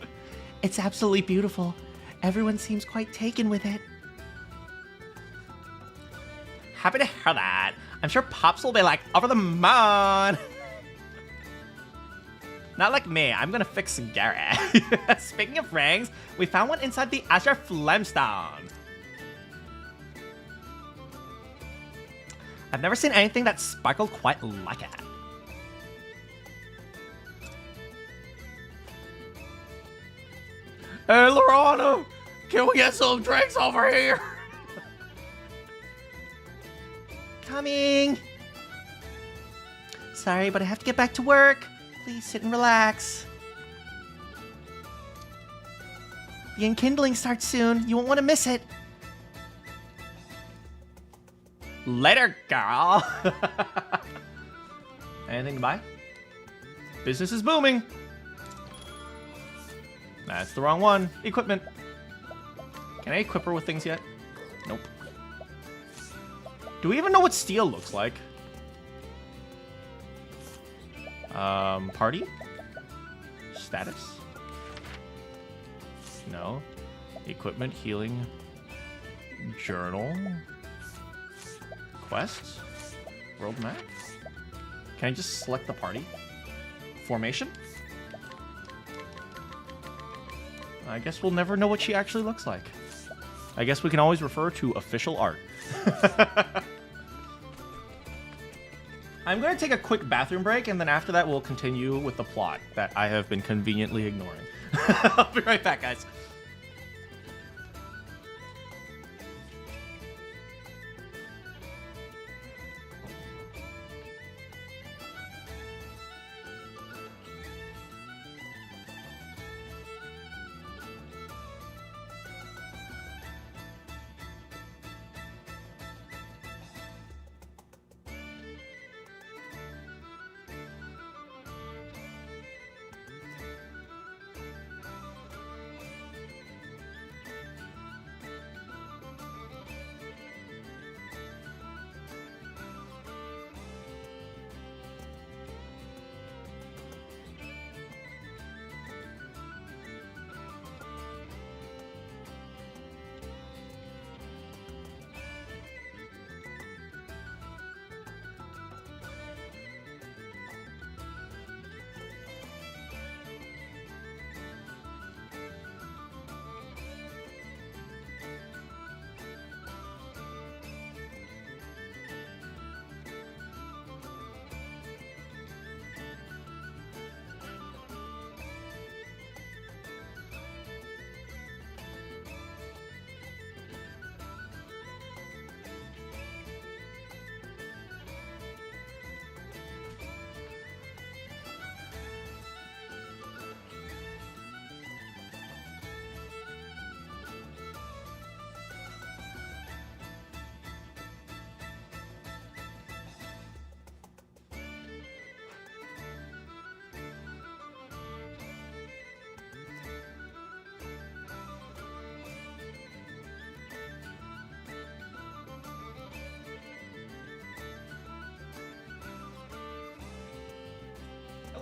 It's absolutely beautiful. Everyone seems quite taken with it. Happy to hear that. I'm sure Pops will be like, over the moon. Not like me. I'm gonna fix Gary. Speaking of rings, we found one inside the Azure Flamestone. I've never seen anything that sparkled quite like it. Hey, Lorana, can we get some drinks over here? Coming. Sorry, but I have to get back to work. Please sit and relax. The enkindling starts soon. You won't want to miss it. Later, girl. Anything to buy? Business is booming. That's the wrong one. Equipment. Can I equip her with things yet? Nope. Do we even know what steel looks like? Party? Status? No. Equipment, healing, journal, quests, world map. Can I just select the party? Formation? I guess we'll never know what she actually looks like. I guess we can always refer to official art. I'm going to take a quick bathroom break, and then after that, we'll continue with the plot that I have been conveniently ignoring. I'll be right back, guys.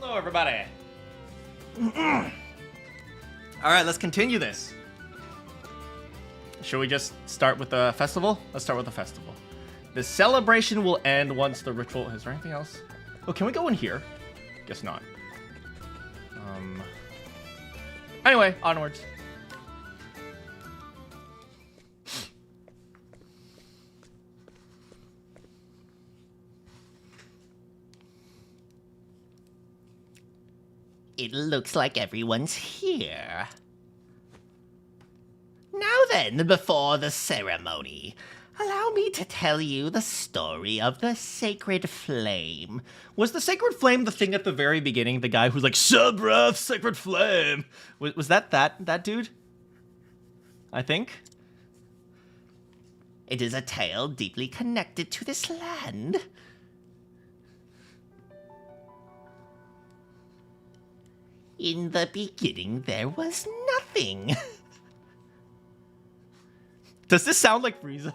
Hello, everybody. All right, let's continue this. Should we just start with the festival? Let's start with the festival. The celebration will end once the ritual... Is there anything else? Oh, can we go in here? Guess not. Anyway, onwards. It looks like everyone's here. Now then, before the ceremony, allow me to tell you the story of the Sacred Flame. Was the Sacred Flame the thing at the very beginning? The guy who's like, Subrath, Sacred Flame. Was that dude? I think. It is a tale deeply connected to this land. In the beginning, there was nothing. Does this sound like Frieza?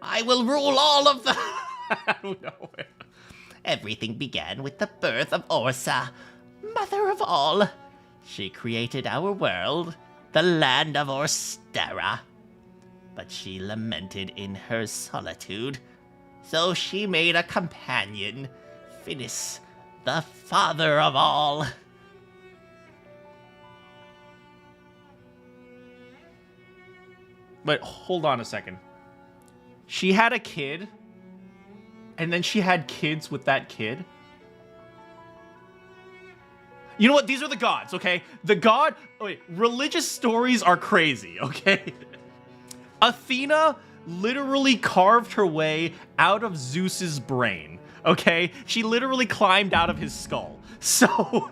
I will rule all of the... I don't know. Everything began with the birth of Orsa, mother of all. She created our world, the land of Orsterra. But she lamented in her solitude, so she made a companion, Finis, the father of all. But hold on a second. She had a kid, and then she had kids with that kid. You know what? These are the gods, okay? The god... Oh, wait, religious stories are crazy, okay? Athena literally carved her way out of Zeus's brain, okay? She literally climbed out of his skull. So,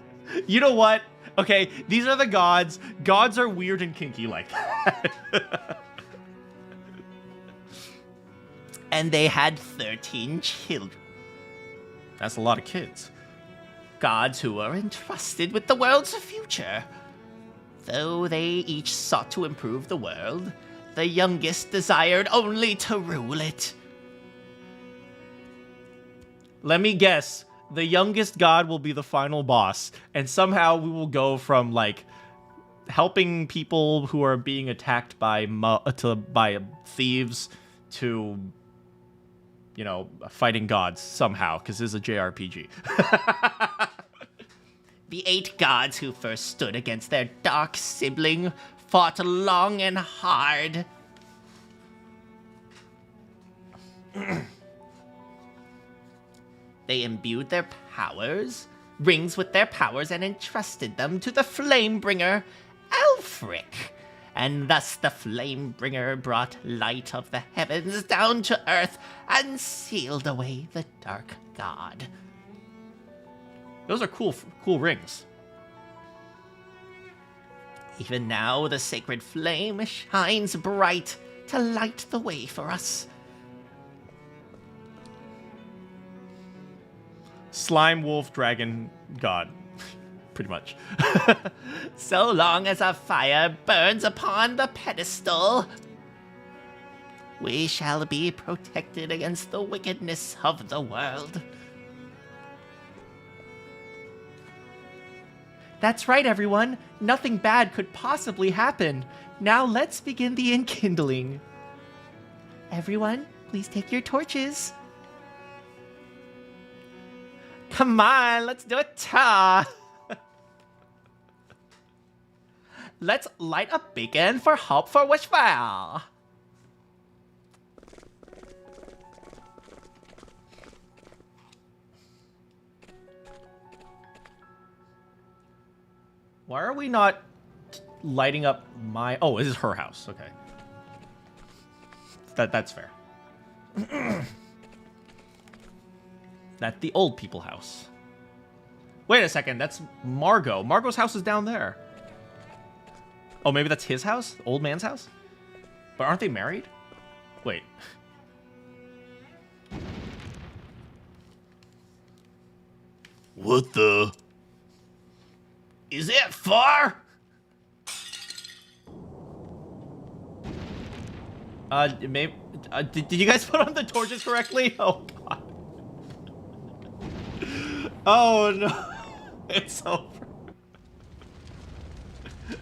you know what? Okay, these are the gods. Gods are weird and kinky like that. and they had 13 children. That's a lot of kids. Gods who were entrusted with the world's future. Though they each sought to improve the world, the youngest desired only to rule it. Let me guess. The youngest god will be the final boss, and somehow we will go from like helping people who are being attacked by thieves to, you know, fighting gods somehow, because this is a JRPG. The 8 gods who first stood against their dark sibling fought long and hard. They imbued their rings with their powers, and entrusted them to the Flamebringer, Alfric. And thus the Flamebringer brought light of the heavens down to earth and sealed away the dark god. Those are cool rings. Even now, the sacred flame shines bright to light the way for us. Slime, wolf, dragon, god. Pretty much. So long as a fire burns upon the pedestal, we shall be protected against the wickedness of the world. That's right, everyone. Nothing bad could possibly happen. Now let's begin the enkindling. Everyone, please take your torches. Come on, let's do it. Let's light a beacon for hope for Wishfire. Why are we not lighting up my... Oh, this is her house. Okay. That's fair. That's the old people house. Wait a second, that's Margot. Margot's house is down there. Oh, maybe that's his house? The old man's house? But aren't they married? Wait. What the? Is it far? Maybe... did you guys put on the torches correctly? Oh, God. Oh, no. It's over.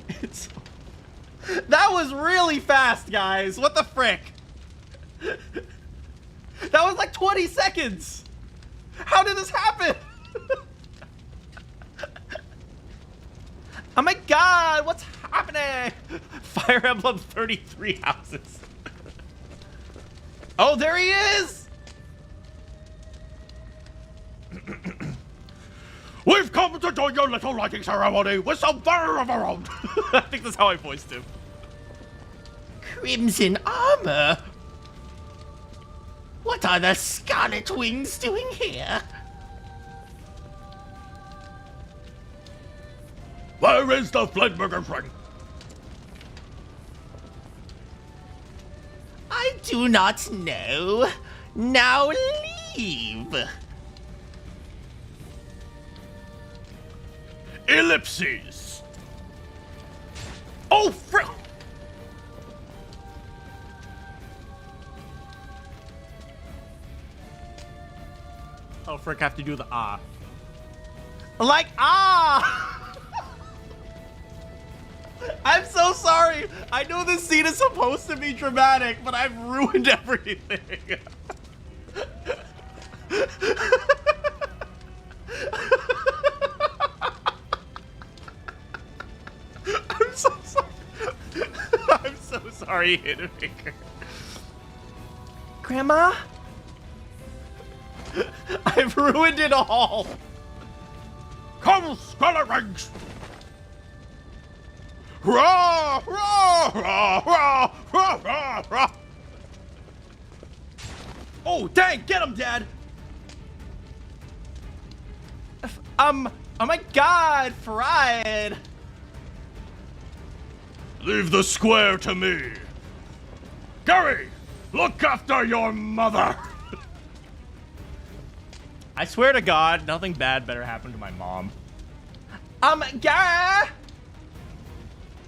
It's over. That was really fast, guys. What the frick? That was like 20 seconds. How did this happen? Oh my God, what's happening? Fire Emblem 33 houses. Oh, there he is. We've come to join your little lighting ceremony with some fire of our own. I think that's how I voiced him. Crimson armor? What are the Scarlet Wings doing here? Where is the Flamebringer ring? I do not know. Now leave. Ellipses. Oh, frick. Oh, frick, I have to do the ah. Like, ah! I'm so sorry. I know this scene is supposed to be dramatic, but I've ruined everything. I'm so sorry. I'm so sorry, Hitmaker. Grandma? I've ruined it all. Come, Scarlet Rings! Rah! Rah! Rah! Rah! Rah! Rah! Rah! Oh, dang, get him, Dad. Oh my God, fried. Leave the square to me. Gary, Look after your mother! I swear to God, nothing bad better happen to my mom. Gary!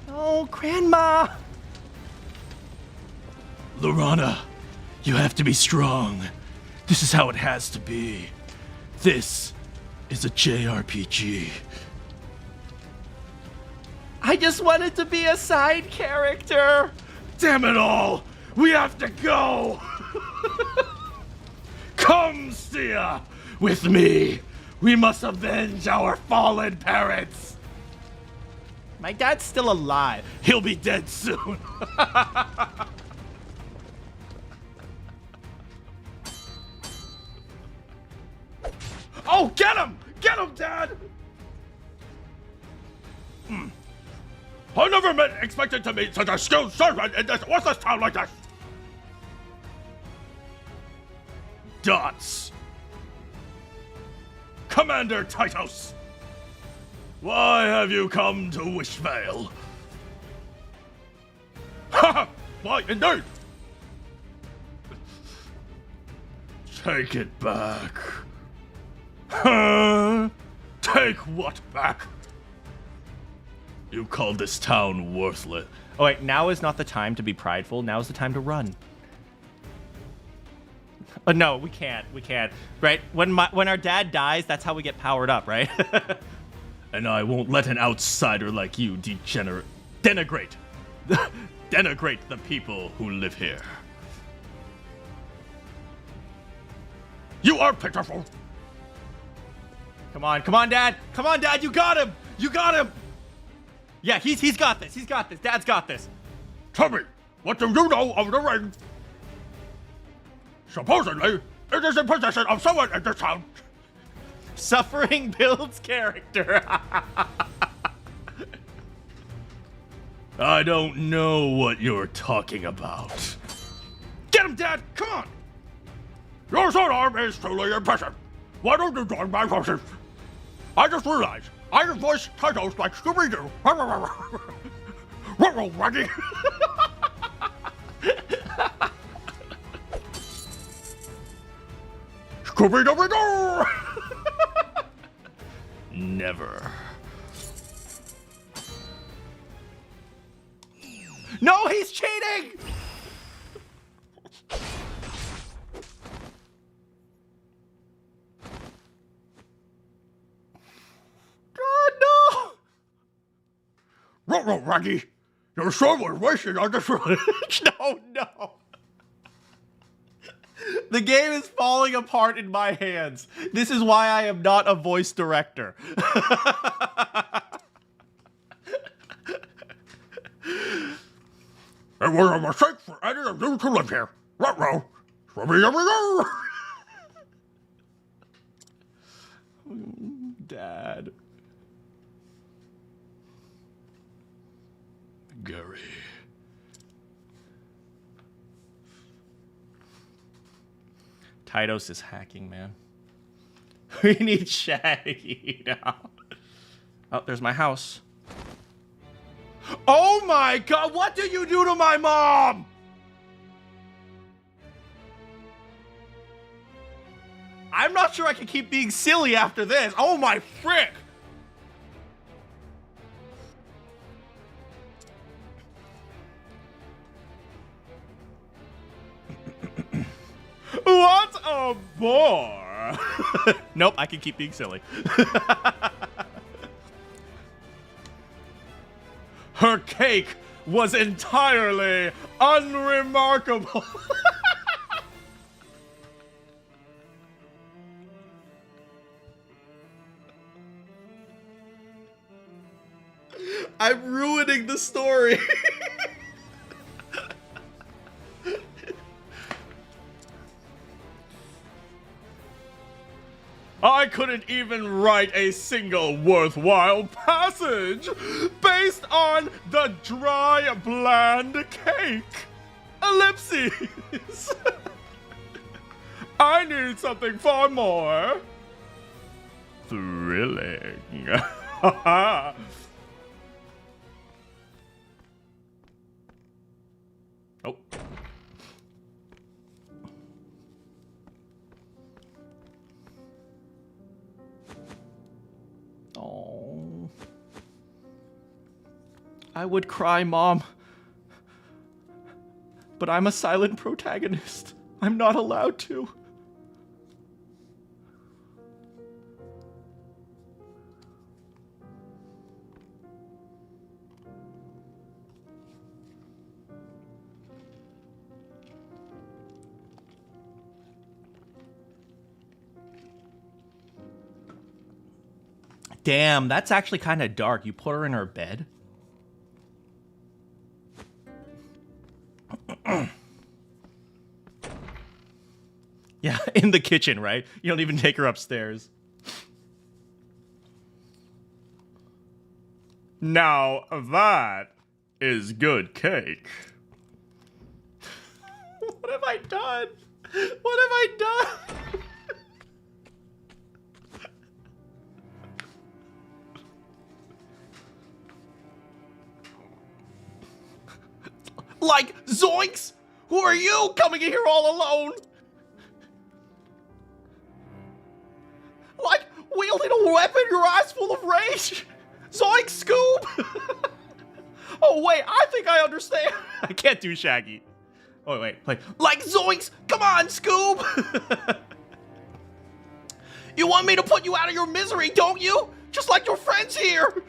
Oh, Grandma! Lorana, you have to be strong. This is how it has to be. This is a JRPG. I just wanted to be a side character. Damn it all! We have to go! Come, Sia! With me! We must avenge our fallen parents! My dad's still alive. He'll be dead soon! Oh, get him! Get him, Dad! I never expected to meet such a skilled servant in this worthless town like this! Dots! Commander Titos! Why have you come to Wishvale? Ha! Why, indeed! Take it back. Huh? Take what back? You called this town worthless. Oh wait, now is not the time to be prideful. Now is the time to run. No, we can't. We can't. Right? When our dad dies, that's how we get powered up, right? And I won't let an outsider like you denigrate the people who live here. You are pitiful. Come on, Dad. Come on, Dad. You got him. You got him. Yeah, he's got this. He's got this. Dad's got this. Tell me, what do you know of the ring? Supposedly, it is in possession of someone in this town. Suffering builds character. I don't know what you're talking about. Get him, Dad! Come on! Your sidearm is truly impressive. Why don't you join my forces? I just realized I can voice titles like Scooby-Doo. Ruh-roh, Raggy! Scooby-Dooby-Doo! Never. No, he's cheating! God, no! Ruh-roh, Raggy! Your sword was wasted on this road. No. The game is falling apart in my hands. This is why I am not a voice director. It was a mistake for any of you to live here. Ruh-roh. Scooby-Dooby-Doo! Dad. Gary. Titos is hacking, man. We need Shaggy now. Oh, there's my house. Oh my God, what did you do to my mom? I'm not sure I can keep being silly after this. Oh my frick. What a bore. Nope, I can keep being silly. Her cake was entirely unremarkable. I'm ruining the story. I couldn't even write a single worthwhile passage based on the dry, bland cake. Ellipses. I need something far more thrilling. Oh. I would cry, Mom. But I'm a silent protagonist. I'm not allowed to. Damn, that's actually kind of dark. You put her in her bed? Yeah, in the kitchen, right? You don't even take her upstairs. Now, that is good cake. What have I done? What have I done? Like, zoinks! Who are you coming in here all alone? Like, wielding a weapon, your eyes full of rage? Zoinks, Scoob! Oh, wait, I think I understand. I can't do Shaggy. Oh, wait, like, zoinks! Come on, Scoob! You want me to put you out of your misery, don't you? Just like your friends here!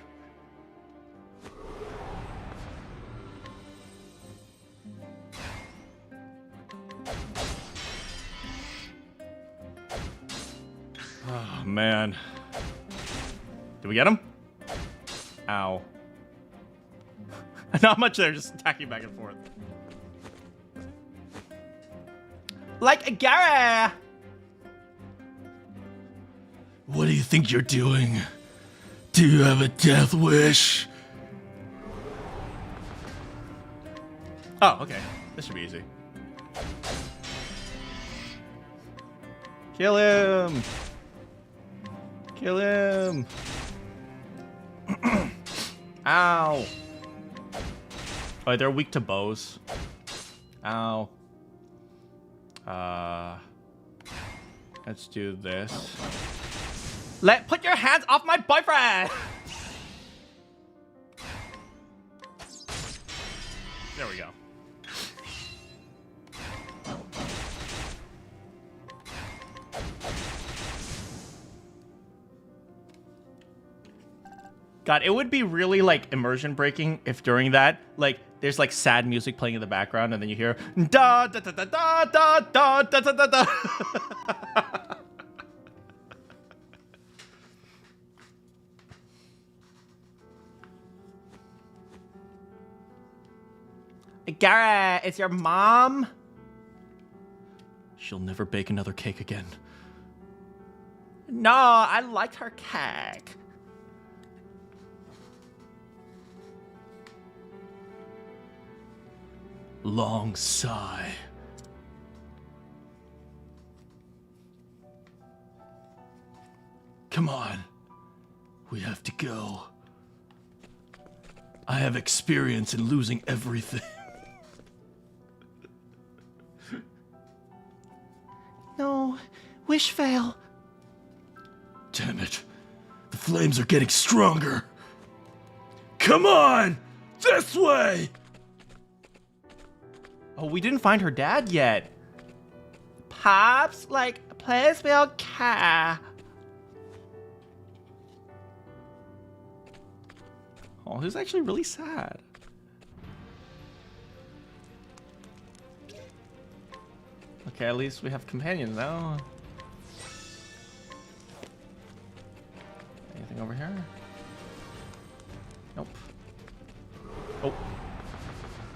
Oh, man. Did we get him? Ow. Not much there, just attacking back and forth. Like Gary! What do you think you're doing? Do you have a death wish? Oh, okay. This should be easy. Kill him! Kill him! Ow! Oh, they're weak to bows. Ow. Let's do this. Put your hands off my boyfriend! There we go. God, it would be really, like, immersion breaking if during that, like, there's, like, sad music playing in the background, and then you hear da da da da da da da da da da da. Garrett, it's your mom? She'll never bake another cake again. No, I liked her cake. Long sigh. Come on. We have to go. I have experience in losing everything. No, wish fail. Damn it. The flames are getting stronger. Come on! This way! Oh, we didn't find her dad yet. Pops, like, please build car. Oh, he's actually really sad. Okay, at least we have companions now. Anything over here? Nope. Oh.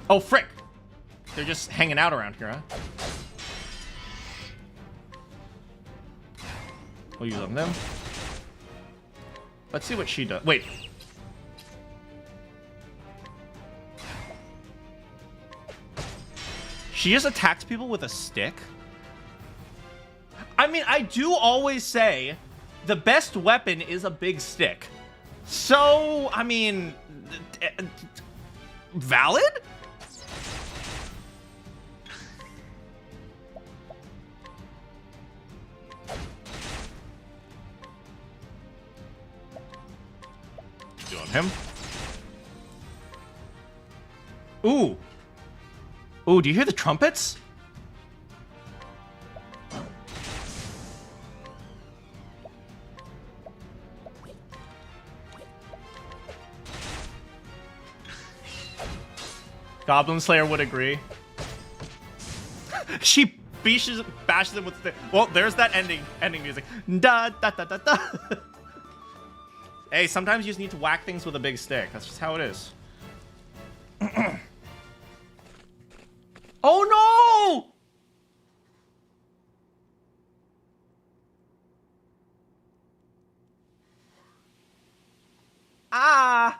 Oh, frick! They're just hanging out around here, huh? We'll use on them. Let's see what she does. Wait. She just attacks people with a stick? I mean, I do always say the best weapon is a big stick. So, I mean, valid? Doing him. Ooh. Ooh, do you hear the trumpets? Goblin Slayer would agree. She bashes him with the... Well, there's that ending music. Da da da da da. Hey, sometimes you just need to whack things with a big stick. That's just how it is. Oh no! Ah!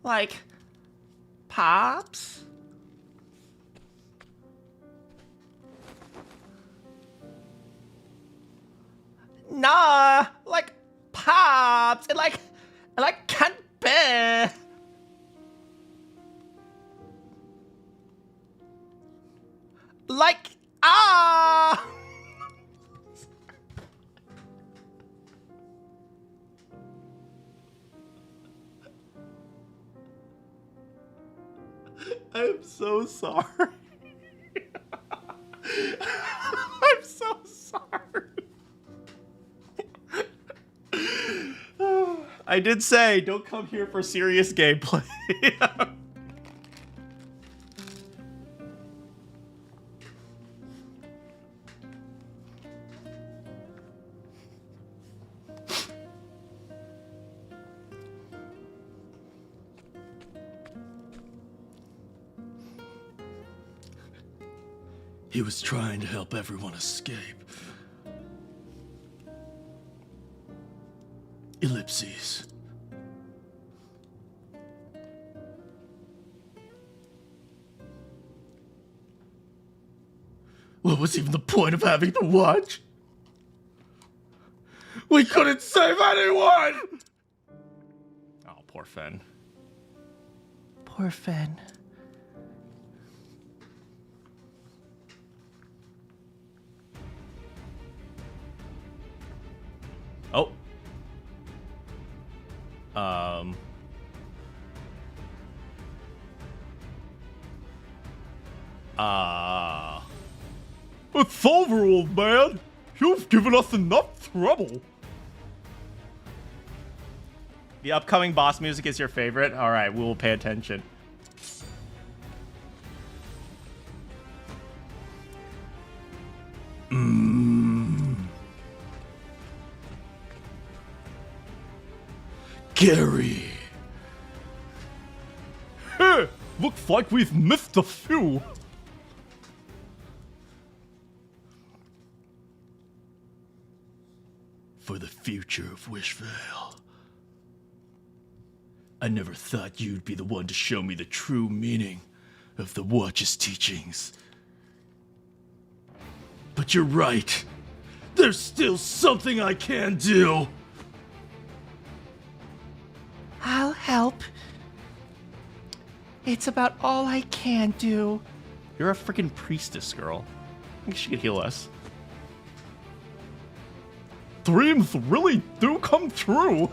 Like, Pops? Nah, like, Pops. It can't be. Like, ah! I'm so sorry. I'm so sorry. I did say, don't come here for serious gameplay. He was trying to help everyone escape. Ellipses. What was even the point of having the watch? We couldn't save anyone! Oh, poor Fen. Poor Fen. Oh. It's over, old man. You've given us enough trouble. The upcoming boss music is your favorite? Alright, we will pay attention. Gary. Hey, looks like we've missed a few. For the future of Wishvale. I never thought you'd be the one to show me the true meaning of the Watch's teachings. But you're right. There's still something I can do. I'll help. It's about all I can do. You're a freaking priestess, girl. I think she could heal us. Dreams really do come true.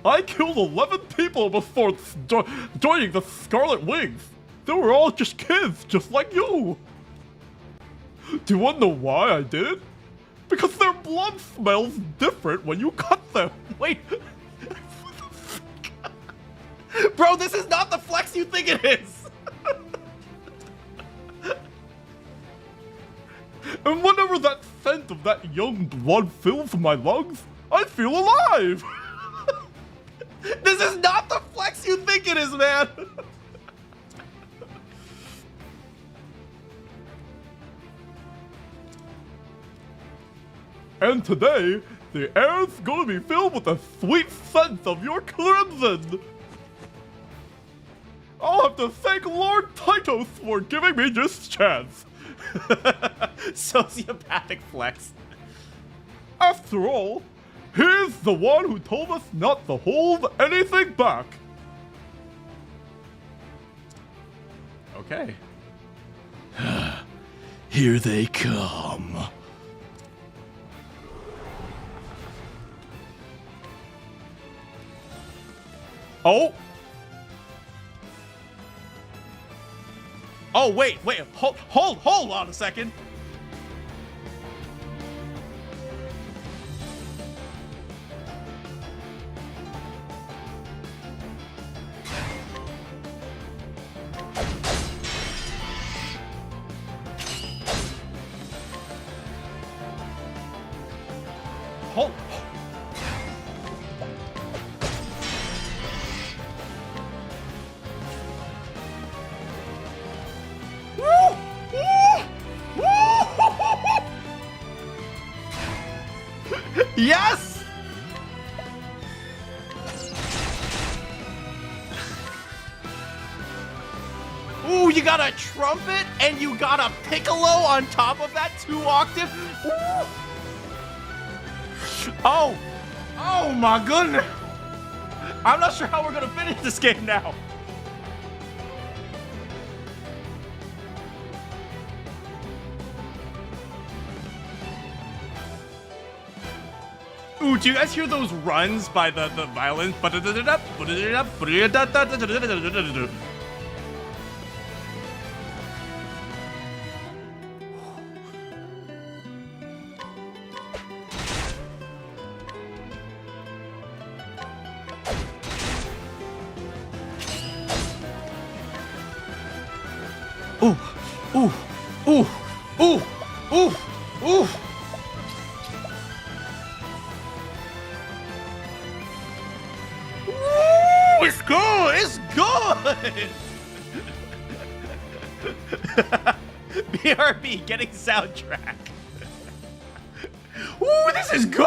I killed 11 people before joining the Scarlet Wings. They were all just kids, just like you. Do you want to know why I did it? Because their blood smells different when you cut them. Wait. Bro, this is not the flex you think it is. And whenever that scent of that young blood fills my lungs, I feel alive. This is not the flex you think it is, man. And today, the air's gonna be filled with the sweet scent of your crimson. I'll have to thank Lord Titus for giving me this chance. Sociopathic flex. After all, he's the one who told us not to hold anything back. Okay. Here they come. Oh! Oh, wait, hold on a second. Hold. Yes! Ooh, you got a trumpet and you got a piccolo on top of that 2-octave. Ooh. Oh! Oh my goodness! I'm not sure how we're gonna finish this game now. Ooh, do you guys hear those runs by the violins? Ooh, ooh, ooh, ooh, ooh, ooh. It's good! It's good! BRB getting soundtrack. Ooh, this is good!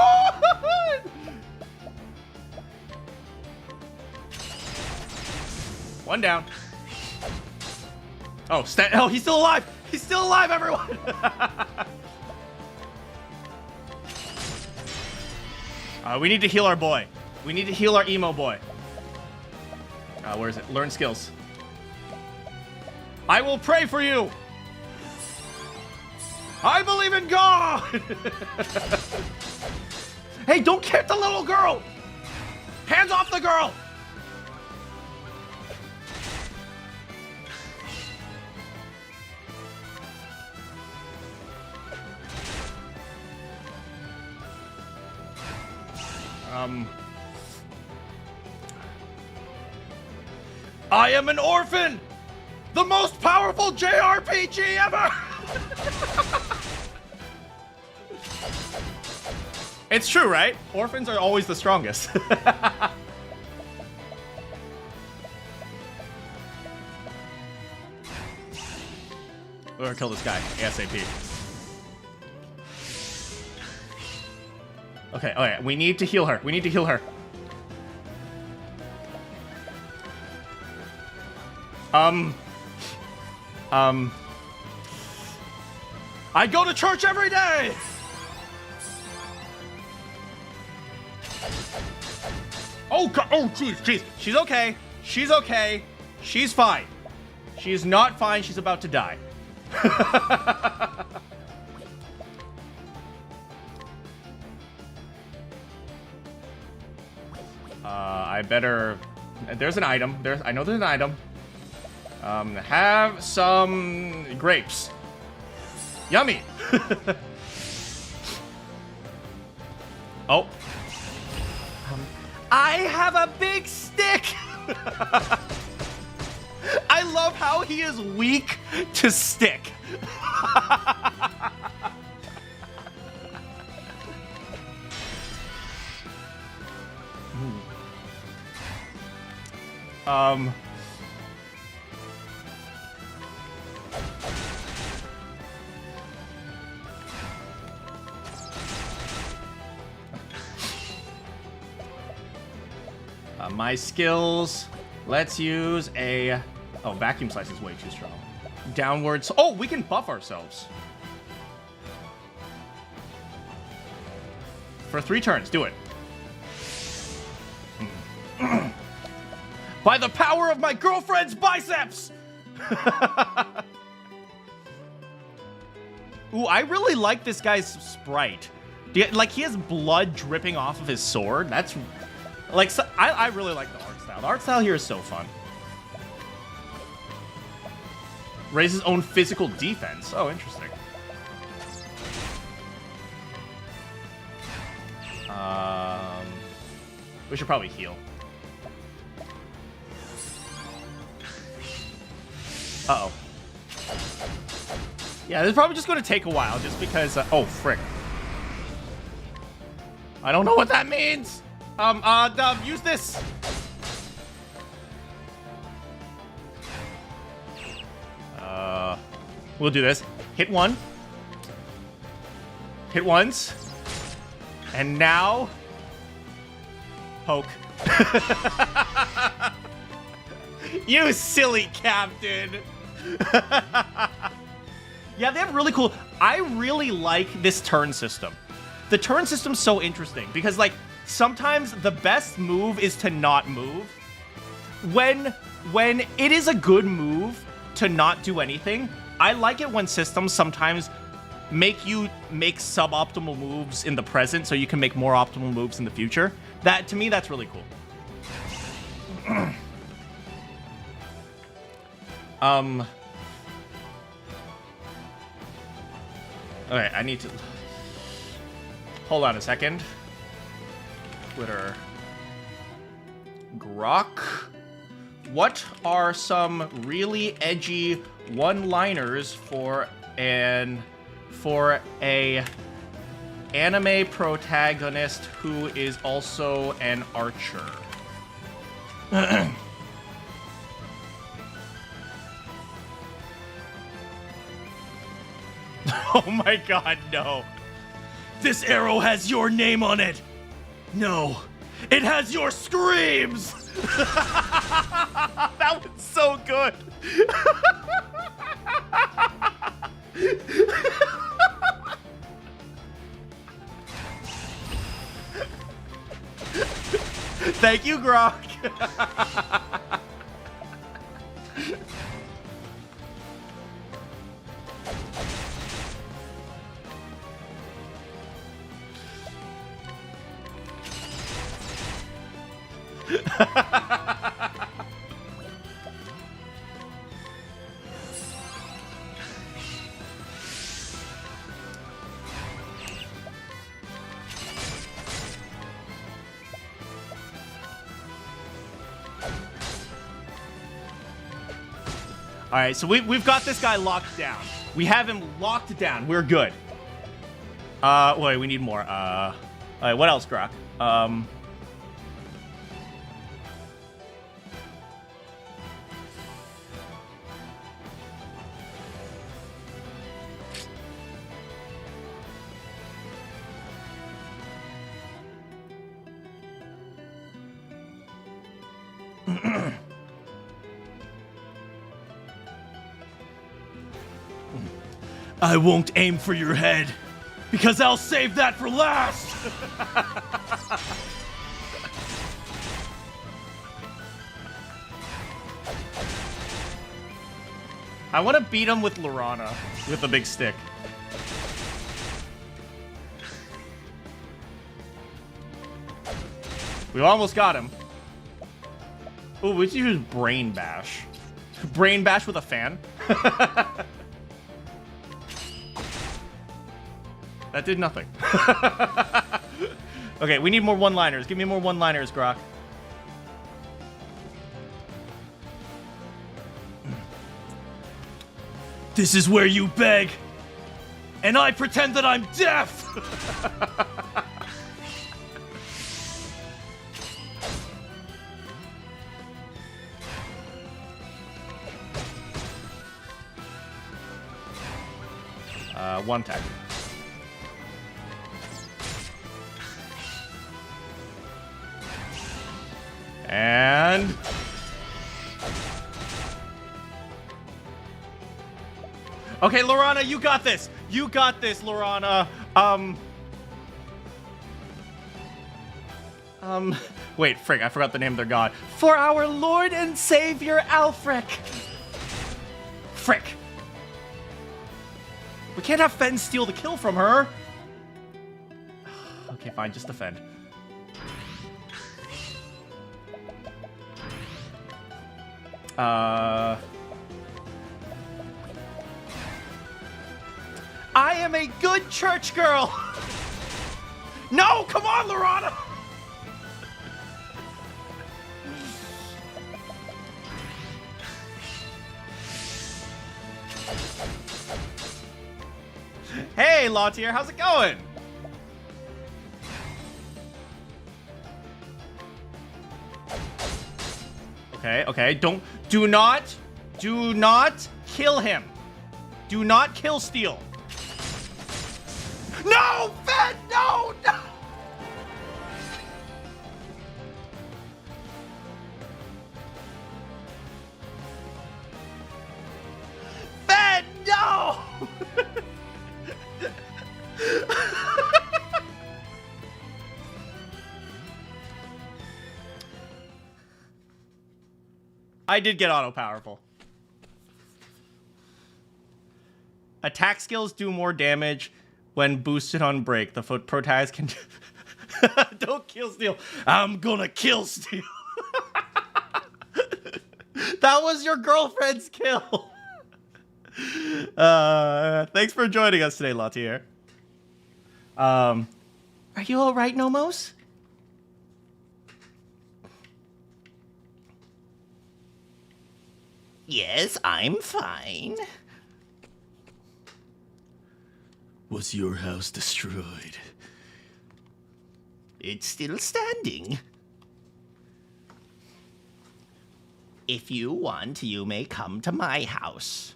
One down. Oh, oh, he's still alive! He's still alive, everyone! We need to heal our boy. We need to heal our emo boy. Where is it? Learn skills. I will pray for you! I believe in God! Hey, don't kick the little girl! Hands off the girl! I am an orphan! The most powerful JRPG ever! It's true, right? Orphans are always the strongest. We're gonna kill this guy ASAP. Okay, okay, we need to heal her. We need to heal her. I go to church every day! Oh, God. Oh, jeez. She's okay. She's okay. She's fine. She's not fine. She's about to die. I better... There's an item. I know there's an item. Have some grapes. Yummy. Oh. I have a big stick. I love how he is weak to stick. My skills. Let's use a... Oh, vacuum slice is way too strong. Downwards. Oh, we can buff ourselves. For 3 turns, do it. By the power of my girlfriend's biceps! Ooh, I really like this guy's sprite. Like, he has blood dripping off of his sword. That's... Like, so, I really like the art style. style. The art style here is so fun. Raise his own physical defense. Oh, interesting. We should probably heal. Uh-oh. Yeah, this is probably just going to take a while, just because... oh, frick. I don't know what that means! Use this! We'll do this. Hit one. Hit once. And now... Poke. You silly captain! Yeah, they have really cool... I really like this turn system. The turn system's so interesting because, like, sometimes the best move is to not move. When it is a good move to not do anything, I like it when systems sometimes make you make suboptimal moves in the present so you can make more optimal moves in the future. That, to me, that's really cool. Okay, I need to... Hold on a second. Twitter. Grok. What are some really edgy one-liners for a anime protagonist who is also an archer? Oh my god, no. This arrow has your name on it. No, it has your screams. That was so good. Thank you, Grok. All right, so we've got this guy locked down. We have him locked down. We're good. Wait, we need more. All right, what else, Grok? I won't aim for your head, because I'll save that for last! I want to beat him with Lorana, with the big stick. We almost got him. Ooh, we should use Brain Bash. Brain Bash with a fan? That did nothing. Okay, we need more one-liners. Give me more one-liners, Grok. This is where you beg, and I pretend that I'm deaf! One tag. And... Okay, Lorana, you got this! You got this, Lorana! Wait, frick, I forgot the name of their god. For our Lord and Savior, Alfric! Frick. We can't have Fen steal the kill from her! Okay, fine, just defend. I am a good church girl. No, come on, Lorana. Hey, Lautier, how's it going? Okay, do not kill him. Do not kill Steel. No, Fed, no! Fed, no! I did get auto powerful. Attack skills do more damage when boosted on break. The foot protagonist can. Don't kill Steel. I'm gonna kill Steel. That was your girlfriend's kill. Thanks for joining us today, Lautier. Are you all right, Nomos? Yes, I'm fine. Was your house destroyed? It's still standing. If you want, you may come to my house.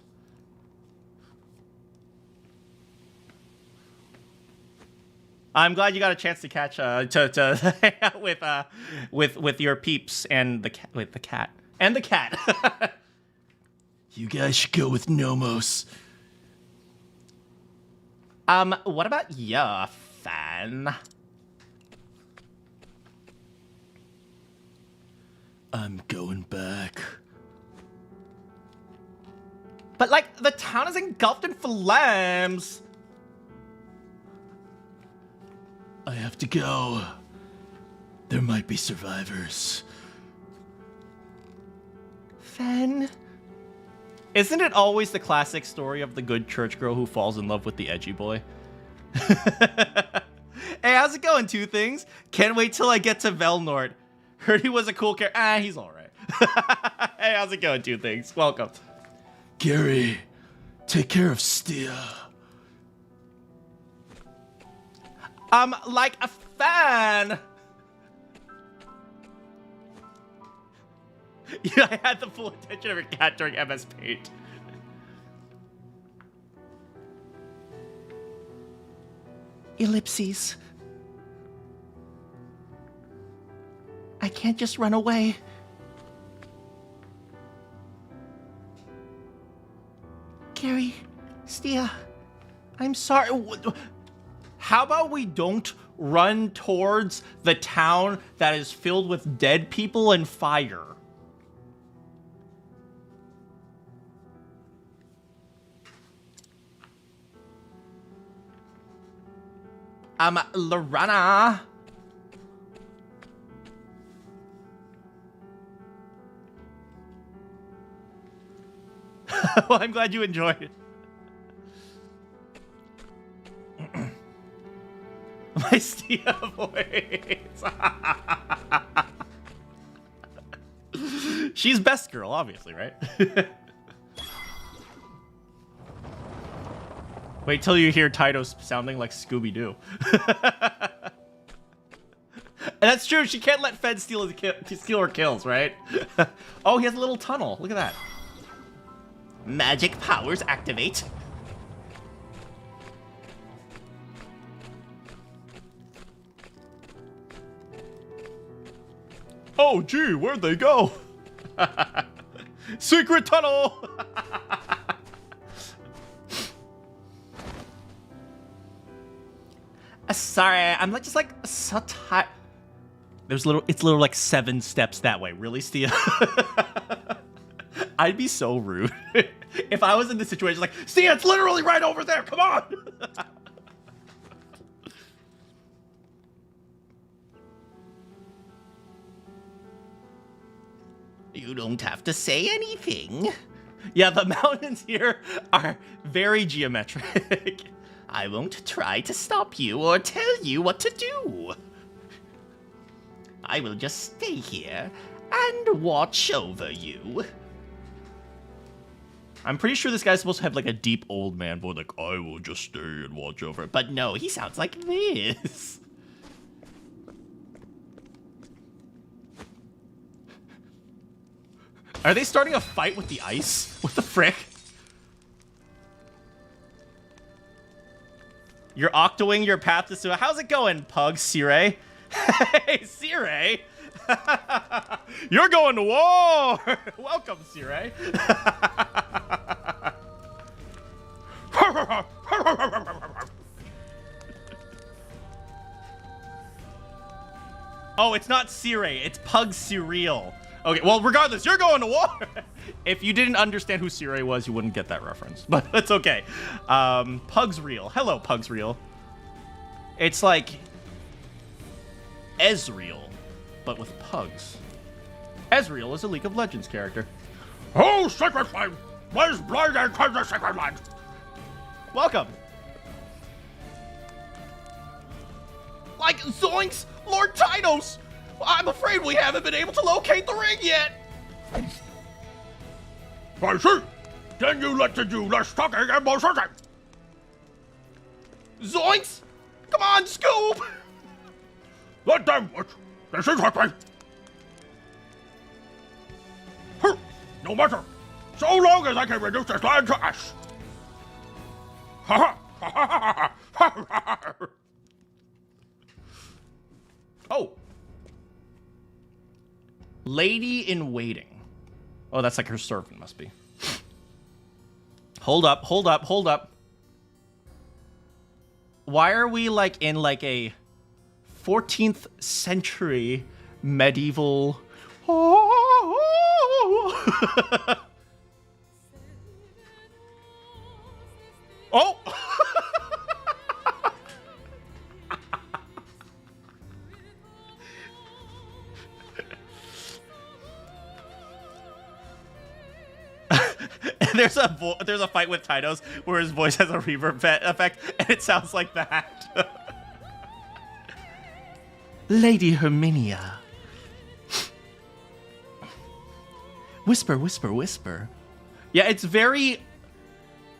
I'm glad you got a chance to catch to hang out with your peeps and the cat and the cat. You guys should go with Nomos. What about ya, fan? I'm going back. But, like, the town is engulfed in flames. I have to go. There might be survivors. Fen? Isn't it always the classic story of the good church girl who falls in love with the edgy boy? Hey, how's it going, Two Things? Can't wait till I get to Velnord. Heard he was a cool character. He's alright. Hey, how's it going, Two Things? Welcome. Gary, take care of Stia. Like a fan. Yeah, I had the full attention of your cat during MS Paint. Ellipses. I can't just run away. Gary, Stia, I'm sorry. How about we don't run towards the town that is filled with dead people and fire? Lorana. Well, I'm glad you enjoyed it. My Stia voice. She's best girl, obviously, right? Wait till you hear Taito sounding like Scooby-Doo. And that's true, she can't let Fed steal her kills, right? Oh, he has a little tunnel. Look at that. Magic powers activate. Oh, gee, where'd they go? Secret tunnel! Sorry, I'm like just like so tired. It's little like 7 steps that way. Really, Stia? I'd be so rude. If I was in this situation, like, Stia, it's literally right over there, come on! You don't have to say anything. Yeah, the mountains here are very geometric. I won't try to stop you or tell you what to do. I will just stay here and watch over you. I'm pretty sure this guy's supposed to have like a deep old man voice, like, I will just stay and watch over it. But no, he sounds like this. Are they starting a fight with the ice? What the frick? You're octoing your path to Sua. How's it going, Pug, Sire? Hey, Sire! You're going to war! Welcome, Sire. Oh, it's not Sire, it's Pug Cereal. Okay, well, regardless, you're going to war! If you didn't understand who Sire was, you wouldn't get that reference, but it's okay. Pug's Real. Hello, Pug's Real. It's like Ezreal, but with pugs. Ezreal is a League of Legends character. Oh, sacred flame! Where's blood and turn the sacred land? Welcome. Like, zoinks! Lord Tynos! I'm afraid we haven't been able to locate the ring yet! I see! Then you let to do less talking and more searching! Zoinks! Come on, Scoop! Let them watch! This is happening! No matter! So long as I can reduce this land to ash! Ha ha! Oh. Lady in Waiting. Oh, that's like her servant, must be. Hold up, hold up, hold up. Why are we like in like a 14th century medieval... Oh! There's a fight with Tytos where his voice has a reverb effect, and it sounds like that. Lady Herminia. Whisper, whisper, whisper. Yeah, it's very,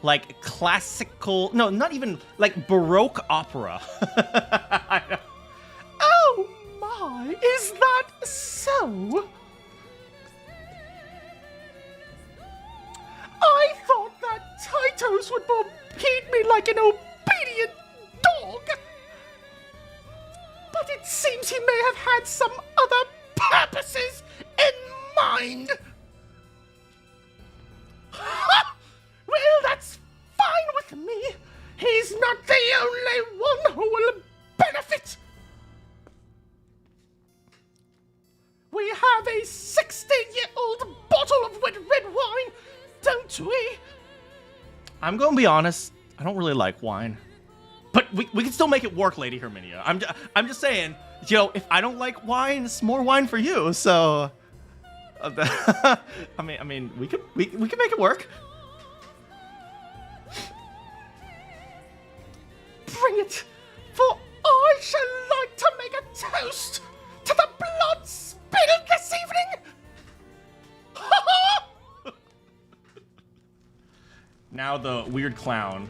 like, classical... No, not even, like, Baroque opera. Oh, my, is that so? I thought that Tytos would beat me like an obedient dog. But it seems he may have had some other purposes in mind. Well, that's fine with me. He's not the only one who will benefit. We have a 16-year-old bottle of red wine, don't we? I'm gonna be honest, I don't really like wine. But we can still make it work, Lady Herminia. I'm just saying, you know, if I don't like wine, it's more wine for you, so... I mean, we can make it work. Bring it, for I shall like to make a toast to the blood spilled this evening. Now the weird clown.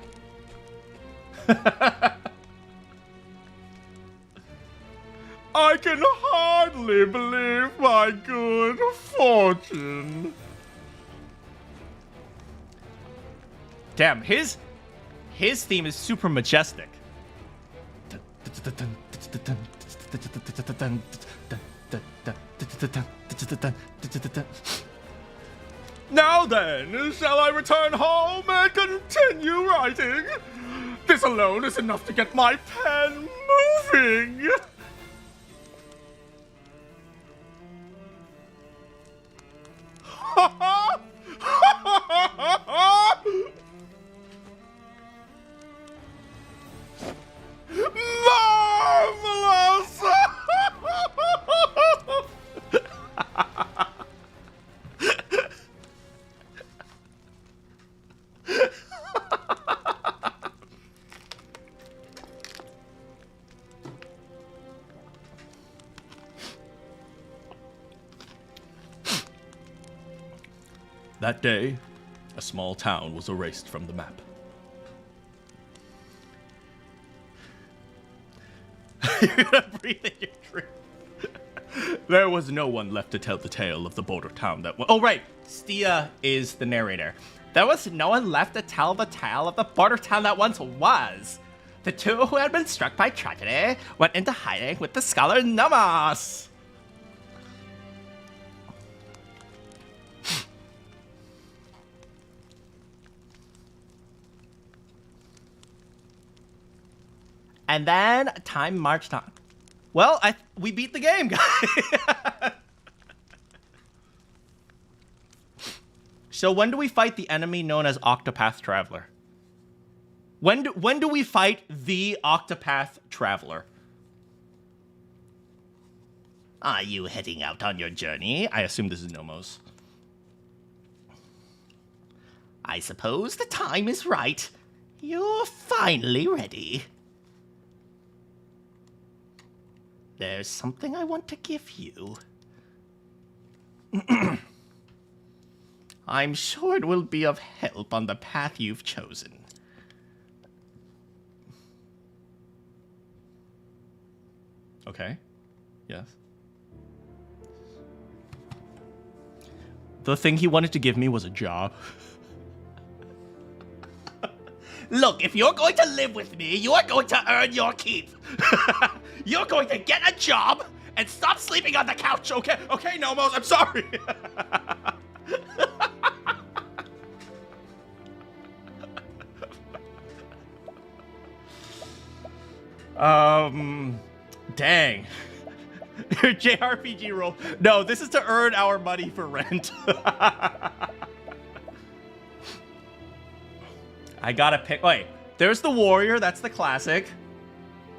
I can hardly believe my good fortune. Damn, his theme is super majestic. Now then, shall I return home and continue writing? This alone is enough to get my pen moving. Marvelous! That day, a small town was erased from the map. You're gonna breathe in your drink. There was no one left to tell the tale of the border town that was. Oh, right. Stia is the narrator. There was no one left to tell the tale of the border town that once was. The two who had been struck by tragedy went into hiding with the scholar Namas. And then time marched on. Well, we beat the game, guys. So when do we fight the enemy known as Octopath Traveler? When do we fight the Octopath Traveler? Are you heading out on your journey? I assume this is Nomos. I suppose the time is right. You're finally ready. There's something I want to give you. I'm sure it will be of help on the path you've chosen. Okay. Yes. The thing he wanted to give me was a job. Look, if you're going to live with me, you are going to earn your keep. You're going to get a job and stop sleeping on the couch. Okay, Nomos, I'm sorry. Dang. Your JRPG role. No, this is to earn our money for rent. I gotta pick. Wait, there's the warrior. That's the classic.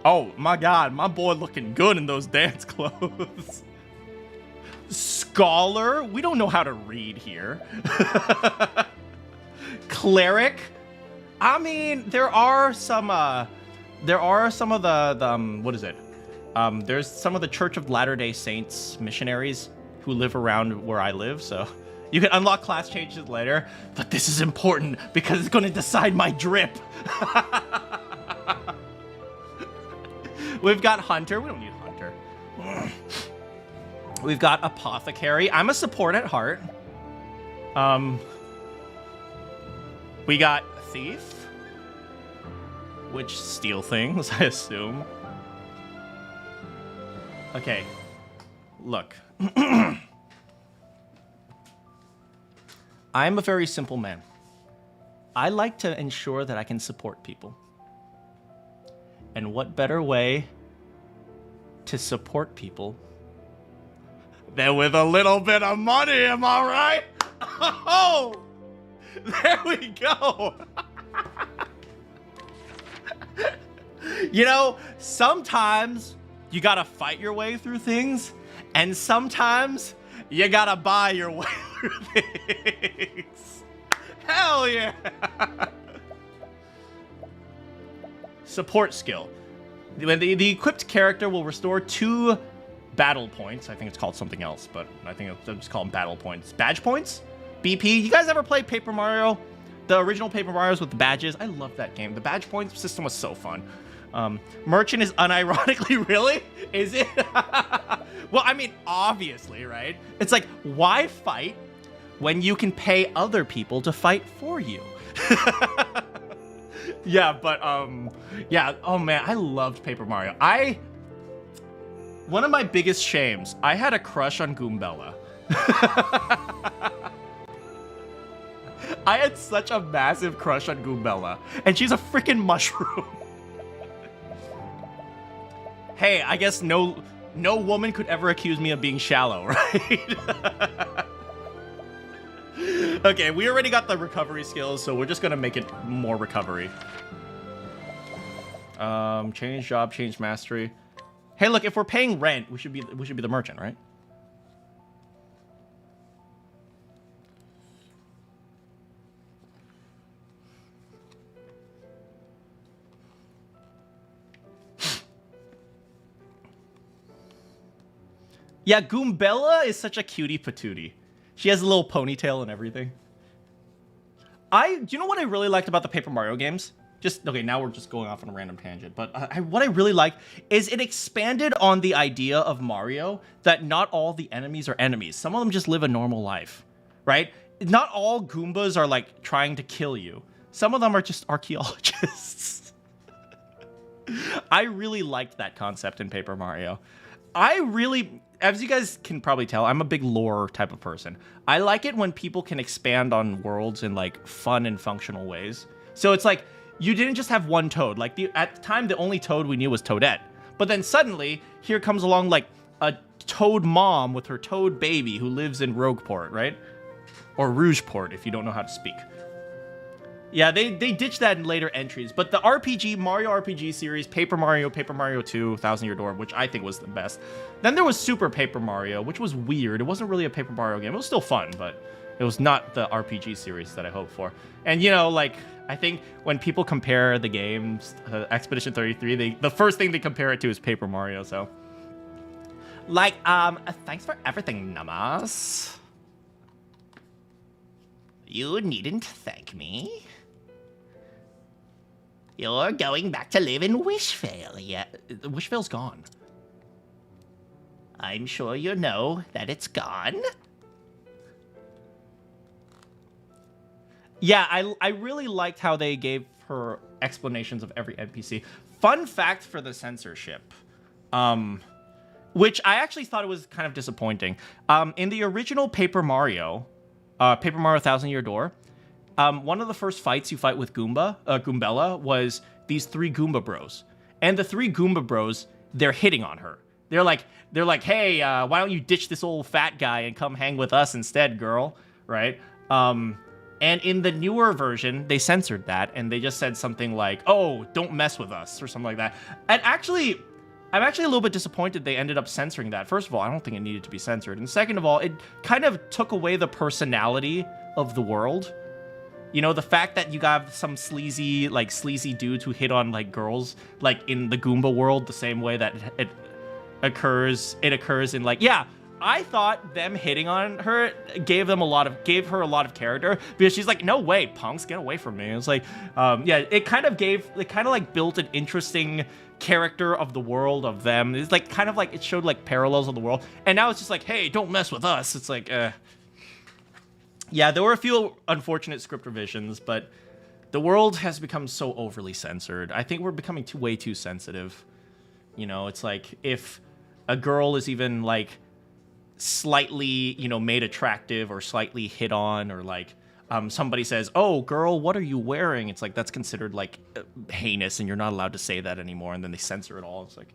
Oh my god, my boy looking good in those dance clothes. Scholar? We don't know how to read here. Cleric? I mean, there are some of the what is it? There's some of the Church of Latter-day Saints missionaries who live around where I live, so you can unlock class changes later, but this is important because it's going to decide my drip. We've got Hunter. We don't need Hunter. We've got Apothecary. I'm a support at heart. We got Thief, which steal things, I assume. Okay, look. I'm a very simple man. I like to ensure that I can support people. And what better way to support people than with a little bit of money, am I right? Oh, there we go. You know, sometimes you gotta fight your way through things, and sometimes you gotta buy your way through things. Hell yeah! Support skill. The equipped character will restore 2 battle points. I think it's called something else, but I think I'll just call them battle points. Badge points? BP. You guys ever play Paper Mario? The original Paper Marios with the badges? I love that game. The badge points system was so fun. Merchant is unironically, really? Is it? Well, I mean, obviously, right? It's like, why fight when you can pay other people to fight for you? Yeah, but, yeah, oh man, I loved Paper Mario. One of my biggest shames, I had a crush on Goombella. I had such a massive crush on Goombella, and she's a freaking mushroom. Hey, I guess no woman could ever accuse me of being shallow, right? Okay, we already got the recovery skills, so we're just gonna make it more recovery. Change job, change mastery. Hey, look, if we're paying rent, we should be the merchant, right? Yeah, Goombella is such a cutie patootie. She has a little ponytail and everything. Do you know what I really liked about the Paper Mario games? Okay, now we're just going off on a random tangent, but what I really liked is it expanded on the idea of Mario that not all the enemies are enemies. Some of them just live a normal life, right? Not all Goombas are like trying to kill you. Some of them are just archaeologists. I really liked that concept in Paper Mario. As you guys can probably tell, I'm a big lore type of person. I like it when people can expand on worlds in like fun and functional ways. So it's like, you didn't just have one Toad. Like at the time, the only Toad we knew was Toadette. But then suddenly, here comes along like a Toad mom with her Toad baby who lives in Rogueport, right? Or Rougeport, if you don't know how to speak. Yeah, they ditched that in later entries. But the Mario RPG series, Paper Mario 2, Thousand Year Door, which I think was the best. Then there was Super Paper Mario, which was weird. It wasn't really a Paper Mario game. It was still fun, but it was not the RPG series that I hoped for. And, you know, like, I think when people compare the games, Expedition 33, the first thing they compare it to is Paper Mario, so. Like, thanks for everything, Namas. You needn't thank me. You're going back to live in Wishvale, yeah? Wishvale's gone. I'm sure you know that it's gone. Yeah, I really liked how they gave her explanations of every NPC. Fun fact for the censorship, which I actually thought it was kind of disappointing. In the original Paper Mario 1000 Year Door, one of the first fights you fight with Goombella was these 3 Goomba bros. And the 3 Goomba bros, they're hitting on her. They're like, hey, why don't you ditch this old fat guy and come hang with us instead, girl, right? And in the newer version, they censored that, and they just said something like, oh, don't mess with us, or something like that. And actually, I'm actually a little bit disappointed they ended up censoring that. First of all, I don't think it needed to be censored. And second of all, it kind of took away the personality of the world. You know, the fact that you got some sleazy dudes who hit on, like, girls, like, in the Goomba world, the same way that it occurs in, like, yeah, I thought them hitting on her gave her a lot of character, because she's like, no way, punks, get away from me. It's like, yeah, it kind of like built an interesting character of the world of them. It's like kind of like it showed like parallels of the world, and now it's just like, hey, don't mess with us. It's like, yeah, there were a few unfortunate script revisions, but the world has become so overly censored. I think we're becoming way too sensitive. You know, it's like if a girl is even like slightly, you know, made attractive or slightly hit on, or like somebody says, oh, girl, what are you wearing? It's like, that's considered like heinous and you're not allowed to say that anymore. And then they censor it all. It's like,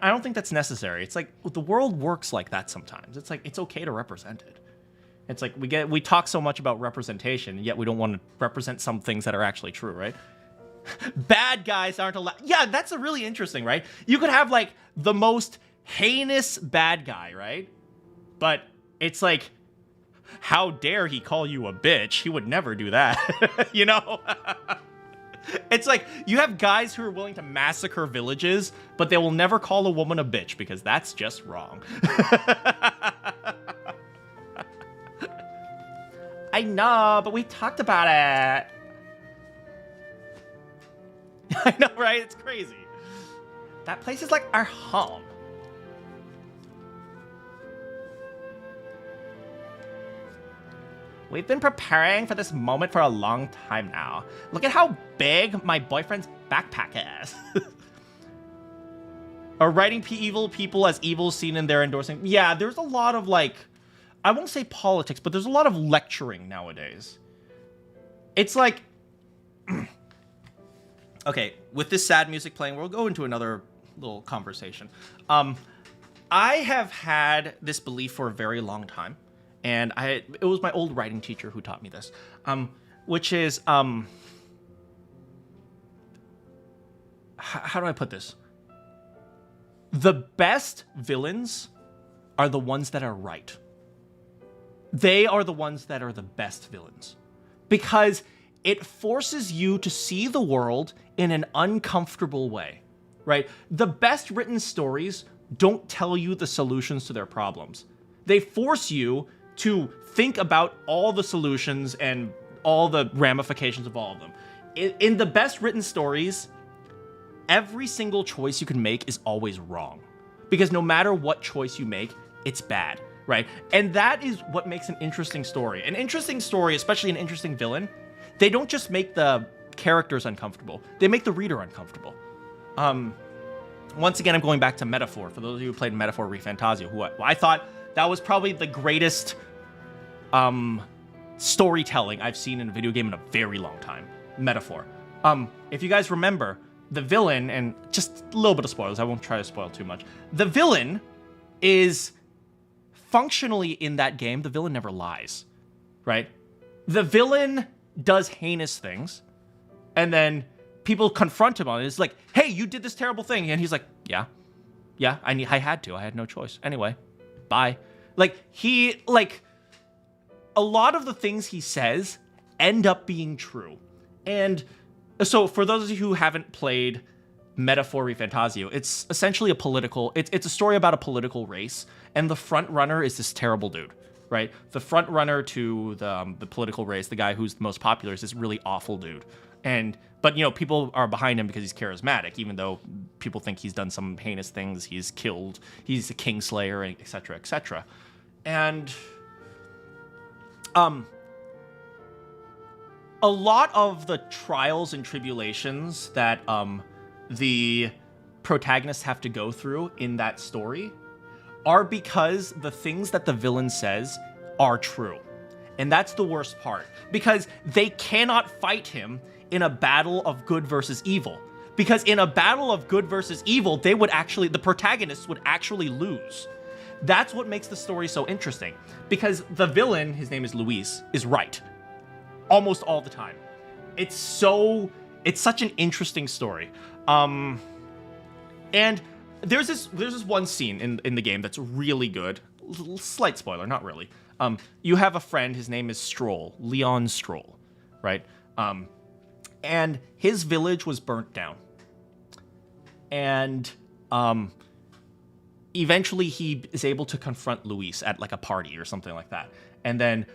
I don't think that's necessary. It's like the world works like that sometimes. It's like, it's okay to represent it. It's like we talk so much about representation, yet we don't want to represent some things that are actually true, right? Bad guys aren't allowed. Yeah, that's a really interesting, right? You could have like the most heinous bad guy, right? But it's like, how dare he call you a bitch? He would never do that, you know? It's like, you have guys who are willing to massacre villages, but they will never call a woman a bitch, because that's just wrong. I know, but we talked about it. I know, right? It's crazy. That place is like our home. We've been preparing for this moment for a long time now. Look at how big my boyfriend's backpack is. Or writing evil people as evil seen in their endorsing. Yeah, there's a lot of like, I won't say politics, but there's a lot of lecturing nowadays. It's like, okay, with this sad music playing, we'll go into another little conversation. I have had this belief for a very long time. And it was my old writing teacher who taught me this, which is, how do I put this? The best villains are the ones that are right. They are the ones that are the best villains, because it forces you to see the world in an uncomfortable way, right? The best written stories don't tell you the solutions to their problems. They force you to think about all the solutions and all the ramifications of all of them. In the best written stories, every single choice you can make is always wrong. Because no matter what choice you make, it's bad, right? And that is what makes an interesting story. An interesting story, especially an interesting villain, they don't just make the characters uncomfortable, they make the reader uncomfortable. Once again, I'm going back to Metaphor. For those of you who played Metaphor ReFantazio, who I thought that was probably the greatest storytelling I've seen in a video game in a very long time. Metaphor. If you guys remember, the villain, and just a little bit of spoilers, I won't try to spoil too much. The villain is functionally in that game, the villain never lies, right? The villain does heinous things, and then people confront him on it. It's like, hey, you did this terrible thing. And he's like, yeah, I had to. I had no choice. Anyway, bye. A lot of the things he says end up being true. And so for those of you who haven't played Metaphor ReFantazio, it's essentially it's a story about a political race, and the front runner is this terrible dude, right? The front runner to the political race, the guy who's the most popular, is this really awful dude. But people are behind him because he's charismatic, even though people think he's done some heinous things. He's killed, he's a kingslayer, etc., etc. And a lot of the trials and tribulations that the protagonists have to go through in that story are because the things that the villain says are true. And that's the worst part, because they cannot fight him in a battle of good versus evil. Because in a battle of good versus evil, the protagonists would actually lose. That's what makes the story so interesting, because the villain, his name is Luis, is right almost all the time. It's such an interesting story. And there's this one scene in the game that's really good. Slight spoiler, not really. You have a friend, his name is Stroll, Leon Stroll, right? And his village was burnt down. And eventually he is able to confront Luis at like a party or something like that. And then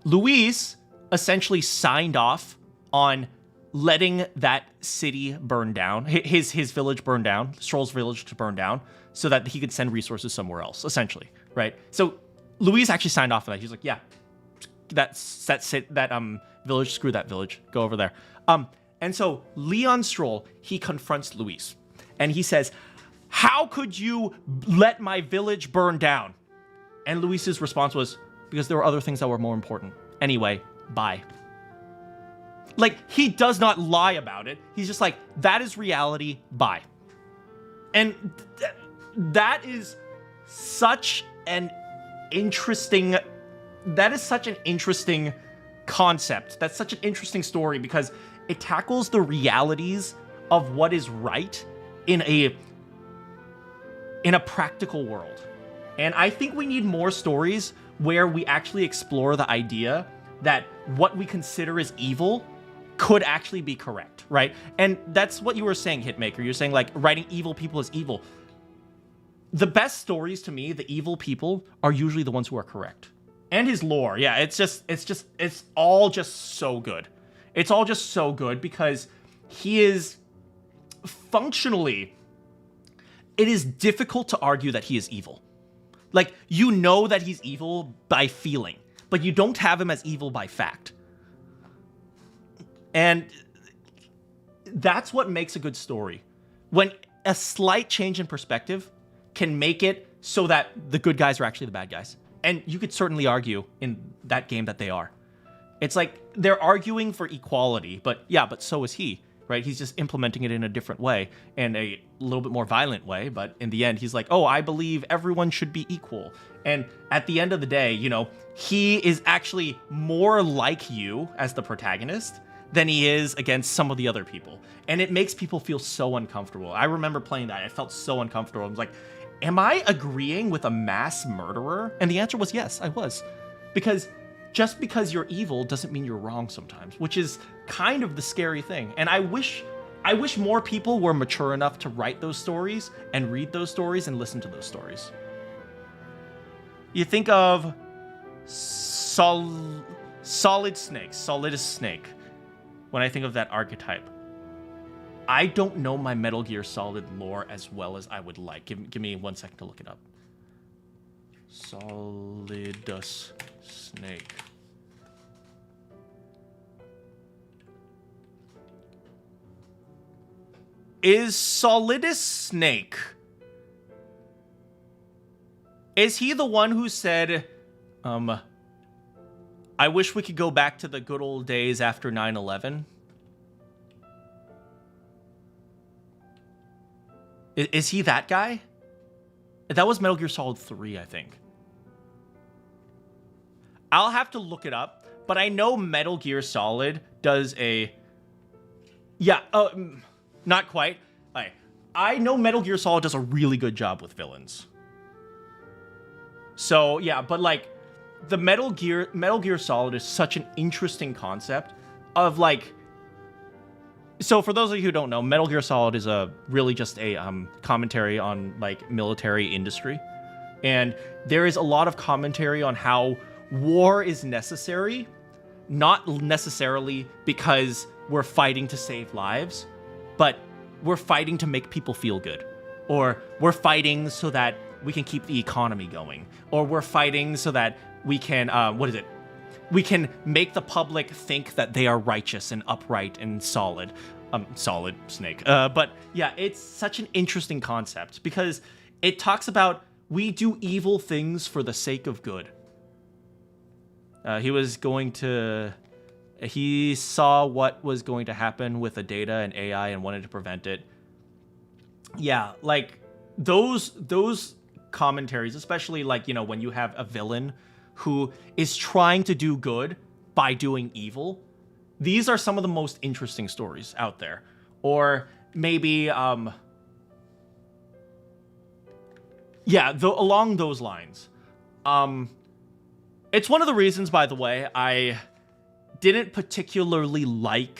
Luis essentially signed off on letting that city burn down, his village burn down, Stroll's village to burn down, so that he could send resources somewhere else, essentially, right? So Luis actually signed off on that. He's like, yeah, that village, screw that village, go over there. And so Leon Stroll, he confronts Luis, and he says, how could you let my village burn down? And Luis's response was, because there were other things that were more important. Anyway, bye. Like, he does not lie about it. He's just like, that is reality, bye. And that is such an interesting concept. That's such an interesting story, because it tackles the realities of what is right in a practical world. And I think we need more stories where we actually explore the idea that what we consider as evil could actually be correct, right? And that's what you were saying, Hitmaker. You're saying, like, writing evil people as evil. The best stories, to me, the evil people are usually the ones who are correct. And his lore, yeah, it's all just so good. It's all just so good because he is functionally, it is difficult to argue that he is evil. Like, you know that he's evil by feeling, but you don't have him as evil by fact. And that's what makes a good story. When a slight change in perspective can make it so that the good guys are actually the bad guys. And you could certainly argue in that game that they are. It's like they're arguing for equality, but so is he, right? He's just implementing it in a different way, and a little bit more violent way, but in the end, he's like, oh, I believe everyone should be equal. And at the end of the day, he is actually more like you as the protagonist than he is against some of the other people. And it makes people feel so uncomfortable. I remember playing that. I felt so uncomfortable. I was like, am I agreeing with a mass murderer? And the answer was yes, I was. Because just because you're evil doesn't mean you're wrong sometimes, which is kind of the scary thing. And I wish more people were mature enough to write those stories and read those stories and listen to those stories. You think of Solid snake, solidest snake. When I think of that archetype, I don't know my Metal Gear Solid lore as well as I would like. Give me 1 second to look it up. Solidus snake. Is Solidus Snake? Is he the one who said, I wish we could go back to the good old days after 9/11? Is he that guy? That was Metal Gear Solid 3, I think. I'll have to look it up, but I know Metal Gear Solid does a... Yeah, not quite. I know Metal Gear Solid does a really good job with villains. So, yeah, but like, the Metal Gear Solid is such an interesting concept of like... So for those of you who don't know, Metal Gear Solid is really just a commentary on like military industry. And there is a lot of commentary on how war is necessary, not necessarily because we're fighting to save lives, but we're fighting to make people feel good. Or we're fighting so that we can keep the economy going. Or we're fighting so that we can, we can make the public think that they are righteous and upright and solid. Solid snake. But yeah, it's such an interesting concept because it talks about we do evil things for the sake of good. He saw what was going to happen with the data and AI and wanted to prevent it. Yeah, like those commentaries, especially like, you know, when you have a villain who is trying to do good by doing evil. These are some of the most interesting stories out there. Or maybe, along those lines. It's one of the reasons, by the way, I didn't particularly like,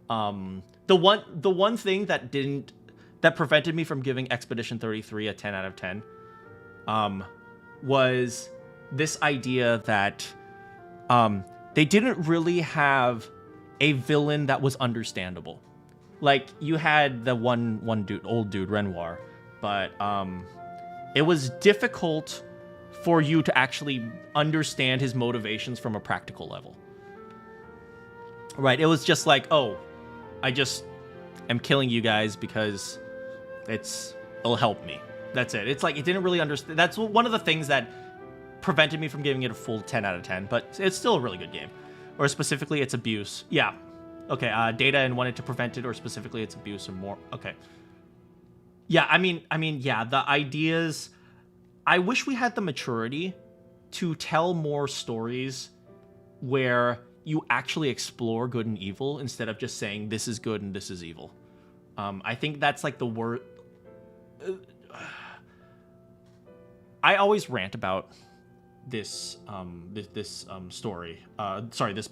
the one thing that prevented me from giving Expedition 33 a 10 out of 10, was this idea that, they didn't really have a villain that was understandable. Like, you had the one dude, old dude, Renoir, but it was difficult for you to actually understand his motivations from a practical level. Right, it was just like, oh, I just am killing you guys because it'll help me. That's it. It's like, it didn't really understand. That's one of the things that prevented me from giving it a full 10 out of 10, but it's still a really good game. Or specifically, its abuse. Yeah. Okay, data and wanted to prevent it, or specifically its abuse or more. Okay. Yeah, I mean, yeah, the ideas... I wish we had the maturity to tell more stories where you actually explore good and evil instead of just saying this is good and this is evil. I think that's like the word... I always rant about this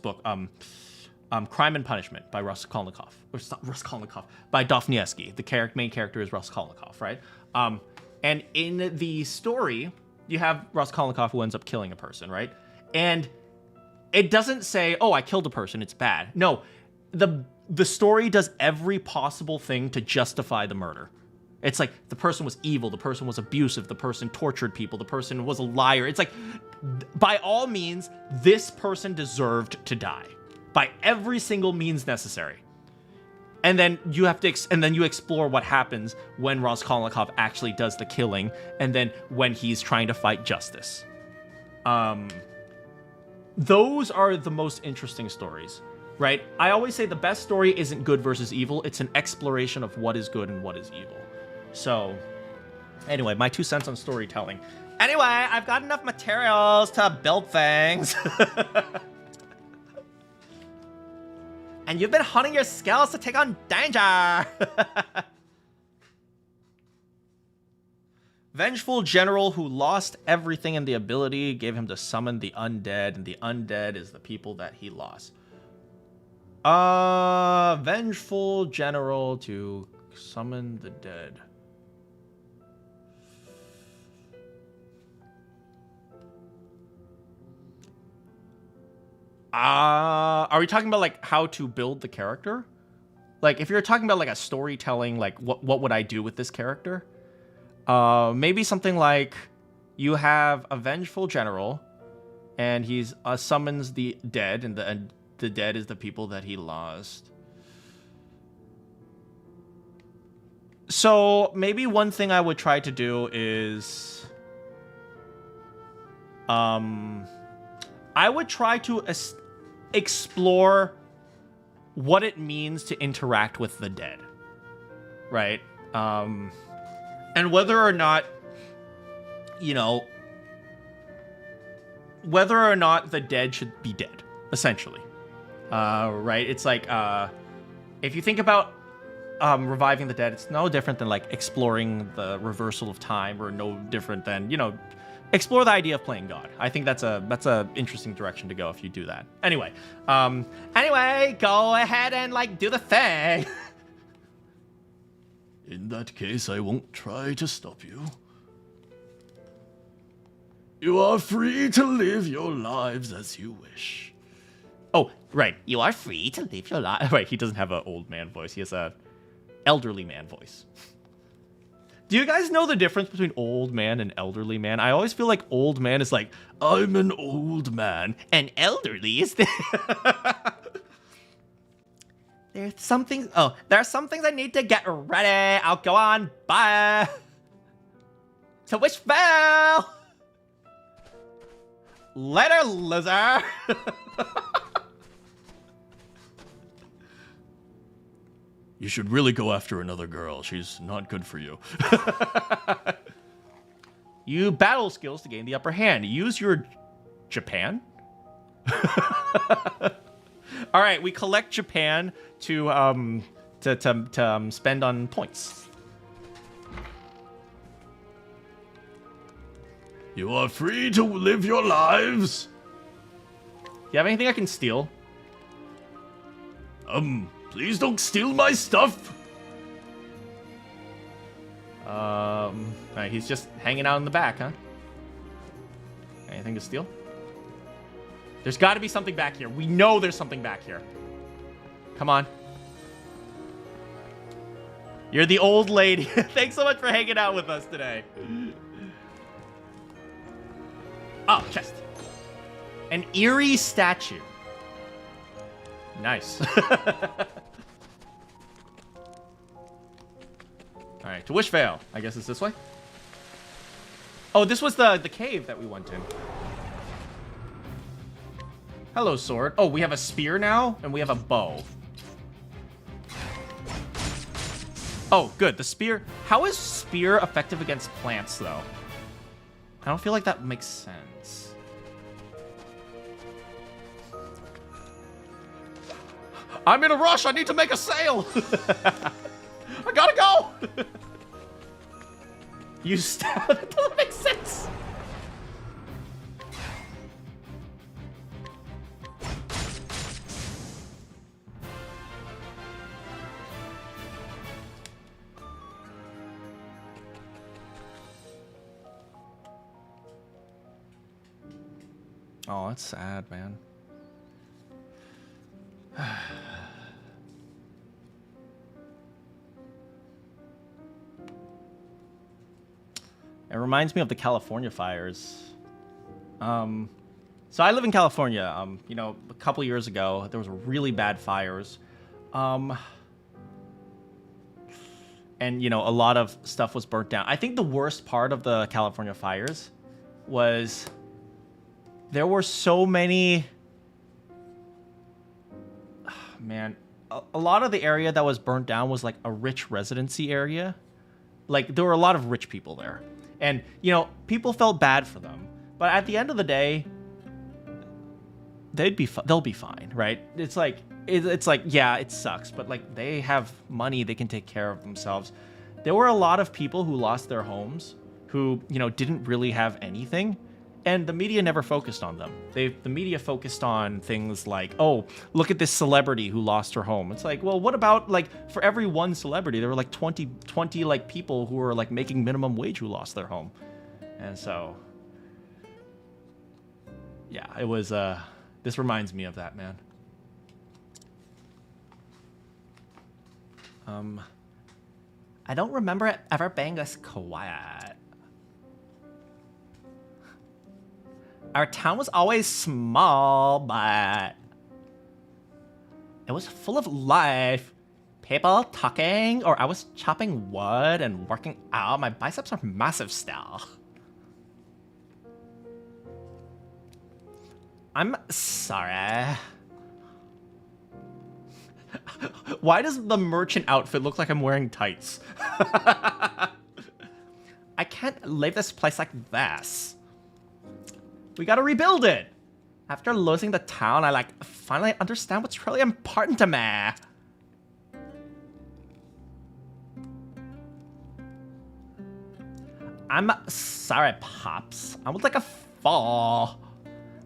book, Crime and Punishment by Raskolnikov, or it's not Raskolnikov, by Dostoevsky. The main character is Raskolnikov, right? And in the story, you have Raskolnikov who ends up killing a person, right? And it doesn't say, oh, I killed a person, it's bad. No, the story does every possible thing to justify the murder. It's like, the person was evil, the person was abusive, the person tortured people, the person was a liar. It's like, by all means, this person deserved to die. By every single means necessary. And then you have to, and then you explore what happens when Raskolnikov actually does the killing, and then when he's trying to fight justice. Those are the most interesting stories, right? I always say the best story isn't good versus evil, it's an exploration of what is good and what is evil. So, anyway, my 2 cents on storytelling. Anyway, I've got enough materials to build things. And you've been honing your skills to take on danger! Vengeful general who lost everything in the ability gave him to summon the undead, and the undead is the people that he lost. Vengeful general to summon the dead. Are we talking about like how to build the character? Like if you're talking about like a storytelling, like what would I do with this character? Maybe something like you have a vengeful general, and he's summons the dead, and the dead is the people that he lost. So maybe one thing I would try to do is, I would try to explore what it means to interact with the dead, right? And whether or not, you know, whether or not the dead should be dead, essentially. Right? It's like, if you think about reviving the dead, it's no different than like exploring the reversal of time, or no different than, you know, explore the idea of playing God. I think that's a interesting direction to go if you do that. Anyway, go ahead and like do the thing. In that case, I won't try to stop you. You are free to live your lives as you wish. Oh, right. You are free to live your life. Right, he doesn't have an old man voice. He has a elderly man voice. Do you guys know the difference between old man and elderly man? I always feel like old man is like, I'm an old man. And elderly is the... There's some things I need to get ready. I'll go on. Bye. To Wishville. Later, loser. You should really go after another girl. She's not good for you. You battle skills to gain the upper hand. Use your Japan. All right, we collect Japan to spend on points. You are free to live your lives. You have anything I can steal? Please don't steal my stuff. All right, he's just hanging out in the back, huh? Anything to steal? There's got to be something back here. We know there's something back here. Come on. You're the old lady. Thanks so much for hanging out with us today. Oh, chest. An eerie statue. Nice. All right, to Wishvale. I guess it's this way. Oh, this was the cave that we went in. Hello, sword. Oh, we have a spear now, and we have a bow. Oh, good. The spear. How is spear effective against plants, though? I don't feel like that makes sense. I'm in a rush. I need to make a sale. I gotta go. You stab. That doesn't make sense. Oh, that's sad, man. It reminds me of the California fires. So I live in California. You know, a couple years ago, there was really bad fires. And, you know, a lot of stuff was burnt down. I think the worst part of the California fires was there were so many... Man, a lot of the area that was burnt down was like a rich residency area. Like, there were a lot of rich people there. And, you know, people felt bad for them. But at the end of the day, they'll be fine, right? It's like, yeah, it sucks. But, like, they have money. They can take care of themselves. There were a lot of people who lost their homes who, you know, didn't really have anything. And the media never focused on them. The media focused on things like, oh, look at this celebrity who lost her home. It's like, well, what about, like, for every one celebrity, there were like 20 like people who were like making minimum wage who lost their home. And so, yeah, it was This reminds me of that, man. I don't remember it ever being this quiet. Our town was always small, but it was full of life. People talking, or I was chopping wood and working out. My biceps are massive still. I'm sorry. Why does the merchant outfit look like I'm wearing tights? I can't leave this place like this. We gotta rebuild it. After losing the town, I finally understand what's really important to me. I'm sorry, Pops. I would like a fall.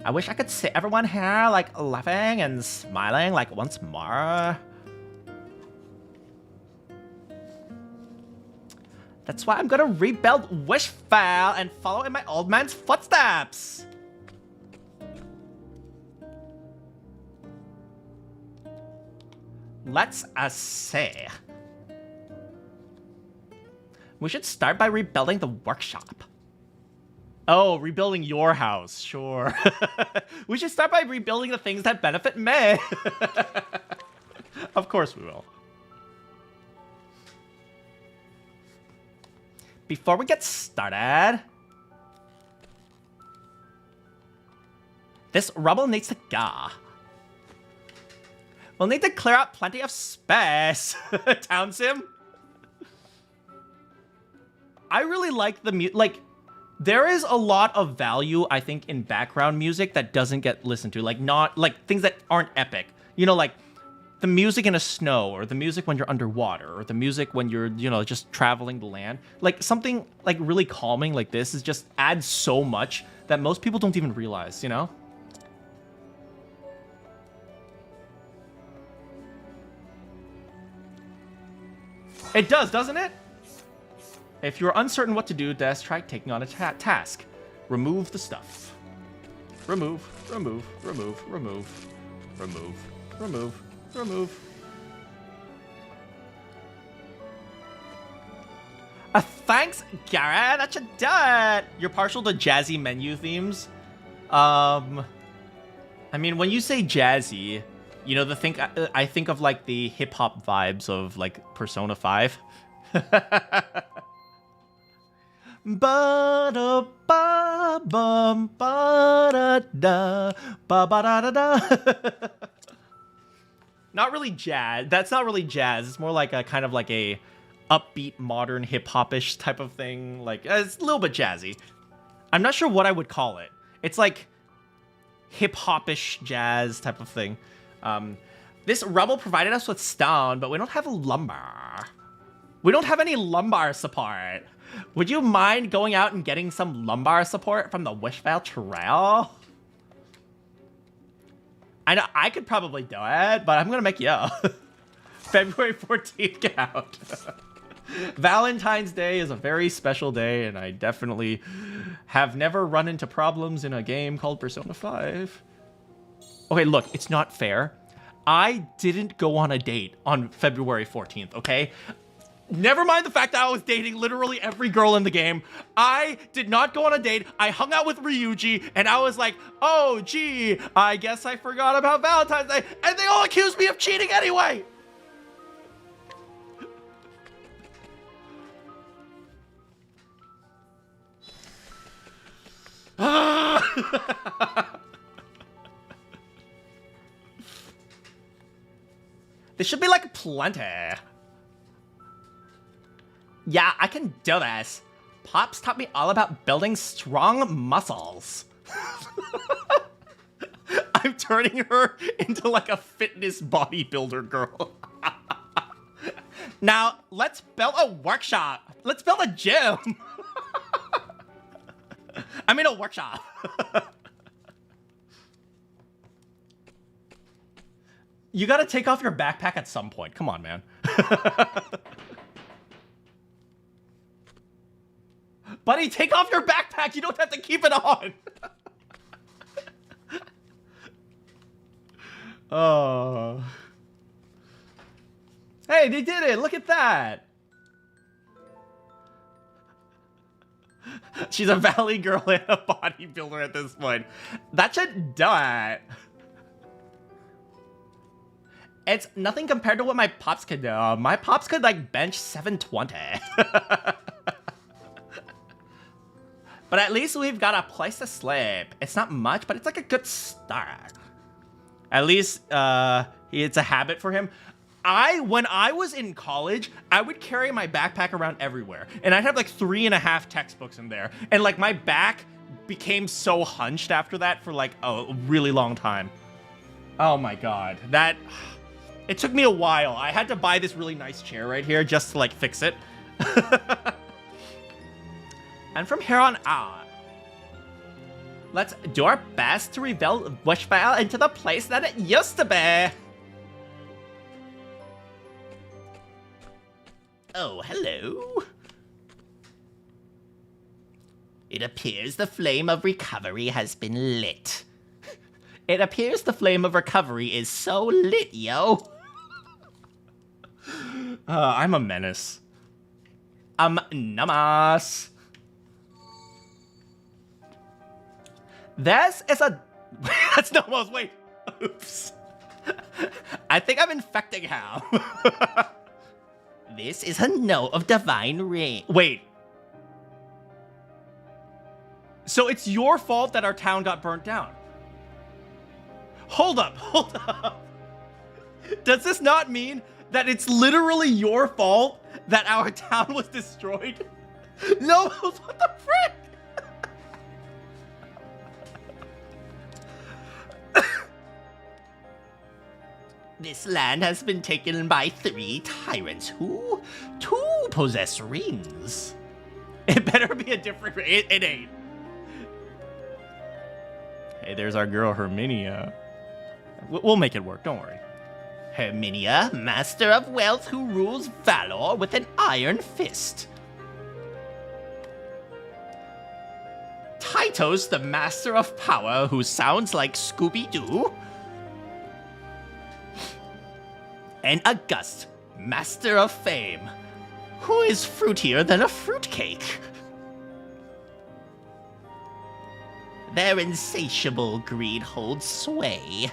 I wish I could see everyone here laughing and smiling once more. That's why I'm gonna rebuild Wishvale and follow in my old man's footsteps. Let's see. We should start by rebuilding the workshop. Oh, rebuilding your house, sure. We should start by rebuilding the things that benefit me. Of course we will. Before we get started, this rubble needs to go. We'll need to clear out plenty of space. Town sim? I really like the music. There is a lot of value, I think, in background music that doesn't get listened to. Not things that aren't epic. The music in a snow, or the music when you're underwater, or the music when you're, just traveling the land. Something really calming like this is just adds so much that most people don't even realize, It does, doesn't it? If you're uncertain what to do, Des, try taking on a task. Remove the stuff. Remove, remove, remove, remove, remove, remove, remove. Thanks, Garrett. That should do it. You're partial to jazzy menu themes. I mean, when you say jazzy, I think of the hip hop vibes of Persona 5. Ba da ba bum ba da da ba ba da da da. Not really jazz. That's not really jazz. It's more like a kind of a upbeat modern hip hop-ish type of thing. It's a little bit jazzy. I'm not sure what I would call it. It's hip hop-ish jazz type of thing. This rubble provided us with stone, but we don't have lumber. We don't have any lumbar support. Would you mind going out and getting some lumbar support from the Wishvale Trail? I know I could probably do it, but I'm gonna make you. February 14th, get out. Valentine's Day is a very special day, and I definitely have never run into problems in a game called Persona 5. Okay, look, it's not fair. I didn't go on a date on February 14th, okay? Never mind the fact that I was dating literally every girl in the game. I did not go on a date. I hung out with Ryuji, and I was like, oh, gee, I guess I forgot about Valentine's Day. And they all accused me of cheating anyway. This should be plenty. Yeah, I can do this. Pops taught me all about building strong muscles. I'm turning her into a fitness bodybuilder girl. Now, let's build a workshop. Let's build a gym. I mean a workshop. You gotta take off your backpack at some point. Come on, man. Buddy, take off your backpack. You don't have to keep it on. Oh. Hey, they did it! Look at that! She's a valley girl and a bodybuilder at this point. That should do it. It's nothing compared to what my pops could do. My pops could, like, bench 720. But at least we've got a place to sleep. It's not much, but it's like a good start. At least it's a habit for him. When I was in college, I would carry my backpack around everywhere. And I'd have like 3.5 textbooks in there. And like my back became so hunched after that for like a really long time. Oh my God. It took me a while. I had to buy this really nice chair right here just to like fix it. And from here on out, let's do our best to rebuild Bushvale into the place that it used to be. Oh, hello. It appears the flame of recovery has been lit. It appears the flame of recovery is so lit, yo. I'm a menace. Namas. This is a... That's Nomos, wait. Oops. I think I'm infecting him. This is a note of divine ring. Wait. So it's your fault that our town got burnt down. Hold up. Does this not mean that it's literally your fault that our town was destroyed? No, what the frick? This land has been taken by 3 tyrants who 2 possess rings. It better be a different... It ain't. Hey, there's our girl, Herminia. We'll make it work, don't worry. Herminia, master of wealth who rules Valor with an iron fist. Tytos, the master of power who sounds like Scooby-Doo. And August, master of fame, who is fruitier than a fruitcake. Their insatiable greed holds sway.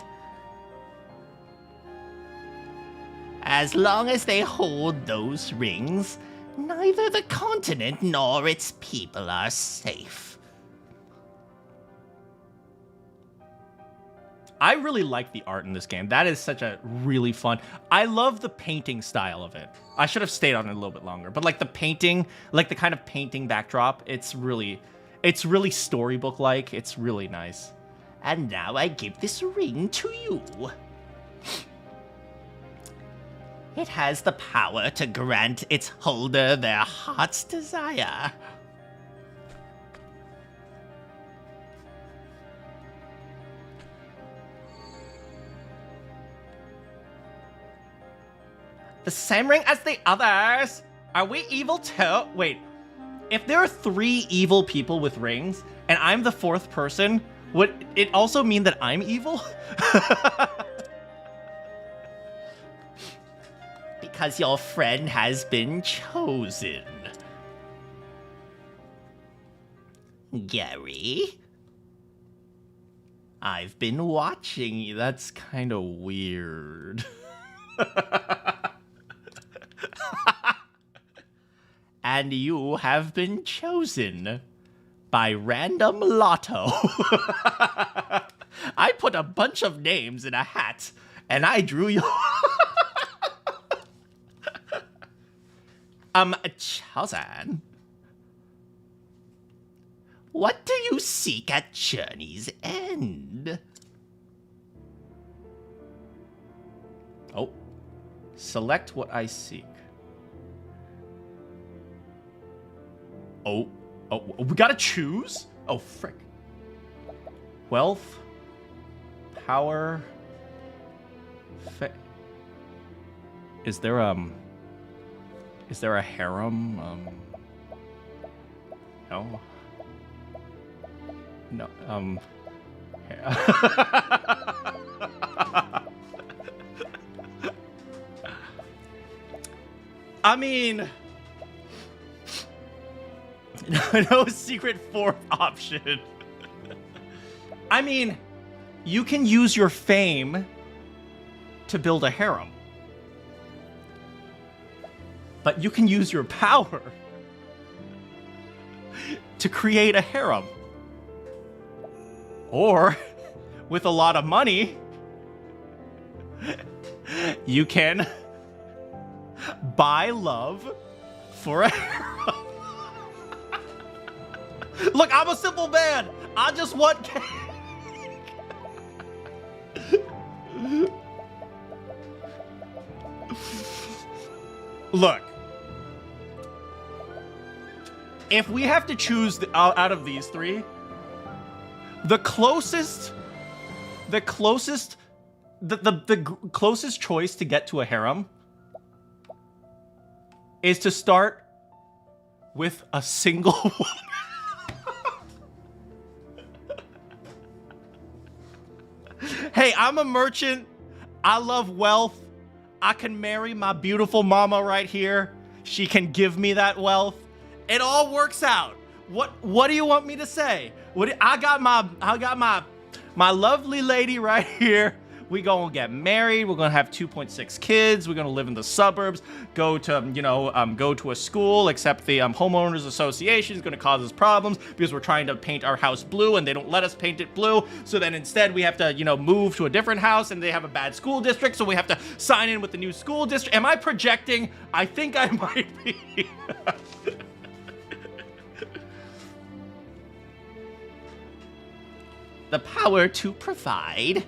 As long as they hold those rings, neither the continent nor its people are safe. I really like the art in this game. That is such a really fun... I love the painting style of it. I should have stayed on it a little bit longer. But like the painting, like the kind of painting backdrop, it's really storybook-like. It's really nice. And now I give this ring to you. It has the power to grant its holder their heart's desire. The same ring as the others. Are we evil too? Wait, if there are 3 evil people with rings, and I'm the 4th person, would it also mean that I'm evil? Because your friend has been chosen. Gary? I've been watching you. That's kind of weird. And you have been chosen by random lotto. I put a bunch of names in a hat, and I drew you. Chosen. What do you seek at journey's end? Oh. Select what I seek. Oh, we gotta choose? Oh, frick. Wealth. Power. Is there a harem? No. No, I mean, no secret fourth option. I mean, you can use your fame to build a harem. But you can use your power to create a harem. Or, with a lot of money, you can buy love for a harem. Look, I'm a simple man. I just want cake. Look. If we have to choose out of these three, the closest choice to get to a harem is to start with a single woman. Hey, I'm a merchant. I love wealth. I can marry my beautiful mama right here. She can give me that wealth. It all works out. What do you want me to say? I got my lovely lady right here. We gonna get married. We're gonna have 2.6 kids. We're gonna live in the suburbs. Go to a school. Except the homeowners association is gonna cause us problems because we're trying to paint our house blue and they don't let us paint it blue. So then instead we have to move to a different house and they have a bad school district. So we have to sign in with the new school district. Am I projecting? I think I might be. The power to provide.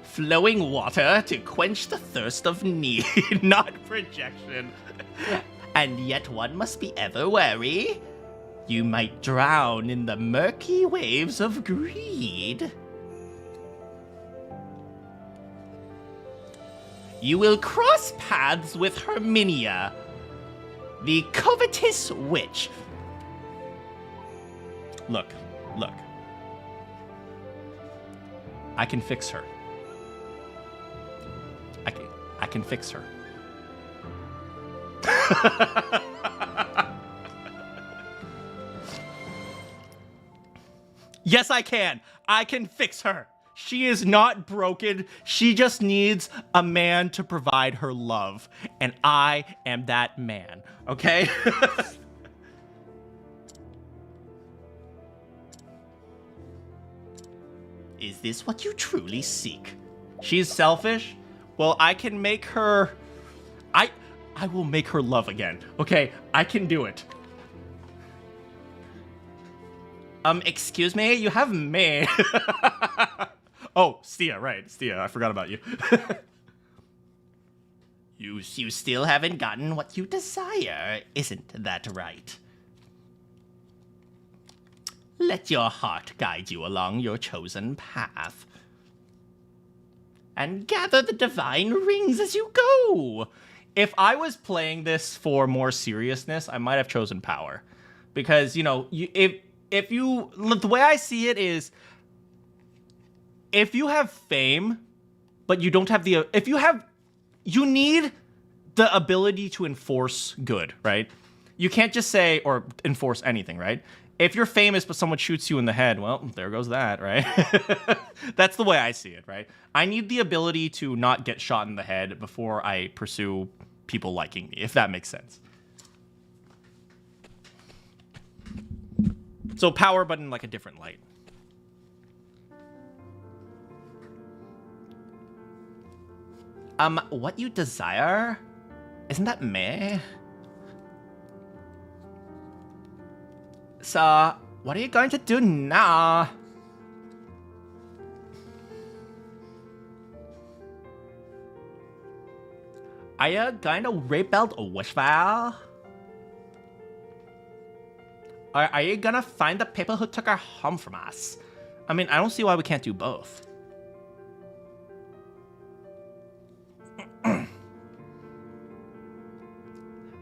Flowing water to quench the thirst of need. Not projection. And yet one must be ever wary. You might drown in the murky waves of greed. You will cross paths with Herminia, the covetous witch. Look. I can fix her. I can fix her. Yes, I can. I can fix her. She is not broken. She just needs a man to provide her love. And I am that man. Okay? Is this what you truly seek? She's selfish. Well, I can make her... I will make her love again. Okay, I can do it. Excuse me? You have me. Oh, Stia, right. Stia, I forgot about you. You still haven't gotten what you desire, isn't that right? Let your heart guide you along your chosen path. And gather the divine rings as you go. If I was playing this for more seriousness, I might have chosen power. Because, the way I see it is, if you have fame, but you don't have you need the ability to enforce good, right? You can't just say, or enforce anything, right? If you're famous but someone shoots you in the head, well, there goes that, right? That's the way I see it, right? I need the ability to not get shot in the head before I pursue people liking me, if that makes sense. So power, but in like a different light. What you desire? Isn't that me? So, what are you going to do now? Are you going to rebuild a wish file? Or are you gonna find the people who took our home from us? I mean, I don't see why we can't do both.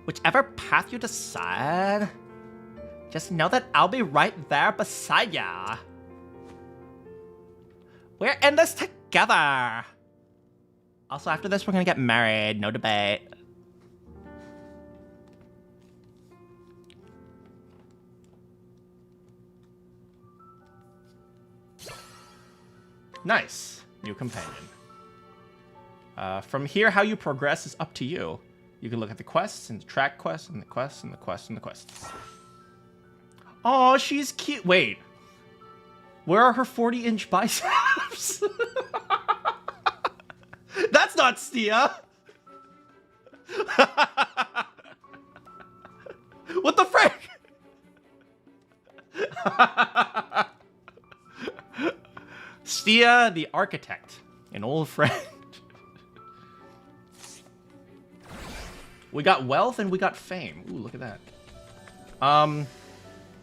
Whichever path you decide, just know that I'll be right there beside ya. We're in this together. Also, after this, we're gonna get married. No debate. Nice. New companion. From here, how you progress is up to you. You can look at the quests and the track quests and the quests and the quests and the quests. Oh, she's cute. Wait. Where are her 40-inch biceps? That's not Stia. What the frick? Stia the architect, an old friend. We got wealth and we got fame. Ooh, look at that.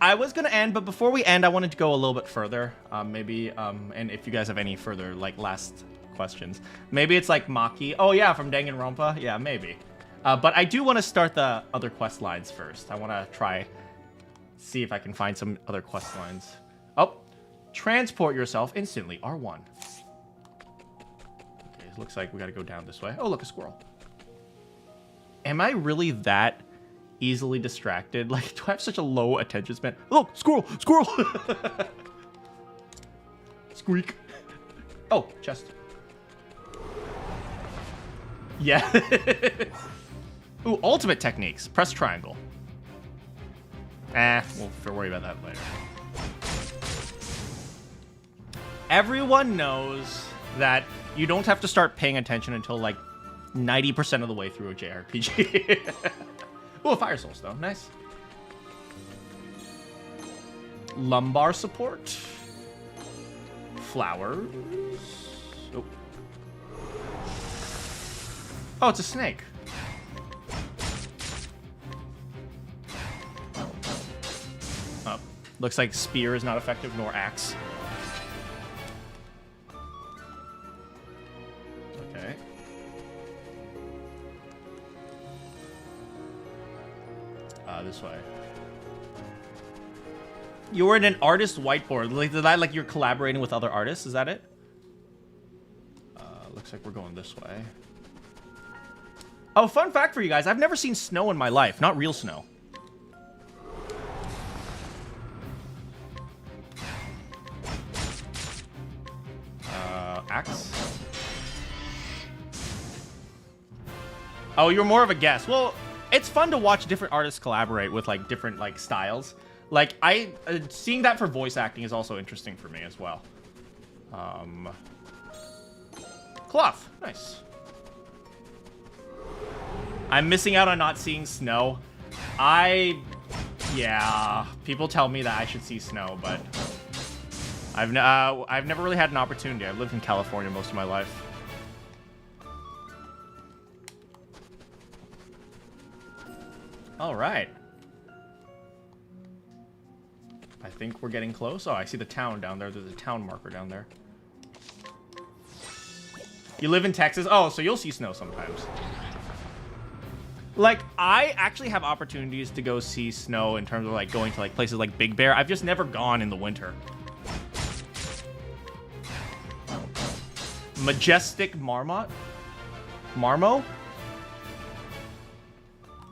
I was gonna end, but before we end, I wanted to go a little bit further. Maybe, and if you guys have any further, like, last questions. Maybe it's like Maki. Oh, yeah, from Danganronpa. Yeah, maybe. But I do want to start the other quest lines first. I want to see if I can find some other quest lines. Oh, transport yourself instantly, R1. Okay, it looks like we got to go down this way. Oh, look, a squirrel. Am I really that easily distracted? Like, do I have such a low attention span? Look, squirrel, squirrel. Squeak. Oh, chest. Yeah. Ooh, ultimate techniques. Press triangle. We'll worry about that later. Everyone knows that you don't have to start paying attention until like 90% of the way through a JRPG. Ooh, a fire soul stone. Nice. Lumbar support. Flowers. Oh. Oh, it's a snake. Oh, looks like spear is not effective, nor axe. Okay. This way. You were in an artist whiteboard. Like, did that like you're collaborating with other artists? Is that it? Looks like we're going this way. Oh, fun fact for you guys. I've never seen snow in my life. Not real snow. Axe. Oh, you're more of a guest. Well, it's fun to watch different artists collaborate with like different like styles. Like seeing that for voice acting is also interesting for me as well. Cloth, nice. I'm missing out on not seeing snow. Yeah, people tell me that I should see snow, but I've never really had an opportunity. I've lived in California most of my life. All right. I think we're getting close. Oh, I see the town down there. There's a town marker down there. You live in Texas? Oh, so you'll see snow sometimes. Like, I actually have opportunities to go see snow in terms of, like, going to, like, places like Big Bear. I've just never gone in the winter. Majestic Marmot? Marmo?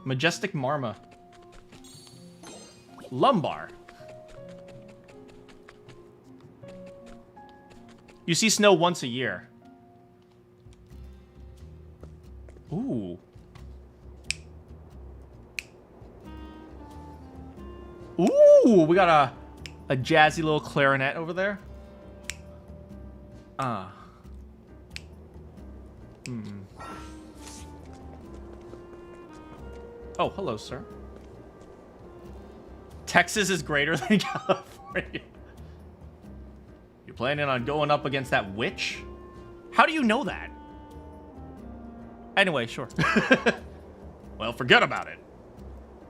Majestic Marma. Lumbar. You see snow once a year. Ooh. Ooh, we got a jazzy little clarinet over there. Oh, hello, sir. Texas is greater than California. You planning on going up against that witch? How do you know that? Anyway, sure. Well, forget about it.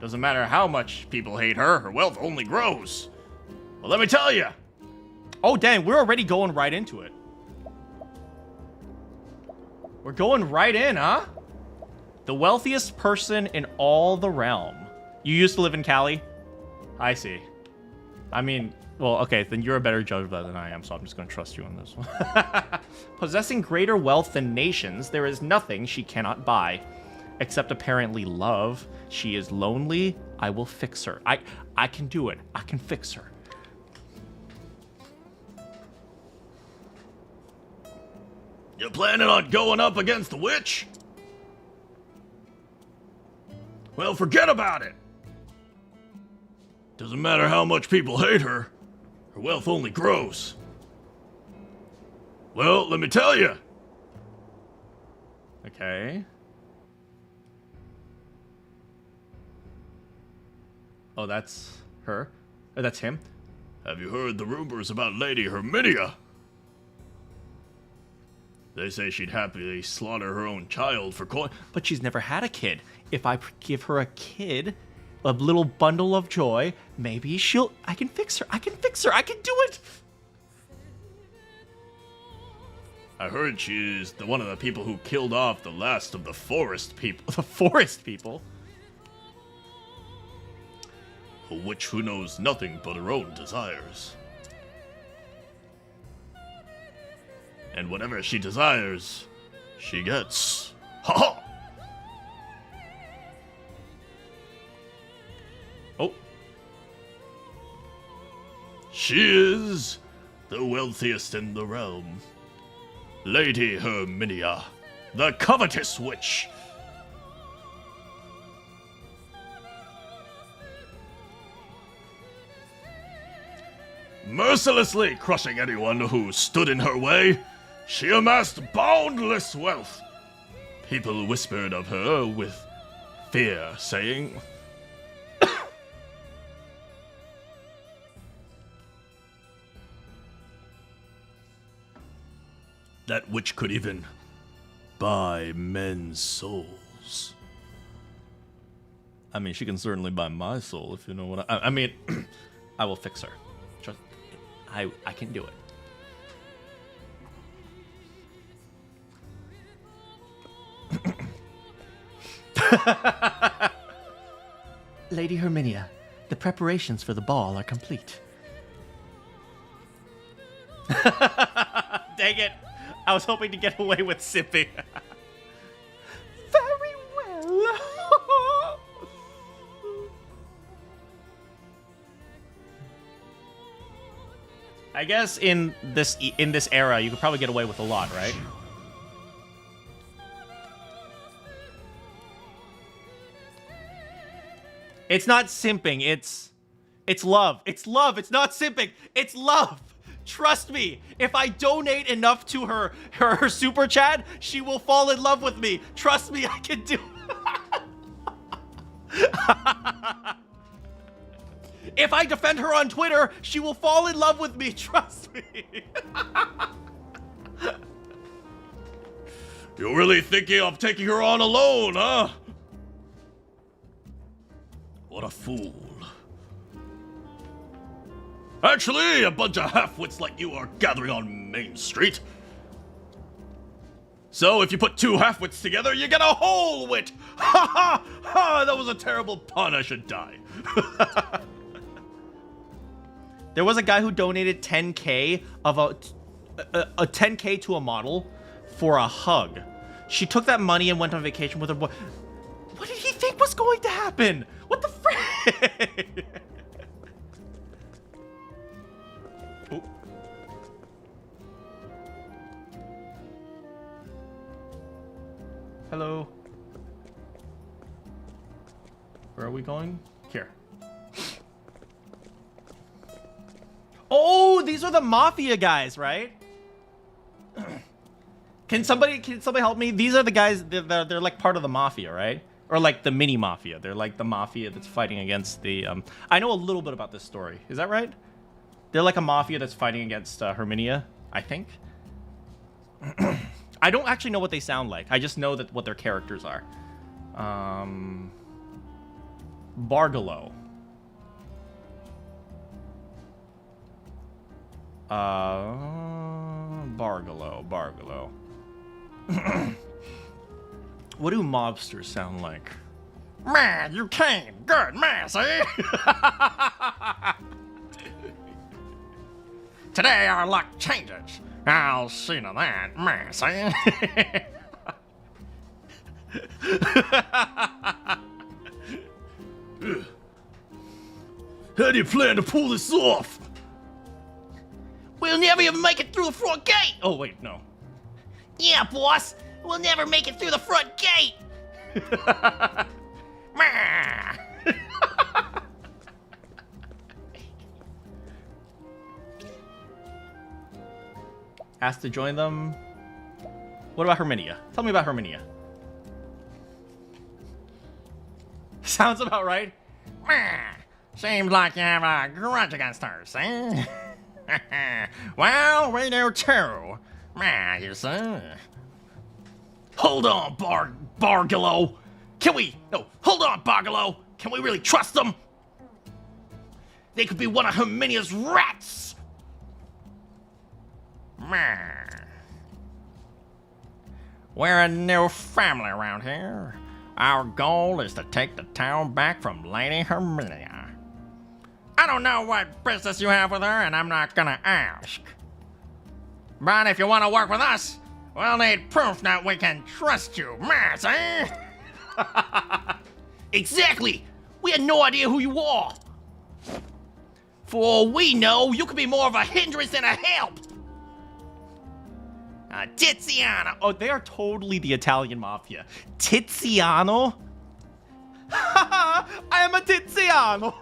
Doesn't matter how much people hate her, her wealth only grows. Well, let me tell you. Oh, dang, we're already going right into it. We're going right in, huh? The wealthiest person in all the realm. You used to live in Cali? I see. I mean, well, okay, then you're a better judge of that than I am, so I'm just going to trust you on this one. Possessing greater wealth than nations, there is nothing she cannot buy. Except apparently love. She is lonely. I will fix her. I can do it. I can fix her. You planning on going up against the witch? Well, forget about it. Doesn't matter how much people hate her. Her wealth only grows. Well, let me tell you. Okay. Oh, that's her? Oh, that's him? Have you heard the rumors about Lady Herminia? They say she'd happily slaughter her own child for coin. But she's never had a kid. If I give her a kid, a little bundle of joy, maybe I can fix her. I can do it. I heard she's one of the people who killed off the last of the forest people. The forest people? A witch who knows nothing but her own desires. And whatever she desires, she gets. Ha ha! Oh. She is the wealthiest in the realm. Lady Herminia, the covetous witch. Mercilessly crushing anyone who stood in her way, she amassed boundless wealth. People whispered of her with fear, saying, that witch could even buy men's souls. I mean, she can certainly buy my soul, if you know what I mean, I will fix her. Trust, I can do it. Lady Herminia, the preparations for the ball are complete. Dang it! I was hoping to get away with sipping. Very well. I guess in this era, you could probably get away with a lot, right? It's not simping. It's love. It's love. It's not simping. It's love. Trust me. If I donate enough to her super chat, she will fall in love with me. Trust me, I can do. If I defend her on Twitter, she will fall in love with me. Trust me. You're really thinking of taking her on alone, huh? What a fool. Actually, a bunch of half-wits like you are gathering on Main Street. So if you put two half-wits together, you get a whole wit! Ha ha ha! That was a terrible pun, I should die. There was a guy who donated 10K of a 10K to a model for a hug. She took that money and went on vacation with her boy. What did he think was going to happen? What the frick? Oh. Hello. Where are we going? Here. Oh, these are the mafia guys, right? Can somebody help me? These are the guys, they're like part of the mafia, right? Or like the mini mafia. They're like the mafia that's fighting against the, I know a little bit about this story. Is that right? They're like a mafia that's fighting against Herminia, I think. I don't actually know what they sound like. I just know that what their characters are. Bargalo. Bargalo. What do mobsters sound like? Man, you came. Good, man, see? Today our luck changes. I'll see to that, man, see? How do you plan to pull this off? We'll never even make it through the front gate! Oh, wait, no. Yeah, boss. We'll never make it through the front gate. Meh. Asked to join them. What about Herminia? Tell me about Herminia. Sounds about right. Seems like you have a grudge against us, eh? Well, we do too. You see. Hold on, Bargalo. Hold on, Bargalo. Can we really trust them? They could be one of Herminia's rats. We're a new family around here. Our goal is to take the town back from Lady Herminia. I don't know what business you have with her, and I'm not gonna ask. But if you want to work with us, we'll need proof that we can trust you, Mass, eh? Exactly! We had no idea who you are. For all we know, you could be more of a hindrance than a help. Tiziano. Oh, they are totally the Italian mafia. Tiziano? I am a Tiziano.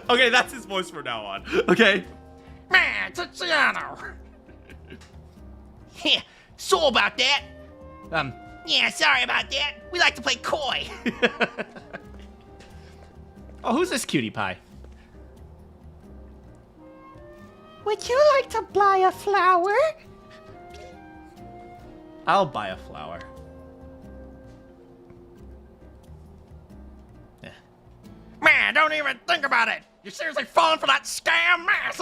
Okay, that's his voice from now on. Okay. Man, Tiziano. Yeah, so about that. Yeah, sorry about that. We like to play coy. Oh, who's this cutie pie? Would you like to buy a flower? I'll buy a flower. Yeah. Man, don't even think about it. You're seriously falling for that scam, Mass?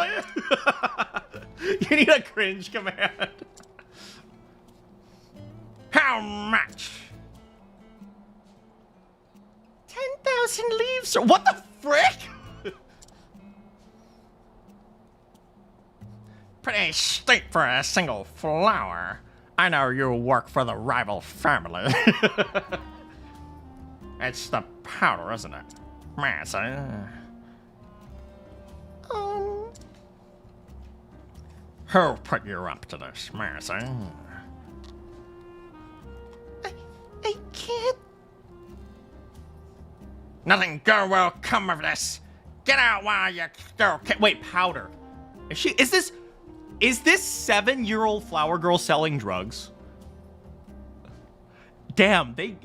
You need a cringe command. How much? 10,000 leaves. What the frick? Pretty steep for a single flower. I know you work for the rival family. It's the powder, isn't it? Mass, Who put you up to this, Mass, I can't. Nothing good will come of this. Get out while you still can. Wait, powder. Is this 7-year-old flower girl selling drugs? Damn, they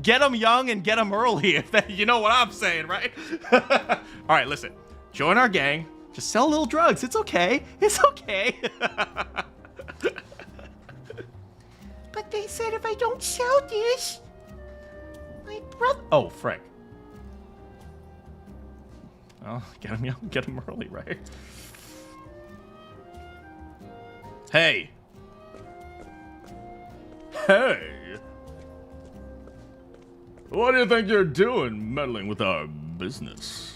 get them young and get them early. If that, you know what I'm saying, right? All right, listen. Join our gang. Just sell little drugs. It's okay. It's okay. But they said if I don't sell this, my brother. Oh, frick. Well, get them young, get them early, right? Hey. Hey! What do you think you're doing meddling with our business?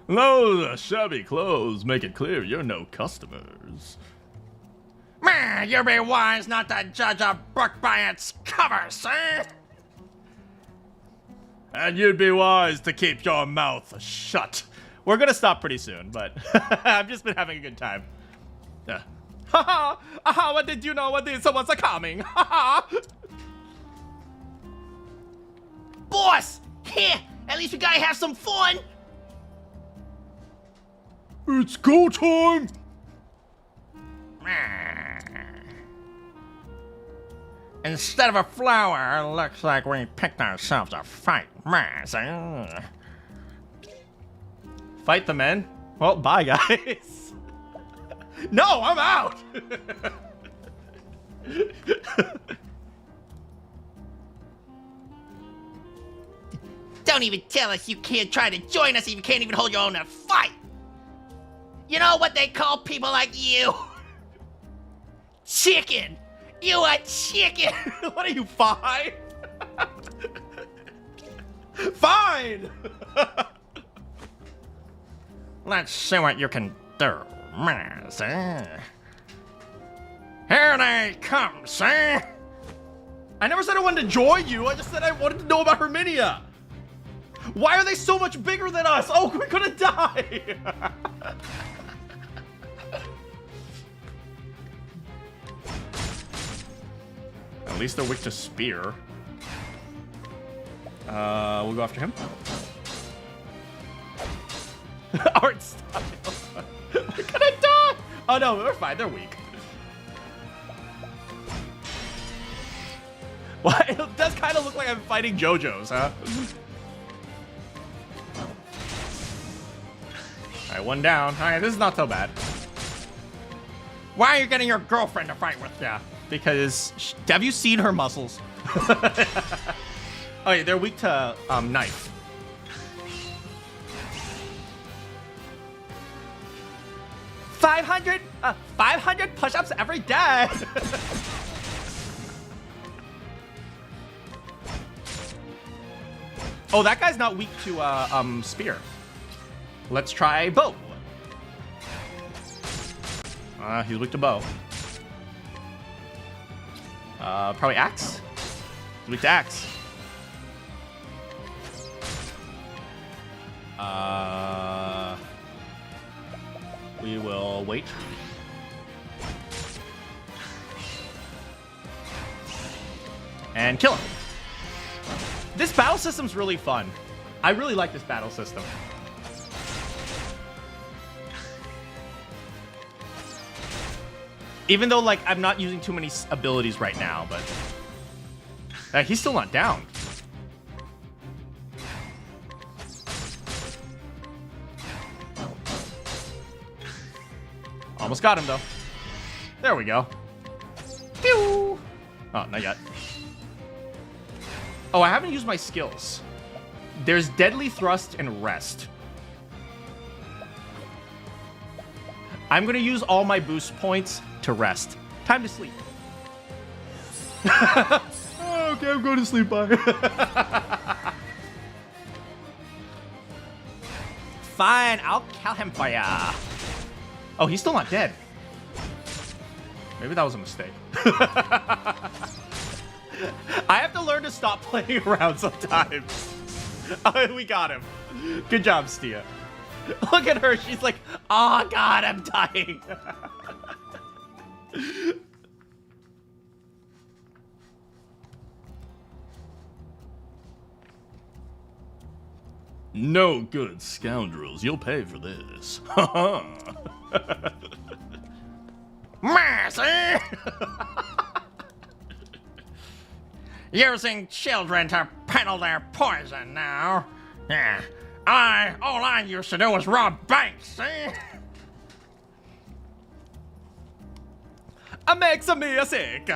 Those shabby clothes make it clear you're no customers. Man, you'd be wise not to judge a book by its cover, sir. And you'd be wise to keep your mouth shut. We're gonna stop pretty soon, but I've just been having a good time. Haha! Aha! What did you know? What did someone's coming? Haha! Boss! Here! At least we gotta have some fun! It's go time! Instead of a flower, looks like we picked ourselves a fight. Fight the men? Well, bye, guys. No, I'm out! Don't even tell us you can't try to join us if you can't even hold your own to fight! You know what they call people like you? Chicken! You a chicken! What are you, 5? Fine! Let's see what you can do, Here they come, sir! I never said I wanted to join you. I just said I wanted to know about Herminia. Why are they so much bigger than us? Oh, we're gonna die. least they're weak to spear. We'll go after him. Art style. We're gonna die! Oh no, we're fine. They're weak. Well, it does kind of look like I'm fighting JoJo's, huh? Alright, one down. Alright, this is not so bad. Why are you getting your girlfriend to fight with you? Because, have you seen her muscles? Oh yeah, they're weak to knife. $500 push-ups every day. Oh, that guy's not weak to spear. Let's try bow. He's weak to bow. Probably axe. He's weak to axe. We will wait. And kill him. This battle system's really fun. I really like this battle system. Even though, like, I'm not using too many abilities right now, but... he's still not down. Almost got him, though. There we go. Pew! Oh, not yet. Oh, I haven't used my skills. There's Deadly Thrust and Rest. I'm gonna use all my boost points to rest. Time to sleep. Okay, I'm going to sleep. Bye. Fine, I'll kill him for ya. Oh, he's still not dead. Maybe that was a mistake. I have to learn to stop playing around sometimes. Oh, we got him. Good job, Stia. Look at her. She's like, oh, God, I'm dying. No good scoundrels. You'll pay for this. Mercy! Using children to peddle their poison now. Yeah. All I used to do was rob banks, see? It makes me sick.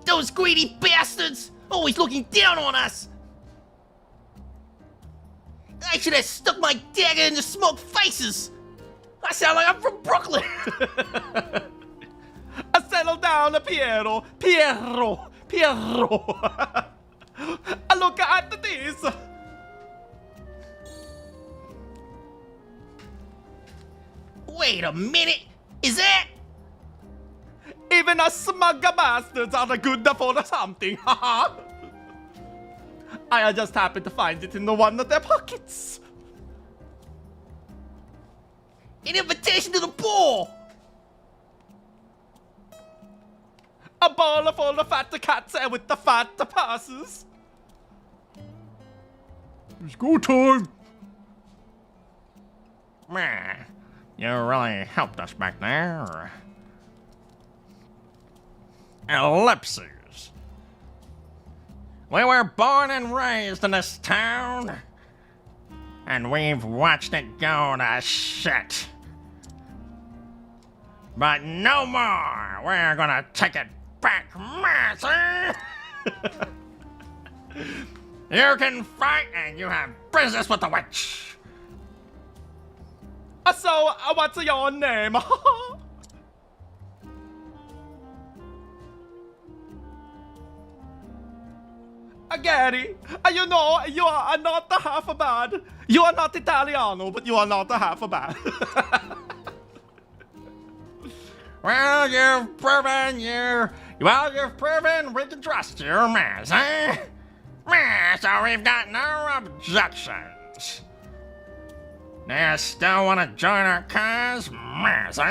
Those greedy bastards! Always looking down on us! I should have stuck my dagger in the smoked faces! I sound like I'm from Brooklyn! Settle down, Piero. Look at this. Wait a minute! Is that... Even a smug bastards are good for something. I just happened to find it in one of their pockets. an invitation to the ball! A ball full of fat cats with the fat passes. It's go time. Man, you really helped us back there. Ellipses. We were born and raised in this town, and we've watched it go to shit. But no more. We're gonna take it back, Mercy. You can fight, and you have business with the witch. So, what's your name? Gary, you know, you are not half bad. You are not Italiano, but you are not half bad. Well, you've proven we can trust you, Mercy. So we've got no objections. Do you still want to join our cause, Mercy?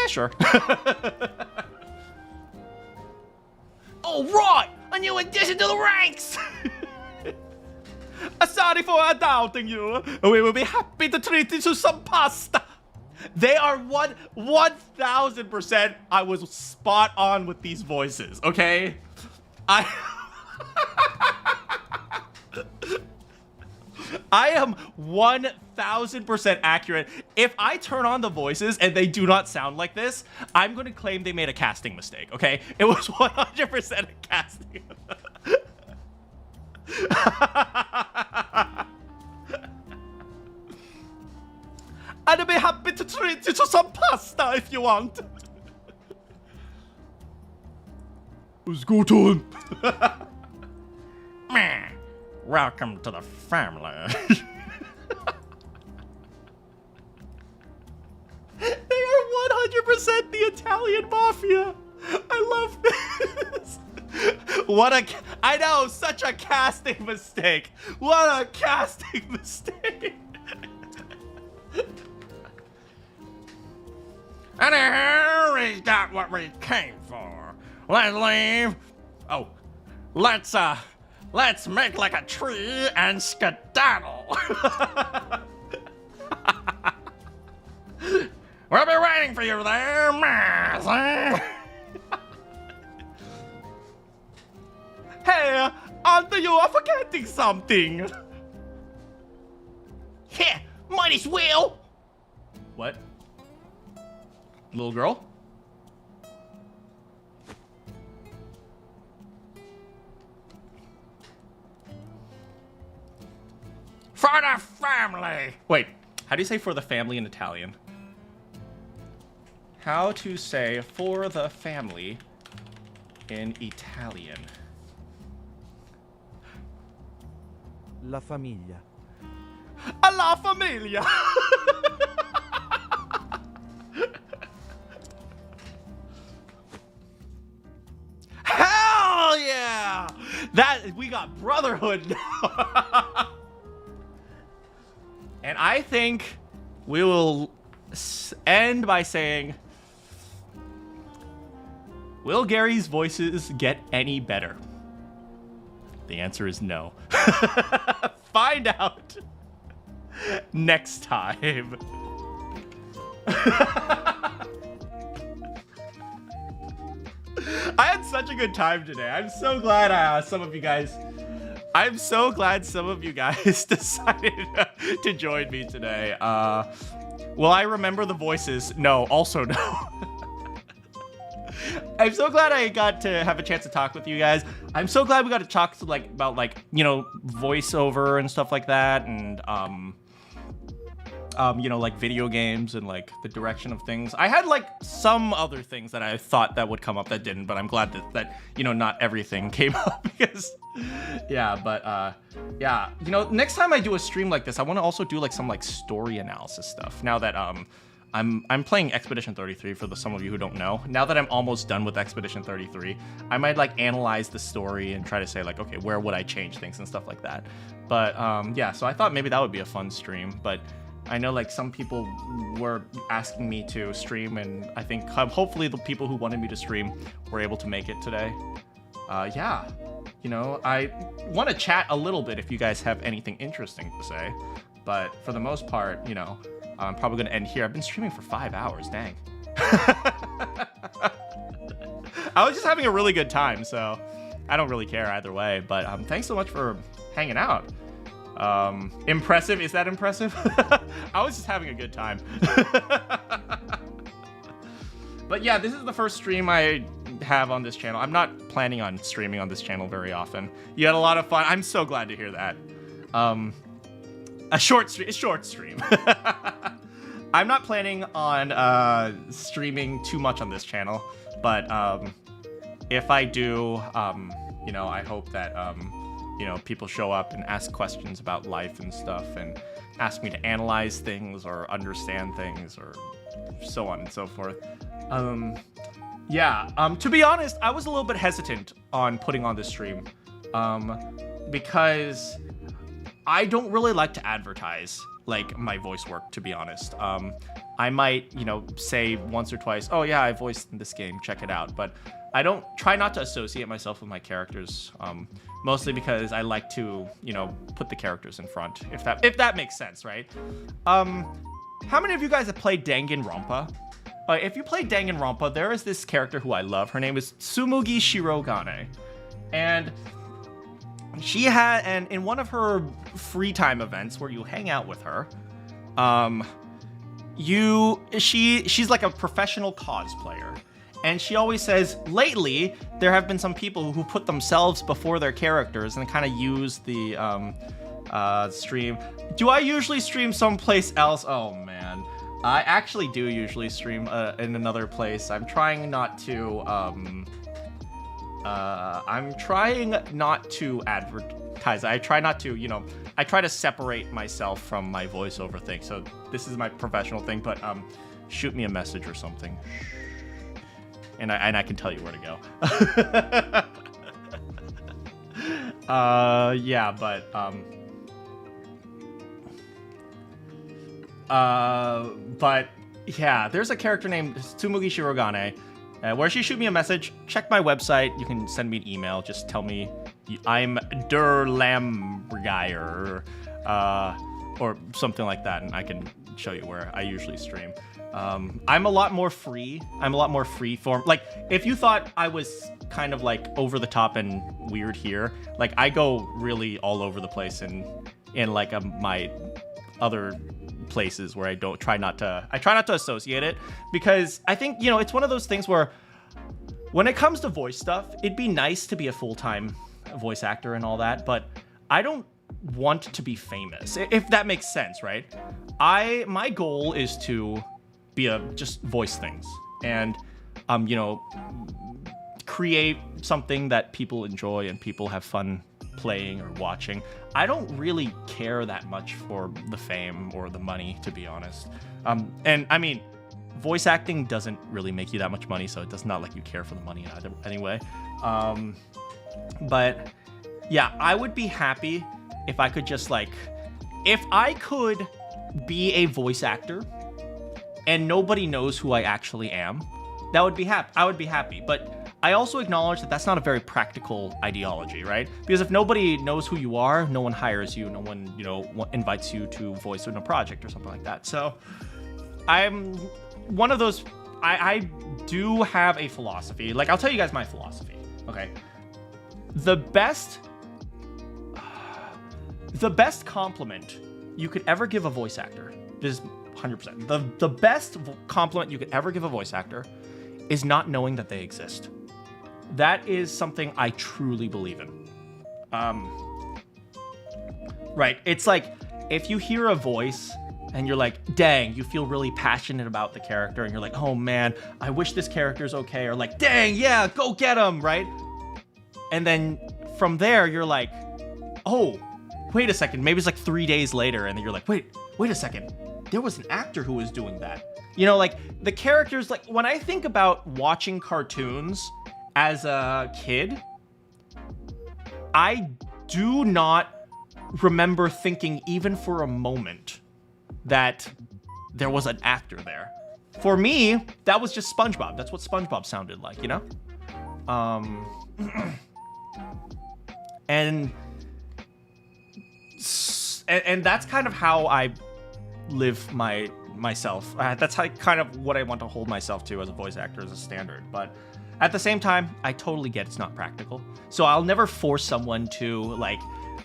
Sure. All right, a new addition to the ranks. Sorry for doubting you. We will be happy to treat you to some pasta. They are 1000%. I was spot on with these voices. Okay, I am 1000% accurate. If I turn on the voices and they do not sound like this, I'm going to claim they made a casting mistake, okay? It was 100% a casting. I'd be happy to treat you to some pasta if you want. Let's go to him. Welcome to the family. They are 100% the Italian mafia. I love this. I know, such a casting mistake. What a casting mistake. And here we got what we came for. Let's leave. Oh, let's make like a tree and skedaddle. We'll be waiting for you there, Miss. Hey, aren't you are forgetting something? Yeah, might as well. What? Little girl? For the family. Wait, how do you say for the family in Italian? How to say for the family in Italian? La famiglia. La familia. Hell yeah! We got brotherhood now. And I think we will end by saying, will Gary's voices get any better? The answer is no. Find out next time. I had such a good time today. I'm so glad some of you guys decided to join me today. Will I remember the voices? No, also no. I'm so glad I got to have a chance to talk with you guys. I'm so glad we got to talk to, about voiceover and stuff like that, and video games and the direction of things. I had some other things that I thought that would come up that didn't, but I'm glad that not everything came up because next time I do a stream like this, I want to also do some story analysis stuff. Now that I'm playing Expedition 33 for some of you who don't know. Now that I'm almost done with Expedition 33, I might analyze the story and try to say okay, where would I change things and stuff like that. But so I thought maybe that would be a fun stream, but I know some people were asking me to stream, and I think hopefully the people who wanted me to stream were able to make it today. I want to chat a little bit if you guys have anything interesting to say, but for the most part, I'm probably going to end here. I've been streaming for 5 hours, dang. I was just having a really good time, so I don't really care either way, but thanks so much for hanging out. Impressive? Is that impressive? I was just having a good time. But yeah, this is the first stream I have on this channel. I'm not planning on streaming on this channel very often. You had a lot of fun. I'm so glad to hear that. A short stream. I'm not planning on streaming too much on this channel, but if I do, I hope that people show up and ask questions about life and stuff, and ask me to analyze things or understand things or so on and so forth. To be honest, I was a little bit hesitant on putting on this stream, because I don't really like to advertise like my voice work, to be honest. I might, say once or twice, oh yeah, I voiced in this game, check it out. But I don't try not to associate myself with my characters, mostly because I like to, put the characters in front, if that makes sense, right? How many of you guys have played Danganronpa? If you play Danganronpa, there is this character who I love. Her name is Tsumugi Shirogane. And she had, and in one of her free time events where you hang out with her, she's like a professional cosplayer. And she always says, lately, there have been some people who put themselves before their characters and kind of use the stream. Do I usually stream someplace else? Oh, man. I actually do usually stream in another place. I'm trying not to, advertise. I try not to, I try to separate myself from my voiceover thing. So this is my professional thing, but shoot me a message or something. And I can tell you where to go. Yeah, but yeah, there's a character named Tsumugi Shirogane, where she shoot me a message. Check my website. You can send me an email. Just tell me I'm Der Lambrier, or something like that, and I can show you where I usually stream. I'm a lot more free. I'm a lot more free form. Like, if you thought I was kind of like over the top and weird here, like I go really all over the place in like my other places where I try not to associate it, because I think, it's one of those things where when it comes to voice stuff, it'd be nice to be a full-time voice actor and all that, but I don't want to be famous, if that makes sense, right? My goal is to just voice things and create something that people enjoy and people have fun playing or watching. I don't really care that much for the fame or the money, to be honest. And I mean, voice acting doesn't really make you that much money, so it does not like you care for the money anyway. But yeah, I would be happy if I could just if I could be a voice actor and nobody knows who I actually am, I would be happy. But I also acknowledge that that's not a very practical ideology, right? Because if nobody knows who you are, no one hires you, no one, invites you to voice in a project or something like that. So I'm one of those, I do have a philosophy. Like, I'll tell you guys my philosophy, okay? The best compliment you could ever give a voice actor, this is 100%, the best compliment you could ever give a voice actor is not knowing that they exist. That is something I truly believe in. Right, it's like, if you hear a voice and you're like, dang, you feel really passionate about the character and you're like, oh man, I wish this character's okay, or like, dang, yeah, go get him, right? And then from there, you're like, oh, wait a second, maybe it's like 3 days later, and then you're like, wait a second, there was an actor who was doing that. Like, the characters, like, when I think about watching cartoons as a kid, I do not remember thinking even for a moment that there was an actor there. For me, that was just SpongeBob. That's what SpongeBob sounded like, and that's kind of how I live myself. That's kind of what I want to hold myself to as a voice actor, as a standard. But at the same time, I totally get it's not practical. So I'll never force someone to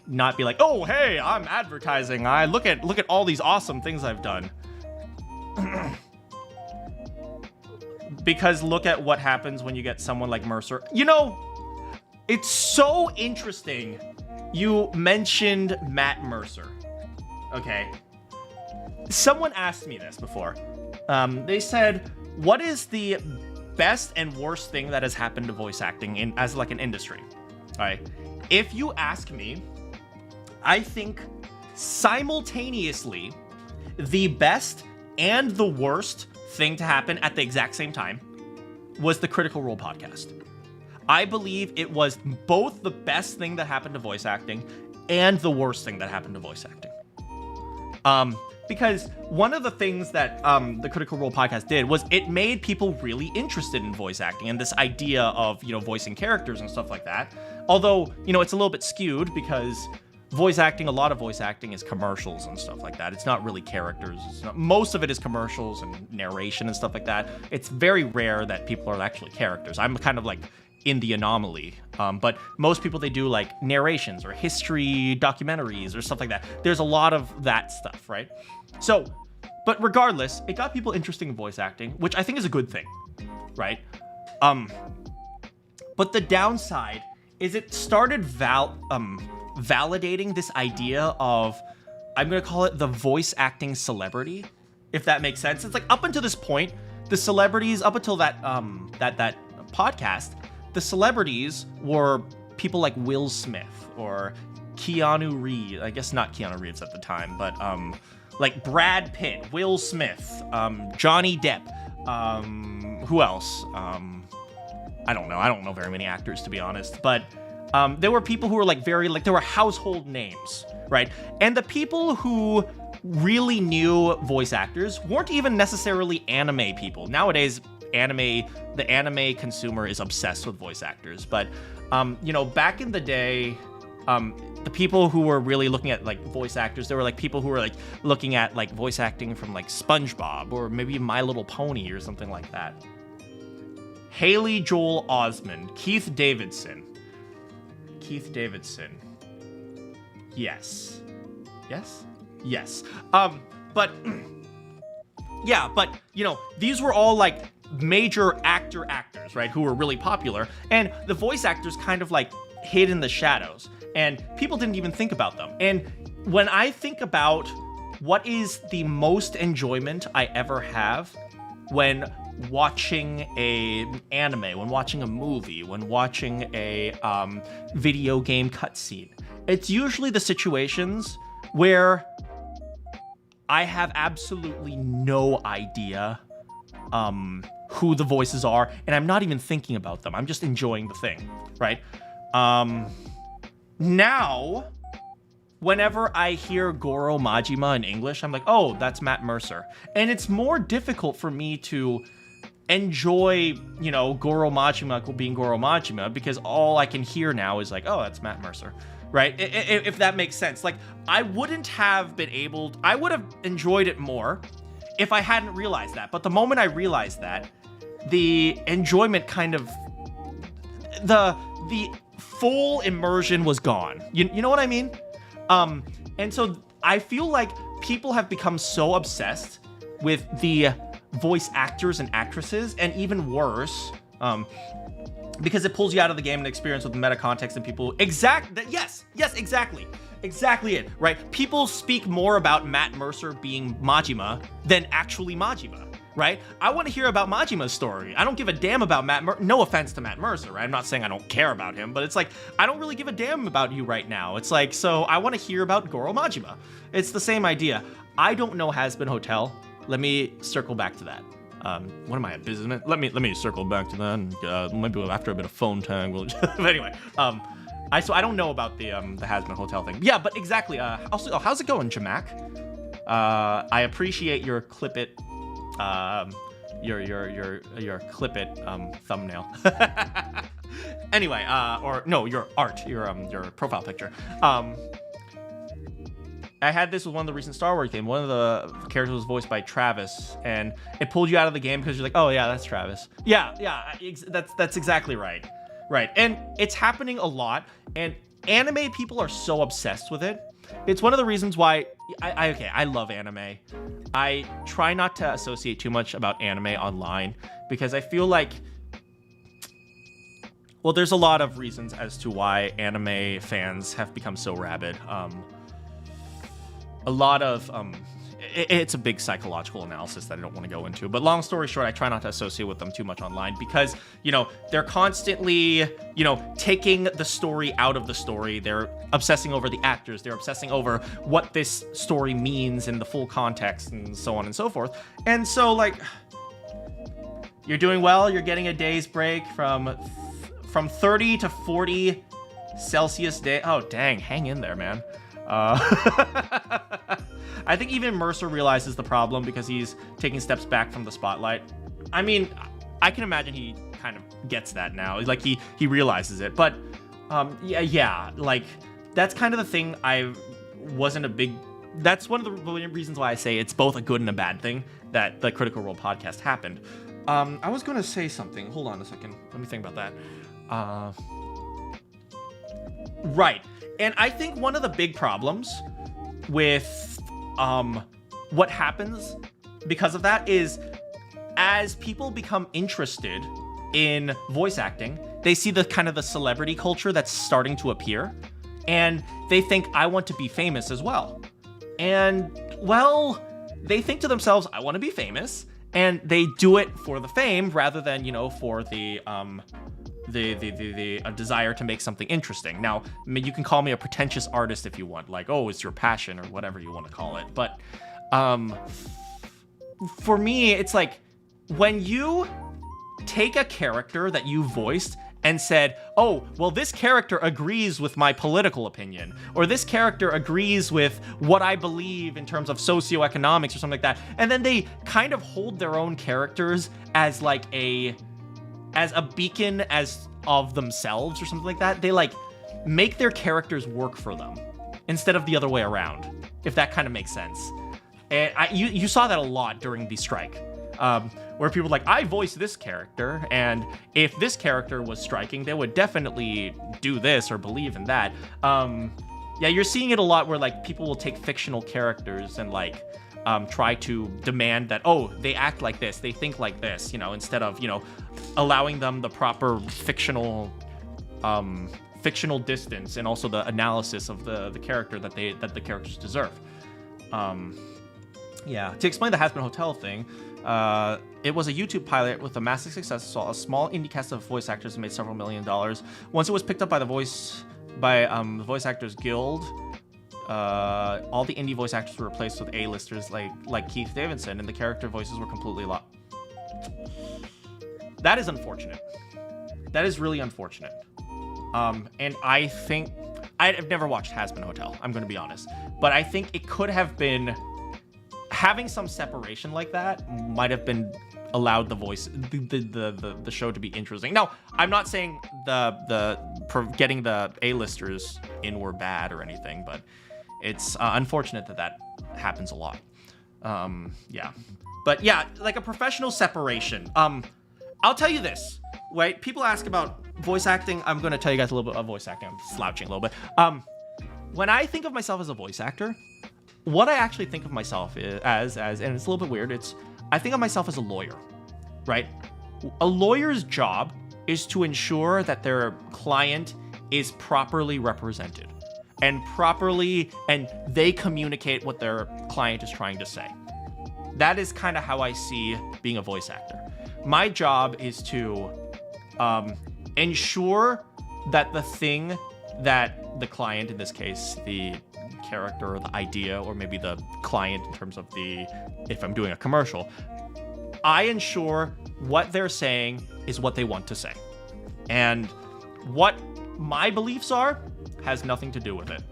not be like, oh, hey, I'm advertising. Look at all these awesome things I've done. Because look at what happens when you get someone like Mercer. It's so interesting you mentioned Matt Mercer. Okay. Someone asked me this before. They said, what is the best and worst thing that has happened to voice acting as an industry? All right. If you ask me, I think simultaneously the best and the worst thing to happen at the exact same time was the Critical Role podcast. I believe it was both the best thing that happened to voice acting and the worst thing that happened to voice acting. Because one of the things that the Critical Role podcast did was it made people really interested in voice acting and this idea of, voicing characters and stuff like that. Although, it's a little bit skewed because a lot of voice acting is commercials and stuff like that. It's not really characters. Most of it is commercials and narration and stuff like that. It's very rare that people are actually characters. I'm kind of like in the anomaly. But most people, they do like narrations or history documentaries or stuff like that. There's a lot of that stuff, right? So, but regardless, it got people interested in voice acting, which I think is a good thing, right? But the downside is it started validating this idea of, I'm gonna call it the voice acting celebrity, if that makes sense. It's like up until this point, the celebrities, up until that that podcast, the celebrities were people like Will Smith or Keanu Reeves. I guess not Keanu Reeves at the time, but like Brad Pitt, Will Smith, Johnny Depp. Who else? I don't know. I don't know very many actors, to be honest. But there were people who were like there were household names, right? And the people who really knew voice actors weren't even necessarily anime people. Nowadays, the anime consumer is obsessed with voice actors. But, back in the day, the people who were really looking at like voice actors, there were like people who were like looking at like voice acting from like SpongeBob or maybe My Little Pony or something like that. Haley Joel Osment, Keith Davidson. Yes. But yeah, but these were all like major actors, right, who were really popular, and the voice actors kind of like hid in the shadows, and people didn't even think about them. And when I think about what is the most enjoyment I ever have when watching an anime, when watching a movie, when watching a video game cutscene, it's usually the situations where I have absolutely no idea who the voices are, and I'm not even thinking about them. I'm just enjoying the thing, right? Now, whenever I hear Goro Majima in English, I'm like, oh, that's Matt Mercer. And it's more difficult for me to enjoy, Goro Majima being Goro Majima because all I can hear now is like, oh, that's Matt Mercer, right? If that makes sense. Like, I would have enjoyed it more if I hadn't realized that. But the moment I realized that, the enjoyment kind of, the full immersion was gone. You know what I mean? And so I feel like people have become so obsessed with the voice actors and actresses, and even worse, because it pulls you out of the game and experience with the meta context and people yes, exactly it, right? People speak more about Matt Mercer being Majima than actually Majima, right? I want to hear about Majima's story. I don't give a damn about no offense to Matt Mercer, right? I'm not saying I don't care about him, but it's like, I don't really give a damn about you right now. It's like, so I want to hear about Goro Majima. It's the same idea. I don't know Hazbin Hotel. Let me circle back to that. What am I, a business? Let me circle back to that. And, maybe after a bit of phone tag, we'll just, but anyway, I don't know about the Hazbin Hotel thing. Yeah, but exactly. Also, how's it going, Jamak? I appreciate your clip it, your clip it thumbnail. Anyway, or no, your art, your profile picture. I had this with one of the recent Star Wars games. One of the characters was voiced by Travis, and it pulled you out of the game because you're like, oh yeah, that's Travis. Yeah, that's exactly right. Right, and it's happening a lot, and anime people are so obsessed with it. It's one of the reasons why I love anime. I try not to associate too much about anime online because I feel like, well, there's a lot of reasons as to why anime fans have become so rabid. A lot of it's a big psychological analysis that I don't want to go into, but long story short, I try not to associate with them too much online because, they're constantly, taking the story out of the story. They're obsessing over the actors. They're obsessing over what this story means in the full context and so on and so forth. And so, like, you're doing well. You're getting a day's break from 30 to 40 Celsius day. Oh, dang. Hang in there, man. I think even Mercer realizes the problem because he's taking steps back from the spotlight. I mean, I can imagine he kind of gets that now. Like he realizes it. But yeah, like that's kind of the thing. I wasn't a big. That's one of the reasons why I say it's both a good and a bad thing that the Critical Role podcast happened. I was going to say something. Hold on a second. Let me think about that. Right. And I think one of the big problems with what happens because of that is as people become interested in voice acting, they see the kind of the celebrity culture that's starting to appear, and they think, I want to be famous as well. And, well, they think to themselves, I want to be famous, and they do it for the fame rather than, you know, for the desire to make something interesting. Now, you can call me a pretentious artist if you want, like, oh, it's your passion or whatever you want to call it. But for me, it's like when you take a character that you voiced and said, oh, well, this character agrees with my political opinion, or this character agrees with what I believe in terms of socioeconomics or something like that, and then they kind of hold their own characters as like a beacon as of themselves or something like that. They like make their characters work for them instead of the other way around, if that kind of makes sense. And you saw that a lot during the strike, where people were like, I voiced this character, and if this character was striking, they would definitely do this or believe in that. Yeah, you're seeing it a lot where like people will take fictional characters and like try to demand that, oh, they act like this, they think like this, you know, instead of, you know, allowing them the proper fictional distance and also the analysis of the character that the characters deserve. Yeah, to explain the Has Been Hotel thing, it was a YouTube pilot with a massive success. Saw a small indie cast of voice actors and made several $1 million. Once it was picked up by the Voice Actors Guild, all the indie voice actors were replaced with A-listers like Keith Davidson, and the character voices were completely lost. That is unfortunate. That is really unfortunate. And I think I've never watched Has Been Hotel, I'm going to be honest, but I think it could have been having some separation like that might have been allowed the show to be interesting. Now, I'm not saying getting the A-listers in were bad or anything, but it's unfortunate that happens a lot. Yeah. But yeah, like a professional separation. I'll tell you this, right? People ask about voice acting. I'm going to tell you guys a little bit about voice acting. I'm slouching a little bit. When I think of myself as a voice actor, what I actually think of myself as, and it's a little bit weird, I think of myself as a lawyer, right? A lawyer's job is to ensure that their client is properly represented and they communicate what their client is trying to say. That is kind of how I see being a voice actor. My job is to ensure that the thing that the client, in this case, the character or the idea, or maybe the client in terms of if I'm doing a commercial, I ensure what they're saying is what they want to say. And what my beliefs are has nothing to do with it.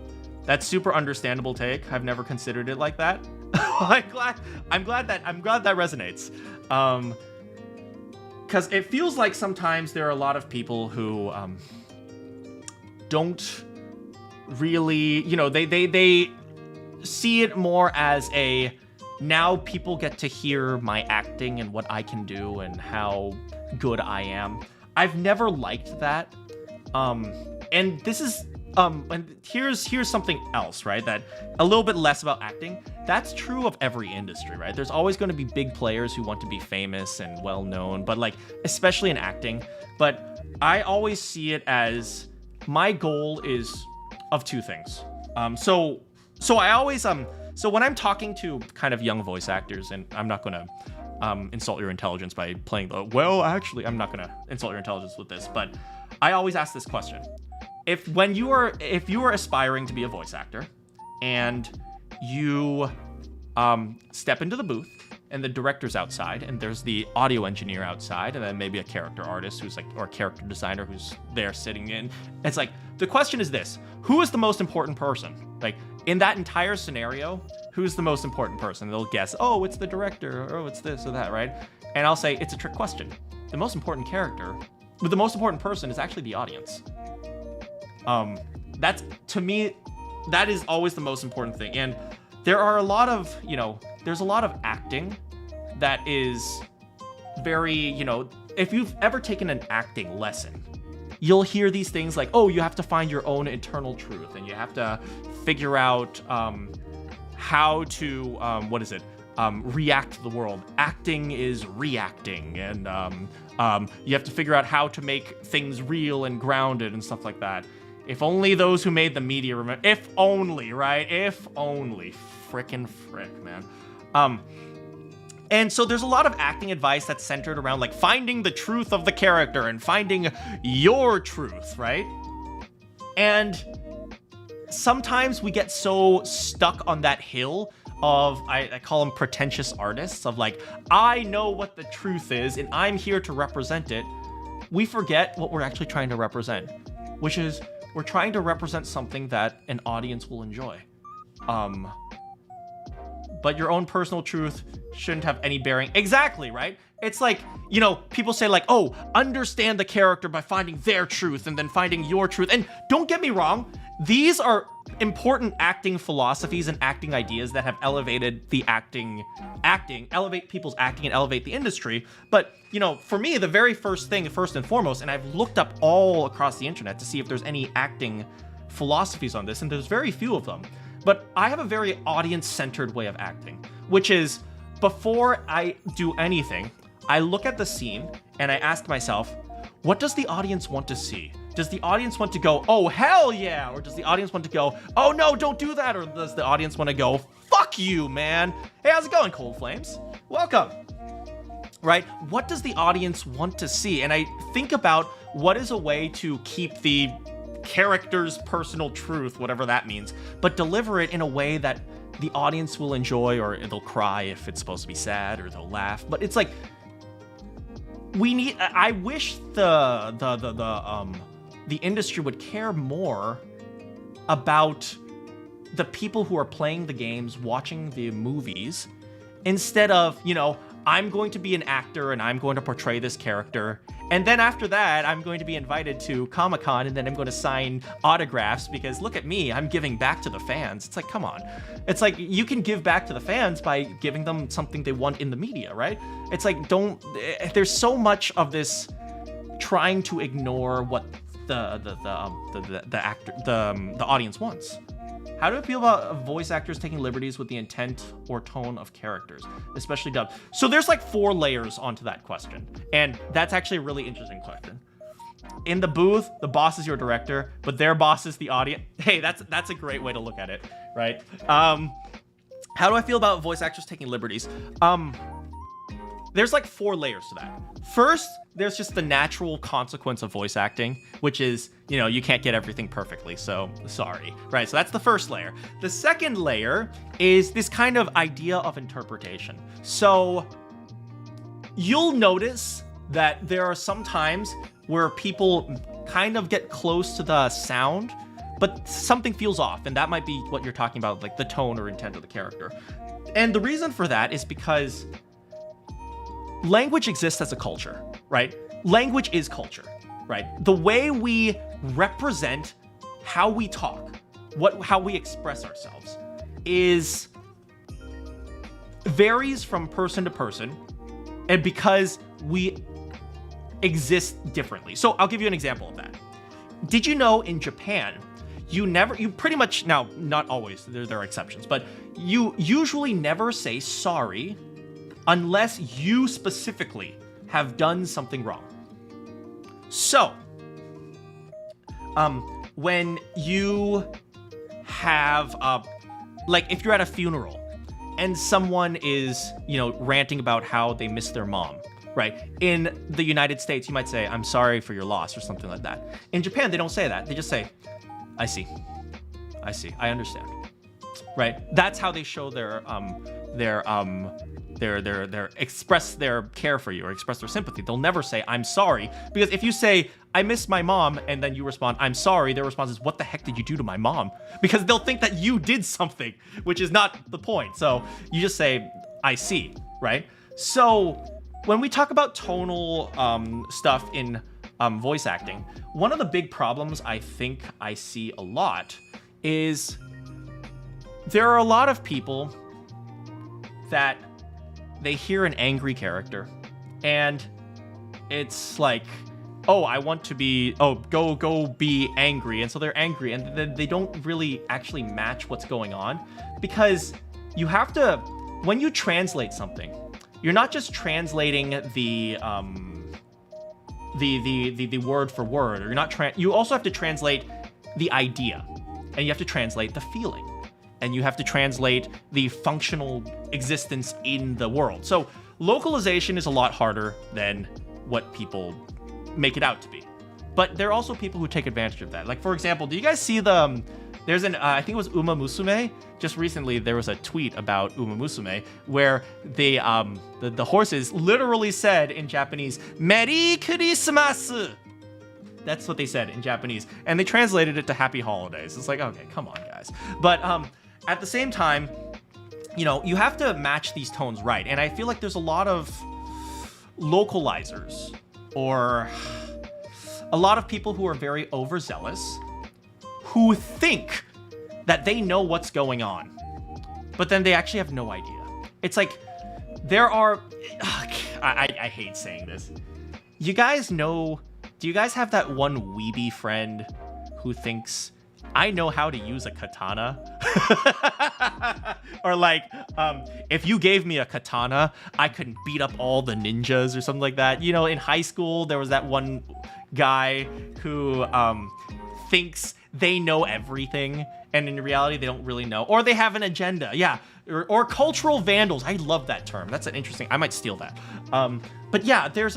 That's super understandable take. I've never considered it like that. I'm glad that resonates. Because it feels like sometimes there are a lot of people who don't really, you know, they see it more as now people get to hear my acting and what I can do and how good I am. I've never liked that. And this is and here's something else, right? That a little bit less about acting. That's true of every industry, right? There's always going to be big players who want to be famous and well known, but like especially in acting. But I always see it as my goal is of two things. So I always so when I'm talking to kind of young voice actors, and I'm not gonna insult your intelligence by playing actually I'm not gonna insult your intelligence with this, but I always ask this question. If you are aspiring to be a voice actor and you step into the booth and the director's outside and there's the audio engineer outside and then maybe a character artist who's like, or a character designer who's there sitting in, it's like, the question is this: who is the most important person? Like in that entire scenario, who's the most important person? They'll guess, oh, it's the director, or oh, it's this or that, right? And I'll say, it's a trick question. The most important character, but the most important person is actually the audience. That's, to me, that is always the most important thing. And there are a lot of, there's a lot of acting that is very, if you've ever taken an acting lesson, you'll hear these things like, oh, you have to find your own internal truth, and you have to figure out how to, react to the world. Acting is reacting, and you have to figure out how to make things real and grounded and stuff like that. If only those who made the media remember. If only, right? If only. Frickin' frick, man. And so there's a lot of acting advice that's centered around like finding the truth of the character and finding your truth, right? And sometimes we get so stuck on that hill of, I call them pretentious artists, of like, I know what the truth is and I'm here to represent it. We forget what we're actually trying to represent, which is we're trying to represent something that an audience will enjoy. But your own personal truth shouldn't have any bearing. Exactly, right? It's like, people say like, oh, understand the character by finding their truth and then finding your truth. And don't get me wrong, these are important acting philosophies and acting ideas that have elevated the elevate people's acting and elevate the industry. But, for me, the very first thing, first and foremost, and I've looked up all across the internet to see if there's any acting philosophies on this, and there's very few of them. But I have a very audience-centered way of acting, which is before I do anything, I look at the scene and I ask myself, what does the audience want to see? Does the audience want to go, oh, hell yeah? Or does the audience want to go, oh, no, don't do that? Or does the audience want to go, fuck you, man? Hey, how's it going, Cold Flames? Welcome. Right? What does the audience want to see? And I think about what is a way to keep the character's personal truth, whatever that means, but deliver it in a way that the audience will enjoy, or they'll cry if it's supposed to be sad, or they'll laugh. But it's like, I wish the industry would care more about the people who are playing the games, watching the movies, instead of, I'm going to be an actor and I'm going to portray this character. And then after that, I'm going to be invited to Comic-Con and then I'm going to sign autographs because look at me, I'm giving back to the fans. It's like, come on. It's like, you can give back to the fans by giving them something they want in the media, right? It's like, there's so much of this trying to ignore what the audience wants. How do I feel about voice actors taking liberties with the intent or tone of characters, especially dubbed? So there's like 4 layers onto that question, and that's actually a really interesting question. In the booth, the boss is your director, but their boss is the audience. Hey, that's a great way to look at it, right? How do I feel about voice actors taking liberties? There's like 4 layers to that. First, there's just the natural consequence of voice acting, which is, you can't get everything perfectly, so sorry, right? So that's the first layer. The second layer is this kind of idea of interpretation. So you'll notice that there are some times where people kind of get close to the sound, but something feels off, and that might be what you're talking about, like the tone or intent of the character. And the reason for that is because language exists as a culture, right? Language is culture, right? The way we represent how we talk, how we express ourselves varies from person to person, and because we exist differently. So I'll give you an example of that. Did you know in Japan, you pretty much, now, not always, there are exceptions, but you usually never say sorry unless you specifically have done something wrong. So, when you have, like if you're at a funeral and someone is, ranting about how they miss their mom, right? In the United States, you might say, I'm sorry for your loss or something like that. In Japan, they don't say that. They just say, I see, I understand, right? That's how they show their express their care for you or express their sympathy. They'll never say I'm sorry, because if you say I miss my mom and then you respond I'm sorry, their response is what the heck did you do to my mom? Because they'll think that you did something, which is not the point. So you just say I see, right? So when we talk about tonal stuff in voice acting, one of the big problems I think I see a lot is there are a lot of people that they hear an angry character and it's like, oh, I want to be, oh, go be angry. And so they're angry and then they don't really actually match what's going on, because you have to, when you translate something, you're not just translating the word for word, or you're not, you also have to translate the idea, and you have to translate the feeling, and you have to translate the functional existence in the world. So localization is a lot harder than what people make it out to be. But there are also people who take advantage of that. Like, for example, do you guys see the, there's an, I think it was Uma Musume. Just recently, there was a tweet about Uma Musume where the horses literally said in Japanese, Merry Christmas! That's what they said in Japanese. And they translated it to Happy Holidays. It's like, okay, come on, guys. But at the same time, you know, you have to match these tones right. And I feel like there's a lot of localizers, or a lot of people who are very overzealous, who think that they know what's going on, but then they actually have no idea. It's like, there are, I hate saying this. You guys know, do you guys have that one weeby friend who thinks, I know how to use a katana? Or like, if you gave me a katana, I could beat up all the ninjas or something like that. You know, in high school, there was that one guy who thinks they know everything, and in reality, they don't really know. Or they have an agenda, yeah. Or cultural vandals. I love that term. That's an interesting, I might steal that. But yeah, there's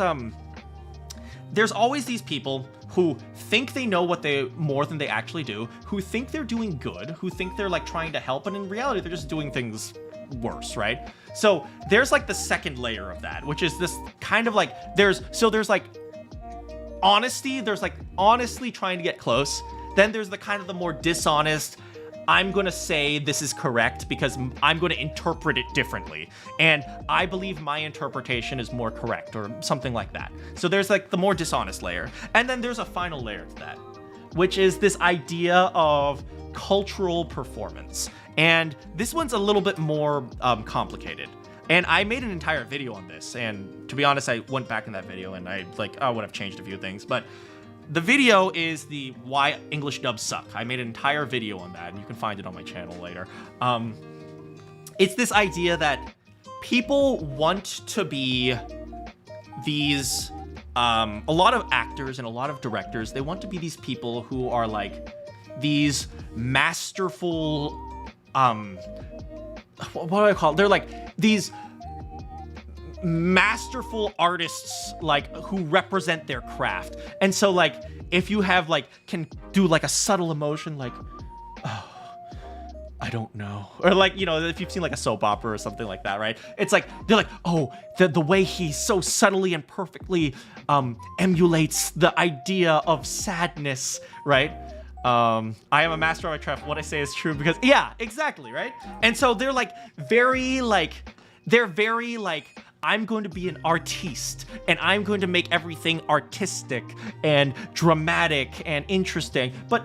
always these people who think they know what they more than they actually do, who think they're doing good, who think they're like trying to help, and in reality they're just doing things worse, right? So there's like the second layer of that, which is this kind of like, there's like honesty, there's like honestly trying to get close. Then there's the kind of the more dishonest, I'm gonna say this is correct because I'm gonna interpret it differently, and I believe my interpretation is more correct, or something like that. So there's like the more dishonest layer. And then there's a final layer to that, which is this idea of cultural performance. And this one's a little bit more complicated. And I made an entire video on this, and to be honest, I went back in that video and I would have changed a few things, but the video is the why English dubs suck. I made an entire video on that, and you can find it on my channel later. It's this idea that people want to be these, a lot of actors and a lot of directors, they want to be these people who are like these masterful, what do I call it? They're like these masterful artists, like, who represent their craft. And so like, if you have like, can do like a subtle emotion, like, oh, I don't know, or like, you know, if you've seen like a soap opera or something like that, right? It's like, they're like, oh, the way he so subtly and perfectly emulates the idea of sadness, right? I am a master of my craft. What I say is true because, yeah, exactly, right? And so they're like very like, I'm going to be an artiste, and I'm going to make everything artistic and dramatic and interesting. But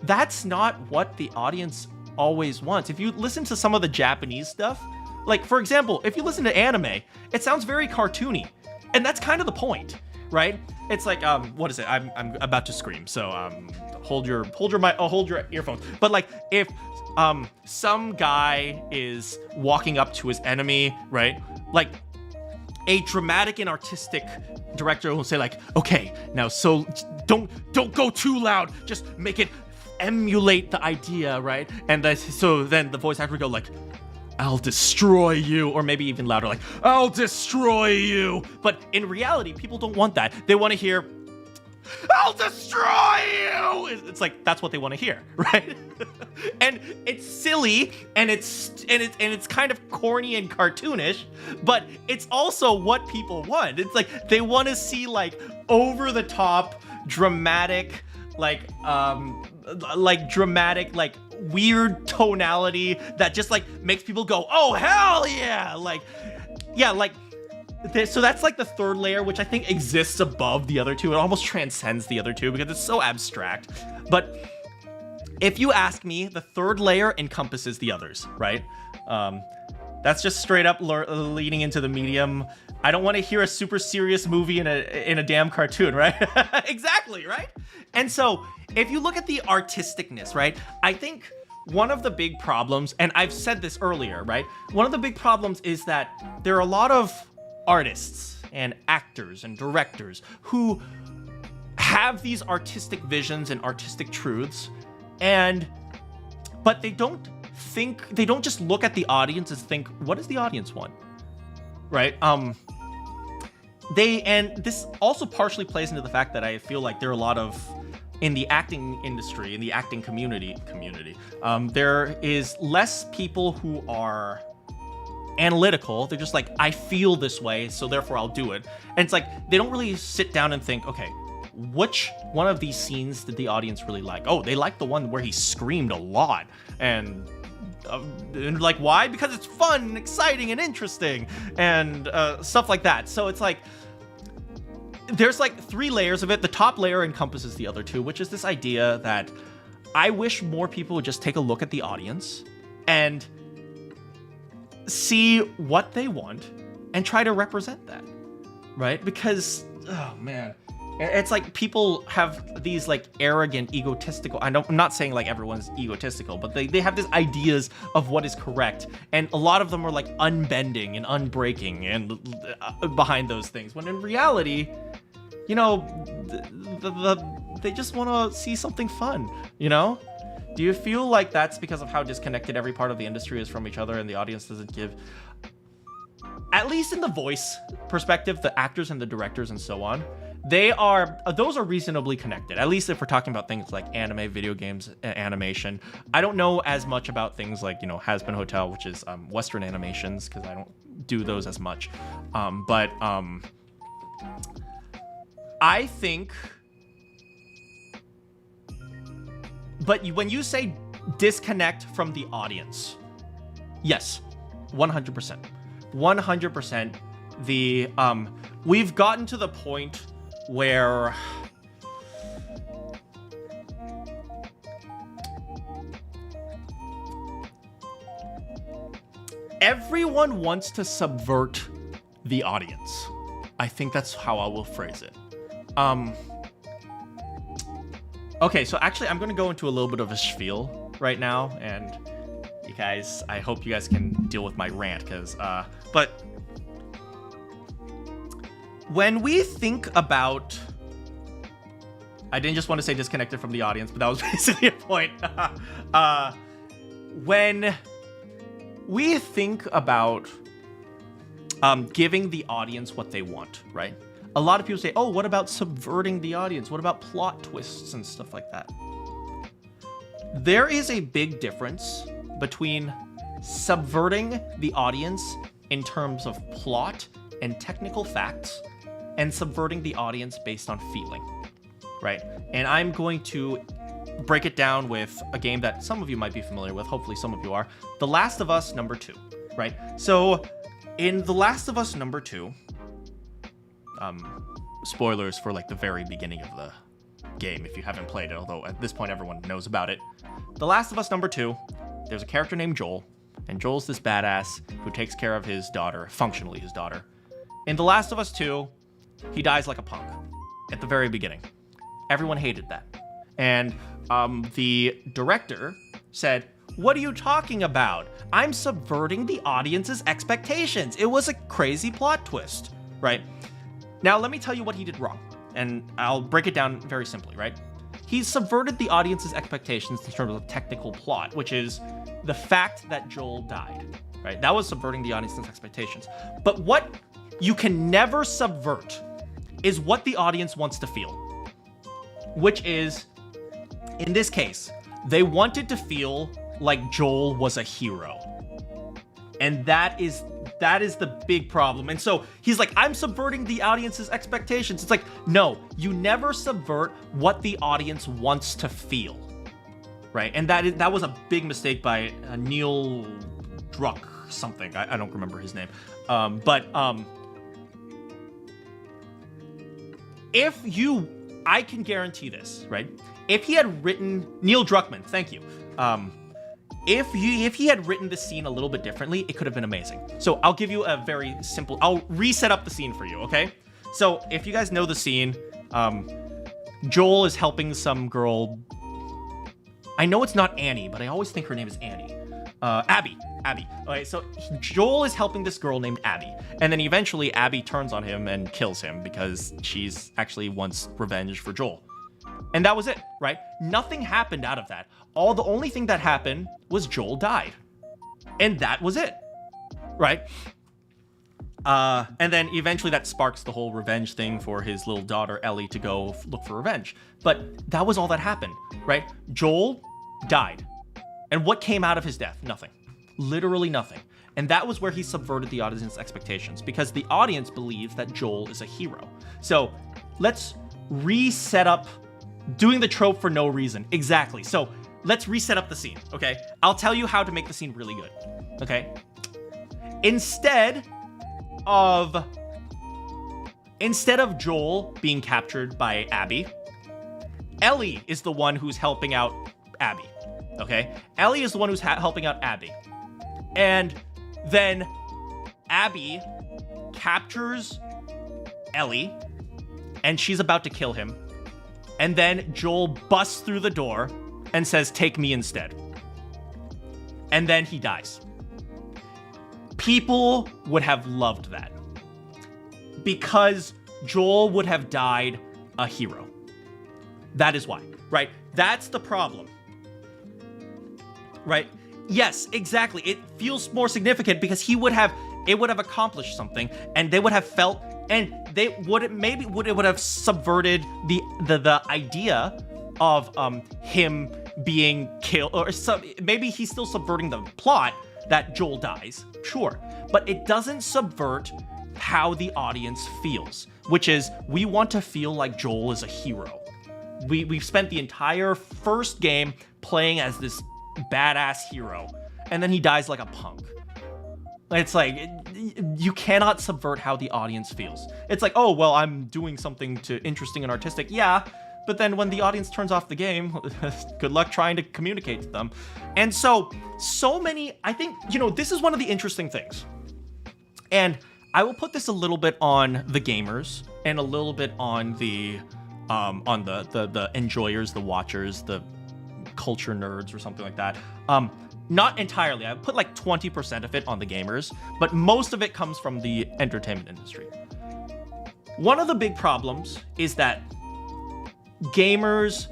that's not what the audience always wants. If you listen to some of the Japanese stuff, like, for example, if you listen to anime, it sounds very cartoony. And that's kind of the point, right? It's like, what is it? I'm about to scream, so hold your earphones. But like, if some guy is walking up to his enemy, right? Like, a dramatic and artistic director will say like, okay, now so don't go too loud, just make it emulate the idea, right? And so then the voice actor would go like, I'll destroy you, or maybe even louder, like, I'll destroy you. But in reality, people don't want that. They want to hear, I'll destroy you. It's like that's what they want to hear, right? And it's silly, and it's kind of corny and cartoonish, but it's also what people want. It's like they want to see like over the top, dramatic, like weird tonality that just like makes people go, oh hell yeah, so that's like the third layer, which I think exists above the other two. It almost transcends the other two because it's so abstract. But if you ask me, the third layer encompasses the others, right? That's just straight up leading into the medium. I don't want to hear a super serious movie in a damn cartoon, right? Exactly, right? And so if you look at the artisticness, right? I think one of the big problems, and I've said this earlier, right? One of the big problems is that there are a lot of artists and actors and directors who have these artistic visions and artistic truths, but they don't just look at the audience and think, what does the audience want? Right? And this also partially plays into the fact that I feel like there are a lot of, in the acting industry, in the acting community, there is less people who are analytical. They're just like, I feel this way, so therefore I'll do it. And it's like, they don't really sit down and think, okay, which one of these scenes did the audience really like? Oh, they like the one where he screamed a lot. And like, why? Because it's fun and exciting and interesting and stuff like that. So it's like, there's like three layers of it. The top layer encompasses the other two, which is this idea that I wish more people would just take a look at the audience and see what they want and try to represent that, right? Because, oh man, it's like people have these like arrogant, egotistical, I'm not saying like everyone's egotistical, but they have these ideas of what is correct. And a lot of them are like unbending and unbreaking and behind those things. When in reality, you know, they just want to see something fun, you know? Do you feel like that's because of how disconnected every part of the industry is from each other and the audience doesn't give, at least in the voice perspective, the actors and the directors and so on, those are reasonably connected, at least if we're talking about things like anime, video games, animation. I don't know as much about things like, you know, Has-Been Hotel, which is Western animations, because I don't do those as much. But I think... But when you say disconnect from the audience, yes, 100%. 100%. We've gotten to the point where everyone wants to subvert the audience. I think that's how I will phrase it. Okay, so actually I'm going to go into a little bit of a spiel right now, and you guys, I hope you guys can deal with my rant, but when we think about, I didn't just want to say disconnected from the audience, but that was basically a point. When we think about giving the audience what they want, right? A lot of people say, oh, what about subverting the audience? What about plot twists and stuff like that? There is a big difference between subverting the audience in terms of plot and technical facts and subverting the audience based on feeling, right? And I'm going to break it down with a game that some of you might be familiar with. Hopefully some of you are. The Last of Us #2, right? So in The Last of Us #2, spoilers for like the very beginning of the game if you haven't played it, although at this point everyone knows about it. The Last of Us #2, there's a character named Joel, and Joel's this badass who takes care of his daughter, functionally his daughter. In The Last of Us 2, he dies like a punk at the very beginning. Everyone hated that. And the director said, what are you talking about? I'm subverting the audience's expectations. It was a crazy plot twist, right? Now, let me tell you what he did wrong, and I'll break it down very simply, right? He subverted the audience's expectations in terms of technical plot, which is the fact that Joel died, right? That was subverting the audience's expectations. But what you can never subvert is what the audience wants to feel, which is, in this case, they wanted to feel like Joel was a hero. And that is the big problem. And so he's like, I'm subverting the audience's expectations. It's like, no, you never subvert what the audience wants to feel, right? And that was a big mistake by Neil Druck something. I don't remember his name. I can guarantee this, right? If he had written Neil Druckmann, thank you. If he had written the scene a little bit differently, it could have been amazing. So I'll give you a very simple, I'll reset up the scene for you, okay? So if you guys know the scene, Joel is helping some girl. I know it's not Annie, but I always think her name is Annie. Abby. Okay, so Joel is helping this girl named Abby. And then eventually Abby turns on him and kills him because she's actually wants revenge for Joel. And that was it, right? Nothing happened out of that. The only thing that happened was Joel died. And that was it, right? And then eventually that sparks the whole revenge thing for his little daughter, Ellie, to go look for revenge. But that was all that happened, right? Joel died. And what came out of his death? Nothing. Literally nothing. And that was where he subverted the audience's expectations, because the audience believes that Joel is a hero. So let's reset up doing the trope for no reason. Exactly. So let's reset up the scene, okay? I'll tell you how to make the scene really good, okay? Instead of Joel being captured by Abby, Ellie is the one who's helping out Abby, okay? Ellie is the one who's helping out Abby. And then Abby captures Ellie, and she's about to kill him. And then Joel busts through the door and says, "Take me instead." And then he dies. People would have loved that, because Joel would have died a hero. That is why, right? That's the problem, right? Yes, exactly. It feels more significant because it would have accomplished something, and they would have felt, and it would have subverted the idea of him being killed, or maybe he's still subverting the plot that Joel dies, sure, but it doesn't subvert how the audience feels, which is we want to feel like Joel is a hero. We've spent the entire first game playing as this badass hero, and then he dies like a punk. It's like, you cannot subvert how the audience feels. It's like, oh, well, I'm doing something interesting and artistic. Yeah, but then when the audience turns off the game, good luck trying to communicate to them. And so many, I think, this is one of the interesting things. And I will put this a little bit on the gamers and a little bit on the enjoyers, the watchers, the culture nerds or something like that. Not entirely. I put like 20% of it on the gamers, but most of it comes from the entertainment industry. One of the big problems is that gamers,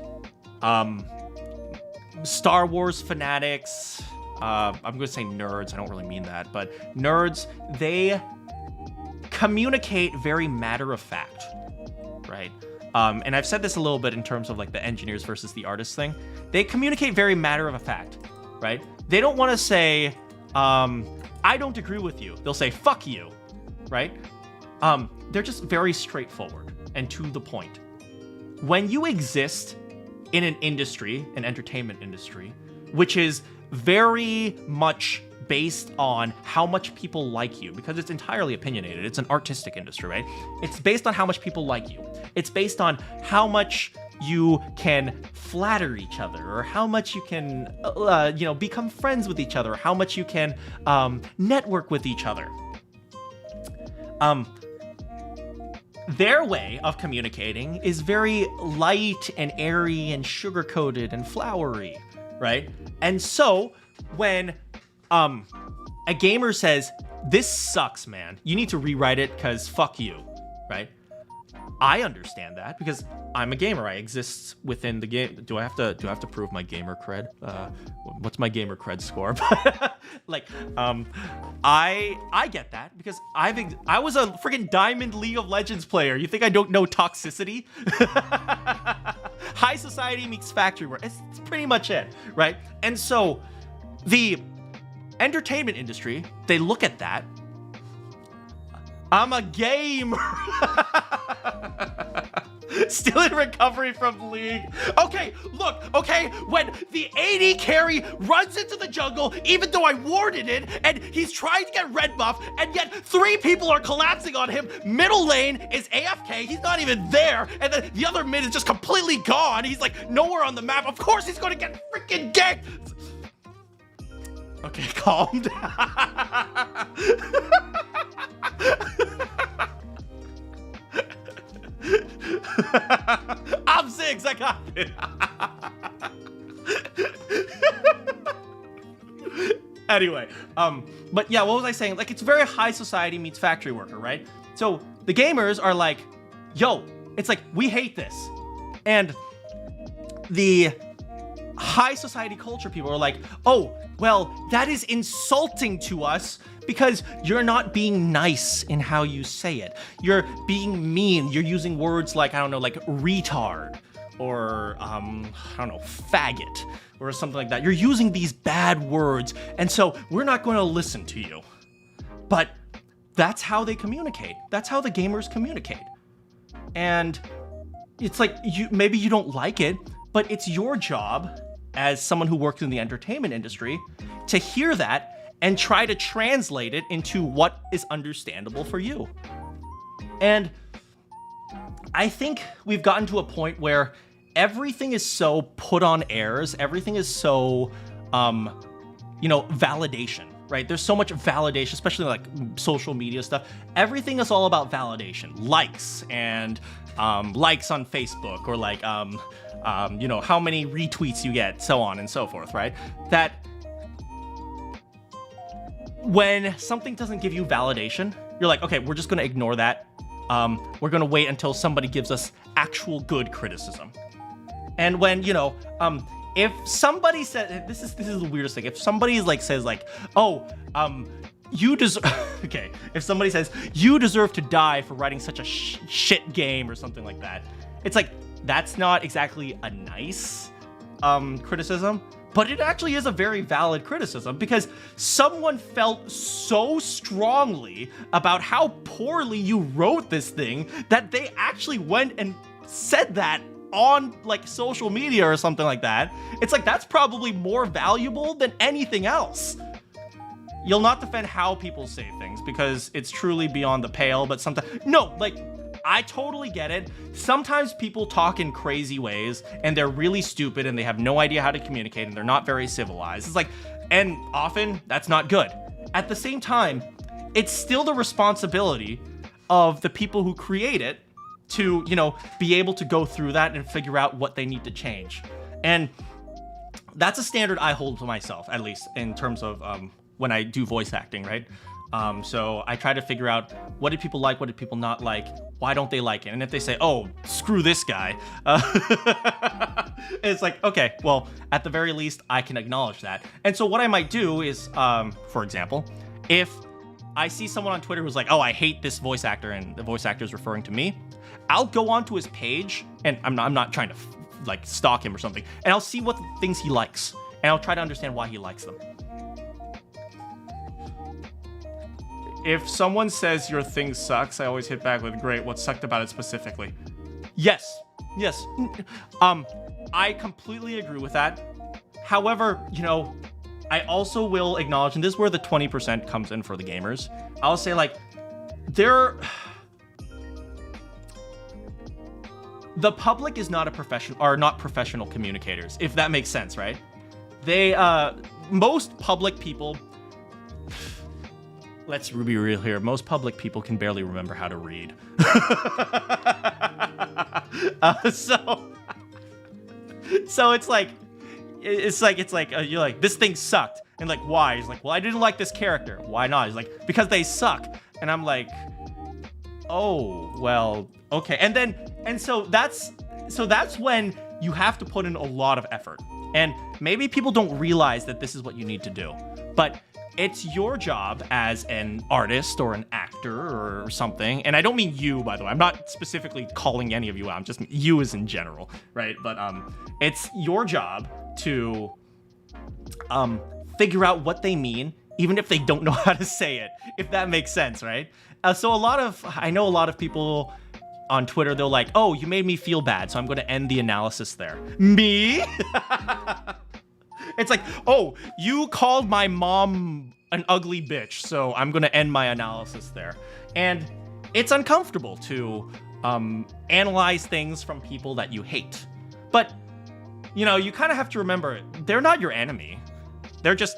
Star Wars fanatics, I'm going to say nerds, I don't really mean that, but nerds, they communicate very matter of fact, right? And I've said this a little bit in terms of like the engineers versus the artists thing. They communicate very matter of fact, right? They don't want to say, I don't agree with you. They'll say, fuck you, right? They're just very straightforward and to the point. When you exist in an industry, an entertainment industry, which is very much based on how much people like you, because it's entirely opinionated. It's an artistic industry, right? It's based on how much people like you. It's based on how much you can flatter each other, or how much you can, become friends with each other, how much you can network with each other. Their way of communicating is very light and airy and sugar-coated and flowery, right? And so when a gamer says, "This sucks, man. You need to rewrite it because fuck you," right? I understand that because I'm a gamer. I exist within the game. Do I have to prove my gamer cred? What's my gamer cred score? Like, I get that because I was a freaking Diamond League of Legends player. You think I don't know toxicity? high society meets factory work. It's pretty much it, right? And so the entertainment industry, they look at that. I'm a gamer. Still in recovery from League. Okay, look, okay, when the AD carry runs into the jungle, even though I warded it, and he's trying to get red buff, and yet 3 people are collapsing on him, middle lane is AFK, he's not even there, and then the other mid is just completely gone, he's like nowhere on the map, of course he's gonna get freaking ganked! Okay, calm down. I'm Ziggs, I got it. Anyway, but yeah, what was I saying? Like, it's very high society meets factory worker, right? So the gamers are like, yo, it's like, we hate this. And the high society culture people are like, oh, well, that is insulting to us because you're not being nice in how you say it. You're being mean. You're using words like, I don't know, like retard or, I don't know, faggot or something like that. You're using these bad words, and so we're not going to listen to you. But that's how they communicate. That's how the gamers communicate. And it's like, maybe you don't like it, but it's your job as someone who works in the entertainment industry to hear that and try to translate it into what is understandable for you. And I think we've gotten to a point where everything is so put on airs, everything is so, validation, right? There's so much validation, especially like social media stuff. Everything is all about validation, likes and likes on Facebook, or like, how many retweets you get, so on and so forth, right? That when something doesn't give you validation, you're like, okay, we're just gonna ignore that. We're gonna wait until somebody gives us actual good criticism. And when, if somebody says, this is the weirdest thing. If somebody says oh, you deserve, okay, if somebody says, you deserve to die for writing such a shit game or something like that, it's like, that's not exactly a nice criticism, but it actually is a very valid criticism because someone felt so strongly about how poorly you wrote this thing that they actually went and said that on like social media or something like that. It's like, that's probably more valuable than anything else. You'll not defend how people say things because it's truly beyond the pale, but sometimes, no, like, I totally get it. Sometimes people talk in crazy ways and they're really stupid and they have no idea how to communicate and they're not very civilized. It's like, and often that's not good. At the same time, it's still the responsibility of the people who create it to, be able to go through that and figure out what they need to change. And that's a standard I hold to myself, at least in terms of when I do voice acting, right? So I try to figure out, what did people like, what did people not like, why don't they like it? And if they say, oh, screw this guy, it's like, okay, well, at the very least, I can acknowledge that. And so what I might do is, for example, if I see someone on Twitter who's like, oh, I hate this voice actor, and the voice actor is referring to me, I'll go onto his page, and I'm not trying to stalk him or something, and I'll see what things he likes, and I'll try to understand why he likes them. If someone says your thing sucks, I always hit back with, great, what sucked about it specifically? Yes. I completely agree with that. However, I also will acknowledge, and this is where the 20% comes in for the gamers. I'll say, the public is not not professional communicators, if that makes sense, right? Most public people, let's be real here, most public people can barely remember how to read. So it's like, you're like, this thing sucked. And like, why? He's like, well, I didn't like this character. Why not? He's like, because they suck. And I'm like, oh, well, okay. And so that's when you have to put in a lot of effort. And maybe people don't realize that this is what you need to do. But it's your job as an artist or an actor or something, and I don't mean you, by the way. I'm not specifically calling any of you out. I'm just you as in general, right? But it's your job to figure out what they mean, even if they don't know how to say it, if that makes sense, right? So I know a lot of people on Twitter, they're like, oh, you made me feel bad, so I'm going to end the analysis there. Me? It's like, oh, you called my mom an ugly bitch, so I'm going to end my analysis there. And it's uncomfortable to analyze things from people that you hate. But, you know, you kind of have to remember, they're not your enemy. They're just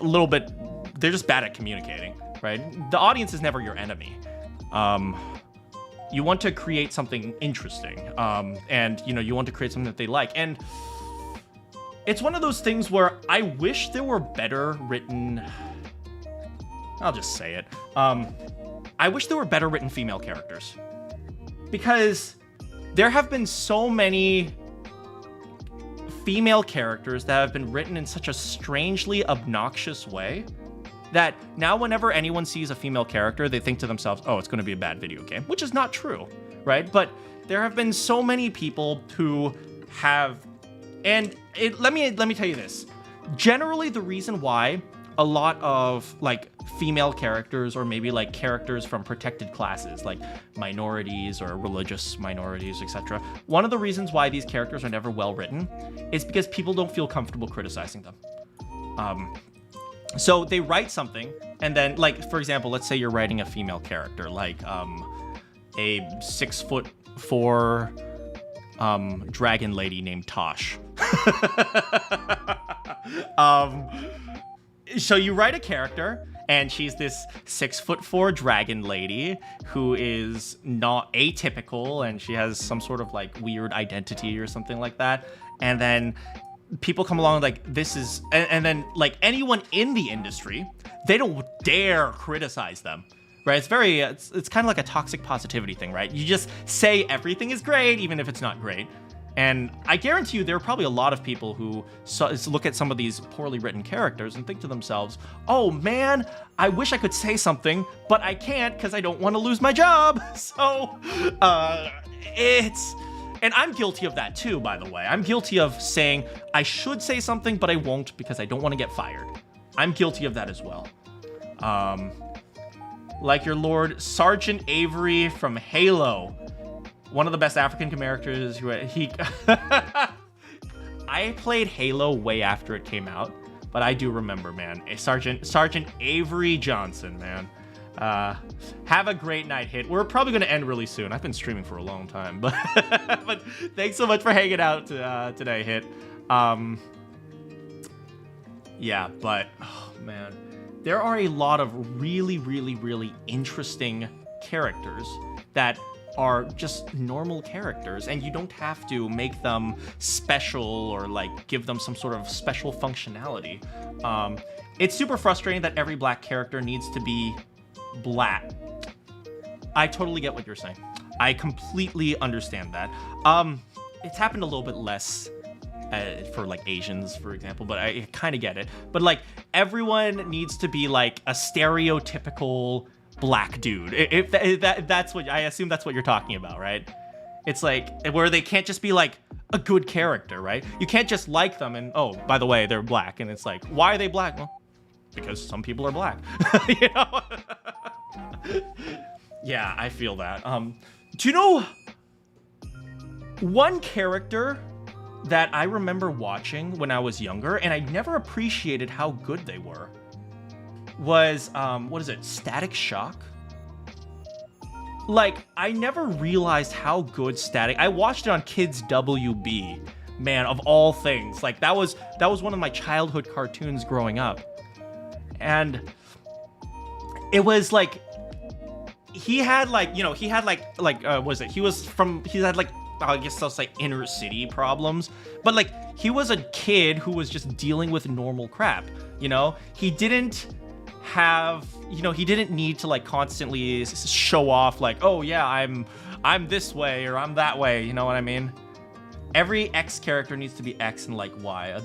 they're just bad at communicating, right? The audience is never your enemy. You want to create something interesting, and, you know, you want to create something that they like. And it's one of those things where I wish there were better written... I'll just say it. I wish there were better written female characters. Because there have been so many female characters that have been written in such a strangely obnoxious way that now whenever anyone sees a female character, they think to themselves, oh, it's going to be a bad video game, which is not true, right? But there have been so many people who have... And let me tell you this. Generally, the reason why a lot of like female characters or maybe like characters from protected classes, like minorities or religious minorities, etc. One of the reasons why these characters are never well written is because people don't feel comfortable criticizing them. So they write something and then, like, for example, let's say you're writing a female character, like a 6'4" dragon lady named Tosh. So you write a character, and she's this 6'4" dragon lady who is not atypical, and she has some sort of like weird identity or something like that. And then people come along like, this is, and then like anyone in the industry, they don't dare criticize them. Right, it's kind of like a toxic positivity thing, right? You just say everything is great, even if it's not great. And I guarantee you there are probably a lot of people who look at some of these poorly written characters and think to themselves, oh man, I wish I could say something, but I can't because I don't want to lose my job. So, and I'm guilty of that too, by the way. I'm guilty of saying I should say something, but I won't because I don't want to get fired. I'm guilty of that as well. Like your Lord Sergeant Avery from Halo. One of the best African characters I played Halo way after it came out, but I do remember, man. Sergeant Avery Johnson, man. Have a great night, Hit. We're probably going to end really soon. I've been streaming for a long time, but but thanks so much for hanging out today, Hit. Yeah, but oh man. There are a lot of really, really, really interesting characters that are just normal characters, and you don't have to make them special or like give them some sort of special functionality. It's super frustrating that every black character needs to be black. I totally get what you're saying. I completely understand that. It's happened a little bit less for like Asians, for example, but I kind of get it. But like everyone needs to be like a stereotypical black dude. If that's what I assume that's what you're talking about, right? It's like where they can't just be like a good character, right? You can't just like them and oh, by the way, they're black, and it's like, why are they black? Well, because some people are black. You know? Yeah, I feel that. Do you know one character that I remember watching when I was younger, and I never appreciated how good they were, was, what is it, Static Shock? Like, I never realized how good I watched it on Kids WB, man, of all things. Like, that was one of my childhood cartoons growing up. And it was like, he had like, he had like, I guess I'll say inner city problems, but like he was a kid who was just dealing with normal crap, he didn't have, he didn't need to like constantly show off like, oh yeah, I'm this way or I'm that way, you know what I mean? Every X character needs to be X and like Y.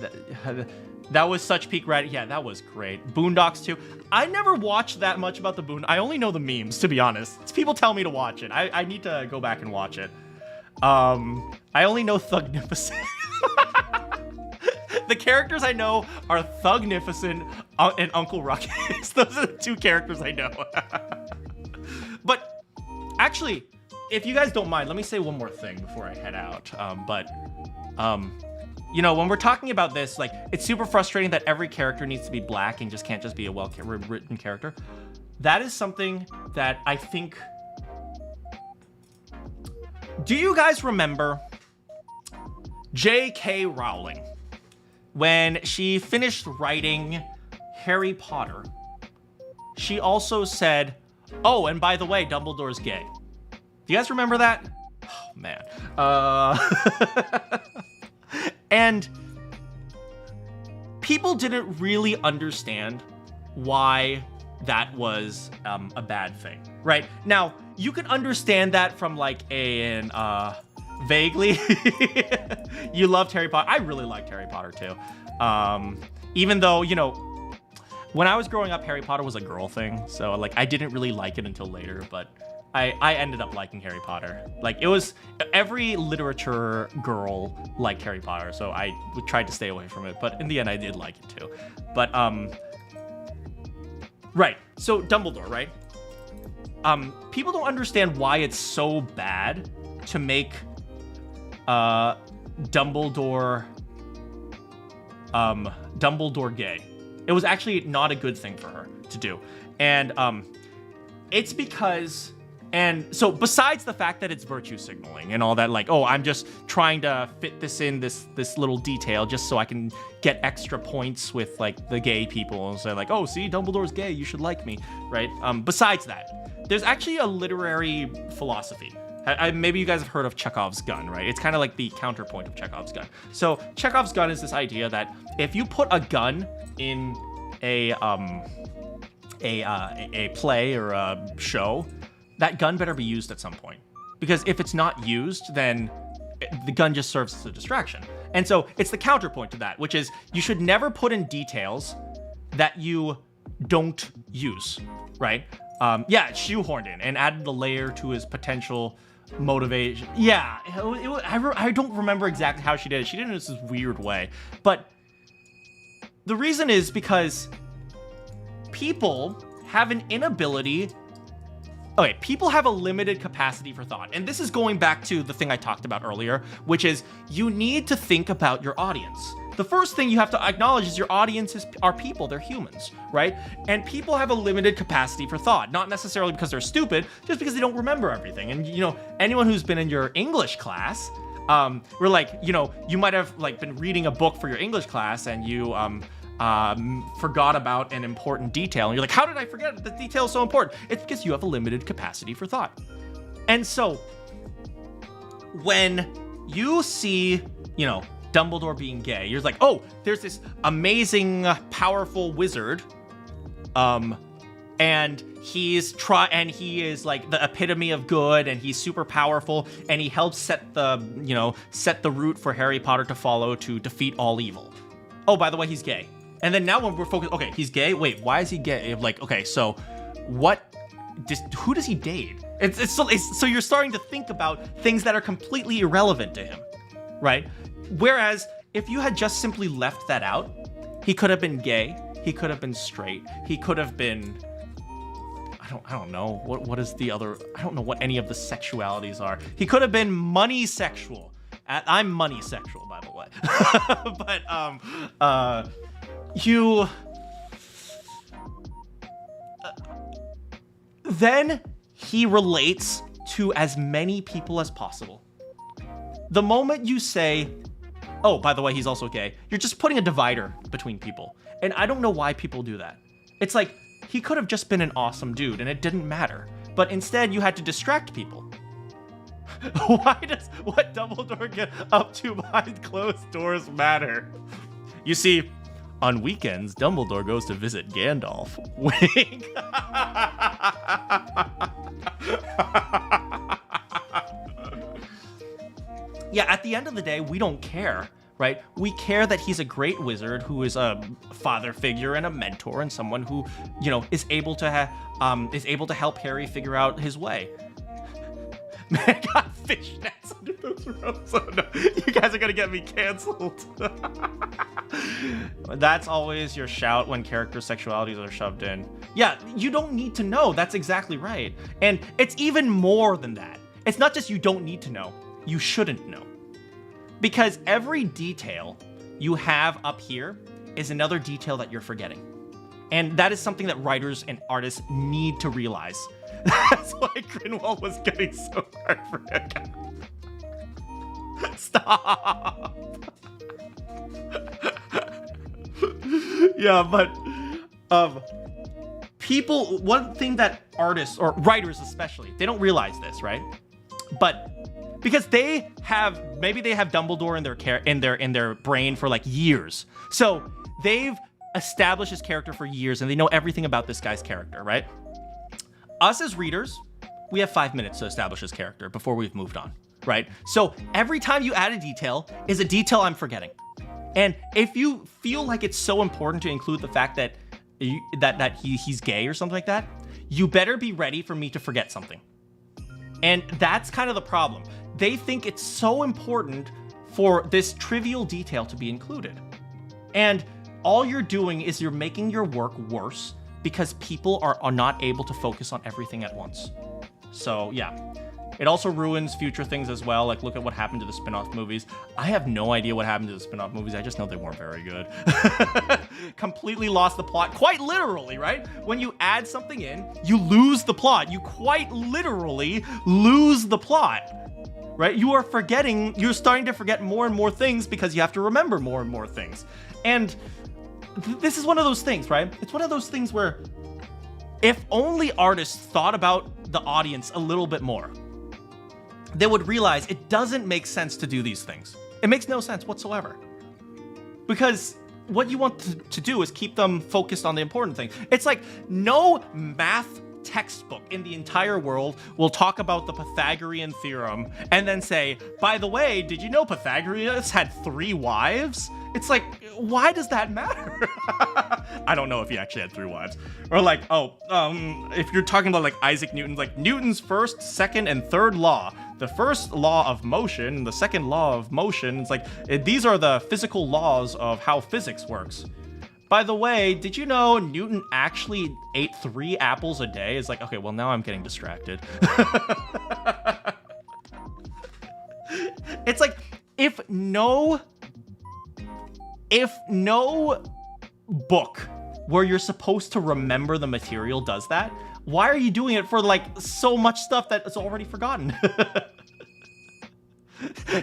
That was such peak Reddit. Yeah, that was great. Boondocks too. I never watched that much about the I only know the memes, to be honest. People tell me to watch it. I need to go back and watch it. I only know Thugnificent. The characters I know are Thugnificent and Uncle Ruckus. Those are the two characters I know. But actually, if you guys don't mind, let me say one more thing before I head out. You know, when we're talking about this, like, it's super frustrating that every character needs to be black and just can't just be a well-written character. That is something that I think... Do you guys remember J.K. Rowling? When she finished writing Harry Potter, she also said, oh, and by the way, Dumbledore's gay. Do you guys remember that? Oh, man. And people didn't really understand why that was a bad thing, right? Now, you can understand that from like vaguely. You loved Harry Potter. I really liked Harry Potter too. Even though, you know, when I was growing up, Harry Potter was a girl thing. So like, I didn't really like it until later, but I ended up liking Harry Potter. Like, it was, every literature girl liked Harry Potter, so I tried to stay away from it, but in the end I did like it too. But right, so Dumbledore, right? People don't understand why it's so bad to make Dumbledore gay. It was actually not a good thing for her to do. And it's because, and so besides the fact that it's virtue signaling and all that, like, oh, I'm just trying to fit this in, this little detail just so I can get extra points with like the gay people and say like, oh, see, Dumbledore's gay, you should like me, right? Besides that, there's actually a literary philosophy. Maybe you guys have heard of Chekhov's gun, right? It's kind of like the counterpoint of Chekhov's gun. So Chekhov's gun is this idea that if you put a gun in a play or a show, that gun better be used at some point. Because if it's not used, then the gun just serves as a distraction. And so it's the counterpoint to that, which is you should never put in details that you don't use, right? Yeah, shoehorned in and added the layer to his potential motivation. Yeah, I don't remember exactly how she did it. She did it in this weird way. But the reason is because people have an inability... Okay, people have a limited capacity for thought. And this is going back to the thing I talked about earlier, which is you need to think about your audience. The first thing you have to acknowledge is your audience are people, they're humans, right? And people have a limited capacity for thought, not necessarily because they're stupid, just because they don't remember everything. And you know, anyone who's been in your English class, we're like, you know, you might have like been reading a book for your English class and you forgot about an important detail. And you're like, how did I forget? The detail is so important. It's because you have a limited capacity for thought. And so when you see, you know, Dumbledore being gay, you're like, oh, there's this amazing, powerful wizard, and he is like the epitome of good, and he's super powerful, and he helps set the route for Harry Potter to follow to defeat all evil. Oh, by the way, he's gay. And then now when we're focused, okay, he's gay. Wait, why is he gay? Like, okay, so who does he date? So you're starting to think about things that are completely irrelevant to him, right? Whereas if you had just simply left that out, he could have been gay, he could have been straight, he could have been, I don't know, what is the other, I don't know what any of the sexualities are. He could have been money sexual. I'm money sexual, by the way. But then he relates to as many people as possible. The moment you say, oh, by the way, he's also gay, you're just putting a divider between people. And I don't know why people do that. It's like, he could have just been an awesome dude and it didn't matter. But instead, you had to distract people. Why does what Dumbledore get up to behind closed doors matter? You see, on weekends, Dumbledore goes to visit Gandalf. Wink. Yeah, at the end of the day, we don't care, right? We care that he's a great wizard who is a father figure and a mentor and someone who, you know, is able to help Harry figure out his way. Man, I got fishnets under those robes. Oh no, you guys are gonna get me canceled. That's always your shout when character sexualities are shoved in. Yeah, you don't need to know. That's exactly right. And it's even more than that. It's not just you don't need to know, you shouldn't know. Because every detail you have up here is another detail that you're forgetting. And that is something that writers and artists need to realize. That's why Grinwald was getting so hard for it. Stop. Yeah, but people, one thing that artists or writers especially, they don't realize this, right? But because they have, maybe they have Dumbledore in their brain for like years. So they've established his character for years and they know everything about this guy's character, right? Us as readers, we have 5 minutes to establish his character before we've moved on, right? So every time you add a detail is a detail I'm forgetting. And if you feel like it's so important to include the fact that he's gay or something like that, you better be ready for me to forget something. And that's kind of the problem. They think it's so important for this trivial detail to be included. And all you're doing is you're making your work worse because people are not able to focus on everything at once. So yeah, it also ruins future things as well. Like look at what happened to the spin-off movies. I have no idea what happened to the spin-off movies. I just know they weren't very good. Completely lost the plot, quite literally, right? When you add something in, you lose the plot. You quite literally lose the plot, right? You're starting to forget more and more things because you have to remember more and more things. And this is one of those things, right? It's one of those things where if only artists thought about the audience a little bit more, they would realize it doesn't make sense to do these things. It makes no sense whatsoever. Because what you want to do is keep them focused on the important thing. It's like no math textbook in the entire world will talk about the Pythagorean theorem and then say, by the way, did you know Pythagoras had 3 wives? It's like, why does that matter? I don't know if he actually had 3 wives. Or like, if you're talking about like Isaac Newton, like Newton's first, second, and third law. The first law of motion, the second law of motion, it's like, these are the physical laws of how physics works. By the way, did you know Newton actually ate 3 apples a day? It's like, okay, well now I'm getting distracted. It's like, if no book where you're supposed to remember the material does that, why are you doing it for like so much stuff that is already forgotten?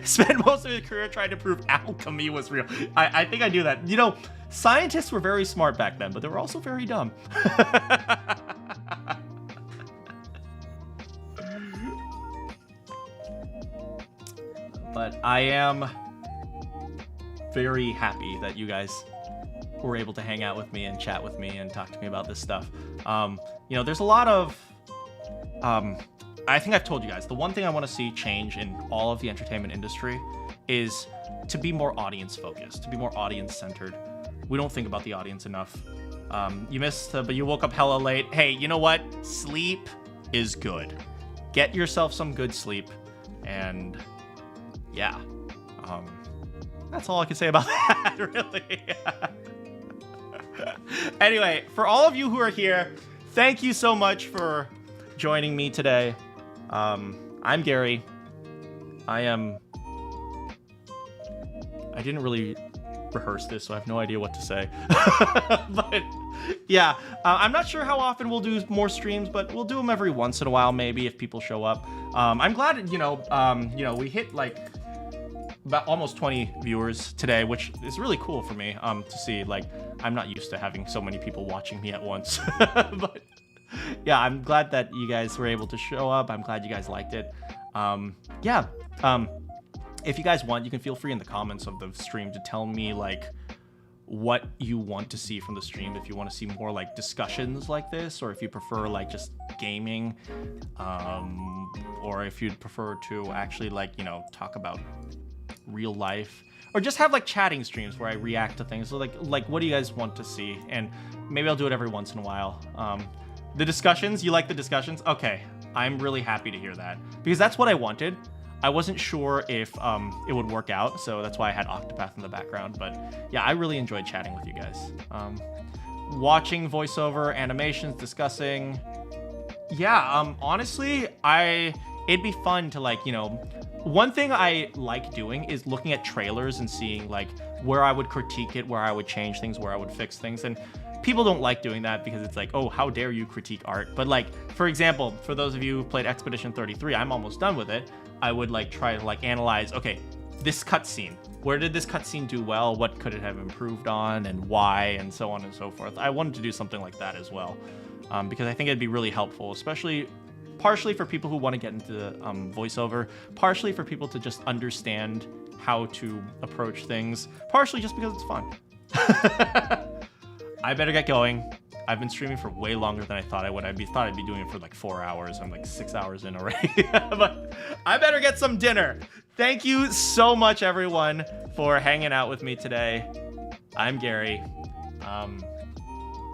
Spent most of his career trying to prove alchemy was real. I think I do that. You know, scientists were very smart back then, but they were also very dumb. But I am very happy that you guys were able to hang out with me and chat with me and talk to me about this stuff. You know, there's a lot of... I think I've told you guys, the one thing I want to see change in all of the entertainment industry is to be more audience-focused, to be more audience-centered. We don't think about the audience enough. You missed, but you woke up hella late. Hey, you know what? Sleep is good. Get yourself some good sleep. And yeah, that's all I can say about that, really. Anyway, for all of you who are here, thank you so much for joining me today. I'm Gary. I didn't really rehearse this, so I have no idea what to say. But yeah, I'm not sure how often we'll do more streams, but we'll do them every once in a while, maybe, if people show up. I'm glad, we hit like about almost 20 viewers today, which is really cool for me to see. Like, I'm not used to having so many people watching me at once. But yeah, I'm glad that you guys were able to show up. I'm glad you guys liked it. If you guys want, you can feel free in the comments of the stream to tell me like what you want to see from the stream. If you want to see more like discussions like this, or if you prefer like just gaming, or if you'd prefer to actually like, talk about real life, or just have like chatting streams where I react to things. So like what do you guys want to see? And maybe I'll do it every once in a while. The discussions, you like the discussions? Okay, I'm really happy to hear that because that's what I wanted. I wasn't sure if it would work out, so that's why I had Octopath in the background. But yeah, I really enjoyed chatting with you guys. Watching voiceover, animations, discussing. Yeah, honestly, it'd be fun to like, you know, one thing I like doing is looking at trailers and seeing like where I would critique it, where I would change things, where I would fix things. And people don't like doing that because it's like, oh, how dare you critique art? But like, for example, for those of you who played Expedition 33, I'm almost done with it. I would like try to like analyze, okay, this cutscene, where did this cutscene do well? What could it have improved on and why, and so on and so forth. I wanted to do something like that as well, because I think it'd be really helpful, especially partially for people who want to get into voiceover, partially for people to just understand how to approach things, partially just because it's fun. I better get going. I've been streaming for way longer than I thought I would. Thought I'd be doing it for like 4 hours. I'm like 6 hours in already. But I better get some dinner. Thank you so much, everyone, for hanging out with me today. I'm Gary.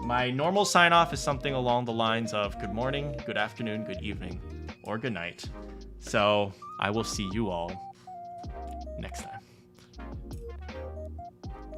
My normal sign-off is something along the lines of good morning, good afternoon, good evening, or good night. So I will see you all next time.